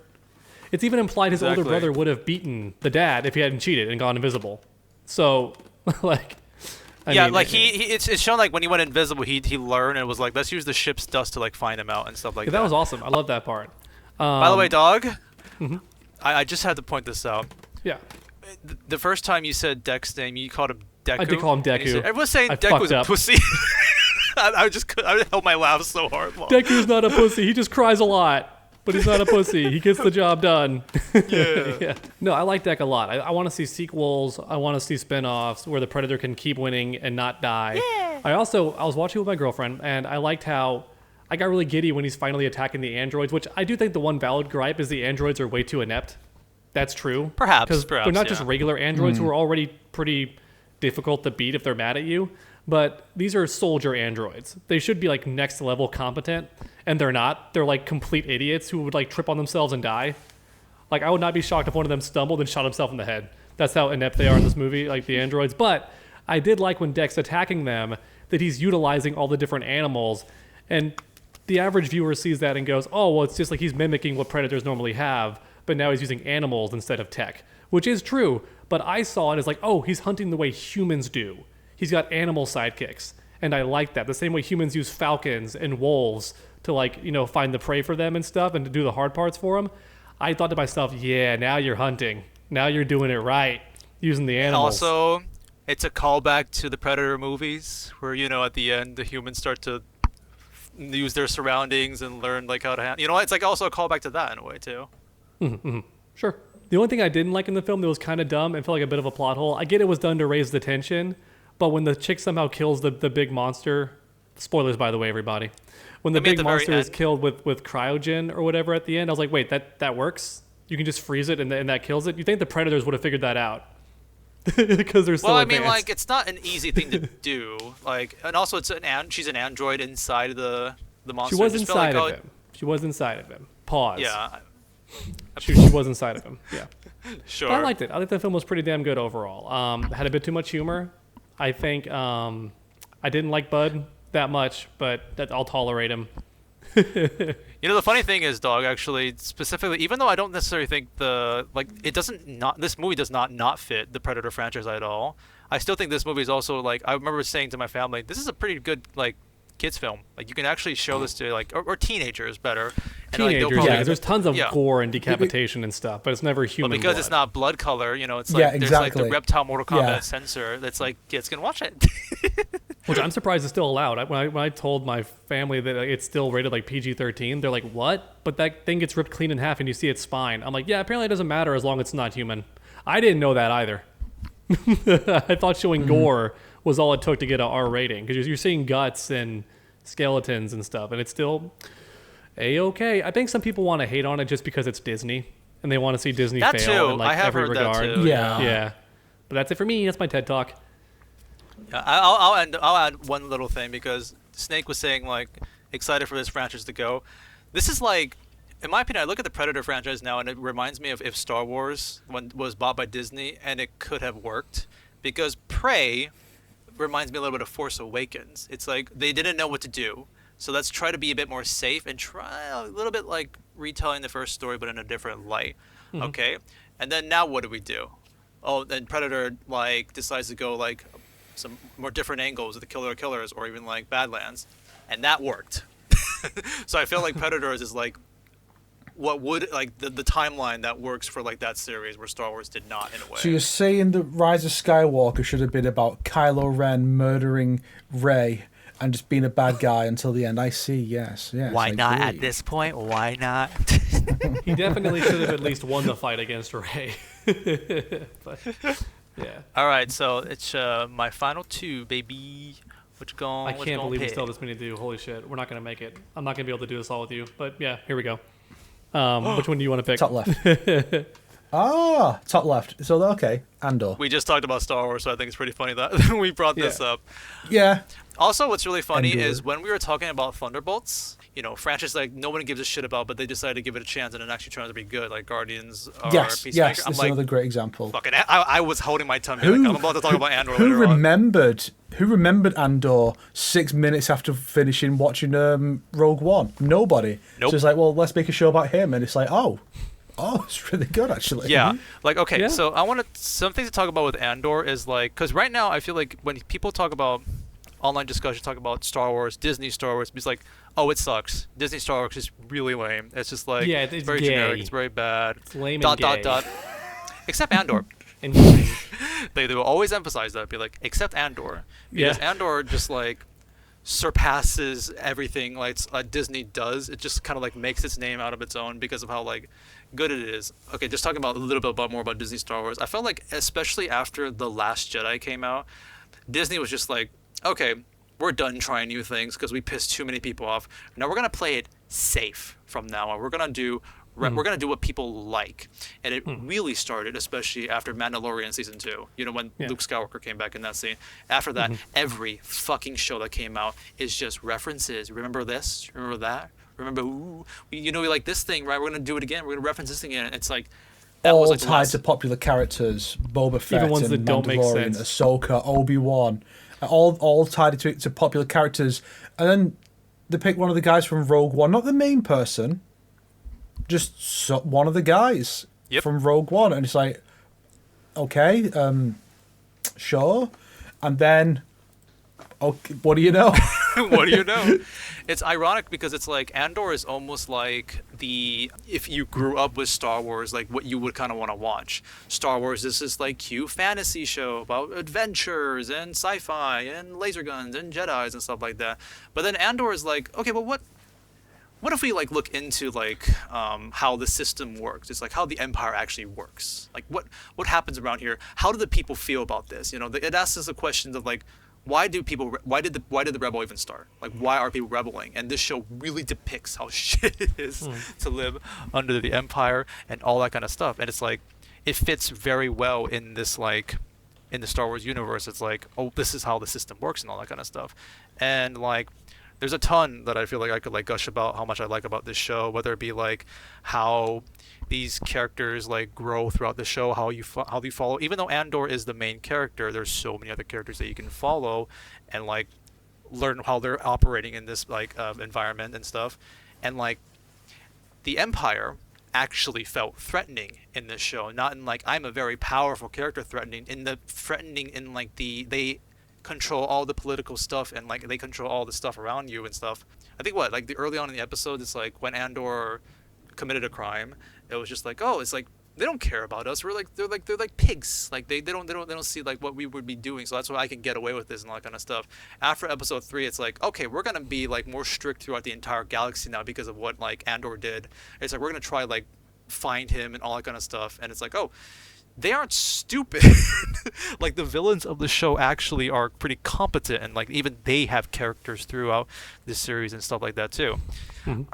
It's even implied his older brother would have beaten the dad if he hadn't cheated and gone invisible. So, like... I mean, it's shown like when he went invisible, he learned and was like, let's use the ship's dust to like find him out and stuff like that. That was awesome. I love that part. By the way, dog, I just had to point this out. Yeah. The first time you said Deck's name, you called him Deku. I did call him Deku. Everyone's saying Deku's a pussy. I held my laugh so hard. Deku's not a pussy. He just cries a lot. But he's not a pussy. He gets the job done. Yeah. No, I like Deck a lot. I want to see sequels. I want to see spin-offs where the Predator can keep winning and not die. Yeah. I was watching with my girlfriend, and I liked how I got really giddy when he's finally attacking the androids, which I do think the one valid gripe is the androids are way too inept. That's true. Perhaps. Because they're not just regular androids who are already pretty difficult to beat if they're mad at you. But these are soldier androids. They should be like next level competent, and they're not. They're like complete idiots who would like trip on themselves and die. Like I would not be shocked if one of them stumbled and shot himself in the head. That's how inept they are in this movie, like the androids. But I did like when Deck's attacking them that he's utilizing all the different animals, and the average viewer sees that and goes, oh, well, it's just like he's mimicking what predators normally have, but now he's using animals instead of tech, which is true. But I saw it as like, oh, he's hunting the way humans do. He's got animal sidekicks, and I like that. The same way humans use falcons and wolves to like, you know, find the prey for them and stuff and to do the hard parts for them. I thought to myself, yeah, now you're hunting. Now you're doing it right, using the animals. And also, it's a callback to the Predator movies where, you know, at the end, the humans start to use their surroundings and learn like how to handle. You know, it's like also a callback to that in a way too. Mm-hmm. Sure. The only thing I didn't like in the film that was kind of dumb and felt like a bit of a plot hole, I get it was done to raise the tension, but when the chick somehow kills the big monster, spoilers by the way, everybody, when the big monster is killed with cryogen or whatever at the end, I was like, wait, that works? You can just freeze it and that kills it? You think the Predators would have figured that out? Because they're so advanced. Like, it's not an easy thing to do. Like, and also she's an android inside the monster. She was inside of him. She was inside of him. Pause. Yeah. She was inside of him. Yeah. Sure. But I liked it. I think the film was pretty damn good overall. Had a bit too much humor. I think I didn't like Bud that much, but I'll tolerate him. You know, the funny thing is, dog, actually, specifically, even though I don't necessarily think this movie does not fit the Predator franchise at all, I still think this movie is also, like, I remember saying to my family, this is a pretty good, like, kids film. Like, you can actually show this to, like, or teenagers better. And, teenagers, like, yeah. There's tons of gore and decapitation and stuff, but it's never human because blood. It's not blood color, you know, it's like, there's, like, the Reptile Mortal Kombat censor that's, like, kids can watch it. Which I'm surprised is still allowed. When I told my family that it's still rated like PG-13, they're like, what? But that thing gets ripped clean in half and you see its spine. I'm like, yeah, apparently it doesn't matter as long as it's not human. I didn't know that either. I thought showing gore was all it took to get an R rating, because you're seeing guts and skeletons and stuff, and it's still A-okay. I think some people want to hate on it just because it's Disney, and they want to see Disney fail in like every regard. That too, yeah. But that's it for me. That's my TED Talk. Yeah, I'll add one little thing, because Snake was saying, like, excited for this franchise to go. This is like, in my opinion, I look at the Predator franchise now and it reminds me of if Star Wars was bought by Disney, and it could have worked, because Prey reminds me a little bit of Force Awakens. It's like they didn't know what to do, so let's try to be a bit more safe and try a little bit like retelling the first story but in a different light. Okay, and then now what do? Oh, then Predator like decides to go like some more different angles of the killers or even like Badlands, and that worked. So I feel like Predators is like what would like the timeline that works for like that series where Star Wars did not, in a way. So you're saying the Rise of Skywalker should have been about Kylo Ren murdering Rey and just being a bad guy until the end? I see. Yes. Why not at this point? Why not? He definitely should have at least won the fight against Rey. But yeah. All right, so it's my final two, baby. I can't believe we still have this many to do. Holy shit, we're not gonna make it. I'm not gonna be able to do this all with you. But yeah, here we go. Which one do you want to pick? Top left. Ah, top left. So okay, Andor. We just talked about Star Wars, so I think it's pretty funny that we brought this up. Yeah. Also, what's really funny Andor. is when we were talking about Thunderbolts, franchise like no one gives a shit about, but they decided to give it a chance and it actually turned out to be good, like Guardians or Peacemaker. Yes, I'm this like, is another great example. fucking, I was holding my tongue. Like, I'm about to talk about Andor Who later remembered? Who remembered Andor 6 minutes after finishing watching Rogue One? Nobody. Nope. So it's like, well, let's make a show about him, and it's like, oh, it's really good actually. Yeah, like okay, Yeah. so I want to something to talk about with Andor is like because right now I feel like when people talk about online discussion, talk about Star Wars, Disney Star Wars, it's like, oh, it sucks. Disney Star Wars is really lame. It's just like it's very gay. generic. It's very bad. It's lame dot and dot gay. dot. Except Andor. And gay. They will always emphasize that. Be like, except Andor, because Yeah. Andor just like surpasses everything like Disney does. It just kind of like makes its name out of its own because of how like good it is. Okay, just talking about a little bit more about Disney Star Wars. I felt like especially after The Last Jedi came out, Disney was just like, okay, we're done trying new things because we pissed too many people off. Now we're gonna play it safe from now on. We're gonna do what people like, and it really started especially after Mandalorian season 2. When Luke Skywalker came back in that scene. After that, every fucking show that came out is just references. Remember this? Remember that? Remember, we like this thing, right? We're gonna do it again. We're gonna reference this thing again. It's like that All was like tied to popular characters, Boba Fett, Even ones and that don't make Mandalorian, sense. Ahsoka, Obi-Wan, all tied to popular characters. And then they pick one of the guys from Rogue One, not the main person, just one of the guys from Rogue One, and it's like, okay, sure. And then, okay, what do you know? What do you know? It's ironic because it's like Andor is almost like if you grew up with Star Wars, like what you would kind of want to watch. Star Wars is this like cute fantasy show about adventures and sci-fi and laser guns and Jedis and stuff like that. But then Andor is like, okay, but what if we like look into like how the system works? It's like how the Empire actually works. Like what happens around here? How do the people feel about this? It asks us the questions of like, why did the rebel even start? Like, why are people rebelling? And this show really depicts how shit it is to live under the Empire and all that kind of stuff. And it's like, it fits very well in this like, in the Star Wars universe. It's like, oh, this is how the system works and all that kind of stuff. And like, there's a ton that I feel like I could like gush about how much I like about this show, whether it be like how these characters like grow throughout the show, how you follow. Even though Andor is the main character, there's so many other characters that you can follow and like learn how they're operating in this like environment and stuff. And like the Empire actually felt threatening in this show, not in like I'm a very powerful character threatening in like they control all the political stuff and like they control all the stuff around you and stuff. I think like the early on in the episode, it's like when Andor committed a crime, it was just like, oh, it's like they don't care about us. They're like pigs. Like they don't see like what we would be doing. So that's why I can get away with this and all that kind of stuff. After episode 3, it's like, okay, we're gonna be like more strict throughout the entire galaxy now because of what like Andor did. It's like we're gonna try like find him and all that kind of stuff. And it's like, oh, they aren't stupid. Like the villains of the show actually are pretty competent, and like even they have characters throughout this series and stuff like that too.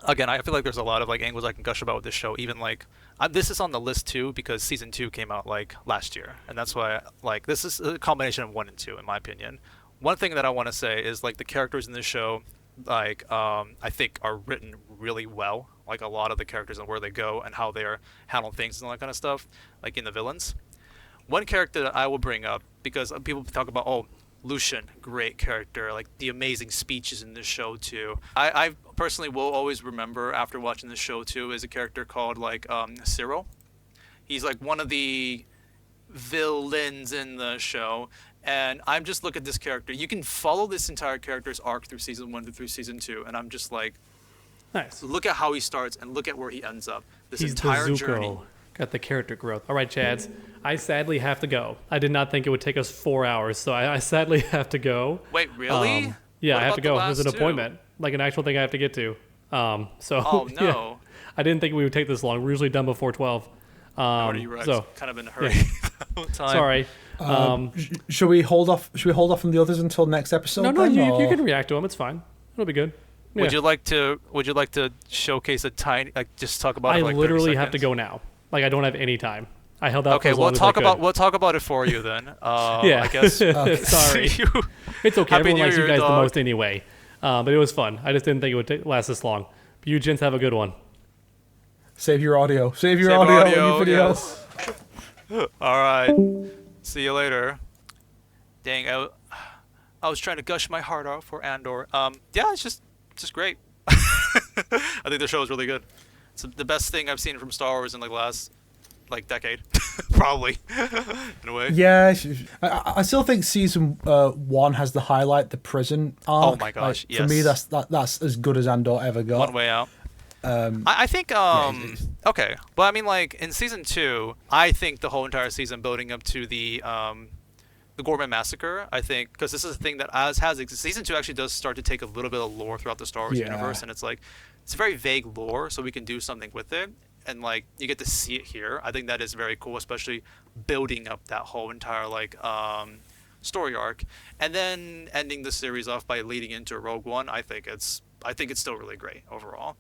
Again, I feel like there's a lot of like angles I can gush about with this show. Even like this is on the list too because season 2 came out like last year, and that's why like this is a combination of 1 and 2 in my opinion. One thing that I want to say is like the characters in this show, like I think are written really well. Like a lot of the characters and where they go and how they're handle things and all that kind of stuff, like in the villains. One character that I will bring up, because people talk about, oh, Lucian, great character, like the amazing speeches in this show too. I personally will always remember after watching this show too is a character called like Cyril. He's like one of the villains in the show. And I'm just look at this character. You can follow this entire character's arc through season 1 through season 2, and I'm just like, Nice. look at how he starts and look at where he ends up. This He's entire the Zuko. journey. Got the character growth. All right, Chads. I sadly have to go. I did not think it would take us 4 hours, so I sadly have to go. Wait, really? Yeah, What I have about to the go. There's an last two? appointment, like an actual thing I have to get to. So. Oh, yeah. no. I didn't think we would take this long. We're usually done before 12. Already wrecked. So Kind of in a hurry. the whole time. sorry. Should we hold off? Should we hold off from the others until next episode? No, then, you or- can react to them. It's fine. It'll be good. Yeah. Would you like to showcase a tiny, like just talk about I it for like 30 literally have to seconds? go now. Like I don't have any time. I held out. Okay, for as we'll long as I talk could. about it for you then. Yeah. I guess. Sorry. It's okay. Happy Everyone New likes you Year, guys the dog. most anyway. But it was fun. I just didn't think it would last this long. But you gents have a good one. Save your audio. Save your audio and your video. Yes. All right. See you later. Dang, I was trying to gush my heart out for Andor. Yeah, it's just great. I think the show is really good. It's the best thing I've seen from Star Wars in like the last decade, probably, in a way. Yeah, I still think season 1 has the highlight, the prison arc. Oh my gosh, For me, that's as good as Andor ever got. One Way Out. I think okay, but I mean like in season 2, I think the whole entire season building up to the Gorman Massacre, I think, because this is a thing that season 2 actually does start to take a little bit of lore throughout the Star Wars universe, and it's like it's very vague lore, so we can do something with it, and like you get to see it here. I think that is very cool, especially building up that whole entire like story arc, and then ending the series off by leading into Rogue One. I think it's still really great overall.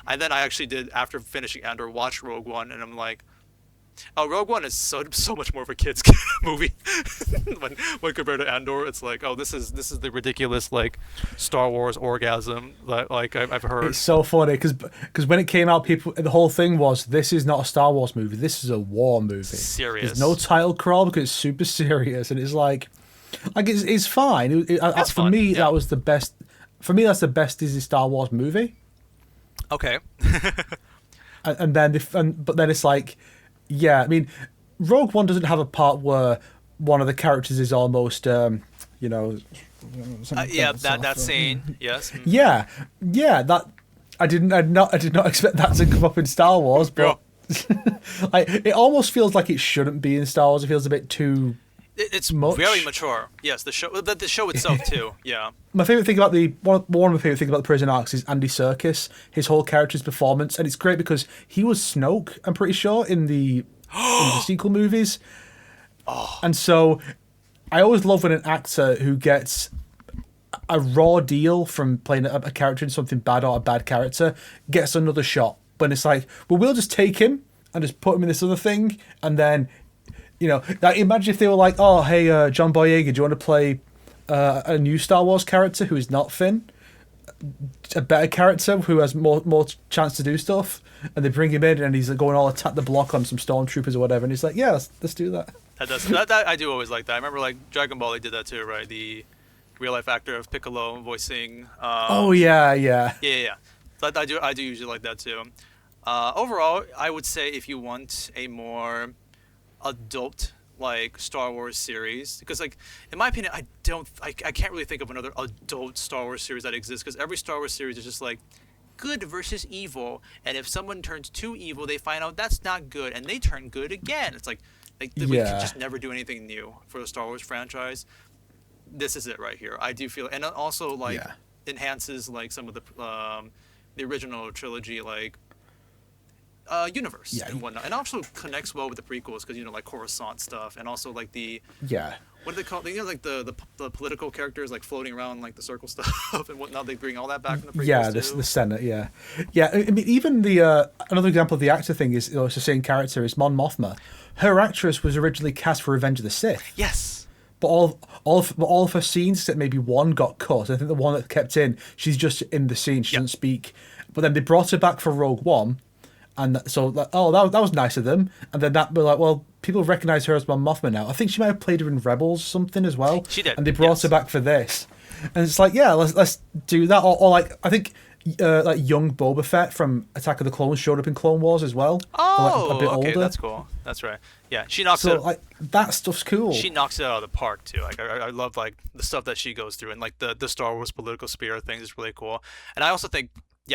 And then I actually did, after finishing Andor, watch Rogue One, and I'm like, oh, Rogue One is so much more of a kid's movie when compared to Andor. It's like, oh, this is the ridiculous like Star Wars orgasm that like I've heard. It's so funny because when it came out, the whole thing was, this is not a Star Wars movie. This is a war movie. Serious. There's no title crawl because it's super serious, and it's like it's fine. That's for fun, me, yeah. that was the best. For me, that's the best Disney Star Wars movie. Okay. and then but then it's like, yeah, I mean, Rogue One doesn't have a part where one of the characters is almost that scene, yes. Yeah, that I did not expect that to come up in Star Wars, but like, it almost feels like it shouldn't be in Star Wars. It feels a bit too. It's much. very mature. Yes, the show itself too. Yeah. My favorite thing about one of my favorite things about the prison arcs is Andy Serkis, his whole character's performance, and it's great because he was Snoke, I'm pretty sure, in the sequel movies. Oh. And so I always love when an actor who gets a raw deal from playing a character in something bad or a bad character gets another shot. But it's like, well, we'll just take him and just put him in this other thing, and then, like, imagine if they were like, oh, hey, John Boyega, do you want to play a new Star Wars character who is not Finn? A better character who has more chance to do stuff? And they bring him in and he's going all attack the block on some stormtroopers or whatever, and he's like, yeah, let's do that. That I do always like that. I remember like Dragon Ball, they did that too, right? The real life actor of Piccolo voicing. Oh yeah. Yeah. I do usually like that too. Overall, I would say if you want a more adult like Star Wars series, because like in my opinion, I can't really think of another adult Star Wars series that exists, because every Star Wars series is just like good versus evil, and if someone turns too evil, they find out that's not good and they turn good again. It's like we could just never do anything new for the Star Wars franchise. This is it right here. I do feel, and it also like enhances like some of the original trilogy like universe and whatnot, and also connects well with the prequels, because like Coruscant stuff, and also like the what do they call it? Like the political characters like floating around like the circle stuff and whatnot. They bring all that back from the prequels the Senate. Yeah. I mean, even the another example of the actor thing is, it's the same character is Mon Mothma. Her actress was originally cast for Revenge of the Sith. Yes. But all of her scenes, except maybe one, got cut. I think the one that kept in, she's just in the scene. She doesn't speak. But then they brought her back for Rogue One. And so, like, that was nice of them. And then we're like, well, people recognize her as Mon Mothma now. I think she might have played her in Rebels or something as well. She did. And they brought her back for this. And it's like, yeah, let's do that. Or like, I think like young Boba Fett from Attack of the Clones showed up in Clone Wars as well. Oh, like, a bit okay, older. that's cool. That's right. Yeah, she knocks it. So like that stuff's cool. She knocks it out of the park too. Like I love like the stuff that she goes through, and like the Star Wars political spirit things is really cool. And I also think,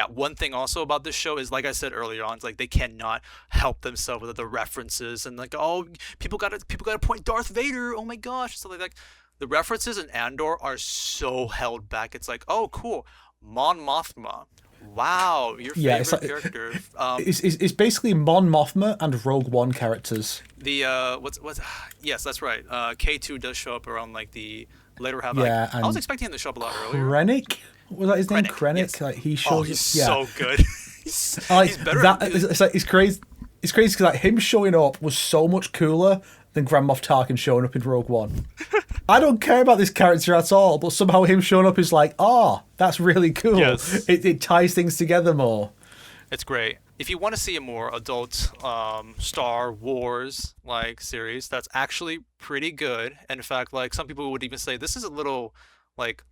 one thing also about this show is, like I said earlier on, it's like they cannot help themselves with the references and like, oh, people gotta point Darth Vader. Oh my gosh, stuff like that. The references in Andor are so held back. It's like, oh, cool, Mon Mothma. Wow, your favorite character. It's basically Mon Mothma and Rogue One characters. The what's yes, that's right. K2 does show up around like the later half. Yeah, I was expecting him to show up a lot earlier. Krennic? Was that his name? Krennic? Yes. Like he shows. Oh, he's so good. he's better. It's like it's crazy. it's crazy because like him showing up was so much cooler than Grand Moff Tarkin showing up in Rogue One. I don't care about this character at all, but somehow him showing up is like, that's really cool. Yes. It ties things together more. It's great. If you want to see a more adult Star Wars like series, that's actually pretty good. And in fact, like some people would even say this is a little like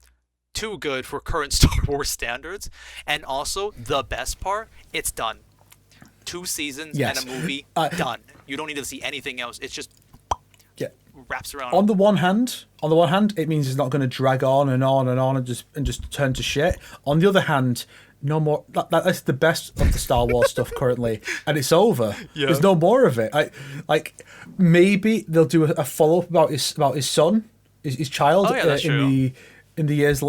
too good for current Star Wars standards. And also the best part, it's done. 2 seasons and a movie done. You don't need to see anything else. It's just wraps around. On the one hand, it means it's not going to drag on and on and on and just turn to shit. On the other hand, no more. That's the best of the Star Wars stuff currently, and it's over. Yeah. There's no more of it. Maybe they'll do a follow up about his son, his child, in the years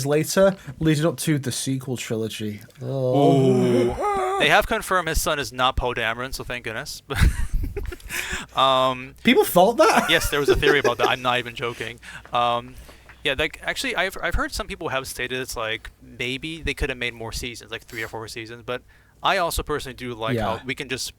later, leading up to the sequel trilogy. Oh. They have confirmed his son is not Poe Dameron, so thank goodness. People thought that. Yes, there was a theory about that. I'm not even joking. Yeah, like actually, I've heard some people have stated it's like maybe they could have made more seasons, like 3 or 4 seasons. But I also personally do like how we can just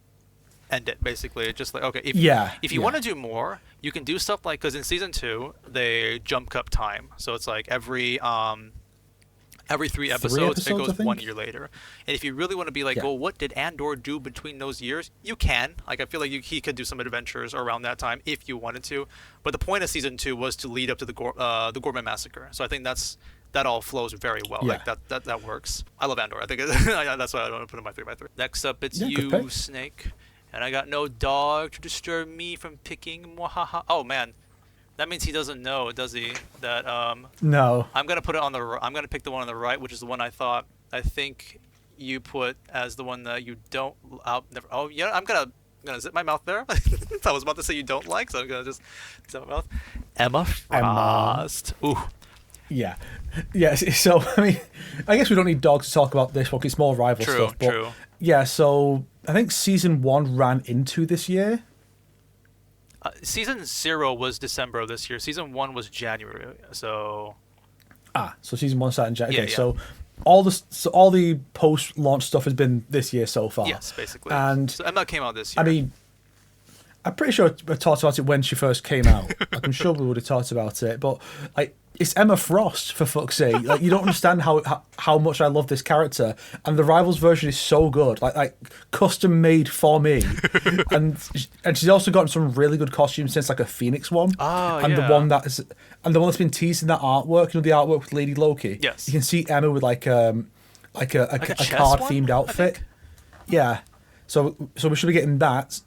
end it basically. Just like if you want to do more, you can do stuff like because in season 2 they jump cut time, so it's like every 3 episodes it goes 1 year later. And if you really want to be like, well, what did Andor do between those years? You can. Like, I feel like he could do some adventures around that time if you wanted to. But the point of season 2 was to lead up to the Gourmet Massacre. So I think that all flows very well. Yeah. Like that works. I love Andor. I think that's why I don't want to put in my 3x3. Next up, it's you, Snake. And I got no dog to disturb me from picking. Mwahaha. Oh man. That means he doesn't know, does he? That No. I'm gonna put it on I'm gonna pick the one on the right, which is the one I think you put as the one that you don't. I'm gonna zip my mouth there. I was about to say you don't like, so I'm gonna just zip my mouth. Emma Frost. Ooh. Yeah. Yes. So I mean, I guess we don't need dogs to talk about this one. It's more rival stuff. But True. Yeah. So I think season 1 ran into this year. Season 0 was December of this year. Season 1 was January. So. So season 1 started in January. Yeah, okay, so all the post-launch stuff has been this year so far. Yes, basically. And so Emma came out this year. I mean, I'm pretty sure I talked about it when she first came out. Like, I'm sure we would have talked about it, but like, it's Emma Frost, for fuck's sake. Like, you don't understand how much I love this character, and the Rivals version is so good, like custom made for me. and she's also gotten some really good costumes since, like a Phoenix one. The one that's been teased in that artwork. You know, the artwork with Lady Loki. Yes. You can see Emma with like a card themed outfit. Yeah. So we should be getting that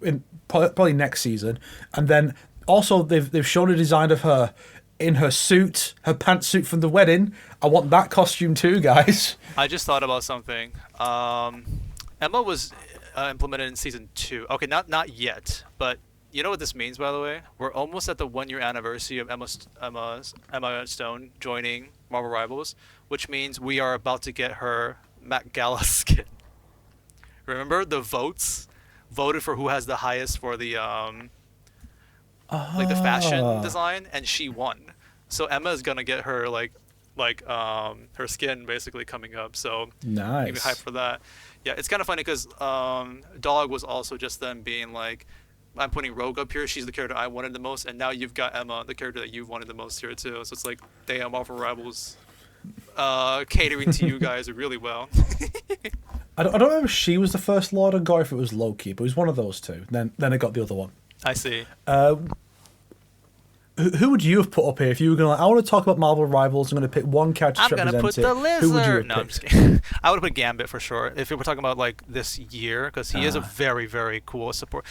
in probably next season, and then also they've shown a design of her in her suit, her pantsuit from the wedding. I want that costume too, guys. I just thought about something. Emma was implemented in season 2. Okay, not yet, but you know what this means, by the way? We're almost at the 1-year anniversary of Emma Stone joining Marvel Rivals, which means we are about to get her Met Gala skin. Remember the votes? Voted for who has the highest for the like the fashion design, and she won. So Emma is gonna get her her skin basically coming up. So nice. Maybe hype for that. Yeah, it's kind of funny because Dog was also just them being like, I'm putting Rogue up here. She's the character I wanted the most, and now you've got Emma, the character that you wanted the most here too. So it's like, damn, Marvel Rivals catering to you guys really well. I don't know if she was the first Lord and or if it was Loki, but it was one of those two. Then I got the other one. I see. Who would you have put up here if you were going to I want to talk about Marvel Rivals, I'm going to pick one character to represent it. I'm going to put the lizard. Who would you have no, I'm just kidding. I would have put Gambit for sure. If we were talking about like this year, because he is a very, very cool support.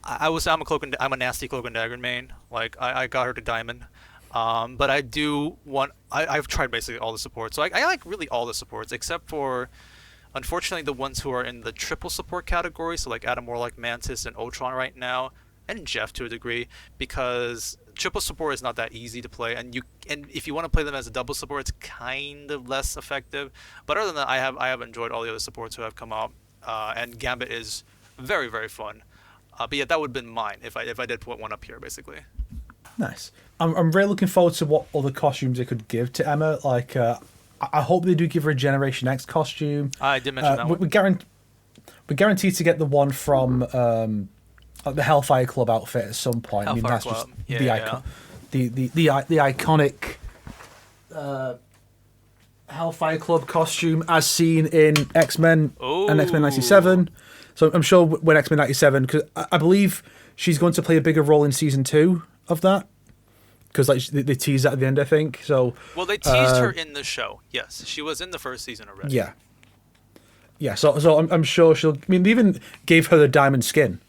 I'm a nasty Cloak and Dagger main. Like I got her to Diamond. But I do want I've tried basically all the supports. So I like really all the supports except for unfortunately the ones who are in the triple support category, so like Adam Warlock, Mantis, and Ultron right now, and Jeff to a degree, because triple support is not that easy to play, and if you want to play them as a double support, it's kind of less effective. But other than that, I have enjoyed all the other supports who have come out, and Gambit is very, very fun. But yeah, that would have been mine if I did put one up here, basically. Nice. I'm really looking forward to what other costumes they could give to Emma. Like, I hope they do give her a Generation X costume. I did mention that one. we're guaranteed to get the one from the Hellfire Club outfit at some point. Hellfire that's Club. just Yeah, the iconic Hellfire Club costume as seen in X-Men and X-Men '97. So I'm sure when X-Men '97, because I believe she's going to play a bigger role in season 2 of that. Because like they teased that at the end, I think. So well, they teased her in the show. Yes, she was in the first season already. Yeah. Yeah. So I'm sure she'll. I mean, they even gave her the diamond skin,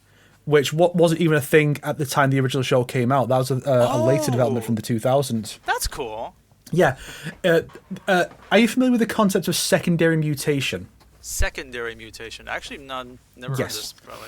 which wasn't even a thing at the time the original show came out. That was a later development from the 2000s. That's cool. Yeah. Are you familiar with the concept of secondary mutation? Secondary mutation. Actually, never heard this. Probably.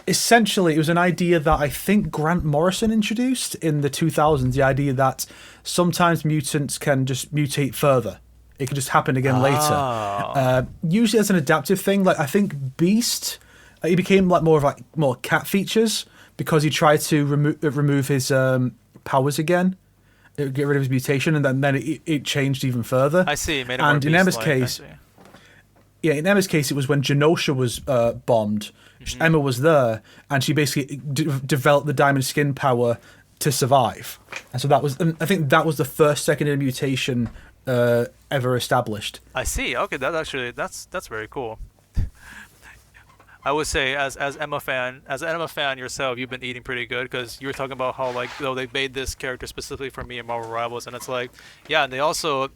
Essentially, it was an idea that I think Grant Morrison introduced in the 2000s. The idea that sometimes mutants can just mutate further. It could just happen again later. Usually as an adaptive thing. Like I think Beast, he became like more cat features because he tried to remove his powers again, get rid of his mutation, and then it changed even further. I see. Made it and more in Emma's beast-like, case, in Emma's case, it was when Genosha was bombed. Mm-hmm. Emma was there, and she basically developed the diamond skin power to survive. And so I think that was the first secondary mutation ever established. I see. Okay, that's very cool. I would say, as an Emma fan yourself, you've been eating pretty good because you were talking about how they made this character specifically for me in Marvel Rivals, and it's like, yeah, and they also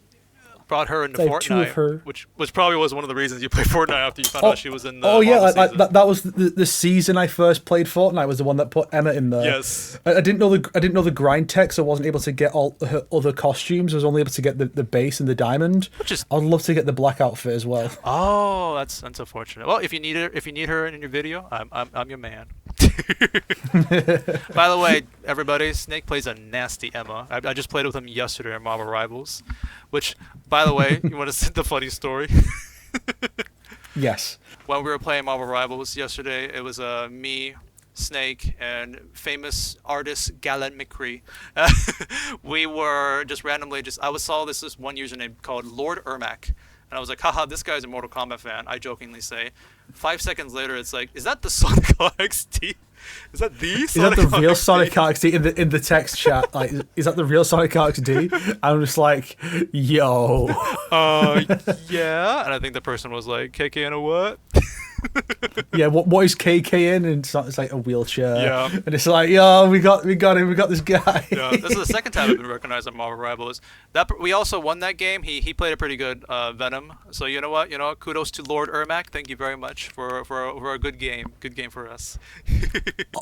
brought her into Fortnite, which probably was one of the reasons you played Fortnite after you found out she was in the that was the season I first played Fortnite was the one that put Emma in there. Yes. I didn't know the grind tech, so I wasn't able to get all her other costumes. I was only able to get the base and the diamond. I'd love to get the black outfit as well. Oh, that's unfortunate. Well, if you need her in your video, I'm your man. By the way, everybody, Snake plays a nasty Emma. I just played with him yesterday in Marvel Rivals, which, by the way, you want to see the funny story? Yes. When we were playing Marvel Rivals yesterday, it was me, Snake, and famous artist Galen McCree. We were just randomly I saw this one username called Lord Ermac. And I was like, haha, this guy's a Mortal Kombat fan, I jokingly say. 5 seconds later, it's like, is that the Sonic XT? Is that the Sonic Is that the real Sonic XD in the text chat? Like, is that the real Sonic XD? I'm just like, yo. Yeah. And I think the person was like, KK in a what? Yeah, what is KK in? And it's like a wheelchair. Yeah. And it's like, yo, we got him, we got this guy. Yeah, this is the second time I've been recognized on Marvel Rivals. We also won that game. He played a pretty good Venom. So you know what? Kudos to Lord Ermac. Thank you very much for a good game. Good game for us.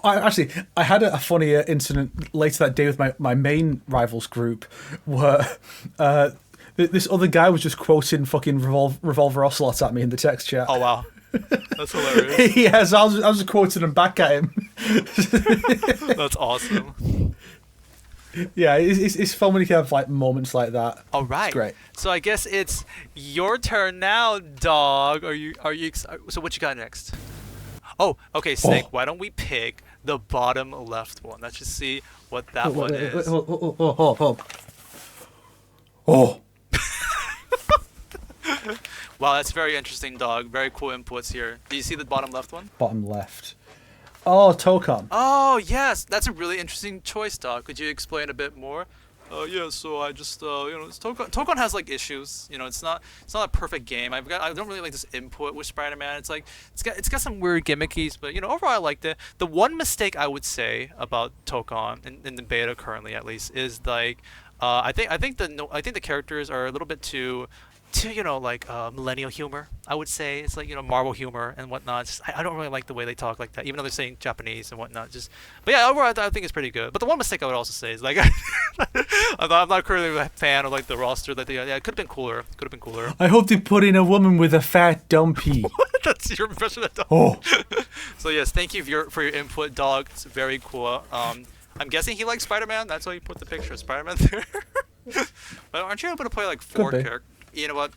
I had a funny incident later that day with my main Rivals group where this other guy was just quoting fucking Revolver Ocelot at me in the text chat. Oh, wow. That's hilarious. Yes, I was just quoting him back at him. That's awesome. Yeah, it's fun when you can have like moments like that. All right, it's great. So I guess it's your turn now, dog. Are you excited? So what you got next? Oh, okay, Snake. Why don't we pick the bottom left one? Let's just see what that one is. Oh. Wow, that's very interesting, dog. Very cool inputs here. Do you see the bottom left one? Bottom left. Oh, Tokon. Oh, yes. That's a really interesting choice, dog. Could you explain a bit more? Yeah, so I just, Tokon has, like, issues. It's not a perfect game. I don't really like this input with Spider-Man. It's like, it's got some weird gimmickies, but, overall I liked it. The one mistake I would say about Tokon, in the beta currently at least, is, like, I think the characters are a little bit too millennial humor. I would say it's like Marvel humor and whatnot. I don't really like the way they talk like that, even though they're saying Japanese and whatnot. But yeah, overall I think it's pretty good. But the one mistake I would also say is like I'm not currently a fan of like the roster. Like it could have been cooler. I hope they put in a woman with a fat dumpy. That's your impression of dog. Oh. So yes, thank you for your input, dog. It's very cool. I'm guessing he likes Spider-Man. That's why you put the picture of Spider-Man there. But aren't you able to play like 4 characters? You know what?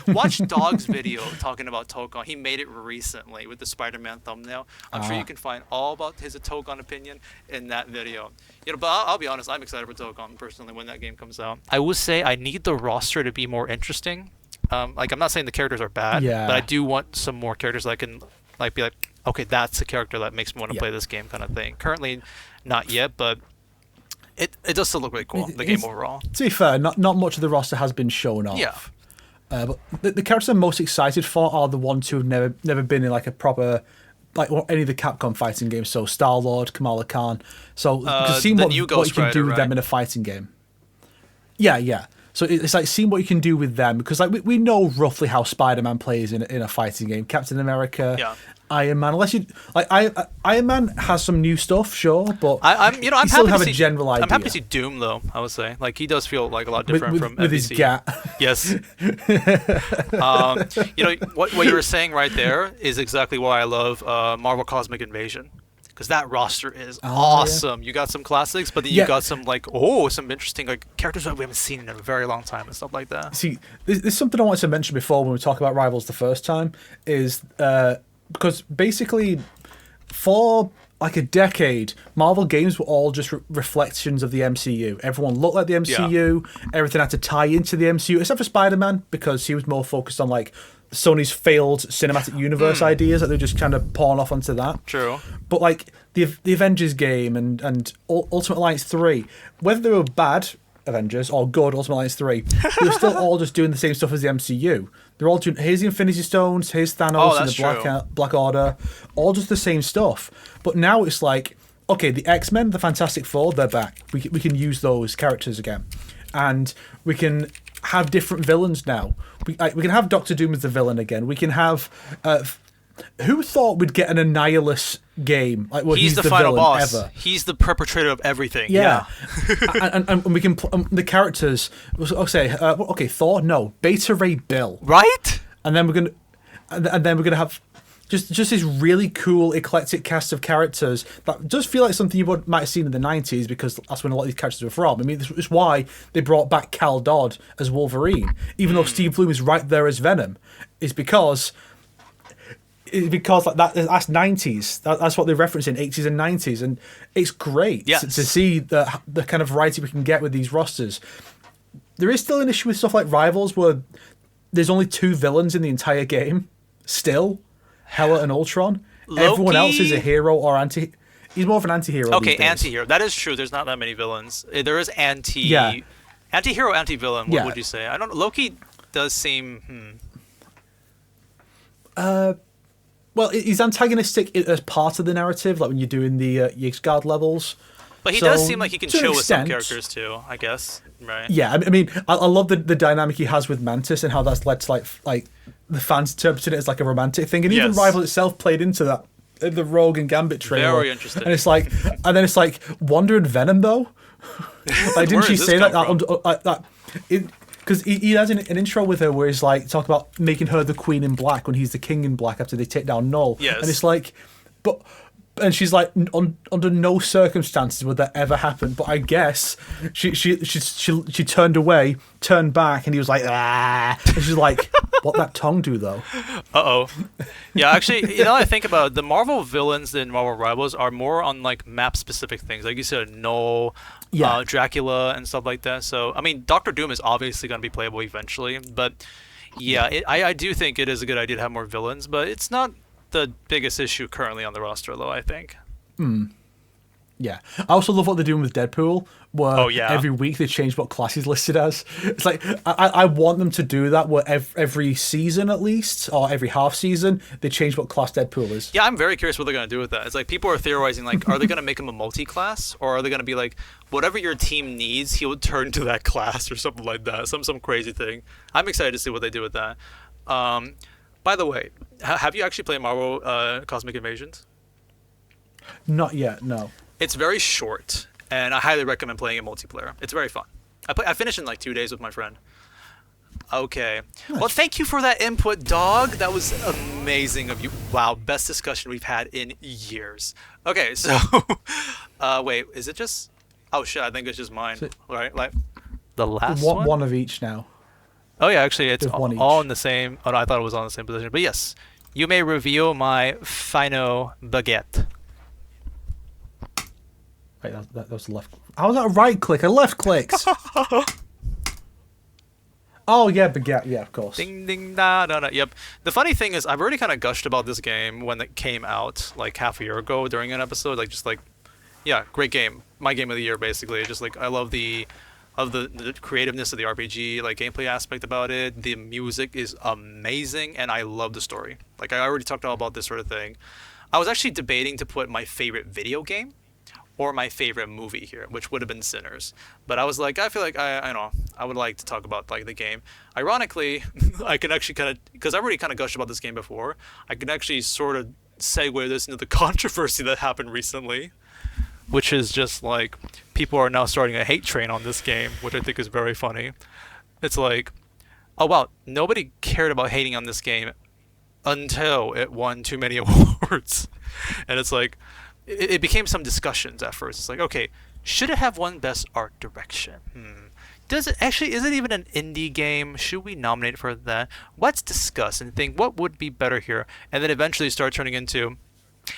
Watch Dog's video talking about Tokon. He made it recently with the Spider-Man thumbnail. I'm sure you can find all about his Tokon opinion in that video. But I'll be honest, I'm excited for Tokon personally when that game comes out. I will say I need the roster to be more interesting. Like, I'm not saying the characters are bad, Yeah. but I do want some more characters that I can like be like, okay, that's a character that makes me want to Yeah. play this game, kind of thing. Currently, not yet, but it does still look really cool. The game overall. To be fair, not much of the roster has been shown off. Yeah. But the characters I'm most excited for are the ones who have never been in like a proper like any of the Capcom fighting games. So Star-Lord, Kamala Khan. So seeing the what new you Ghost can do Rider, with them right? in a fighting game. Yeah. So it's like seeing what you can do with them because like we know roughly how Spider-Man plays in a fighting game. Captain America, Yeah. Iron Man. Unless you like, Iron Man has some new stuff, sure, but I'm you happy still to have see, a general idea. I'm happy to see Doom though. I would say like he does feel like a lot different from with his NBC. gat. Yes. What you were saying right there is exactly why I love Marvel Cosmic Invasion. Because that roster is awesome. You got some classics, but then you got some some interesting like characters that we haven't seen in a very long time and stuff like that. See, there's something I wanted to mention before when we talk about Rivals the first time is because basically for like a decade, Marvel games were all just reflections of the MCU. Everyone looked like the MCU. Everything had to tie into the MCU, except for Spider-Man because he was more focused on like Sony's failed cinematic universe ideas that they're just kind of pawn off onto that. True. But like the Avengers game and Ultimate Alliance 3, whether they were bad Avengers or good Ultimate Alliance 3, they were still all just doing the same stuff as the MCU. They're all doing, here's the Infinity Stones, here's Thanos and the Black Order, all just the same stuff. But now it's like, okay, the X-Men, the Fantastic Four, they're back. We can use those characters again. And we can have different villains now. We can have Doctor Doom as the villain again. We can have... who thought we'd get an Annihilus game? Like, well, he's the final villain boss. ever. He's the perpetrator of everything. Yeah. and we can... the characters... I'll say, okay, Thor? No. Beta Ray Bill. Right? And then we're going to... And then we're going to have... Just this really cool, eclectic cast of characters that does feel like something you might have seen in the 90s because that's when a lot of these characters were from. I mean, this is why they brought back Cal Dodd as Wolverine, even though Steve Bloom is right there as Venom, is because like that's 90s. That's what they reference in 80s and 90s, and it's great to see the kind of variety we can get with these rosters. There is still an issue with stuff like Rivals where there's only 2 villains in the entire game, still. Hela and Ultron. Loki? Everyone else is a hero or anti. He's more of an anti-hero. Okay, these days. anti-hero. That is true. There's not that many villains. There is anti-hero, anti-villain. What would you say? I don't know. Loki does seem... Well, he's antagonistic as part of the narrative, like when you're doing the Yxgard levels. But he does seem like he can chill with some characters too, I guess. Right. Yeah, I mean, I love the dynamic he has with Mantis and how that's led to like the fans interpreting it as like a romantic thing, and even Rival itself played into that, the Rogue and Gambit trailer. Very interesting. And it's like, and then it's like Wanda and Venom though. Like, didn't she say that? Because he has an intro with her where he's like talk about making her the Queen in Black when he's the King in Black after they take down Null. Yes. And it's like, and she's like, under no circumstances would that ever happen. But I guess she turned away, turned back, and he was like, ah. And she's like, what that tongue do though? Yeah, actually, I think about it, the Marvel villains in Marvel Rivals are more on like map specific things, like you said, Null, Dracula, and stuff like that. So I mean, Doctor Doom is obviously going to be playable eventually, but I do think it is a good idea to have more villains, but it's not the biggest issue currently on the roster, though, I think. Yeah. I also love what they're doing with Deadpool, where yeah. every week they change what class he's listed as. It's like, I want them to do that where every season at least, or every half season, they change what class Deadpool is. Yeah, I'm very curious what they're going to do with that. It's like people are theorizing, like, are they going to make him a multi-class? Or are they going to be like, whatever your team needs, he'll turn to that class or something like that. Some crazy thing. I'm excited to see what they do with that. By the way, have you actually played Marvel Cosmic Invasions? Not yet, no. It's very short, and I highly recommend playing it multiplayer. It's very fun. I finished in like 2 days with my friend. Okay. Nice. Well, thank you for that input, dog. That was amazing of you. Wow, best discussion we've had in years. Okay, so... wait, is it just... Oh, shit, I think it's just mine. Right? Like, the last one? One of each now. Oh, yeah, actually, it's all in the same... Oh, no, I thought it was on the same position. But yes, you may reveal my final baguette. Wait, that was left. How was that a right click? A left clicked. Oh yeah, Baguette. Yeah, of course. Ding ding da da da. Yep. The funny thing is, I've already kind of gushed about this game when it came out, like half a year ago during an episode. Like just like, yeah, great game. My game of the year, basically. Just like I love the creativeness of the RPG, like gameplay aspect about it. The music is amazing, and I love the story. Like I already talked all about this sort of thing. I was actually debating to put my favorite video game or my favorite movie here, which would have been Sinners. But I was like, I feel like I know I would like to talk about like the game. Ironically, I can actually kind of, because I've already kind of gushed about this game before, I can actually sort of segue this into the controversy that happened recently, which is just like people are now starting a hate train on this game, which I think is very funny. It's like, oh wow, nobody cared about hating on this game until it won too many awards. And it's like, it became some discussions at first. It's like, okay, should it have won Best Art Direction? Does it actually, is it even an indie game? Should we nominate it for that? Let's discuss and think what would be better here. And then eventually start turning into,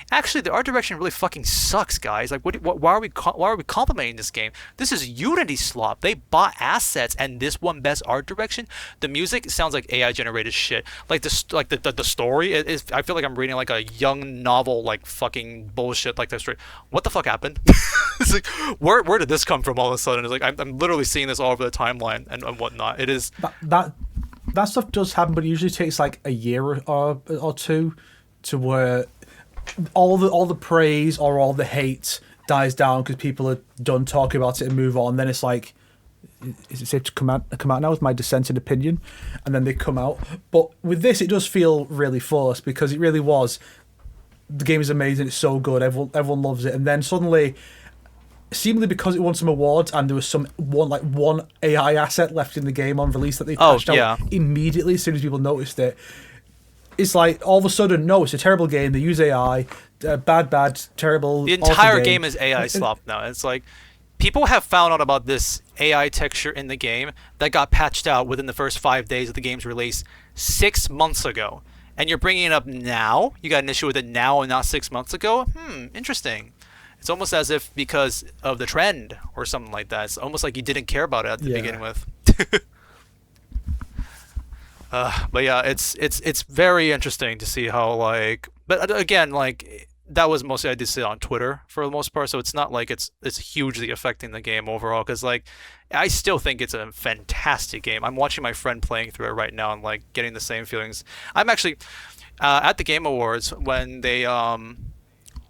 actually, the art direction really fucking sucks, guys. Like, why are we complimenting this game? This is Unity slop. They bought assets, and this won best art direction. The music sounds like AI generated shit. Like the story is. I feel like I'm reading like a young novel, like fucking bullshit. Like that story. What the fuck happened? It's like where did this come from all of a sudden? It's like I'm literally seeing this all over the timeline and whatnot. It is that stuff does happen, but it usually takes like a year or two to where all the praise or all the hate dies down because people are done talking about it and move on. Then it's like, is it safe to come out now with my dissenting opinion? And then they come out. But with this, it does feel really forced because it really was. The game is amazing. It's so good. Everyone loves it. And then suddenly, seemingly because it won some awards and there was one AI asset left in the game on release that they patched out immediately as soon as people noticed it. It's like all of a sudden, no, it's a terrible game. They use AI, bad, terrible. The entire game is AI slop now. It's like people have found out about this AI texture in the game that got patched out within the first 5 days of the game's release 6 months ago, and you're bringing it up now. You got an issue with it now and not 6 months ago. Interesting. It's almost as if because of the trend or something like that. It's almost like you didn't care about it at the beginning with. But yeah, it's very interesting to see how like, but again, like that was mostly I did see it on Twitter for the most part, so it's not like it's hugely affecting the game overall. Because like, I still think it's a fantastic game. I'm watching my friend playing through it right now and like getting the same feelings. I'm actually at the Game Awards when they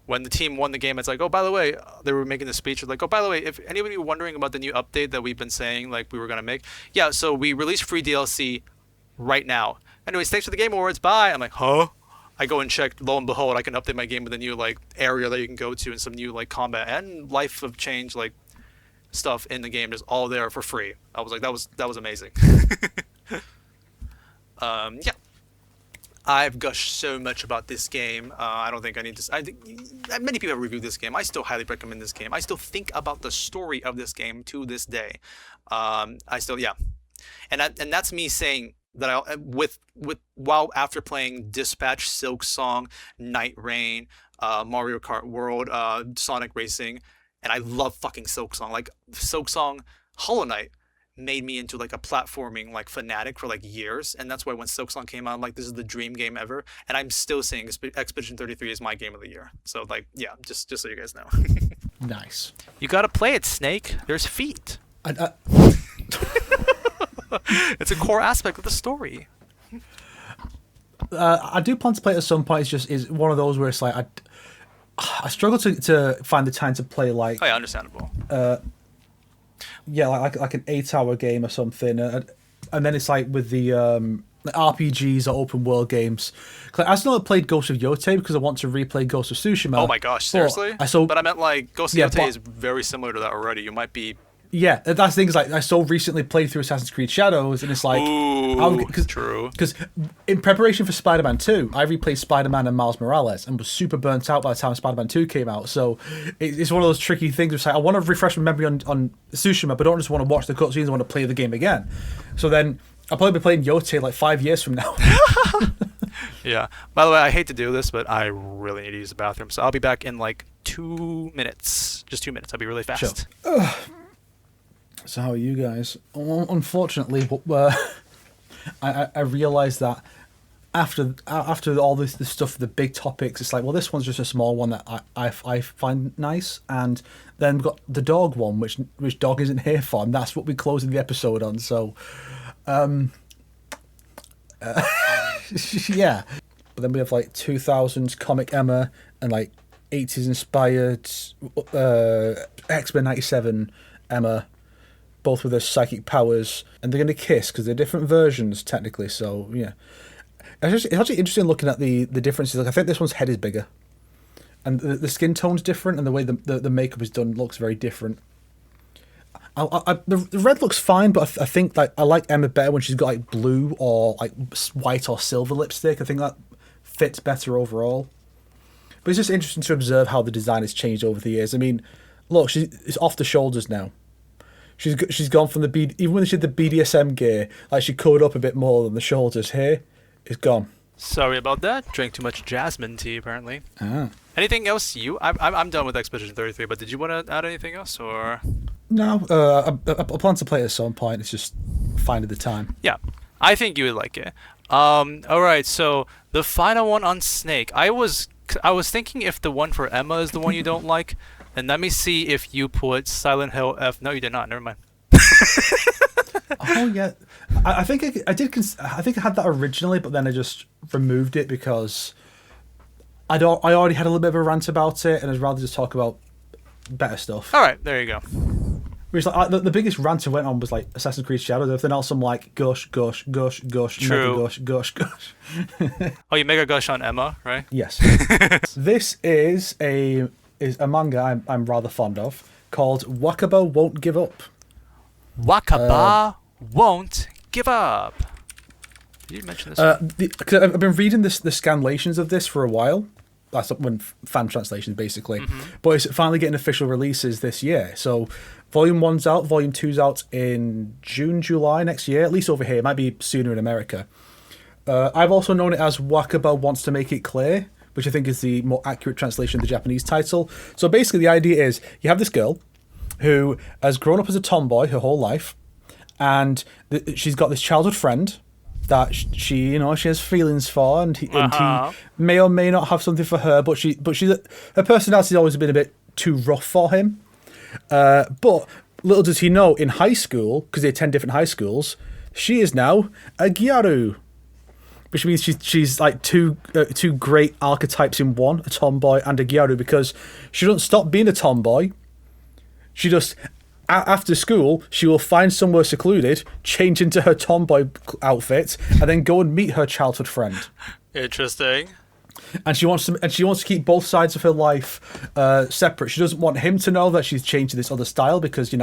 when the team won the game. It's like, oh, by the way, they were making the speech. It's like, oh, by the way, if anybody wondering about the new update that we've been saying like we were gonna make, yeah, so we released free DLC right now. Anyways, thanks for the Game Awards. Bye. I'm like, huh? I go and check. Lo and behold, I can update my game with a new like area that you can go to and some new like combat and life of change like stuff in the game. Just all there for free. I was like, that was amazing. Yeah. I've gushed so much about this game. I don't think I need to. I think many people have reviewed this game. I still highly recommend this game. I still think about the story of this game to this day. Yeah, and that's me saying that I while after playing Dispatch, Silk Song, Night Rain, Mario Kart World, Sonic Racing, and I love fucking Silk Song. Like Silk Song, Hollow Knight made me into like a platforming like fanatic for like years, and that's why when Silk Song came out, I'm like, this is the dream game ever, and I'm still saying Expedition 33 is my game of the year. So like, yeah, just so you guys know. Nice. You gotta play it, Snake. There's feet. It's a core aspect of the story. I do plan to play it at some point. It's just is one of those where it's like I struggle to find the time to play like. Oh yeah, understandable. Yeah, like an 8-hour game or something, and then it's like with the RPGs or open world games. I still haven't played Ghost of Yotei because I want to replay Ghost of Tsushima. Oh my gosh, seriously? But I meant like Ghost of Yotei is very similar to that already. You might be. Yeah, that's the thing. Is like I so recently played through Assassin's Creed Shadows, and it's like, true. Because in preparation for Spider-Man 2, I replayed Spider-Man and Miles Morales, and was super burnt out by the time Spider-Man 2 came out. So it's one of those tricky things. It's like I want to refresh my memory on Tsushima, but I don't just want to watch the cutscenes. I want to play the game again. So then I'll probably be playing Yotei like 5 years from now. Yeah. By the way, I hate to do this, but I really need to use the bathroom, so I'll be back in like 2 minutes. Just 2 minutes. I'll be really fast. Sure. So how are you guys? Unfortunately, I realized that after all this stuff, the big topics, it's like, well, this one's just a small one that I find nice, and then we've got the dog one, which dog isn't here for, and that's what we closing the episode on. So, yeah. But then we have like 2000s comic Emma and like 80s inspired X-Men 97 Emma, both with their psychic powers, and they're going to kiss because they're different versions technically. So yeah. It's actually interesting looking at the differences. Like, I think this one's head is bigger, and the skin tone's different, and the way the makeup is done looks very different. The red looks fine, but I think like I like Emma better when she's got like blue or like white or silver lipstick. I think that fits better overall. But it's just interesting to observe how the design has changed over the years. I mean, look, it's off the shoulders now. She's gone from even when she did the BDSM gear, like she covered up a bit more than the shoulders here. It's gone. Sorry about that. Drank too much jasmine tea, apparently. Ah. Anything else? I'm done with Expedition 33, but did you want to add anything else, or? No, I plan to play it at some point. It's just finding the time. Yeah, I think you would like it. All right, so the final one on Snake. I was thinking if the one for Emma is the one you don't like, and let me see if you put Silent Hill F. No, you did not. Never mind. Oh yeah, I think I did. I think I had that originally, but then I just removed it because I already had a little bit of a rant about it, and I'd rather just talk about better stuff. All right, there you go. Whereas like the biggest rant I went on was like Assassin's Creed Shadows. Everything else I'm like gush, gush, gush, gush, True. mega gush, gush, gush. Oh, you mega gush on Emma, right? Yes. This is a manga I'm rather fond of called Wakaba Won't Give Up. Wakaba won't give up. Did you mention this? Cause I've been reading the scanlations of this for a while. That's when fan translations, basically. Mm-hmm. But it's finally getting official releases this year. So Volume 1's out, Volume 2's out in June, July next year, at least over here. It might be sooner in America. I've also known it as Wakaba Wants to Make It Clear, which I think is the more accurate translation of the Japanese title. So basically the idea is you have this girl who has grown up as a tomboy her whole life, and she's got this childhood friend that she has feelings for, and he may or may not have something for her, but her personality's always been a bit too rough for him. But little does he know, in high school, because they attend different high schools, she is now a gyaru, which means she's like two great archetypes in one, a tomboy and a gyaru, because she doesn't stop being a tomboy. She just, after school, she will find somewhere secluded, change into her tomboy outfit, and then go and meet her childhood friend. Interesting. And she wants to keep both sides of her life separate. She doesn't want him to know that she's changed to this other style because,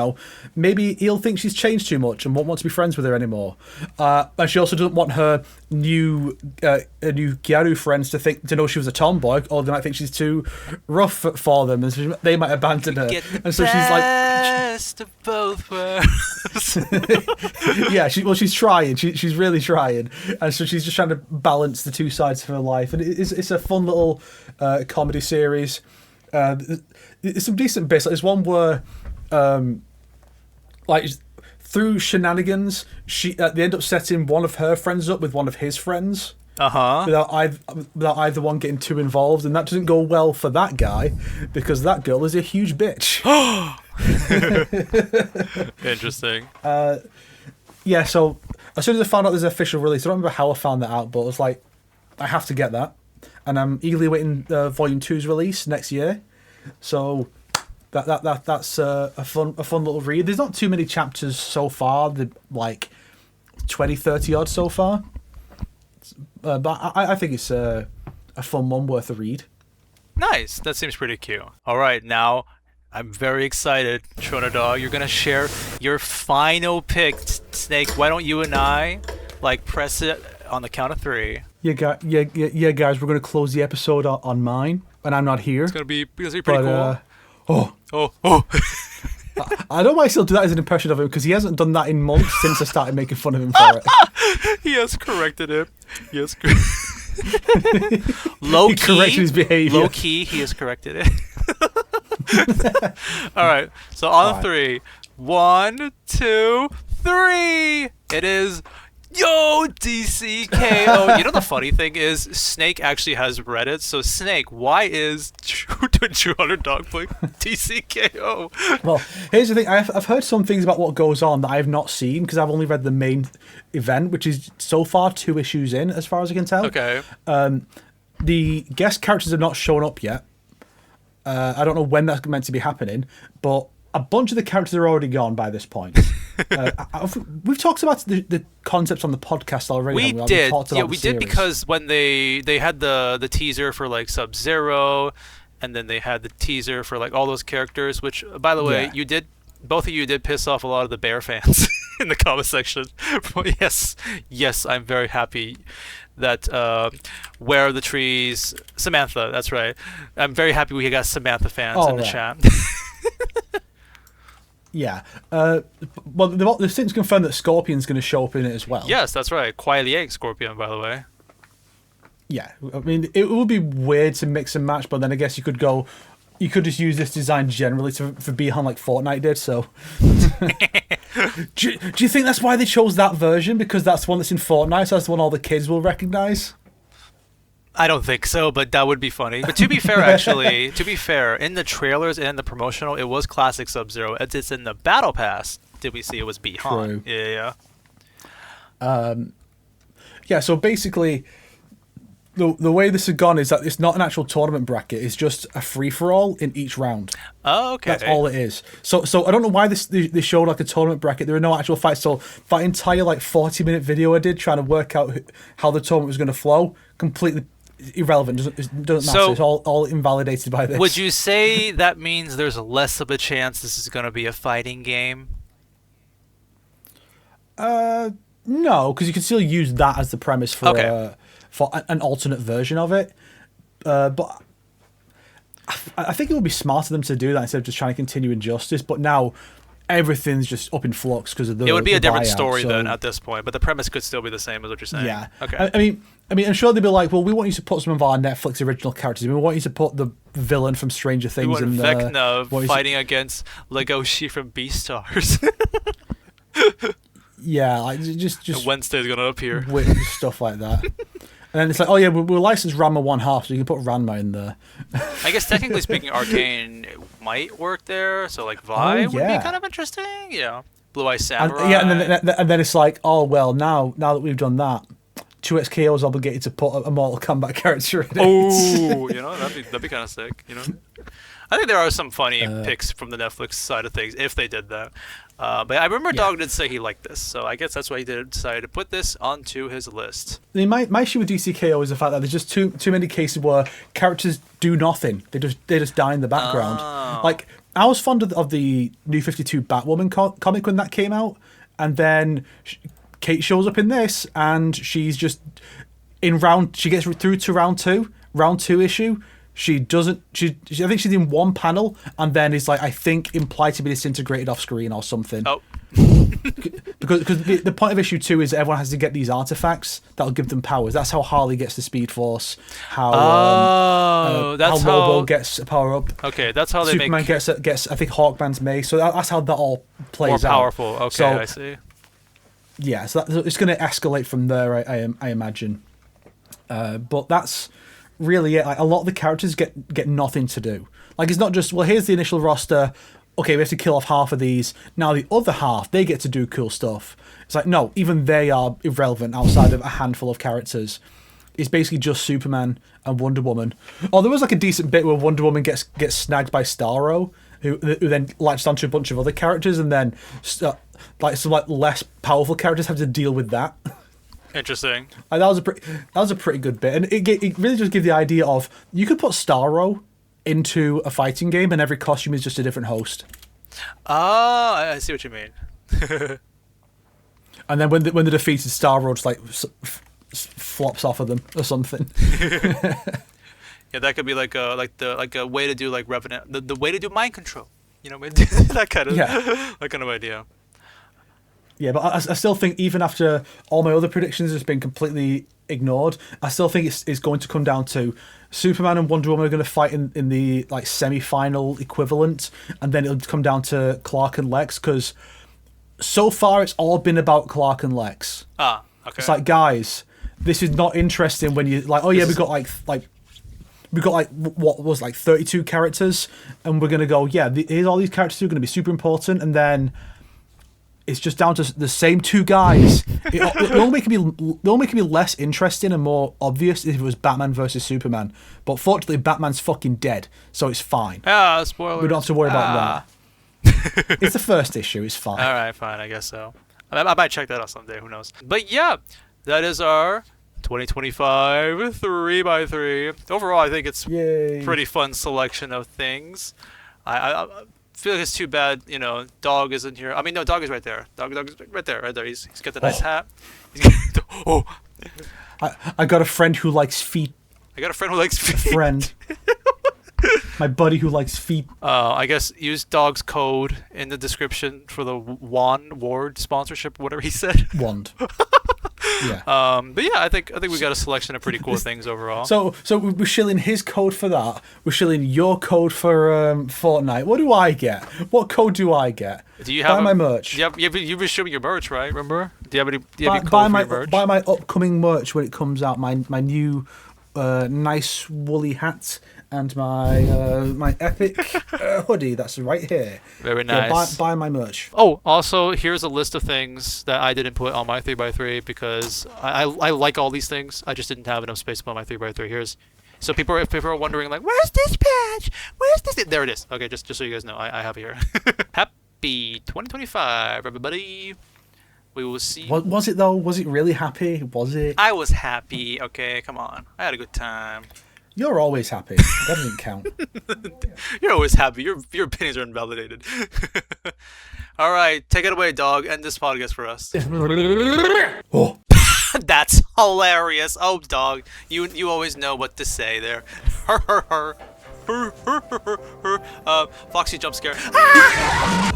maybe he'll think she's changed too much and won't want to be friends with her anymore. And she also doesn't want her new gyaru friends to know she was a tomboy, or they might think she's too rough for them, and so they might abandon her. And so she's like, best of both worlds. yeah, she's trying. She's really trying, and so she's just trying to balance the two sides of her life, and it's a fun little comedy series. It's some decent bits. Like, there's one where, through shenanigans, they end up setting one of her friends up with one of his friends. Without either one getting too involved, and that doesn't go well for that guy because that girl is a huge bitch. Interesting. Yeah, so as soon as I found out there's an official release, I don't remember how I found that out, but I was like, I have to get that, and I'm eagerly waiting Volume 2's release next year. So that's a fun little read. There's not too many chapters so far. The 20, 30 odd so far. But I think it's a fun one worth a read. Nice. That seems pretty cute. All right, now I'm very excited, Tronadog. You're gonna share your final pick, Snake. Why don't you and I press it on the count of 3? Yeah, guys. We're gonna close the episode on mine, and I'm not here. It's gonna be pretty cool. Oh. I don't know why I still do that as an impression of him, because he hasn't done that in months since I started making fun of him for it. He has corrected him. Low key, he corrected his behavior. Low key, he has corrected it. All right. So on 3, 1, 2, 3. It is Yo, DCKO. You know the funny thing is, Snake actually has Reddit. So Snake, why is True Hunter Dogplay DCKO? Well, here's the thing. I've heard some things about what goes on that I have not seen because I've only read the main event, which is so far 2 issues in, as far as I can tell. Okay. The guest characters have not shown up yet. I don't know when that's meant to be happening, but a bunch of the characters are already gone by this point. We've talked about the concepts on the podcast already. We haven't did. Yeah, We did because when they had the teaser for like Sub-Zero, and then they had the teaser for like all those characters. Which, by the way, both of you did piss off a lot of the Bear fans in the comment section. Yes, I'm very happy that Where Are the Trees, Samantha. That's right. I'm very happy we got Samantha fans in the chat. Yeah. Well, they've since confirmed that Scorpion's going to show up in it as well. Yes, that's right. Quietly Egg Scorpion, by the way. Yeah. I mean, it would be weird to mix and match, but then I guess you could just use this design generally for Bihan like Fortnite did, so... do you think that's why they chose that version? Because that's the one that's in Fortnite, so that's the one all the kids will recognize? I don't think so, but that would be funny. But to be fair, actually, in the trailers and the promotional, it was classic Sub-Zero. As it's in the Battle Pass, did we see it was Bihan? True. Yeah. Yeah, so basically... The way this has gone is that it's not an actual tournament bracket. It's just a free-for-all in each round. Oh, okay. That's all it is. So I don't know why they showed like a tournament bracket. There are no actual fights. So that entire like 40-minute video I did trying to work out how the tournament was going to flow, completely irrelevant. It doesn't matter. It's all invalidated by this. Would you say that means there's less of a chance this is going to be a fighting game? No, because you can still use that as the premise for an alternate version of it. But I think it would be smart of them to do that instead of just trying to continue Injustice. But now everything's just up in flux because of the... It would be a different buyout, story then at this point, but the premise could still be the same as what you're saying. Yeah. Okay. I mean, I'm sure they'd be like, well, we want you to put some of our Netflix original characters in. We want you to put the villain from Stranger Things we want in Vecna fighting against Legoshi from Beastars. Yeah, like just and Wednesday's going to appear. Weird stuff like that. And then it's like, oh yeah, we'll license Ranma 1/2, so you can put Ranma in there. I guess technically speaking, Arcane might work there, so like Vi would be kind of interesting. Yeah, Blue Eye Samurai. And then it's like, oh well, now that we've done that, 2XKO is obligated to put a Mortal Kombat character in it. Oh, that'd be kind of sick. I think there are some funny picks from the Netflix side of things if they did that. But I remember Dog did say he liked this, so I guess that's why he decided to put this onto his list. I mean, my issue with DCKO is the fact that there's just too many cases where characters do nothing. They just die in the background. Oh. Like, I was fond of the New 52 Batwoman comic when that came out, and then Kate shows up in this, and she's just she gets through to round two issue. She doesn't. I think she's in one panel, and then is like, I think, implied to be disintegrated off screen or something. Oh. because the point of issue 2 is everyone has to get these artifacts that'll give them powers. That's how Harley gets the Speed Force. How Lobo gets a power up. Okay, that's how Superman gets. I think Hawkman's Mace. So that's how that all plays more out. Powerful. Okay, so, I see. Yeah, so it's going to escalate from there. I imagine. But that's really it. Like, a lot of the characters get nothing to do. Like, it's not just, well, here's the initial roster. Okay, we have to kill off half of these. Now the other half, they get to do cool stuff. It's like, no, even they are irrelevant outside of a handful of characters. It's basically just Superman and Wonder Woman. Oh, there was like a decent bit where Wonder Woman gets snagged by Starro, who then latched onto a bunch of other characters, and then some less powerful characters have to deal with that. Interesting. That was a pretty good bit, and it really just gives the idea of you could put Starro into a fighting game, and every costume is just a different host. Oh, I see what you mean. And then when the defeated Starro just like flops off of them or something. Yeah, that could be like a way to do like Revenant, the way to do mind control. That kind of idea. Yeah, but I still think even after all my other predictions has been completely ignored, I still think it's going to come down to Superman and Wonder Woman are going to fight in the like semi-final equivalent, and then it'll come down to Clark and Lex, because so far it's all been about Clark and Lex. Ah, Okay. It's like, guys, this is not interesting when you like. Oh yeah, we got what was like 32 characters, and we're gonna go. Yeah, here's all these characters who are gonna be super important, and then it's just down to the same 2 guys. It only make me less interesting and more obvious if it was Batman versus Superman. But fortunately, Batman's fucking dead, so it's fine. Spoilers. We don't have to worry about that. It's the first issue. It's fine. All right, fine. I guess so. I might check that out someday. Who knows? But yeah, that is our 2025 3x3. Overall, I think it's pretty fun selection of things. I feel like it's too bad, Dog isn't here. I mean, no, Dog is right there. Dog is right there. He's got the nice hat. I got a friend who likes feet. I got a friend who likes feet. Friend. My buddy who likes feet. I guess use Dog's code in the description for the Ward sponsorship, whatever he said. Wand. Yeah. But yeah, I think we got a selection of pretty cool things overall. So we're shilling his code for that. We're shilling your code for Fortnite. What do I get? What code do I get? Do you have my merch? You've been showing your merch, right? Remember? Do you have any code for your merch? Buy my upcoming merch when it comes out. My new nice woolly hat. And my epic hoodie that's right here. Very nice. Buy my merch. Oh, also, here's a list of things that I didn't put on my 3x3 because I like all these things. I just didn't have enough space to put on my 3x3. So if people are wondering, like, where's this patch? Where's this? There it is. Okay, just so you guys know, I have it here. Happy 2025, everybody. We will see. Was it, though? Was it really happy? Was it? I was happy. Okay, come on. I had a good time. You're always happy. That doesn't count. You're always happy. Your opinions are invalidated. All right, take it away, Dog. End this podcast for us. Oh. That's hilarious. Oh, Dog, you always know what to say there. Foxy jump scare. I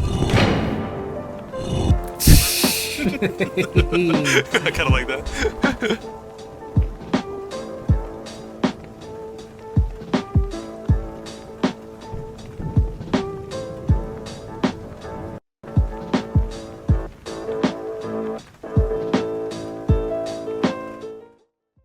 kind of like that.